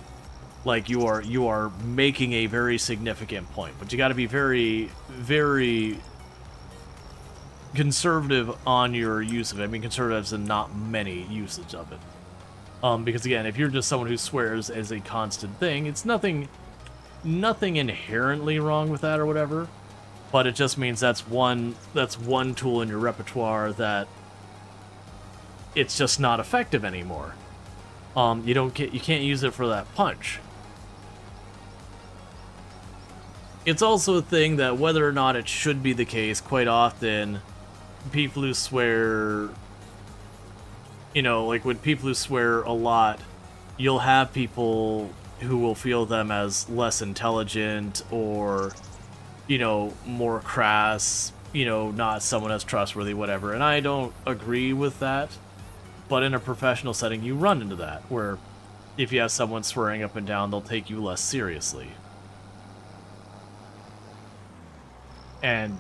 Like, you are making a very significant point, but you got to be very, very conservative on your use of it. I mean, conservative as in not many usage of it. Because again, if you're just someone who swears as a constant thing, it's nothing inherently wrong with that or whatever, but it just means that's one tool in your repertoire that it's just not effective anymore. You can't use it for that punch. It's also a thing that whether or not it should be the case, quite often people who swear, you know, like when people who swear a lot, you'll have people who will feel them as less intelligent or, you know, more crass, you know, not someone as trustworthy, whatever. And I don't agree with that. But in a professional setting, you run into that, where if you have someone swearing up and down, they'll take you less seriously. And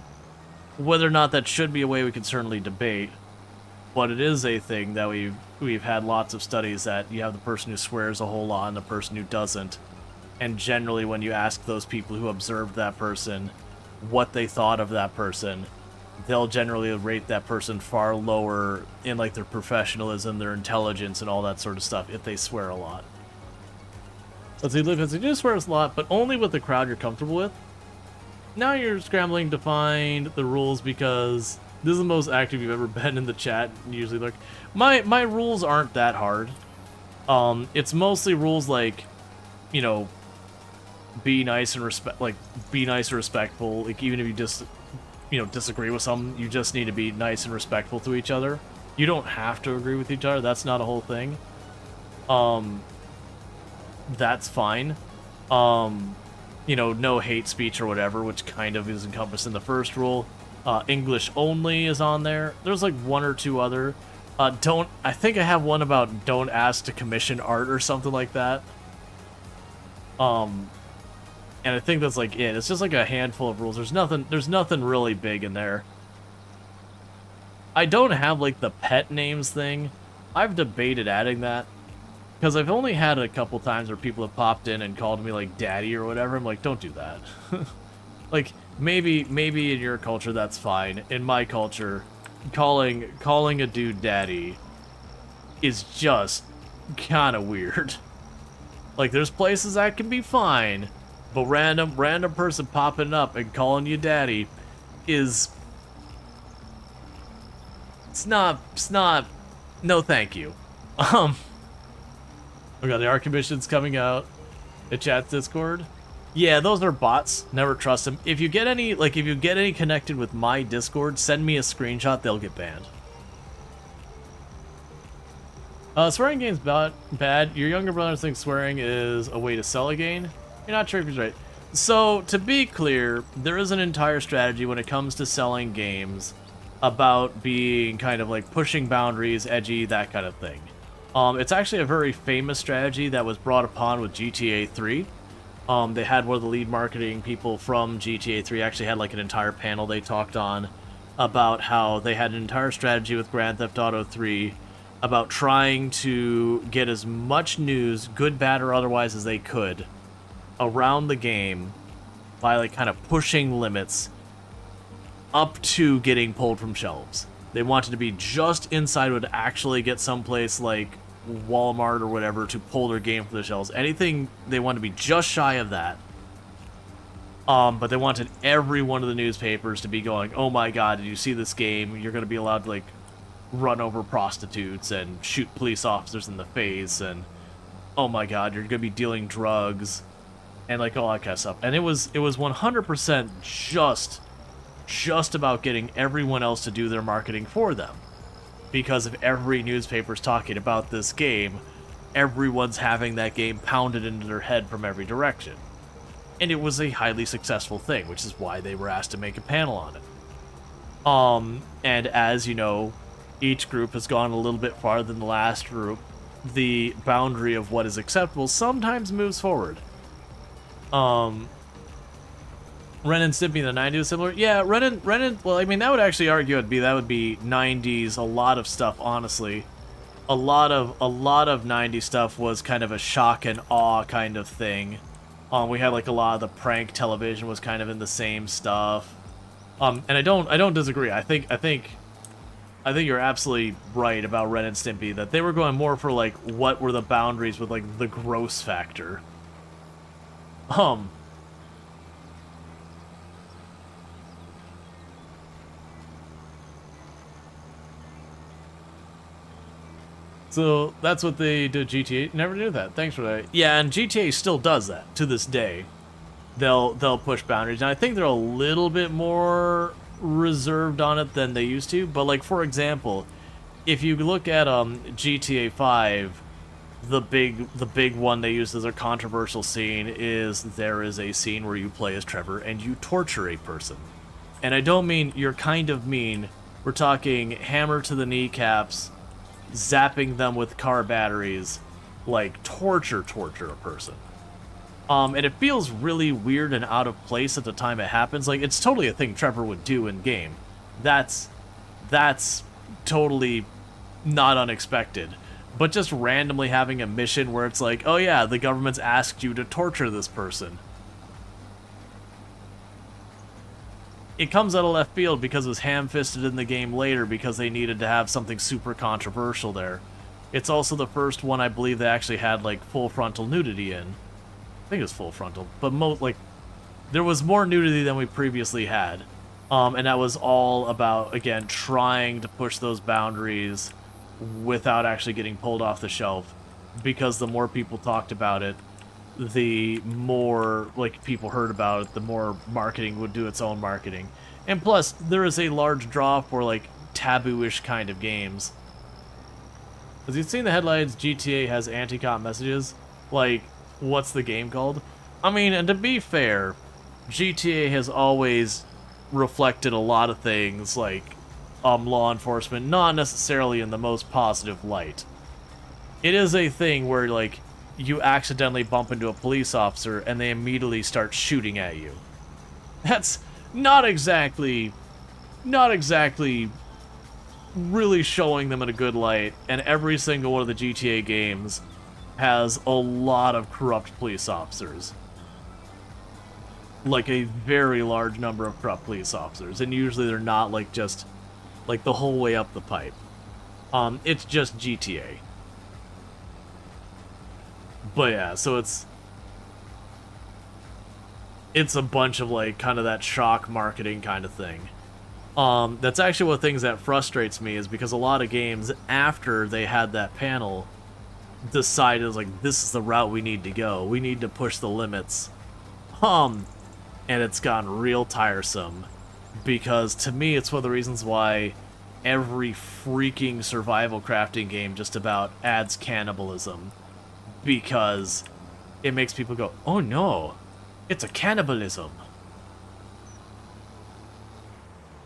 whether or not that should be a way, we can certainly debate. But it is a thing that we've had lots of studies that you have the person who swears a whole lot and the person who doesn't. And generally when you ask those people who observed that person what they thought of that person, they'll generally rate that person far lower in like their professionalism, their intelligence, and all that sort of stuff if they swear a lot. Let's see, if you do swear a lot, but only with the crowd you're comfortable with. Now you're scrambling to find the rules because this is the most active you've ever been in the chat. Usually, like my rules aren't that hard. It's mostly rules like, you know, be nice and be nice and respectful. Like even if you just, you know, disagree with someone, you just need to be nice and respectful to each other. You don't have to agree with each other. That's not a whole thing. That's fine. You know, no hate speech or whatever, which kind of is encompassed in the first rule. English only is on there. There's like one or two other. I think I have one about don't ask to commission art or something like that. And I think that's like it. It's just like a handful of rules. There's nothing really big in there. I don't have like the pet names thing. I've debated adding that. Because I've only had it a couple times where people have popped in and called me like daddy or whatever. I'm like, don't do that. Like maybe in your culture that's fine. In my culture, calling a dude daddy is just kind of weird. Like there's places that can be fine, but random person popping up and calling you daddy is it's not no thank you. We got the art commissions coming out. The chat's Discord. Yeah, those are bots. Never trust them. If you get any connected with my Discord, send me a screenshot. They'll get banned. Swearing game's bad. Your younger brother thinks swearing is a way to sell a game. You're not sure if he's right. So, to be clear, there is an entire strategy when it comes to selling games about being kind of like pushing boundaries, edgy, that kind of thing. It's actually a very famous strategy that was brought upon with GTA 3. They had one of the lead marketing people from GTA 3 actually had like an entire panel they talked on about how they had an entire strategy with Grand Theft Auto 3 about trying to get as much news, good, bad, or otherwise, as they could around the game by like kind of pushing limits up to getting pulled from shelves. They wanted to be just inside would actually get someplace like Walmart or whatever to pull their game from the shelves. Anything, they wanted to be just shy of that. But they wanted every one of the newspapers to be going, oh my god, did you see this game? You're going to be allowed to like run over prostitutes and shoot police officers in the face, and oh my god, you're going to be dealing drugs and like all that kind of stuff. And it was 100% just about getting everyone else to do their marketing for them. Because if every newspaper's talking about this game, everyone's having that game pounded into their head from every direction. And it was a highly successful thing, which is why they were asked to make a panel on it. And as you know, each group has gone a little bit farther than the last group. The boundary of what is acceptable sometimes moves forward. Ren and Stimpy in the 90s similar? Yeah, Ren and, well, I mean, that would actually argue that would be 90s, a lot of stuff, honestly. A lot of 90s stuff was kind of a shock and awe kind of thing. We had like a lot of the prank television was kind of in the same stuff. And I don't disagree. I think you're absolutely right about Ren and Stimpy, that they were going more for like what were the boundaries with like the gross factor. So that's what they did. GTA never knew that. Thanks for that. Yeah, and GTA still does that to this day. They'll push boundaries, and I think they're a little bit more reserved on it than they used to. But like for example, if you look at GTA 5, the big one they used as a controversial scene is there is a scene where you play as Trevor and you torture a person. And I don't mean you're kind of mean. We're talking hammer to the kneecaps, zapping them with car batteries, like torture a person. And it feels really weird and out of place at the time it happens. Like, it's totally a thing Trevor would do in game. That's totally not unexpected. But just randomly having a mission where it's like, oh yeah, the government's asked you to torture this person. It comes out of left field because it was ham-fisted in the game later because they needed to have something super controversial there. It's also the first one I believe they actually had like full frontal nudity in. I think it was full frontal, but there was more nudity than we previously had. And that was all about, again, trying to push those boundaries without actually getting pulled off the shelf. Because the more people talked about it, the more like people heard about it, the more marketing would do its own marketing. And plus, there is a large draw for like taboo-ish kind of games. As you've seen the headlines, GTA has anti-cop messages. Like, what's the game called? I mean, and to be fair, GTA has always reflected a lot of things like law enforcement, not necessarily in the most positive light. It is a thing where like you accidentally bump into a police officer and they immediately start shooting at you. That's not exactly really showing them in a good light, and every single one of the GTA games has a lot of corrupt police officers. Like a very large number of corrupt police officers, and usually they're not like just like the whole way up the pipe. It's just GTA. But yeah, so it's a bunch of like kind of that shock marketing kind of thing. That's actually one of the things that frustrates me, is because a lot of games after they had that panel decided like this is the route we need to go. We need to push the limits. And it's gotten real tiresome, because to me it's one of the reasons why every freaking survival crafting game just about adds cannibalism, because it makes people go, oh no, it's a cannibalism.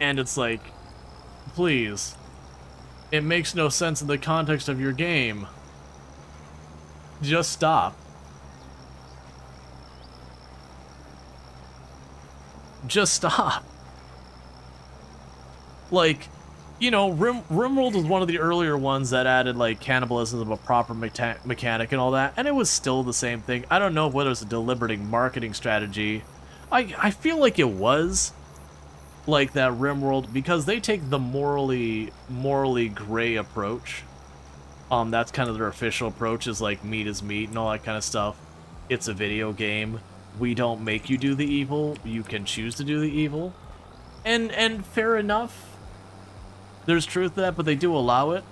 And it's like, please, it makes no sense in the context of your game. Just stop. just stop. Like, you know, RimWorld was one of the earlier ones that added, like, cannibalism of a proper mechanic and all that, and it was still the same thing. I don't know whether it was a deliberate marketing strategy. I feel like it was, like, that RimWorld, because they take the morally gray approach. That's kind of their official approach, is, like, meat is meat and all that kind of stuff. It's a video game. We don't make you do the evil. You can choose to do the evil. And fair enough. There's truth to that, but they do allow it.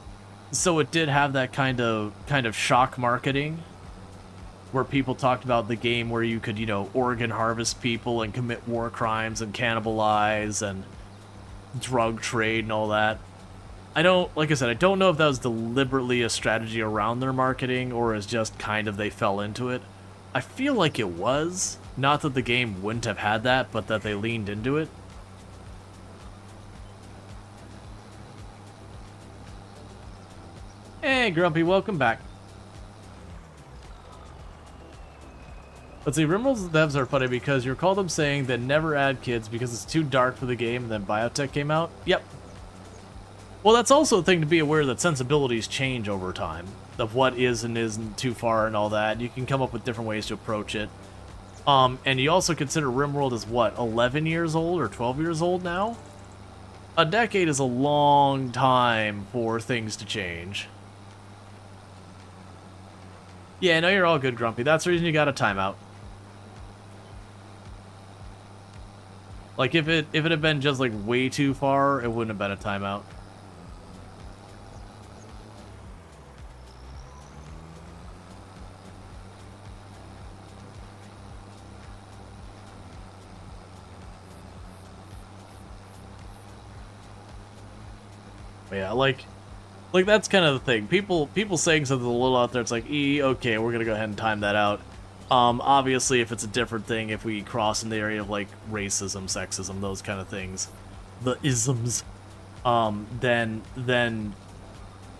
So it did have that kind of shock marketing where people talked about the game where you could, you know, organ harvest people and commit war crimes and cannibalize and drug trade and all that. Like I said, I don't know if that was deliberately a strategy around their marketing or is just kind of they fell into it. I feel like it was. Not that the game wouldn't have had that, but that they leaned into it. Hey, Grumpy, welcome back. Let's see, RimWorld's devs are funny because you recall them saying that never add kids because it's too dark for the game, and then Biotech came out? Yep. Well, that's also a thing to be aware that sensibilities change over time, of what is and isn't too far and all that. You can come up with different ways to approach it. And you also consider RimWorld as, what, 11 years old or 12 years old now? A decade is a long time for things to change. Yeah, I know you're all good, Grumpy. That's the reason you got a timeout. Like, if it had been just, like, way too far, it wouldn't have been a timeout. But yeah, like that's kind of the thing. People saying something a little out there, it's like, okay, we're gonna go ahead and time that out. Obviously, if it's a different thing, if we cross in the area of, like, racism, sexism, those kind of things, the isms, then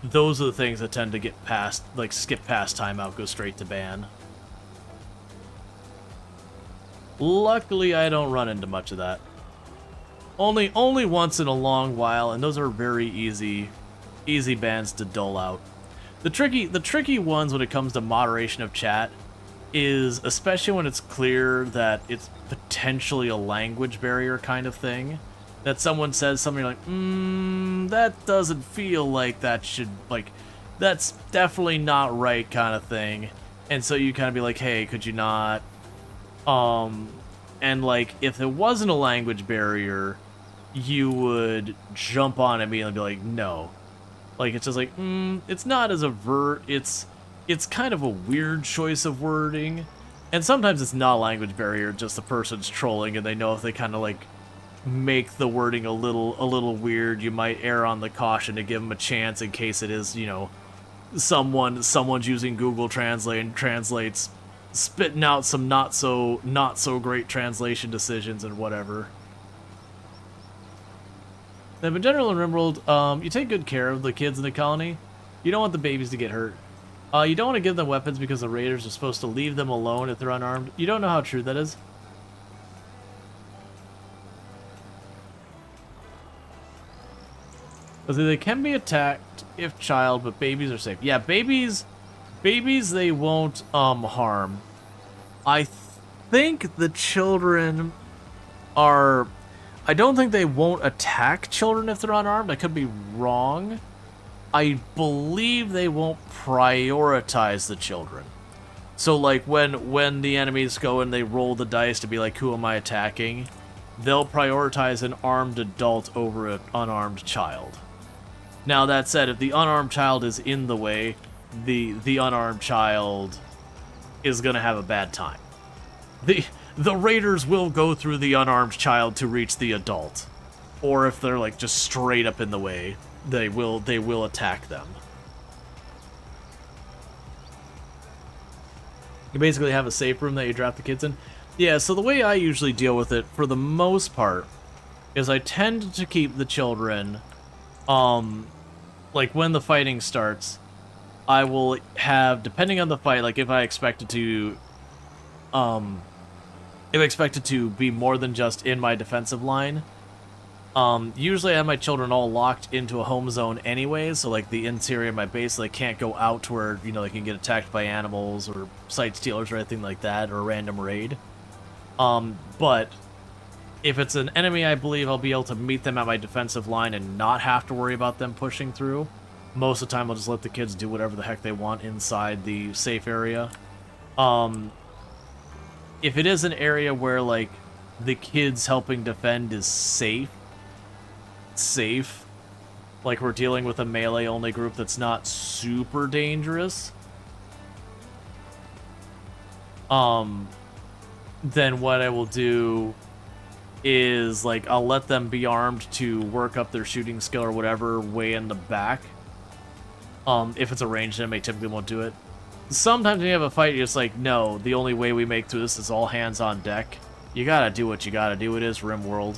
those are the things that tend to get past, like, skip past timeout, go straight to ban. Luckily, I don't run into much of that. Only once in a long while, and those are very easy bans to dole out. The tricky ones when it comes to moderation of chat is, especially when it's clear that it's potentially a language barrier kind of thing, that someone says something like, that doesn't feel like that should, like, that's definitely not right kind of thing. And so you kind of be like, hey, could you not? And, like, if there wasn't a language barrier, you would jump on it immediately and be like, no. Like, it's just like, it's not as overt, it's kind of a weird choice of wording. And sometimes it's not a language barrier, just the person's trolling, and they know if they kind of, like, make the wording a little weird, you might err on the caution to give them a chance in case it is, you know, someone's using Google Translate and translates, spitting out some not so great translation decisions and whatever. Then, in general, in RimWorld, you take good care of the kids in the colony. You don't want the babies to get hurt. You don't want to give them weapons because the raiders are supposed to leave them alone if they're unarmed. You don't know how true that is. They can be attacked if child, but babies are safe. Yeah, babies they won't harm. I think the children are... I don't think they won't attack children if they're unarmed. I could be wrong. I believe they won't prioritize the children. So, like, when the enemies go and they roll the dice to be like, who am I attacking? They'll prioritize an armed adult over an unarmed child. Now, that said, if the unarmed child is in the way, the unarmed child is going to have a bad time. The raiders will go through the unarmed child to reach the adult. Or if they're, like, just straight up in the way, they will attack them. You basically have a safe room that you drop the kids in. Yeah, so the way I usually deal with it, for the most part, is I tend to keep the children, like, when the fighting starts, I will have, depending on the fight, like, if I expect it to, if expected to be more than just in my defensive line. Usually I have my children all locked into a home zone anyway, so like the interior of my base, so they can't go out to where, you know, they can get attacked by animals or sight stealers or anything like that, or a random raid. But if it's an enemy, I believe I'll be able to meet them at my defensive line and not have to worry about them pushing through. Most of the time I'll just let the kids do whatever the heck they want inside the safe area. If it is an area where, like, the kids helping defend is safe, like we're dealing with a melee only group that's not super dangerous, then what I will do is, like, I'll let them be armed to work up their shooting skill or whatever way in the back. If it's a ranged enemy, typically won't do it. Sometimes when you have a fight, you're just like, no, the only way we make through this is all hands on deck. You gotta do what you gotta do. It is RimWorld.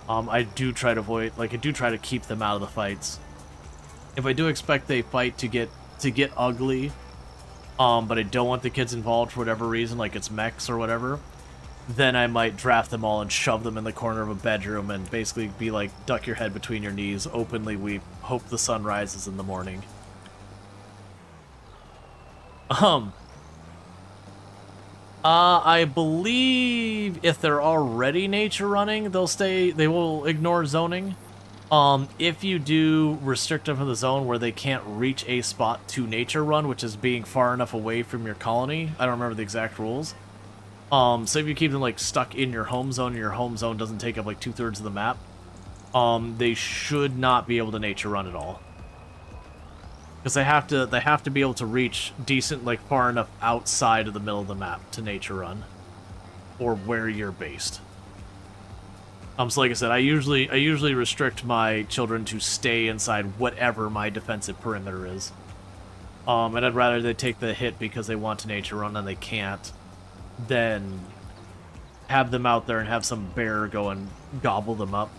I do try to avoid, like, I do try to keep them out of the fights. If I do expect a fight to get ugly, but I don't want the kids involved for whatever reason, like it's mechs or whatever, then I might draft them all and shove them in the corner of a bedroom and basically be like, duck your head between your knees, openly weep, hope the sun rises in the morning. I believe if they're already nature running, they will ignore zoning. If you do restrict them from the zone where they can't reach a spot to nature run, which is being far enough away from your colony, I don't remember the exact rules. So if you keep them, like, stuck in your home zone, and your home zone doesn't take up, like, 2/3 of the map, they should not be able to nature run at all. Because they have to be able to reach decent, like, far enough outside of the middle of the map to nature run, or where you're based. So like I said, I usually restrict my children to stay inside whatever my defensive perimeter is. And I'd rather they take the hit because they want to nature run and they can't, than have them out there and have some bear go and gobble them up.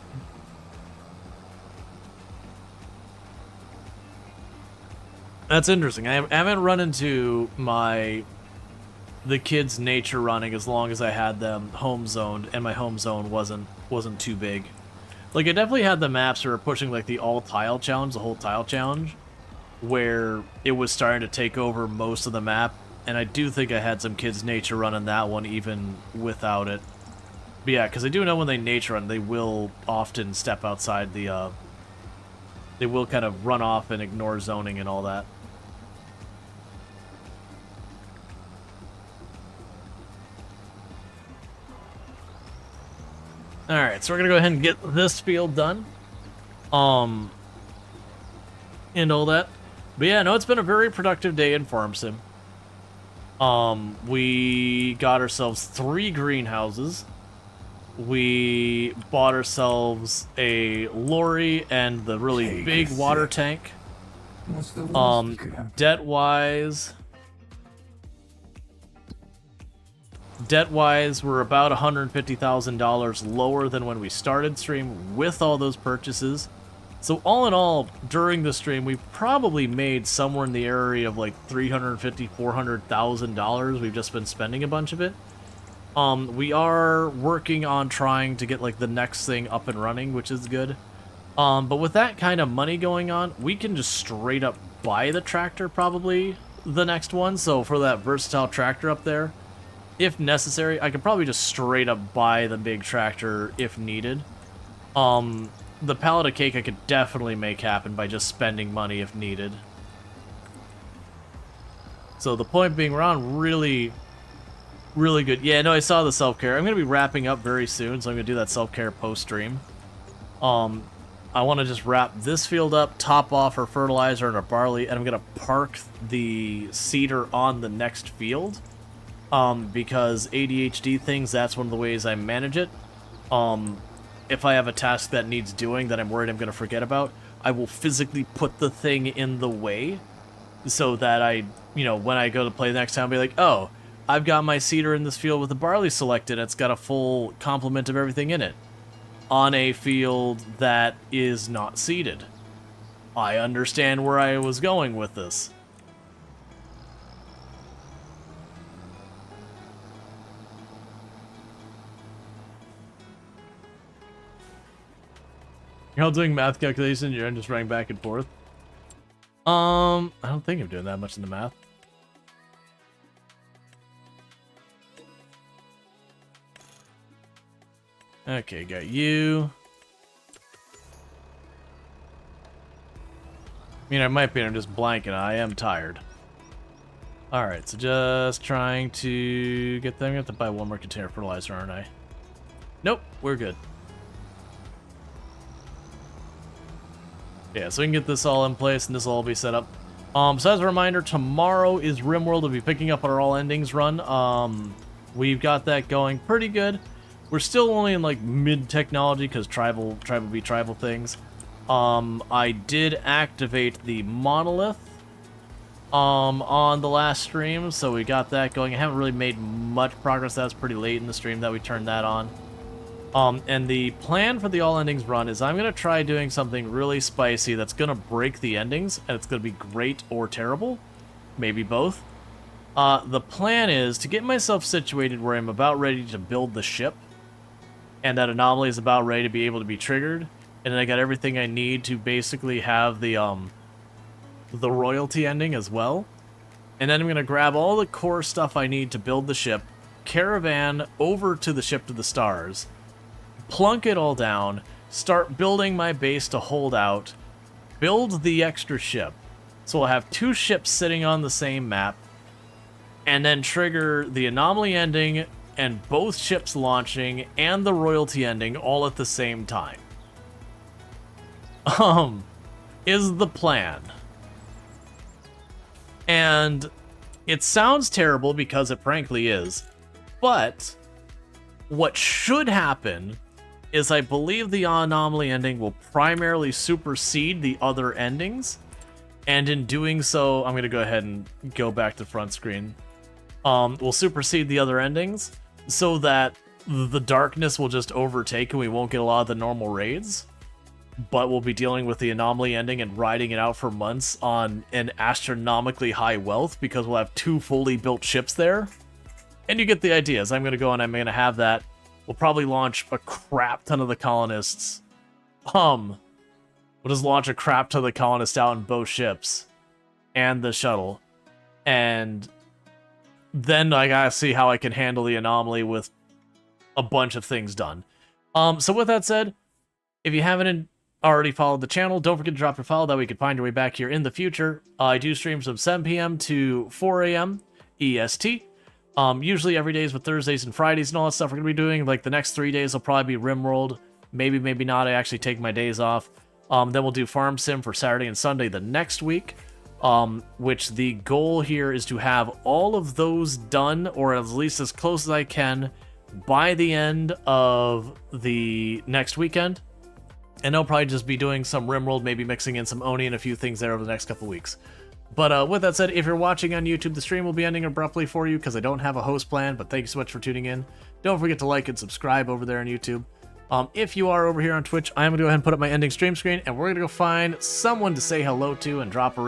That's interesting. I haven't run into the kids nature running as long as I had them home zoned, and my home zone wasn't too big. Like, I definitely had the maps that were pushing, like, the all tile challenge, the whole tile challenge, where it was starting to take over most of the map, and I do think I had some kids nature running that one even without it. But yeah, because I do know when they nature run, they will often step outside the they will kind of run off and ignore zoning and all that. Alright, so we're gonna go ahead and get this field done. And all that. But yeah, no, it's been a very productive day in Farm Sim. We got ourselves 3 greenhouses. We bought ourselves a lorry and the really big water tank. What's the worst that could happen? Debt-wise, we're about $150,000 lower than when we started stream with all those purchases. So all in all, during the stream, we probably made somewhere in the area of like $350,000, $400,000. We've just been spending a bunch of it. We are working on trying to get, like, the next thing up and running, which is good. But with that kind of money going on, we can just straight up buy the tractor, probably, the next one. So for that versatile tractor up there, if necessary, I could probably just straight up buy the big tractor if needed. The pallet of cake I could definitely make happen by just spending money if needed. So the point being, we're on really good. Yeah, no, I saw the self-care. I'm going to be wrapping up very soon, so I'm going to do that self-care post-stream. I want to just wrap this field up, top off our fertilizer and our barley, and I'm going to park the seeder on the next field. Because ADHD things, that's one of the ways I manage it. If I have a task that needs doing that I'm worried I'm going to forget about, I will physically put the thing in the way so that I, you know, when I go to play the next time, I'll be like, oh, I've got my seeder in this field with the barley selected. It's got a full complement of everything in it. On a field that is not seeded. I understand where I was going with this. You're all doing math calculations, you're just running back and forth. I don't think I'm doing that much in the math. Okay, got you. I mean, I might be, I'm just blanking. I am tired. Alright, so just trying to get them. I'm gonna have to buy one more container of fertilizer, aren't I? Nope, we're good. Yeah, so we can get this all in place and this will all be set up. So as a reminder, tomorrow is RimWorld. We'll be picking up our All Endings run. We've got that going pretty good. We're still only in like mid-technology because tribal be tribal things. I did activate the monolith on the last stream, so we got that going. I haven't really made much progress. That's pretty late in the stream that we turned that on. And the plan for the All Endings run is I'm going to try doing something really spicy that's going to break the endings, and it's going to be great or terrible. Maybe both. The plan is to get myself situated where I'm about ready to build the ship, and that anomaly is about ready to be able to be triggered, and then I got everything I need to basically have the royalty ending as well. And then I'm going to grab all the core stuff I need to build the ship, caravan over to the ship to the stars, plunk it all down, start building my base to hold out, build the extra ship. So we'll have 2 ships sitting on the same map, and then trigger the anomaly ending and both ships launching and the royalty ending all at the same time. Is the plan. And it sounds terrible because it frankly is, but what should happen is I believe the anomaly ending will primarily supersede the other endings, and in doing so, I'm going to go ahead and go back to front screen. Will supersede the other endings so that the darkness will just overtake and we won't get a lot of the normal raids, but we'll be dealing with the anomaly ending and riding it out for months on an astronomically high wealth because we'll have 2 fully built ships there. And you get the idea. So I'm going to go and I'm going to have that. We'll probably launch a crap ton of the colonists. We'll just launch a crap ton of the colonists out in both ships and the shuttle. And then I gotta see how I can handle the anomaly with a bunch of things done. So with that said, if you haven't already followed the channel, don't forget to drop your follow. That way you can find your way back here in the future. I do streams from 7 p.m. to 4 a.m. EST. Usually every days with Thursdays and Fridays and all that stuff we're going to be doing. Like the next 3 days will probably be RimWorld. Maybe, maybe not. I actually take my days off. Then we'll do Farm Sim for Saturday and Sunday the next week. Which the goal here is to have all of those done, or at least as close as I can, by the end of the next weekend. And I'll probably just be doing some RimWorld, maybe mixing in some Oni and a few things there over the next couple weeks. But with that said, if you're watching on YouTube, the stream will be ending abruptly for you because I don't have a host plan, but thank you so much for tuning in. Don't forget to like and subscribe over there on YouTube. If you are over here on Twitch, I'm going to go ahead and put up my ending stream screen, and we're going to go find someone to say hello to and drop a raid.